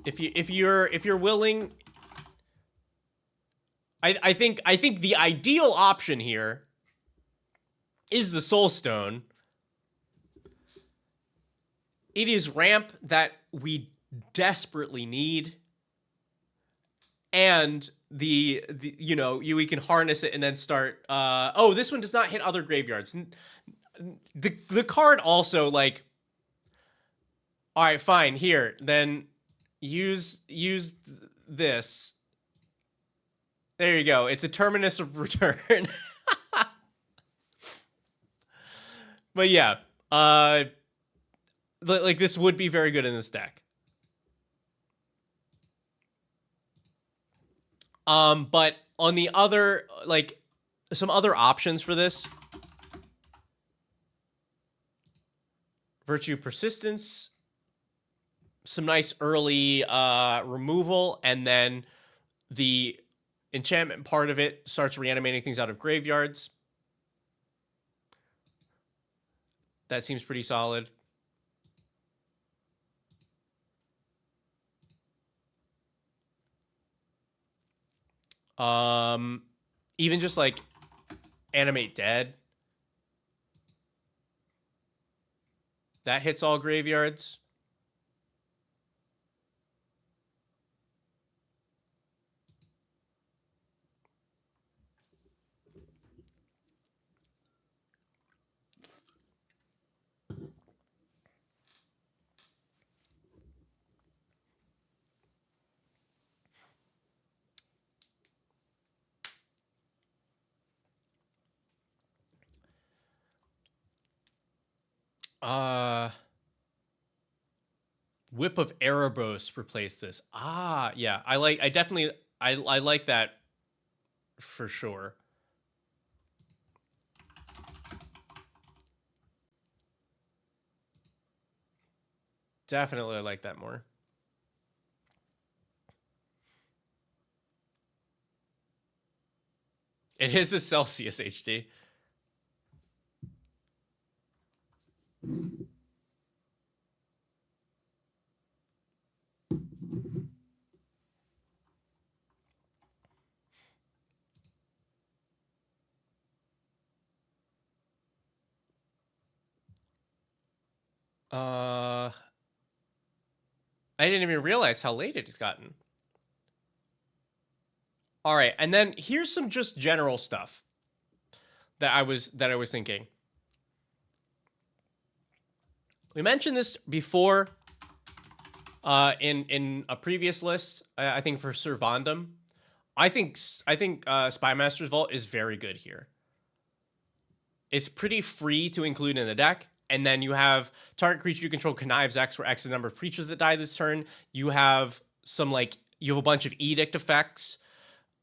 If you're willing, I think the ideal option here is the Soul Stone. It is ramp that we desperately need, and the you know, we can harness it and then start. Oh, this one does not hit other graveyards. The card also, like, all right, fine, here then use this. There you go. It's a terminus of return. But yeah, like, this would be very good in this deck. But on the other, like, some other options for this: Virtue Persistence, some nice early removal, and then the enchantment part of it starts reanimating things out of graveyards. That seems pretty solid. Even just like Animate Dead. That hits all graveyards. Whip of Erebos replaced this. Yeah. I like that for sure. Definitely like that more. It is a Celsius HD. I didn't even realize how late it had gotten. All right, and then here's some just general stuff that I was thinking. We mentioned this before in a previous list. I think for Servandum, I think Spymaster's Vault is very good here. It's pretty free to include in the deck. And then you have target creature you control connives X, where X is the number of creatures that die this turn. You have some, like, you have a bunch of edict effects.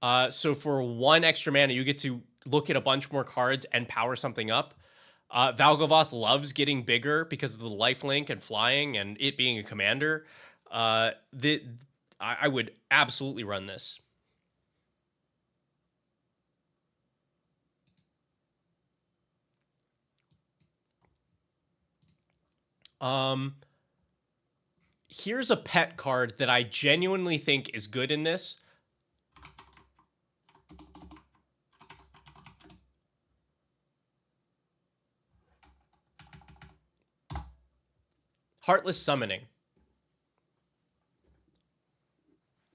So for 1 extra mana, you get to look at a bunch more cards and power something up. Valgavoth loves getting bigger because of the lifelink and flying and it being a commander. I would absolutely run this. Here's a pet card that I genuinely think is good in this. Heartless Summoning.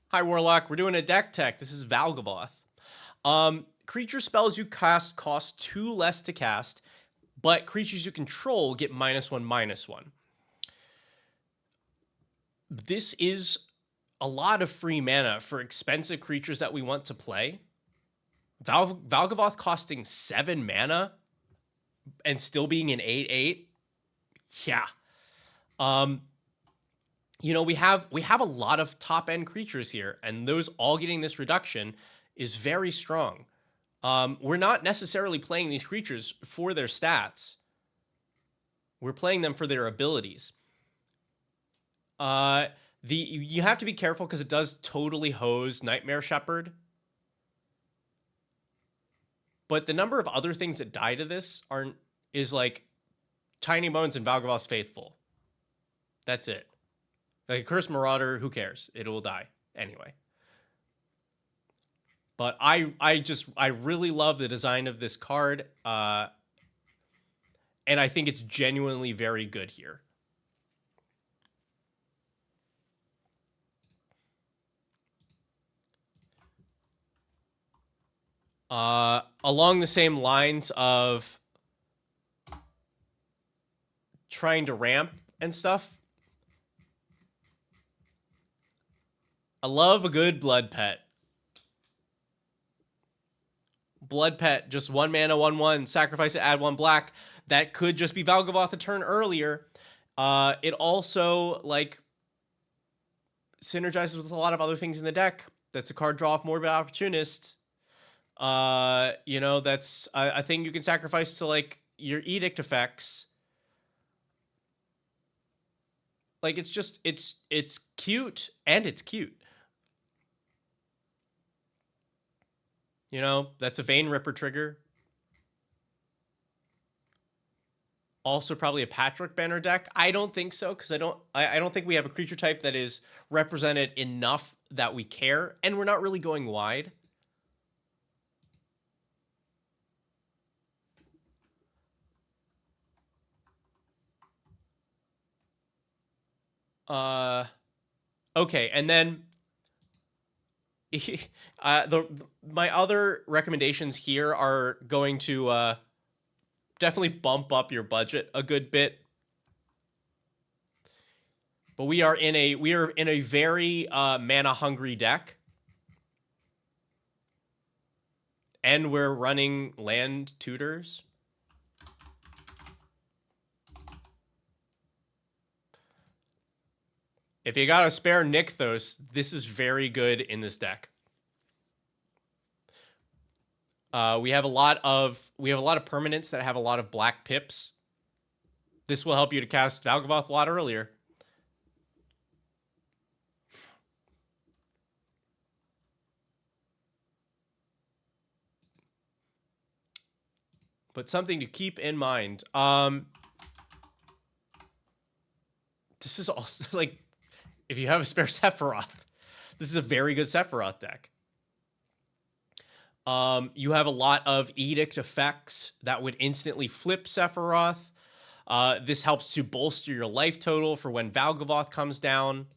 Hi, Warlock. We're doing a deck tech. This is Valgavoth. Creature spells you cast cost 2 less to cast, but creatures you control get -1/-1. This is a lot of free mana for expensive creatures that we want to play. Valgavoth costing 7 mana and still being an 8/8. Yeah. You know, we have a lot of top end creatures here, and those all getting this reduction is very strong. We're not necessarily playing these creatures for their stats. We're playing them for their abilities. You have to be careful because it does totally hose Nightmare Shepherd. But the number of other things that die to this is like Tiny Bones and Valgavoth's Faithful. That's it. Like a Cursed Marauder, who cares? It will die anyway. But I really love the design of this card. And I think it's genuinely very good here. Along the same lines of trying to ramp and stuff, I love a good Blood Pet. Blood Pet, just 1 mana, 1/1, sacrifice it, add 1 black. That could just be Valgavoth a turn earlier. It also, like, synergizes with a lot of other things in the deck. That's a card draw off Morbid Opportunist. You know, that's a thing you can sacrifice to, like, your Edict effects. Like, it's just, it's cute, and it's cute. You know, that's a Vein Ripper trigger. Also probably a Patrick Banner deck. I don't think so, because I don't think we have a creature type that is represented enough that we care, and we're not really going wide. Okay, and then my other recommendations here are going to definitely bump up your budget a good bit. But we are in a very mana hungry deck. And we're running land tutors. If you got a spare Nykthos, this is very good in this deck. We have a lot of permanents that have a lot of black pips. This will help you to cast Valgavoth a lot earlier. But something to keep in mind. This is also, like, if you have a spare Sephiroth, this is a very good Sephiroth deck. You have a lot of Edict effects that would instantly flip Sephiroth. This helps to bolster your life total for when Valgavoth comes down.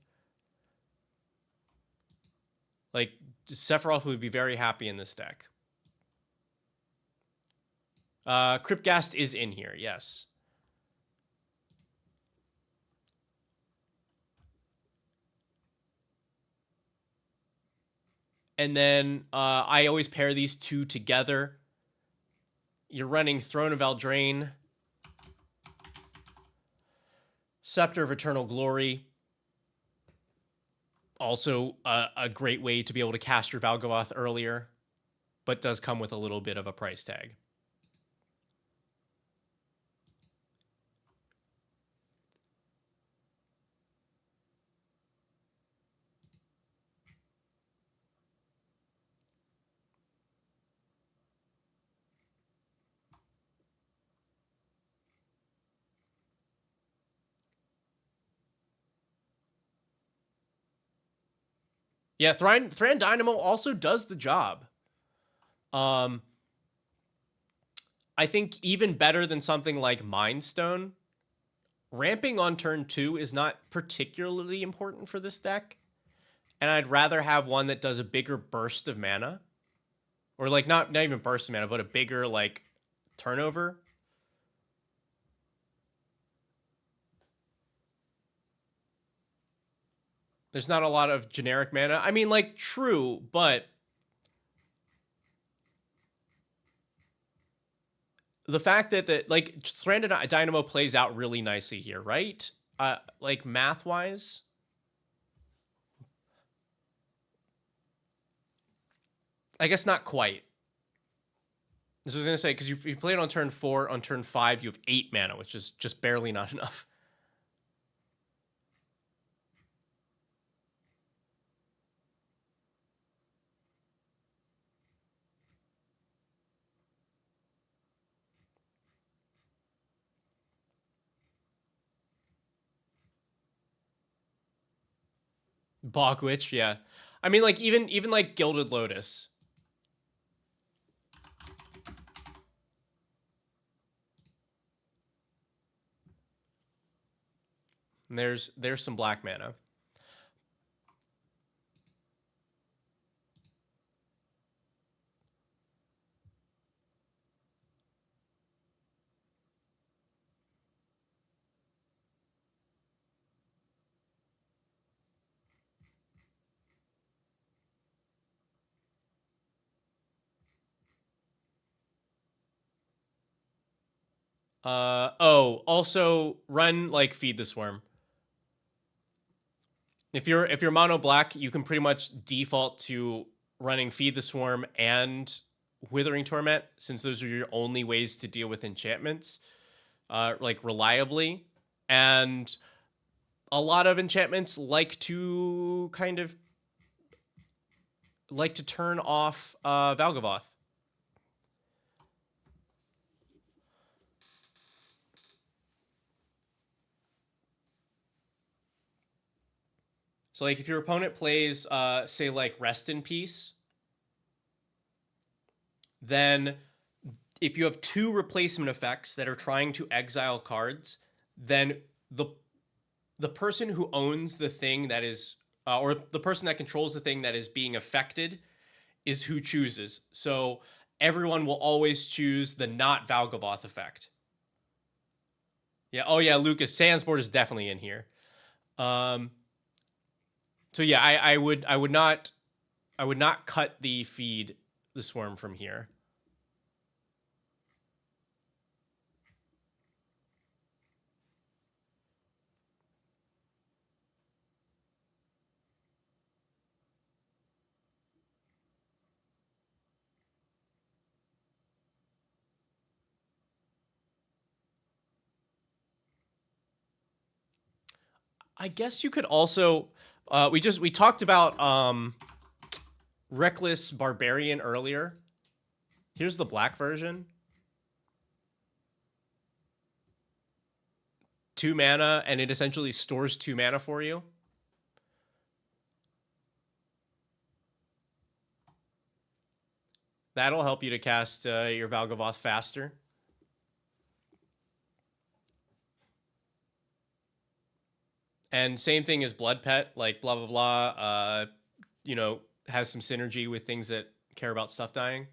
Like, Sephiroth would be very happy in this deck. Cryptghast is in here, yes. And then I always pair these two together. You're running Throne of Eldraine, Scepter of Eternal Glory. Also a great way to be able to cast your Valgavoth earlier, but does come with a little bit of a price tag. Yeah, Thran Dynamo also does the job. I think even better than something like Mind Stone. Ramping on turn 2 is not particularly important for this deck. And I'd rather have one that does a bigger burst of mana. Or, like, not even burst of mana, but a bigger, like, turnover. There's not a lot of generic mana. I mean, like, true, but the fact that like, Thran Dynamo plays out really nicely here, right? Like, math-wise. I guess not quite. This was going to say, because you play it on turn 4, on turn 5, you have 8 mana, which is just barely not enough. Bogwitch, yeah. I mean, like even like Gilded Lotus. And there's some black mana. Oh, also run like Feed the Swarm. If you're mono black, you can pretty much default to running Feed the Swarm and Withering Torment, since those are your only ways to deal with enchantments, like reliably. And a lot of enchantments like to turn off Valgavoth. So like if your opponent plays say like Rest in Peace, then if you have two replacement effects that are trying to exile cards, then the the person who owns the thing that is or the person that controls the thing that is being affected is who chooses. So everyone will always choose the not Valgavoth effect. Yeah. Oh yeah, Lucas Sandsport is definitely in here. Um. So yeah, I would not cut the Feed the Swarm from here. I guess you could also we talked about Reckless Barbarian earlier. Here's the black version. 2 mana, and it essentially stores 2 mana for you. That'll help you to cast your Valgavoth faster. And same thing as Blood Pet, like blah blah blah. Has some synergy with things that care about stuff dying.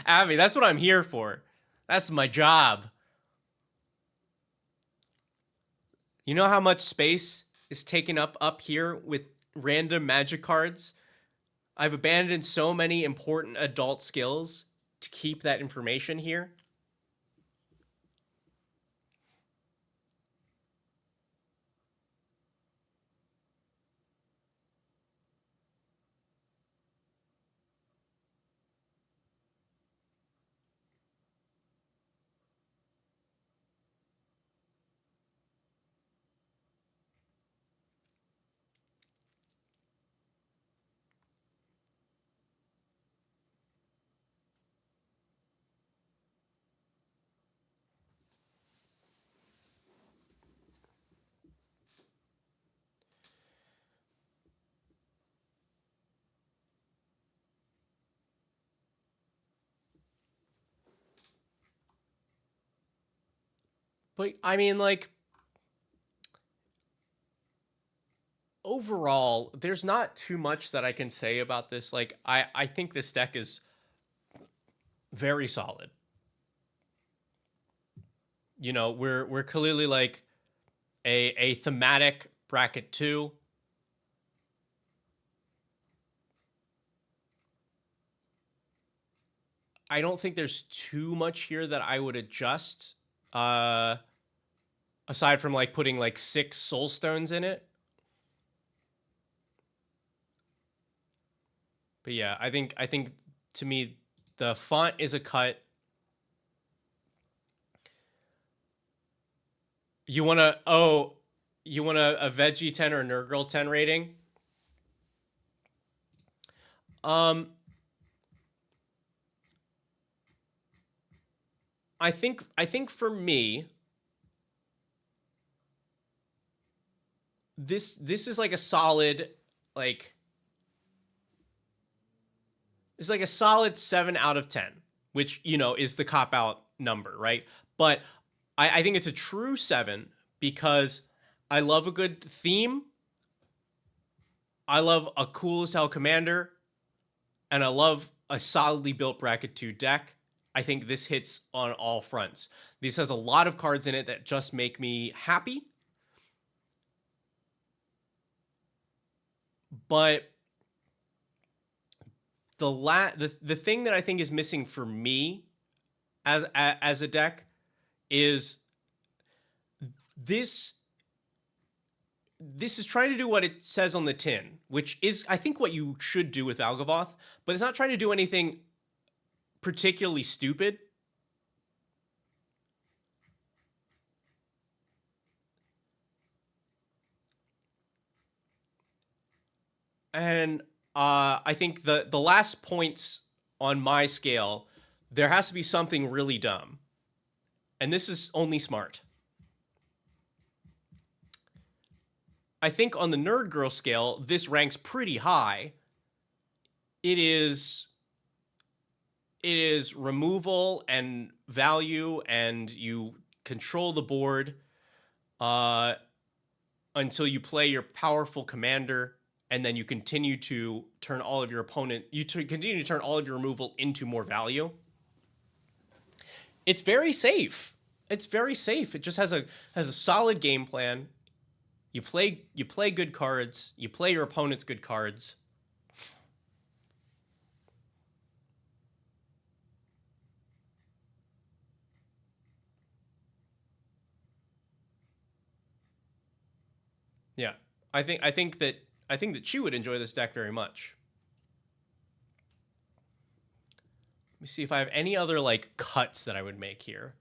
Abby, that's what I'm here for. That's my job. You know how much space is taken up here with random magic cards? I've abandoned so many important adult skills to keep that information here. But I mean, like, overall, there's not too much that I can say about this. Like, I think this deck is very solid. We're clearly like a thematic bracket 2. I don't think there's too much here that I would adjust. Aside from like putting like 6 soul stones in it. But yeah, I think to me the font is a cut. You want to you want a veggie 10 or a nerd girl 10 rating? Um I think for me, this is like a solid, like, it's like a solid 7 out of 10, which, you know, is the cop out number, right? But I think it's a true 7 because I love a good theme. I love a cool as hell commander, and I love a solidly built bracket 2 deck. I think this hits on all fronts. This has a lot of cards in it that just make me happy. But the thing that I think is missing for me as a deck is this is trying to do what it says on the tin, which is, I think, what you should do with Algavoth, but it's not trying to do anything particularly stupid. And I think the last points on my scale, there has to be something really dumb. And this is only smart. I think on the Nerd Girl scale, this ranks pretty high. It is removal and value, and you control the board until you play your powerful commander, and then you continue to turn all of your continue to turn all of your removal into more value. It's very safe. It's very safe. It just has a solid game plan. You play good cards. You play your opponent's good cards. Yeah, I think that she would enjoy this deck very much. Let me see if I have any other like cuts that I would make here.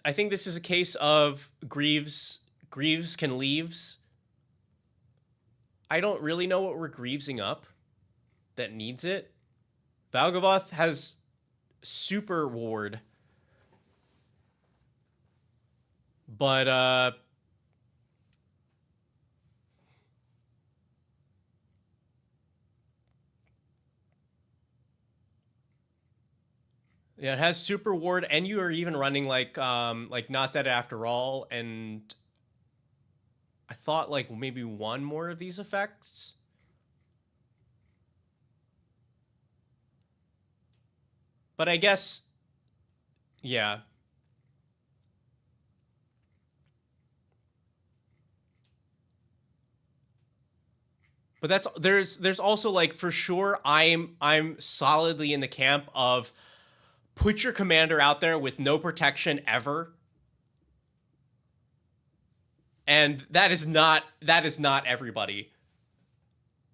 I think this is a case of Greaves can leaves. I don't really know what we're Greavesing up that needs it. Valgavoth has super ward. But yeah, it has super ward, and you are even running like Not Dead After All, and I thought like maybe one more of these effects. But I guess, yeah. But there's also like, for sure, I'm solidly in the camp of put your commander out there with no protection ever. And that is not everybody.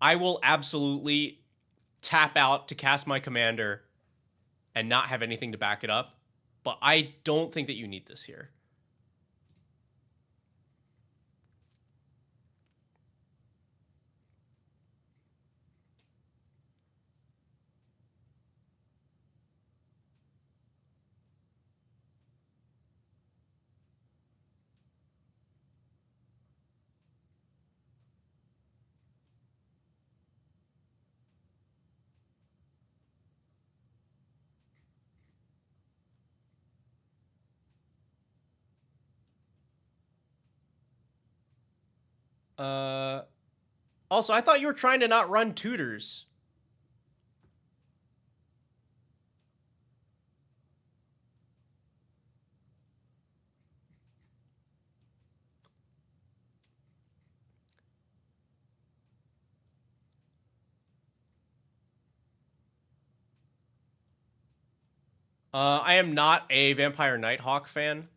I will absolutely tap out to cast my commander and not have anything to back it up. But I don't think that you need this here. Also, I thought you were trying to not run tutors. I am not a Vampire Nighthawk fan.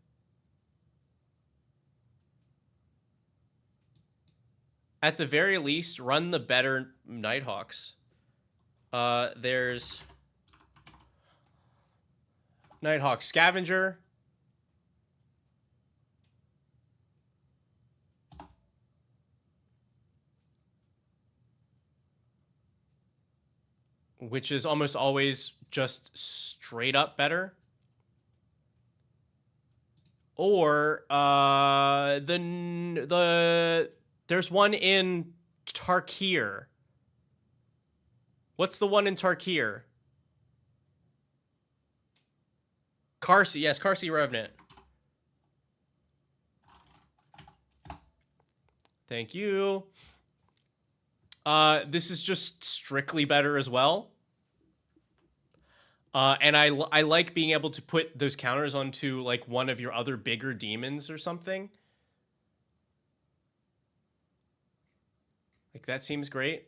At the very least, run the better Nighthawks. There's Nighthawk Scavenger. which is almost always just straight up better. Or there's one in Tarkir. What's the one in Tarkir? Karsi, yes, Karsi Revenant. Thank you. This is just strictly better as well. And I like being able to put those counters onto like one of your other bigger demons or something. Like that seems great.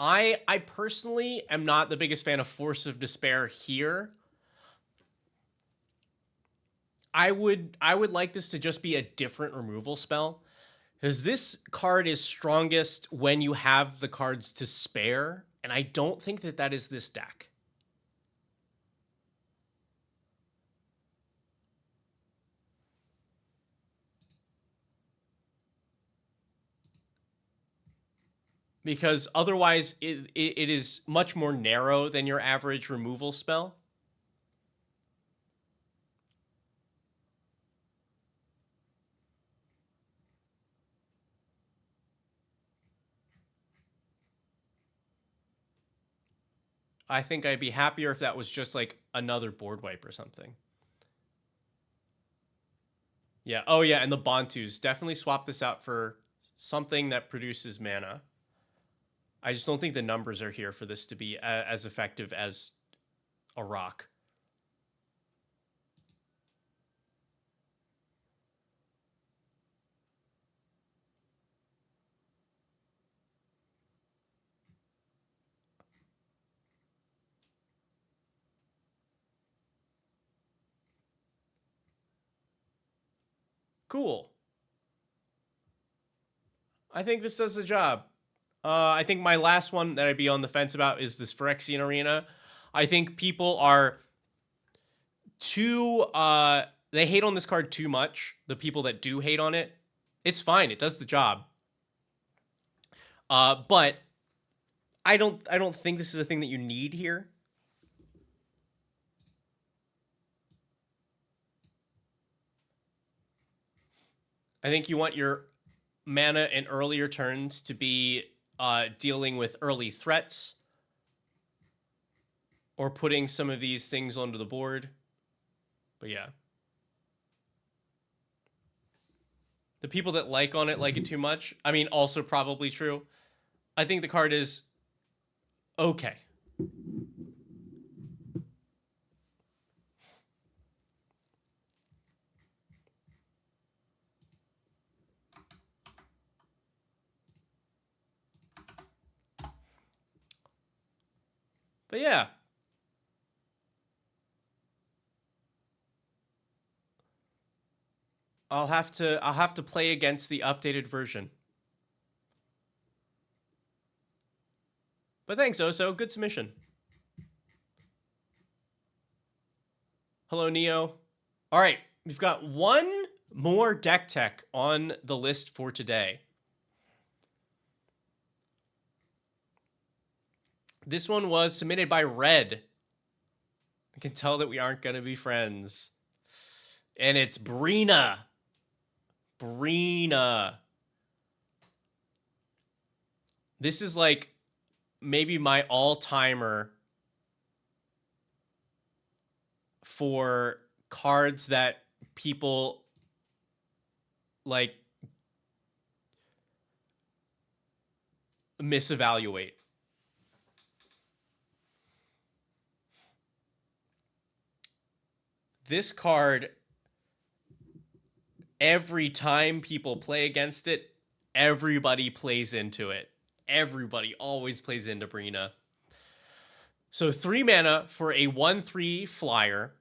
I personally am not the biggest fan of Force of Despair here. I would like this to just be a different removal spell, because this card is strongest when you have the cards to spare, and I don't think that that is this deck. Because otherwise it is much more narrow than your average removal spell. I think I'd be happier if that was just like another board wipe or something. Yeah. Oh yeah, and the Bantus. Definitely swap this out for something that produces mana. I just don't think the numbers are here for this to be as effective as a rock. Cool. I think this does the job. I think my last one that I'd be on the fence about is this Phyrexian Arena. I think people are too they hate on this card too much. The people that do hate on it, it's fine. It does the job. But I don't think this is a thing that you need here. I think you want your mana in earlier turns to be dealing with early threats or putting some of these things onto the board. But yeah. The people that like on it like it too much. I mean, also probably true. I think the card is okay. But yeah. I'll have to play against the updated version. But thanks, Oso. Good submission. Hello, Neo. All right, we've got one more deck tech on the list for today. This one was submitted by Red. I can tell that we aren't going to be friends. And it's Brina. Brina. This is like maybe my all-timer for cards that people like misevaluate. This card, every time people play against it, Everybody plays into it. Everybody always plays into Brina. So 3 mana for a 1/3 flyer.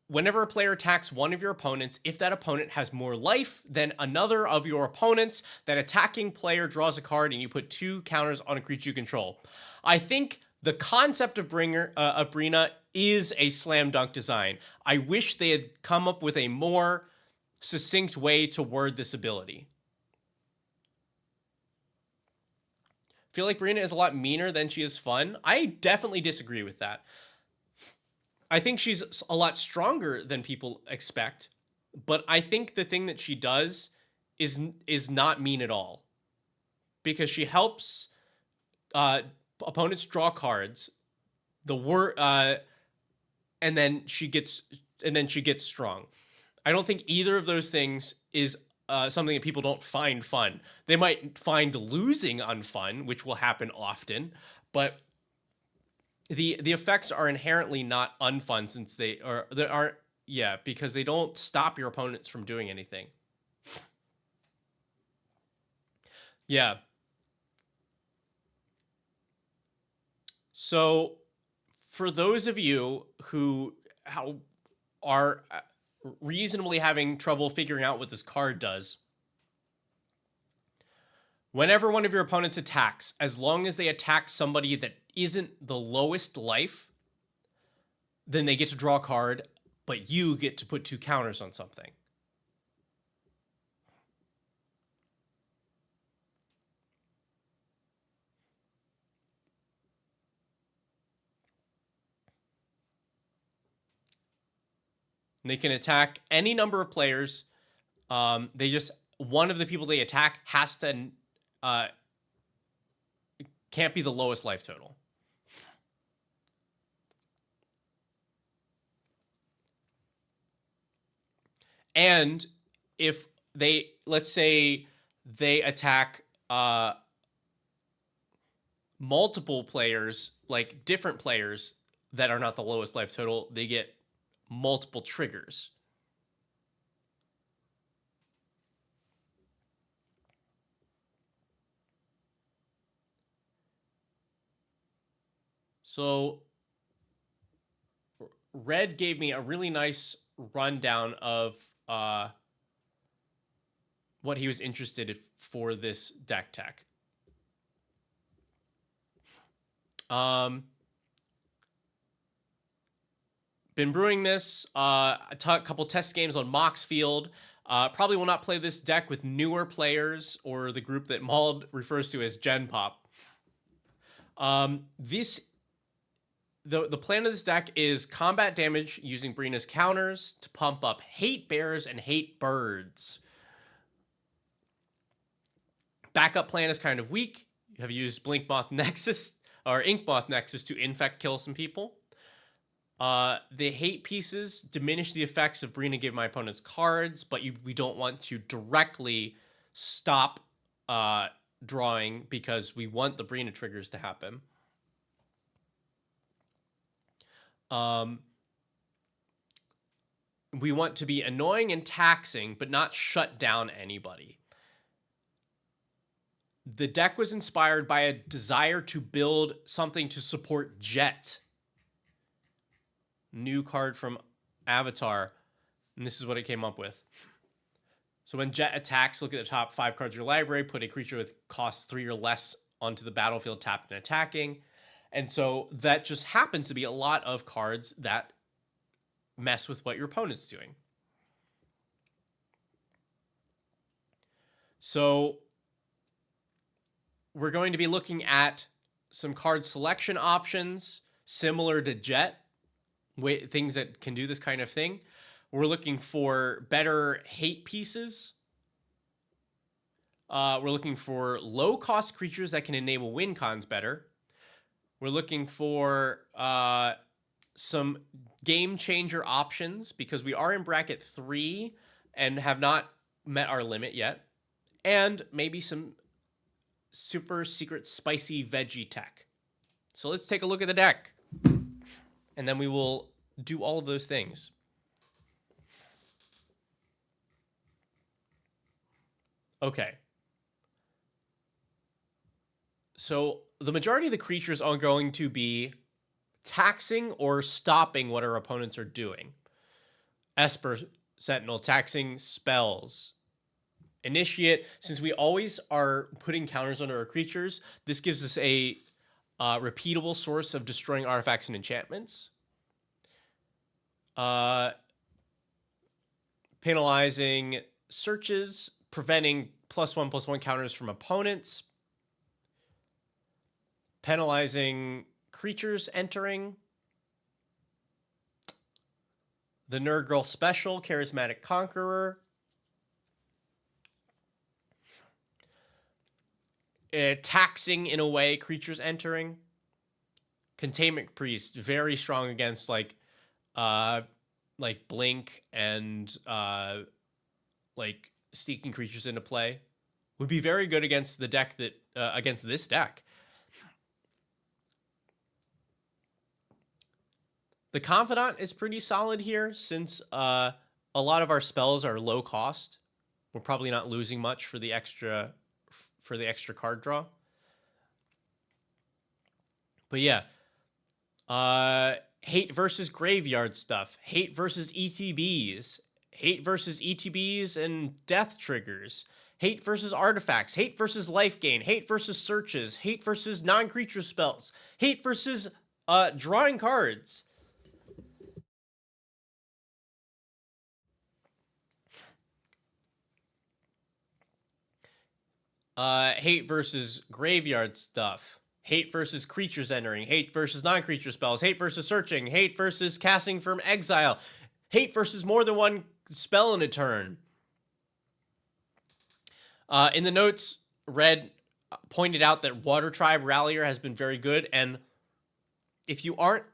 Whenever a player attacks one of your opponents, if that opponent has more life than another of your opponents, that attacking player draws a card and you put 2 counters on a creature you control. I think the concept of Brina is a slam dunk design. I wish they had come up with a more succinct way to word this ability. I feel like Brina is a lot meaner than she is fun. I definitely disagree with that. I think she's a lot stronger than people expect, but I think the thing that she does is not mean at all, because she helps opponents draw cards. And then she gets strong. I don't think either of those things is something that people don't find fun. They might find losing unfun, which will happen often, but the effects are inherently not unfun, since they aren't. Yeah, because they don't stop your opponents from doing anything. Yeah. So for those of you who are reasonably having trouble figuring out what this card does, whenever one of your opponents attacks, as long as they attack somebody that isn't the lowest life, then they get to draw a card, but you get to put 2 counters on something. And they can attack any number of players. One of the people they attack has to can't be the lowest life total. And if they, let's say they attack multiple players, like different players that are not the lowest life total, they get multiple triggers. So Red gave me a really nice rundown of what he was interested in for this deck tech. Been brewing this, a couple test games on Mox Field. Probably will not play this deck with newer players, or the group that Mauled refers to as Gen Pop. The plan of this deck is combat damage using Brina's counters to pump up Hate Bears and Hate Birds. Backup plan is kind of weak. You have used Blink Moth Nexus or Ink Moth Nexus to infect kill some people. The hate pieces diminish the effects of Brina give my opponents cards, but we don't want to directly stop drawing, because we want the Brina triggers to happen. We want to be annoying and taxing, but not shut down anybody. The deck was inspired by a desire to build something to support Jet. New card from Avatar. And this is what it came up with. So when Jet attacks, look at the top 5 cards of your library, put a creature with cost 3 or less onto the battlefield, tapped and attacking. And so that just happens to be a lot of cards that mess with what your opponent's doing. So we're going to be looking at some card selection options similar to Jet, things that can do this kind of thing. We're looking for better hate pieces. We're looking for low-cost creatures that can enable win cons better. We're looking for some game changer options, because we are in bracket 3 and have not met our limit yet. And maybe some super secret spicy veggie tech. So let's take a look at the deck, and then we will do all of those things. Okay. So the majority of the creatures are going to be taxing or stopping what our opponents are doing. Esper Sentinel, taxing spells. Initiate, since we always are putting counters under our creatures, this gives us a repeatable source of destroying artifacts and enchantments. Penalizing searches, preventing +1/+1 counters from opponents. Penalizing creatures entering. The Nerd Girl Special, Charismatic Conqueror. Taxing, in a way, creatures entering. Containment Priest, very strong against like Blink and like sneaking creatures into play. Would be very good against the deck that against this deck. The Confidant is pretty solid here since a lot of our spells are low cost. We're probably not losing much for the extra card draw. But yeah, hate versus graveyard stuff, hate versus ETBs, hate versus ETBs and death triggers, hate versus artifacts, hate versus life gain, hate versus searches, hate versus non-creature spells, hate versus drawing cards. Hate versus graveyard stuff, hate versus creatures entering, hate versus non-creature spells, hate versus searching, hate versus casting from exile, hate versus more than one spell in a turn. In the notes, Red pointed out that Water Tribe Rallier has been very good, and if you aren't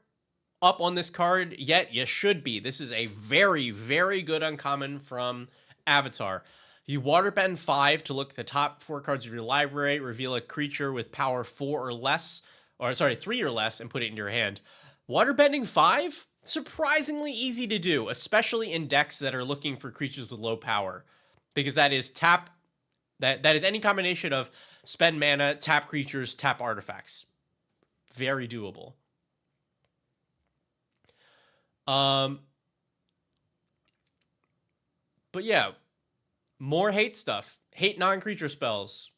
up on this card yet, you should be. This is a very, very good uncommon from Avatar. You waterbend 5 to look at the top 4 cards of your library, reveal a creature with power 4 or less, or sorry, 3 or less, and put it in your hand. Waterbending 5? Surprisingly easy to do, especially in decks that are looking for creatures with low power. Because that is tap, that is any combination of spend mana, tap creatures, tap artifacts. Very doable. But yeah, more hate stuff. Hate non-creature spells.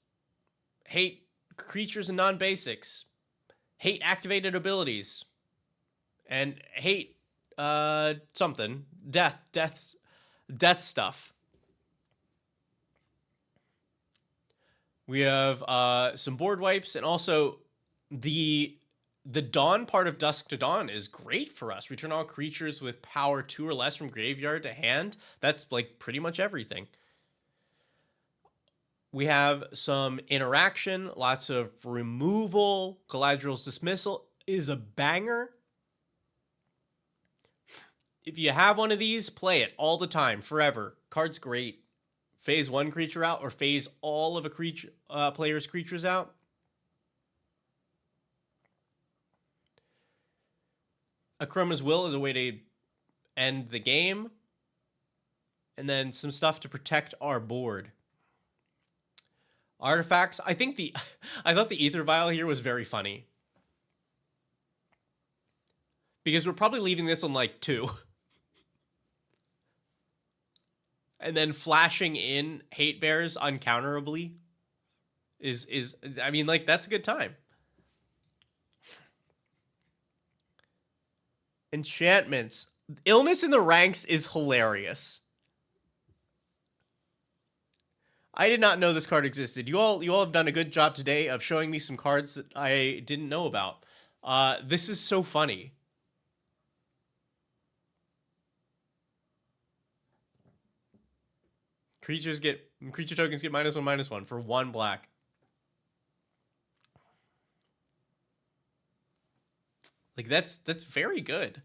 Hate creatures and non-basics. Hate activated abilities. And hate something. Death stuff. We have some board wipes, and also the Dawn part of Dusk to Dawn is great for us. Return all creatures with power 2 or less from graveyard to hand. That's like pretty much everything. We have some interaction, lots of removal. Galadriel's Dismissal is a banger. If you have one of these, play it all the time, forever. Card's great. Phase 1 creature out, or phase all of a player's creatures out. Akroma's Will is a way to end the game. And then some stuff to protect our board. Artifacts. I thought the Ether Vial here was very funny. Because we're probably leaving this on like 2. And then flashing in Hate Bears uncounterably is I mean, like, that's a good time. Enchantments. Illness in the Ranks is hilarious. I did not know this card existed. You all have done a good job today of showing me some cards that I didn't know about. This is so funny. Creature tokens get -1/-1 for 1 black. Like, that's very good.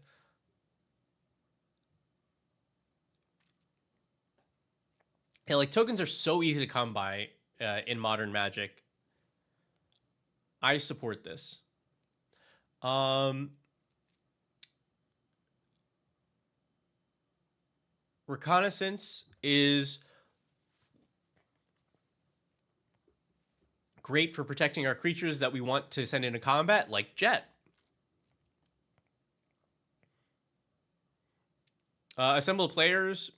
Yeah, like, tokens are so easy to come by in Modern Magic. I support this. Reconnaissance is great for protecting our creatures that we want to send into combat, like Jet. Assemble Players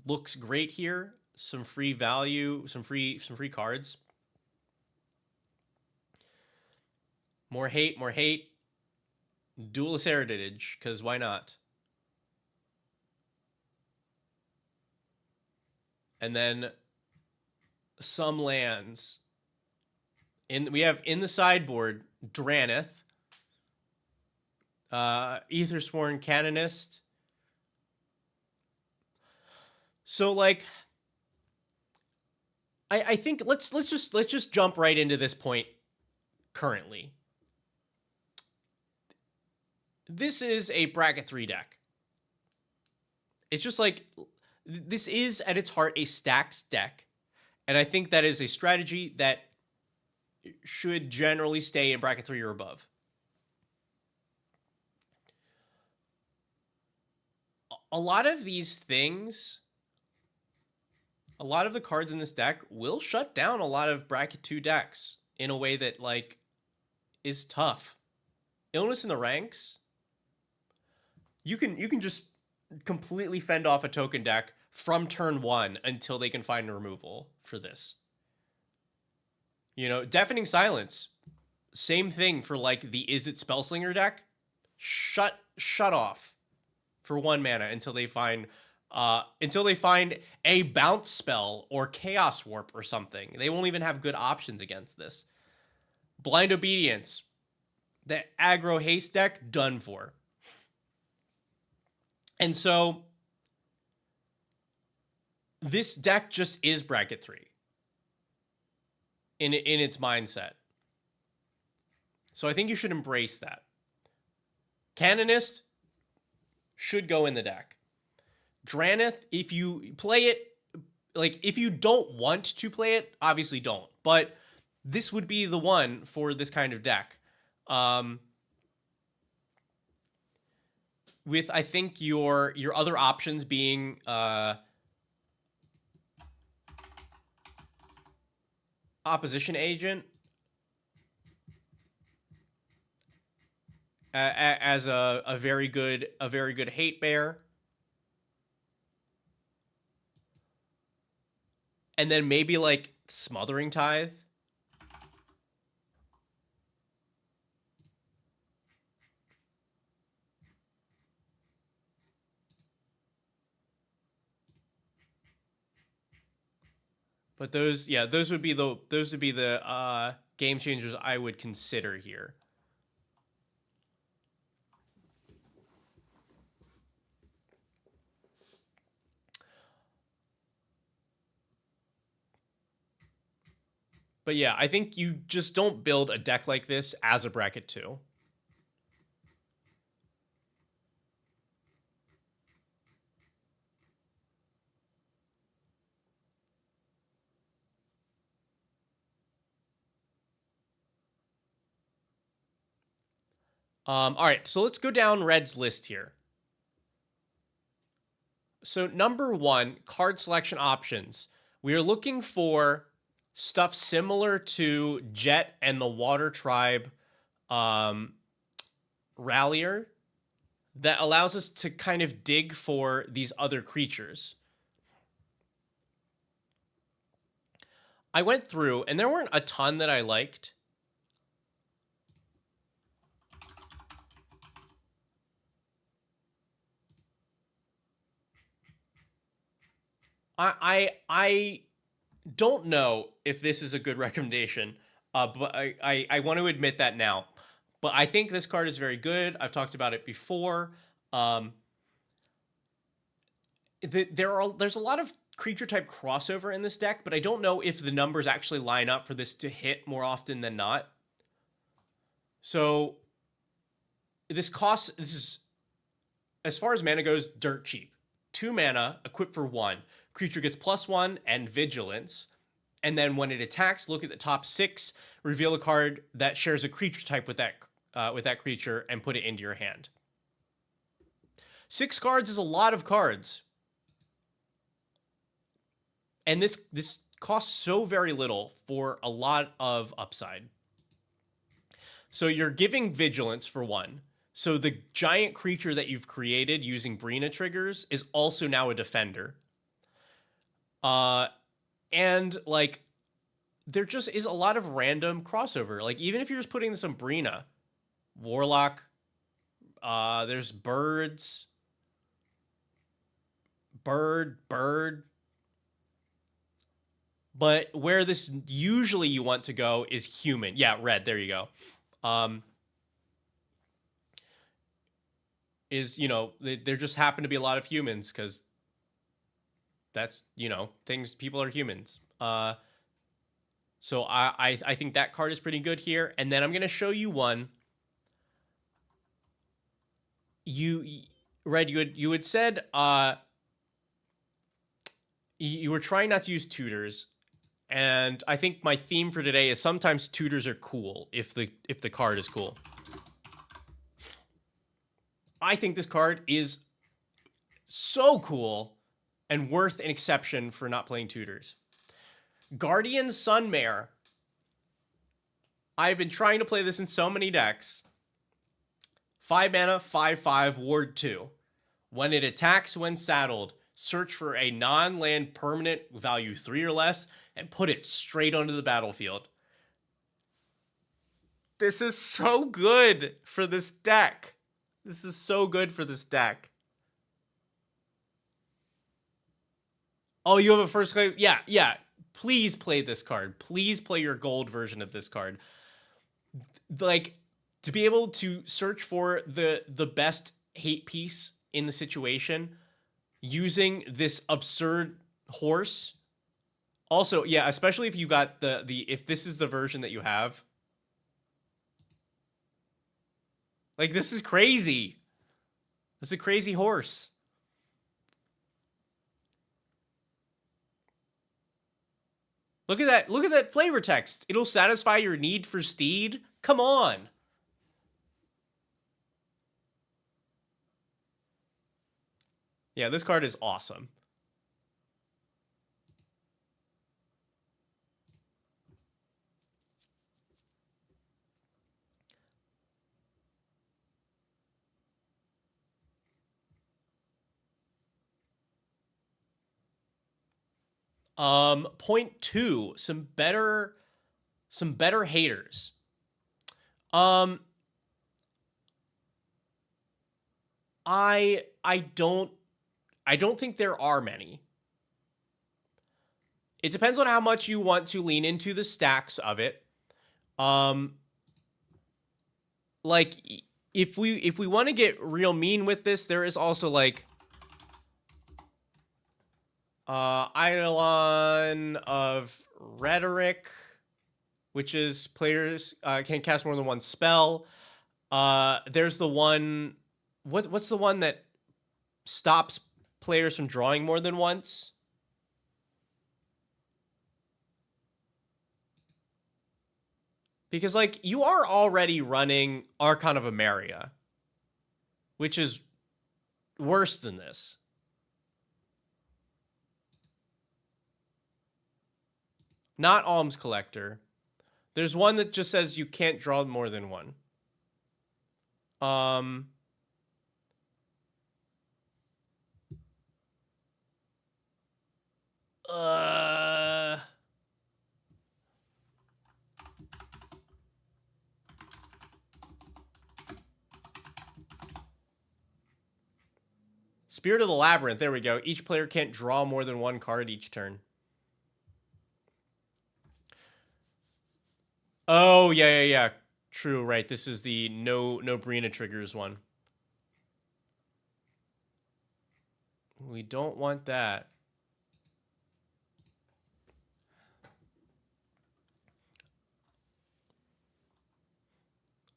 looks great here. Some free value, some free cards. More hate, more hate. Duelist Heritage, because why not? And then some lands. We have in the sideboard Draneth, Aethersworn Canonist. So like, I think let's just jump right into this point. Currently, this is a bracket 3 deck. It's just like, this is at its heart a stacks deck, and I think that is a strategy that should generally stay in bracket 3 or above. A lot of these things, a lot of the cards in this deck will shut down a lot of bracket 2 decks in a way that like is tough. Illness in the Ranks, you can just completely fend off a token deck from turn 1 until they can find a removal for this. You know, Deafening Silence, same thing for like the Is It Spellslinger deck. Shut off for 1 mana until they find a bounce spell or Chaos Warp or something. They won't even have good options against this. Blind Obedience, the aggro haste deck, done for. And so this deck just is bracket 3 in its mindset. So I think you should embrace that. Canonist should go in the deck. Draneth, if you play it, like if you don't want to play it, obviously don't. But this would be the one for this kind of deck. With I think your other options being Opposition Agent as a very good hate bear, and then maybe like Smothering Tithe. But those would be the game changers I would consider here. But yeah, I think you just don't build a deck like this as a bracket 2. All right, so let's go down Red's list here. So number 1, card selection options. We are looking for stuff similar to Jet and the Water Tribe Rallier that allows us to kind of dig for these other creatures. I went through, and there weren't a ton that I liked. I don't know if this is a good recommendation, but I want to admit that now. But I think this card is very good. I've talked about it before. There's a lot of creature type crossover in this deck, but I don't know if the numbers actually line up for this to hit more often than not. So this is, as far as mana goes, dirt cheap. 2 mana, equip for 1. Creature gets +1 and Vigilance. And then when it attacks, look at the top 6, reveal a card that shares a creature type with that creature, and put it into your hand. 6 cards is a lot of cards. And this costs so very little for a lot of upside. So you're giving vigilance for one. So the giant creature that you've created using Brina triggers is also now a defender. And like there just is a lot of random crossover. Like even if you're just putting this on Brina, Warlock, there's birds, bird. But where this usually you want to go is human. Yeah, red. There you go. Is, you know, there just happen to be a lot of humans because that's, you know, things, people are humans. So I think that card is pretty good here. And then I'm going to show you one. Red, you had said you were trying not to use tutors. And I think my theme for today is sometimes tutors are cool if the card is cool. I think this card is so cool and worth an exception for not playing tutors. Guardian Sunmare. I've been trying to play this in so many decks. 5 mana, 5/5, Ward 2. When it attacks when saddled, search for a non-land permanent value 3 or less and put it straight onto the battlefield. This is so good for this deck. This is so good for this deck. Oh, you have a first claim? Yeah. Please play this card. Please play your gold version of this card. Like, to be able to search for the best hate piece in the situation using this absurd horse. Also, yeah, especially if you got if this is the version that you have. Like, this is crazy. It's a crazy horse. Look at that. Look at that flavor text. It'll satisfy your need for steed. Come on. Yeah, this card is awesome. Point two, some better haters. I don't think there are many. It depends on how much you want to lean into the stacks of it. Like if we want to get real mean with this, there is also like Eidolon of Rhetoric, which is players can cast more than one spell. There's the one, what's the one that stops players from drawing more than once? Because like you are already running Archon of Emeria, which is worse than this. Not Alms Collector. There's one that just says you can't draw more than one. Spirit of the Labyrinth. There we go. Each player can't draw more than one card each turn. Oh, yeah. True, right. This is the no Brina triggers one. We don't want that.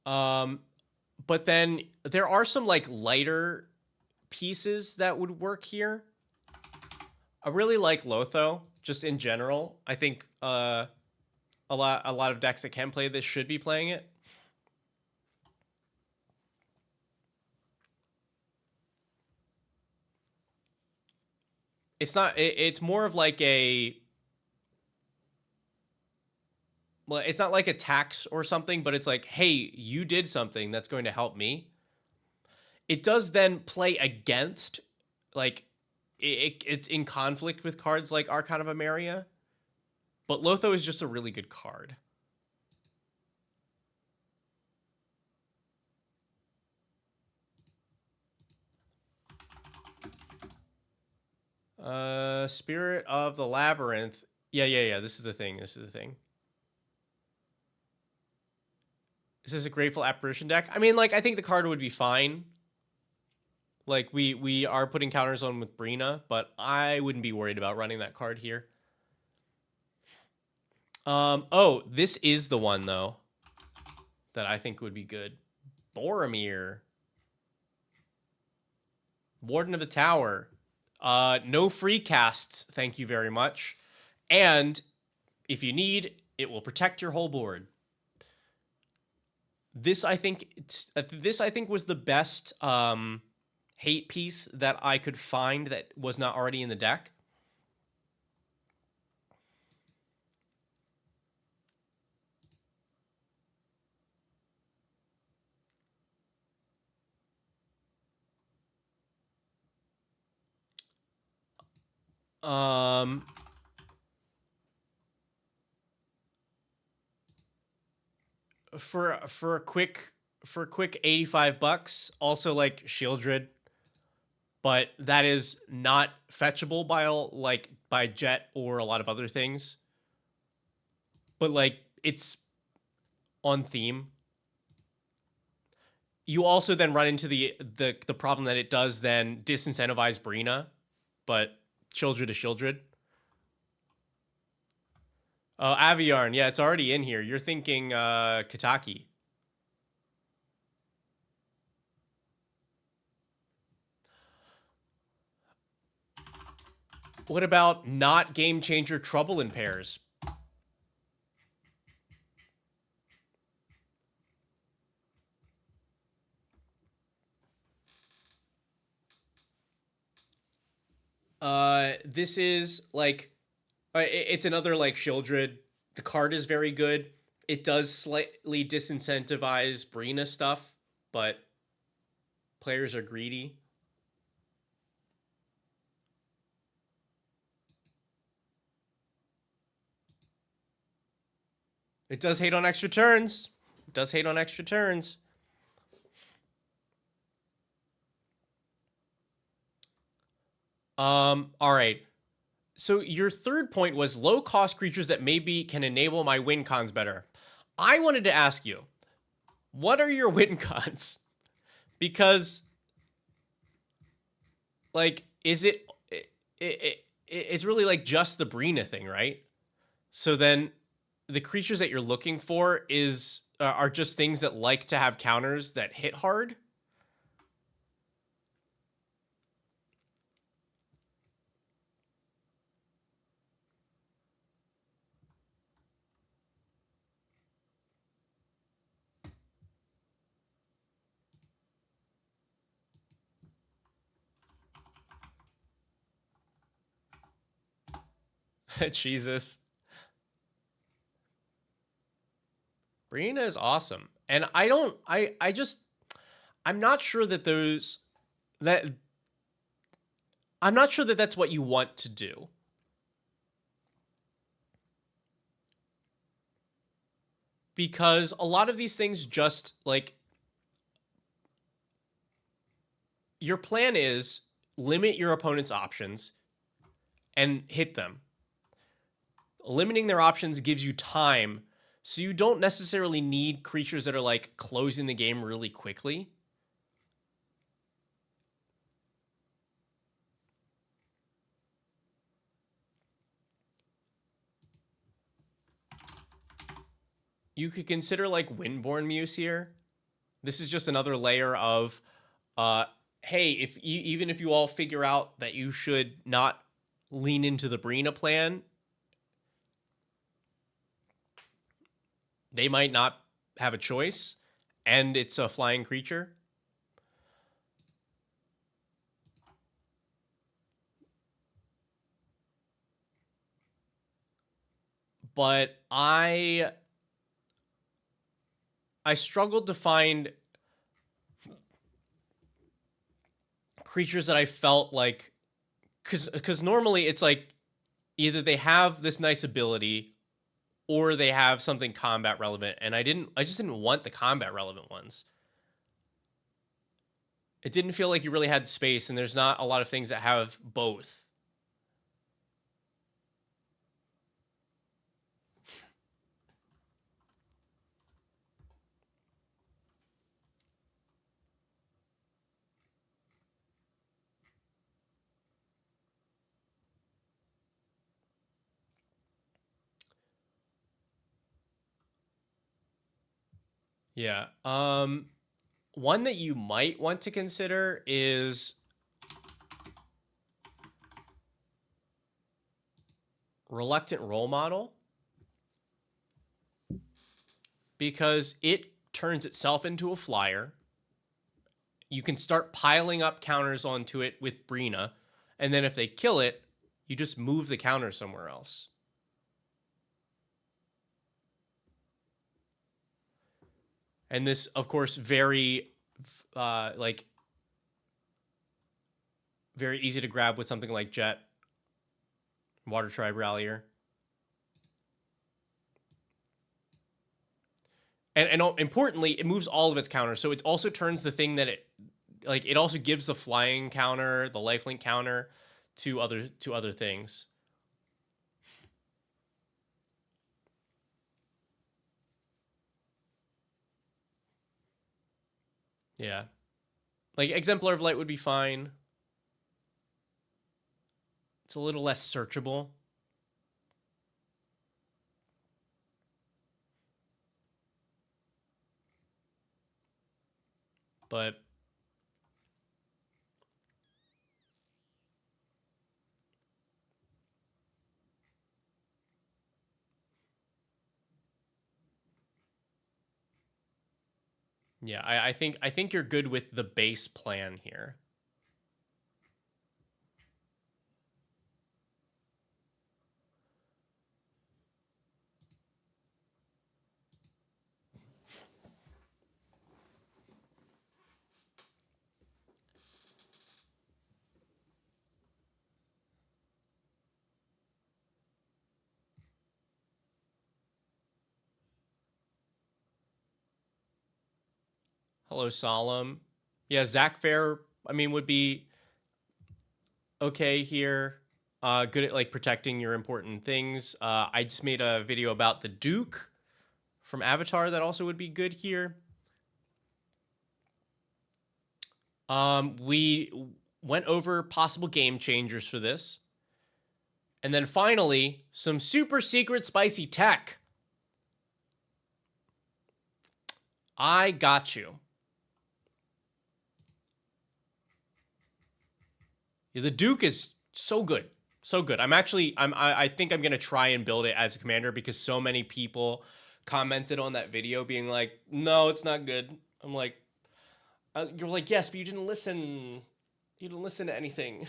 But then there are some like lighter pieces that would work here. I really like Lotho, just in general. I think a lot of decks that can play this should be playing it. It's not. It's more of like a well, it's not like a tax or something, but it's like, hey, you did something that's going to help me. It does then play against, like, it's in conflict with cards like Archon of Emeria, but Lotho is just a really good card. Spirit of the Labyrinth. Yeah. This is the thing. This is the thing. Is this a Grateful Apparition deck? I mean, like, I think the card would be fine. Like, we are putting counters on with Brina, but I wouldn't be worried about running that card here. Oh, this is the one, though, that I think would be good. Boromir. Warden of the Tower. No free casts, thank you very much. And if you need, it will protect your whole board. This I think was the best hate piece that I could find that was not already in the deck. For a quick $85, also like Shieldred, but that is not fetchable by Jet or a lot of other things. But like, it's on theme. You also then run into the problem that it does then disincentivize Brina, but Shieldred is Shieldred. Oh, Aviarn. Yeah, it's already in here. You're thinking Kataki. What about not Game Changer Trouble in Pairs? This is like, it's another like Shieldred. The card is very good. It does slightly disincentivize Brina stuff, but players are greedy. It does hate on extra turns. It does hate on extra turns. All right. So your third point was low cost creatures that maybe can enable my win cons better. I wanted to ask you, what are your win cons? Because, like, is it's really like just the Brina thing, right? So then the creatures that you're looking for are just things that like to have counters that hit hard. Jesus. Brina is awesome. And I'm not sure that I'm not sure that that's what you want to do. Because a lot of these things just like, your plan is limit your opponent's options and hit them. Limiting their options gives you time, so you don't necessarily need creatures that are like closing the game really quickly. You could consider like Windborn Muse here. This is just another layer of, hey, even if you all figure out that you should not lean into the Brina plan, they might not have a choice, and it's a flying creature. But I I struggled to find creatures that I felt like, because normally it's like either they have this nice ability or they have something combat relevant, and I just didn't want the combat relevant ones. It didn't feel like you really had space, and there's not a lot of things that have both. Yeah. One that you might want to consider is Reluctant Role Model, because it turns itself into a flyer. You can start piling up counters onto it with Brina, and then if they kill it, you just move the counter somewhere else. And this, of course, very very easy to grab with something like Jet, Water Tribe Rallier. And importantly, it moves all of its counters. So it also turns the thing that it also gives the flying counter, the lifelink counter to other things. Yeah. Like Exemplar of Light would be fine. It's a little less searchable. But yeah, I think you're good with the base plan here. Hello, Solemn. Yeah, Zach Fair, I mean, would be okay here. Good at like protecting your important things. I just made a video about the Duke from Avatar that also would be good here. We went over possible game changers for this. And then finally, some super secret spicy tech. I got you. The Duke is so good. So good. I think I'm going to try and build it as a commander because so many people commented on that video being like, no, it's not good. I'm like, you're like, yes, but you didn't listen. You didn't listen to anything.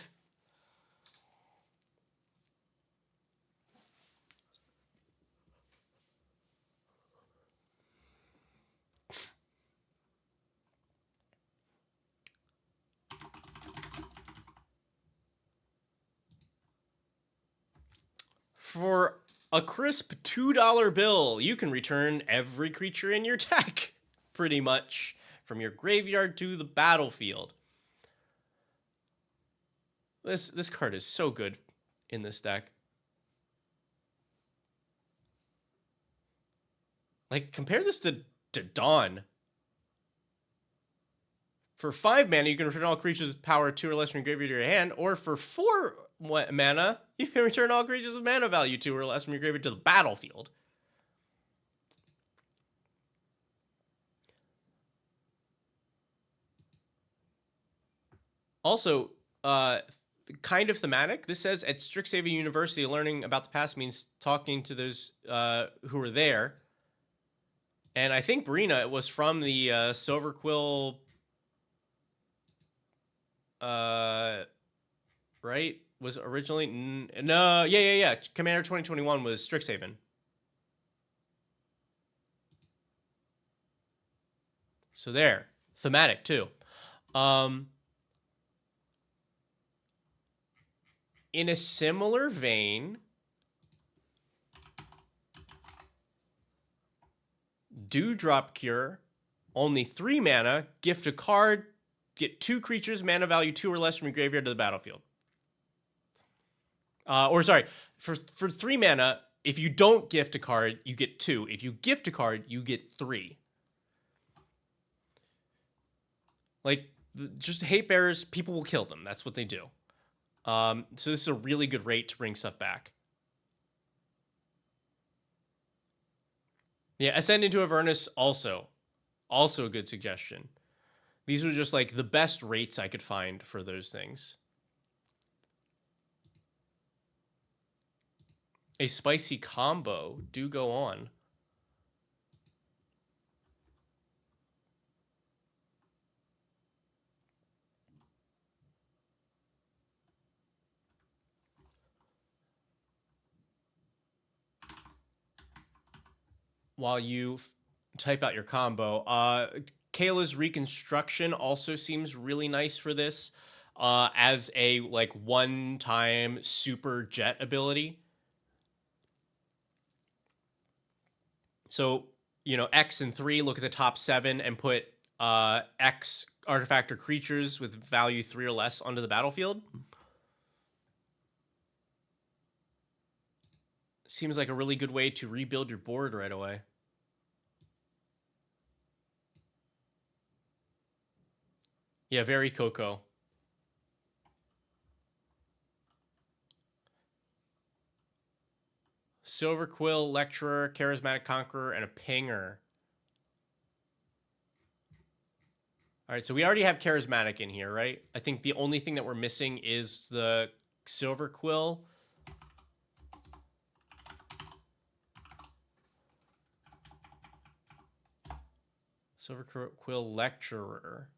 For a crisp $2 bill, you can return every creature in your deck, pretty much, from your graveyard to the battlefield. This card is so good in this deck. Like, compare this to Dawn. For 5 mana, you can return all creatures with power 2 or less from your graveyard to your hand, or for 4 mana, you can return all creatures with mana value 2 or less from your graveyard to the battlefield. Also, kind of thematic. This says at Strixhaven University, learning about the past means talking to those who were there. And I think Brina was from the Silver Quill, right? Was originally no, yeah. Commander 2021 was Strixhaven. So there, thematic too. In a similar vein, Dewdrop Cure, only 3 mana, gift a card, get 2 creatures, mana value 2 or less from your graveyard to the battlefield. Or sorry, for 3 mana, if you don't gift a card, you get 2. If you gift a card, you get 3. Like, just hate bearers, people will kill them. That's what they do. So this is a really good rate to bring stuff back. Yeah, Ascend into Avernus also a good suggestion. These were just like the best rates I could find for those things. A spicy combo. Do go on. While you type out your combo, Kayla's Reconstruction also seems really nice for this as a like one-time super jet ability. So, you know, X and 3, look at the top 7 and put X artifact or creatures with value 3 or less onto the battlefield. Seems like a really good way to rebuild your board right away. Yeah, very Coco. Silver Quill, Lecturer, Charismatic Conqueror, and a Pinger. All right, so we already have Charismatic in here, right? I think the only thing that we're missing is the Silver Quill. Silver Quill Lecturer.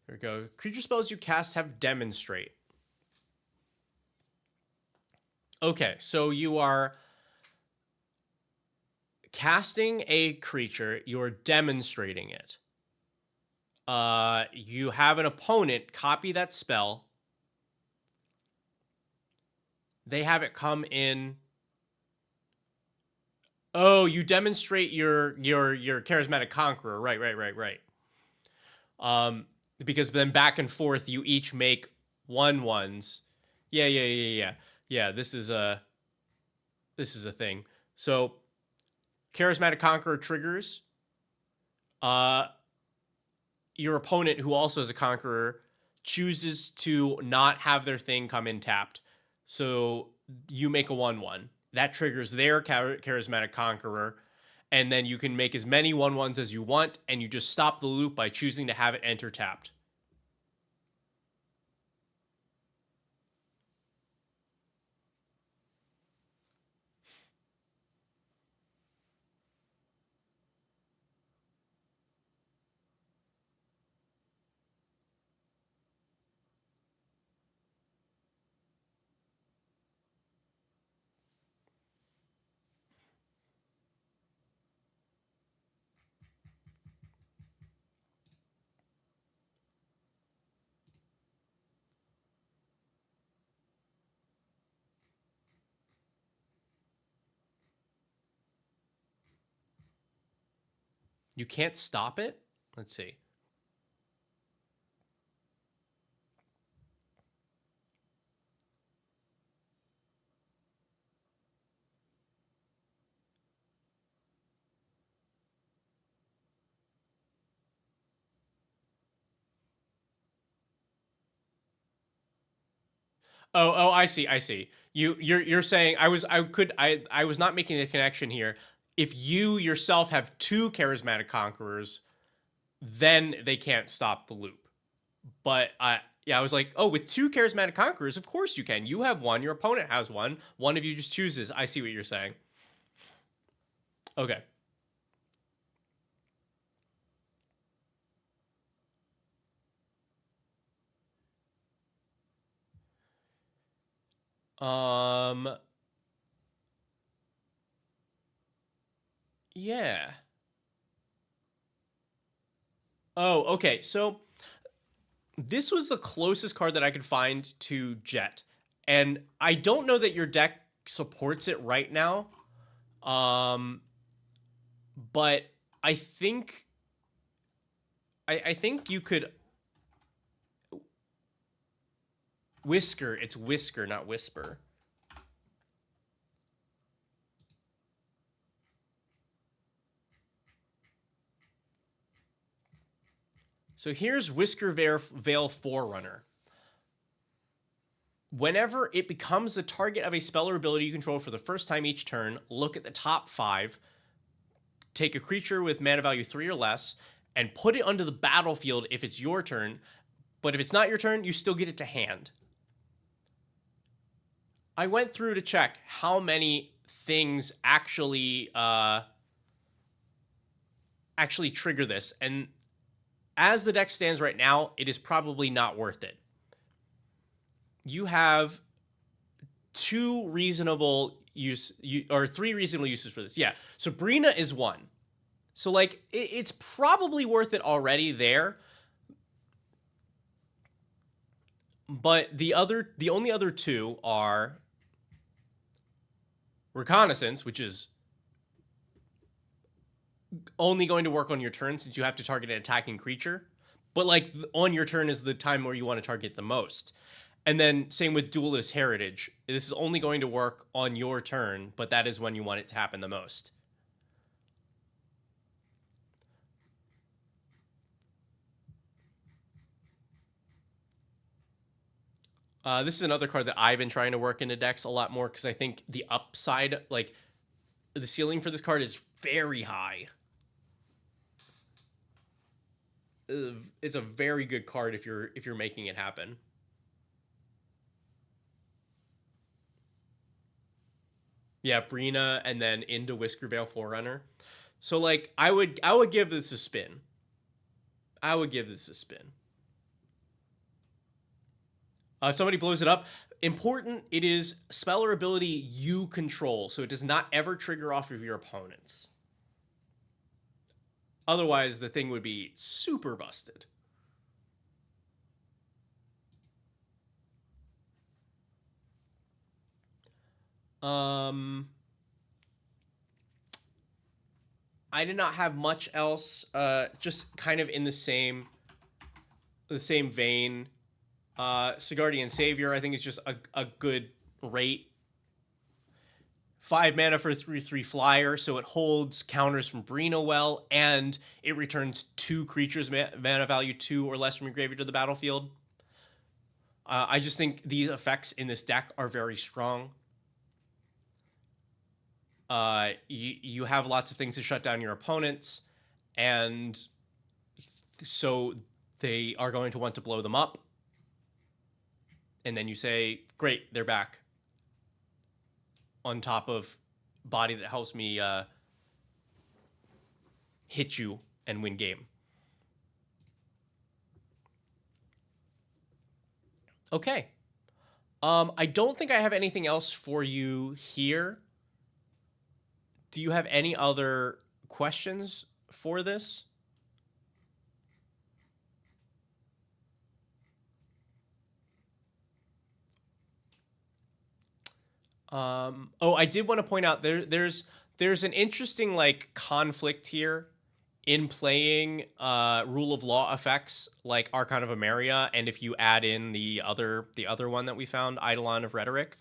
Here we go. Creature spells you cast have Demonstrate. Okay, so you are casting a creature, you're demonstrating it. You have an opponent copy that spell. They have it come in. Oh, you demonstrate your Charismatic Conqueror. Right. Because then back and forth you each make 1/1s. Yeah, this is a thing. So Charismatic Conqueror triggers. Your opponent, who also is a Conqueror, chooses to not have their thing come in tapped. So you make a 1/1. That triggers their Charismatic Conqueror, and then you can make as many 1/1s as you want, and you just stop the loop by choosing to have it enter tapped. You can't stop it? Let's see. Oh, I see. You're saying I was not making the connection here. If you yourself have 2 Charismatic Conquerors, then they can't stop the loop. But I was like, oh, with 2 Charismatic Conquerors, of course you can. You have 1, your opponent has 1. One of you just chooses. I see what you're saying. Okay. Um, yeah. Oh, okay. So this was the closest card that I could find to Jet. And I don't know that your deck supports it right now. Um, but I think I think you could Whisker. It's Whisker, not Whisper. So here's Whisker Veil Forerunner. Whenever it becomes the target of a spell or ability you control for the first time each turn, look at the top 5, take a creature with mana value 3 or less, and put it onto the battlefield if it's your turn. But if it's not your turn, you still get it to hand. I went through to check how many things actually trigger this, and as the deck stands right now, it is probably not worth it. You have three reasonable uses for this. Yeah, Sabrina is one. So like it's probably worth it already there. But the only other two are Reconnaissance, which is only going to work on your turn since you have to target an attacking creature. But like on your turn is the time where you want to target the most. And then same with Duelist Heritage. This is only going to work on your turn, but that is when you want it to happen the most. This is another card that I've been trying to work into decks a lot more because I think the upside, like the ceiling for this card is very high. It's a very good card if you're making it happen. Yeah, Brina and then into Whiskervale Forerunner. So like I would give this a spin. I would give this a spin. If somebody blows it up, important, it is spell or ability you control, so it does not ever trigger off of your opponents. Otherwise, the thing would be super busted. I did not have much else. Just kind of in the same vein. Sigardian Savior, I think, is just a good rate. 5 mana for a 3/3 flyer, so it holds counters from Brino well, and it returns 2 creatures mana value 2 or less from your graveyard to the battlefield. I just think these effects in this deck are very strong. You have lots of things to shut down your opponents, and so they are going to want to blow them up. And then you say, great, they're back. On top of body that helps me hit you and win game. Okay. I don't think I have anything else for you here. Do you have any other questions for this? I did want to point out there's an interesting like conflict here in playing rule of law effects like Archon of Emeria, and if you add in the other one that we found, Eidolon of Rhetoric.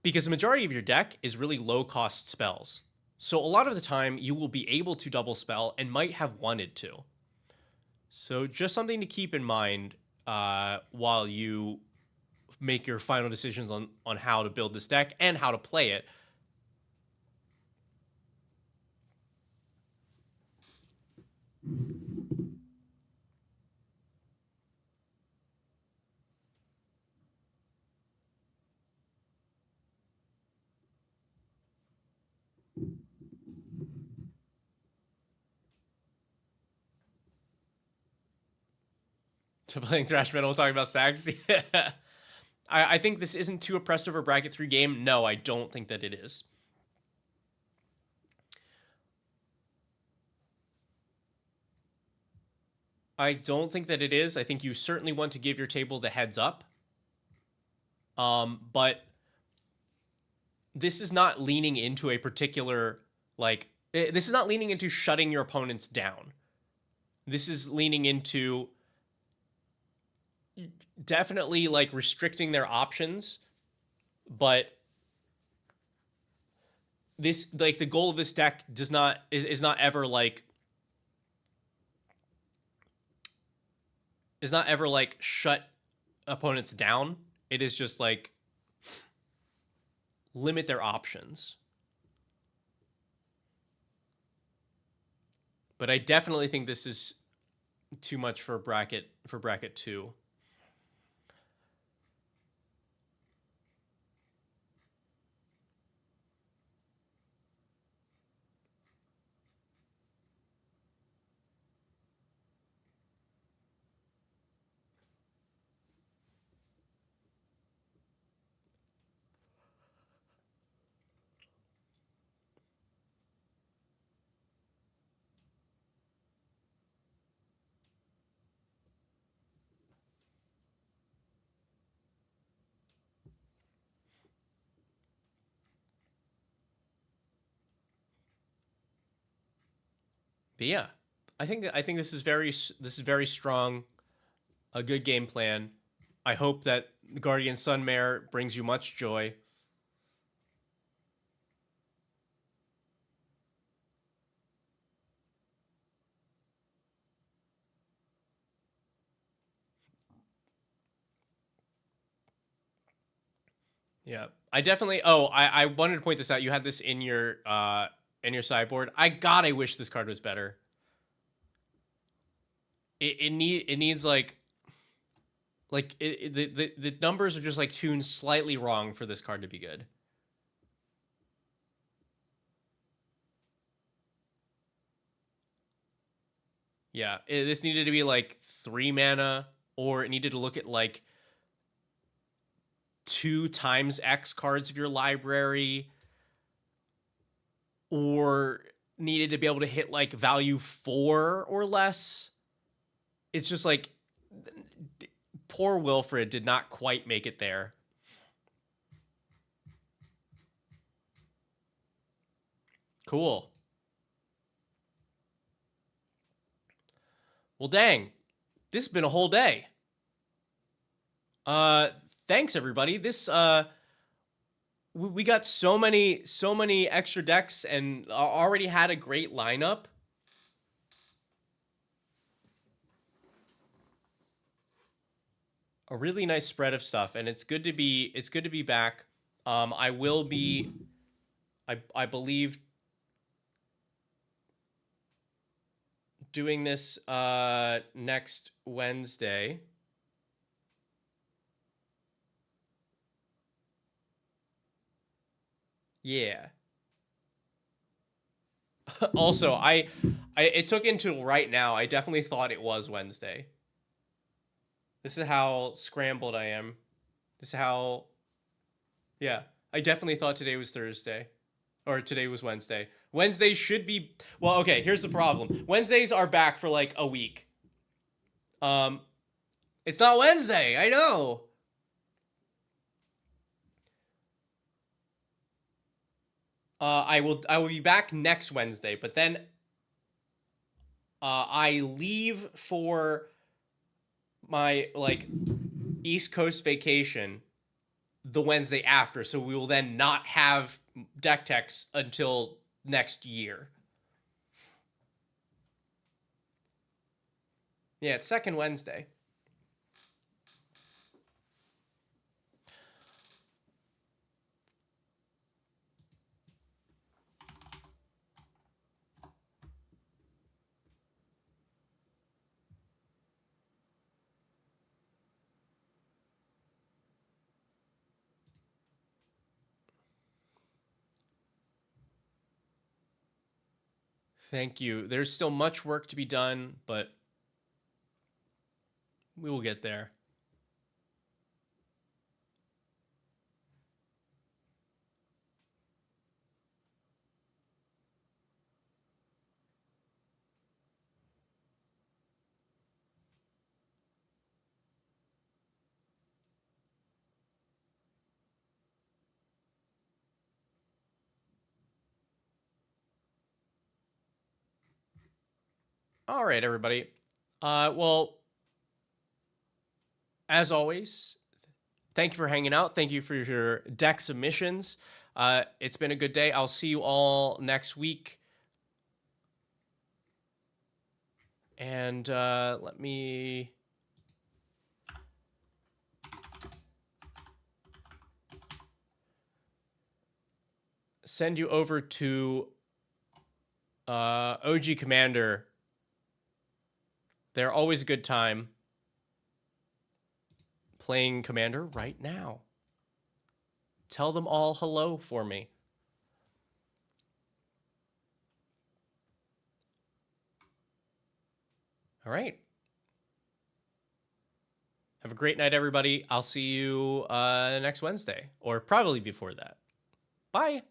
Because the majority of your deck is really low cost spells. So a lot of the time you will be able to double spell and might have wanted to. So just something to keep in mind while you make your final decisions on how to build this deck and how to play it. To playing thrash metal, talking about sags. Yeah. I think this isn't too oppressive for bracket 3 game. No, I don't think that it is. I don't think that it is. I think you certainly want to give your table the heads up. But this is not leaning into a particular, like, this is not leaning into shutting your opponents down. This is leaning into definitely like restricting their options, but this, like, the goal of this deck is not ever like shut opponents down. It is just like limit their options. But I definitely think this is too much for bracket 2. But yeah, I think this is very strong, a good game plan. I hope that Guardian Sunmare brings you much joy. Yeah, I definitely. Oh, I wanted to point this out. You had this in your sideboard. I wish this card was better. It needs the numbers are just like tuned slightly wrong for this card to be good. Yeah, this needed to be like 3 mana, or it needed to look at like 2 times X cards of your library, or needed to be able to hit like value 4 or less. It's just like poor Wilfred did not quite make it there. Cool. Well, dang. This has been a whole day. Thanks everybody. This we got so many extra decks and already had a great lineup. A really nice spread of stuff, and it's good to be back. I will be, I believe, doing this next Wednesday. Yeah. Also, I it took until right now. I definitely thought it was Wednesday. This is how scrambled I am. This is how, yeah. I definitely thought today was Thursday. Or today was Wednesday. Wednesday should be, well, okay, here's the problem. Wednesdays are back for like a week. It's not Wednesday, I know. I will be back next Wednesday, but then I leave for my like East Coast vacation the Wednesday after, so we will then not have deck techs until next year. Yeah, it's second Wednesday. Thank you. There's still much work to be done, but we will get there. All right, everybody. Well, as always, thank you for hanging out. Thank you for your deck submissions. It's been a good day. I'll see you all next week. And let me... send you over to OG Commander. They're always a good time playing Commander right now. Tell them all hello for me. All right. Have a great night, everybody. I'll see you next Wednesday, or probably before that. Bye.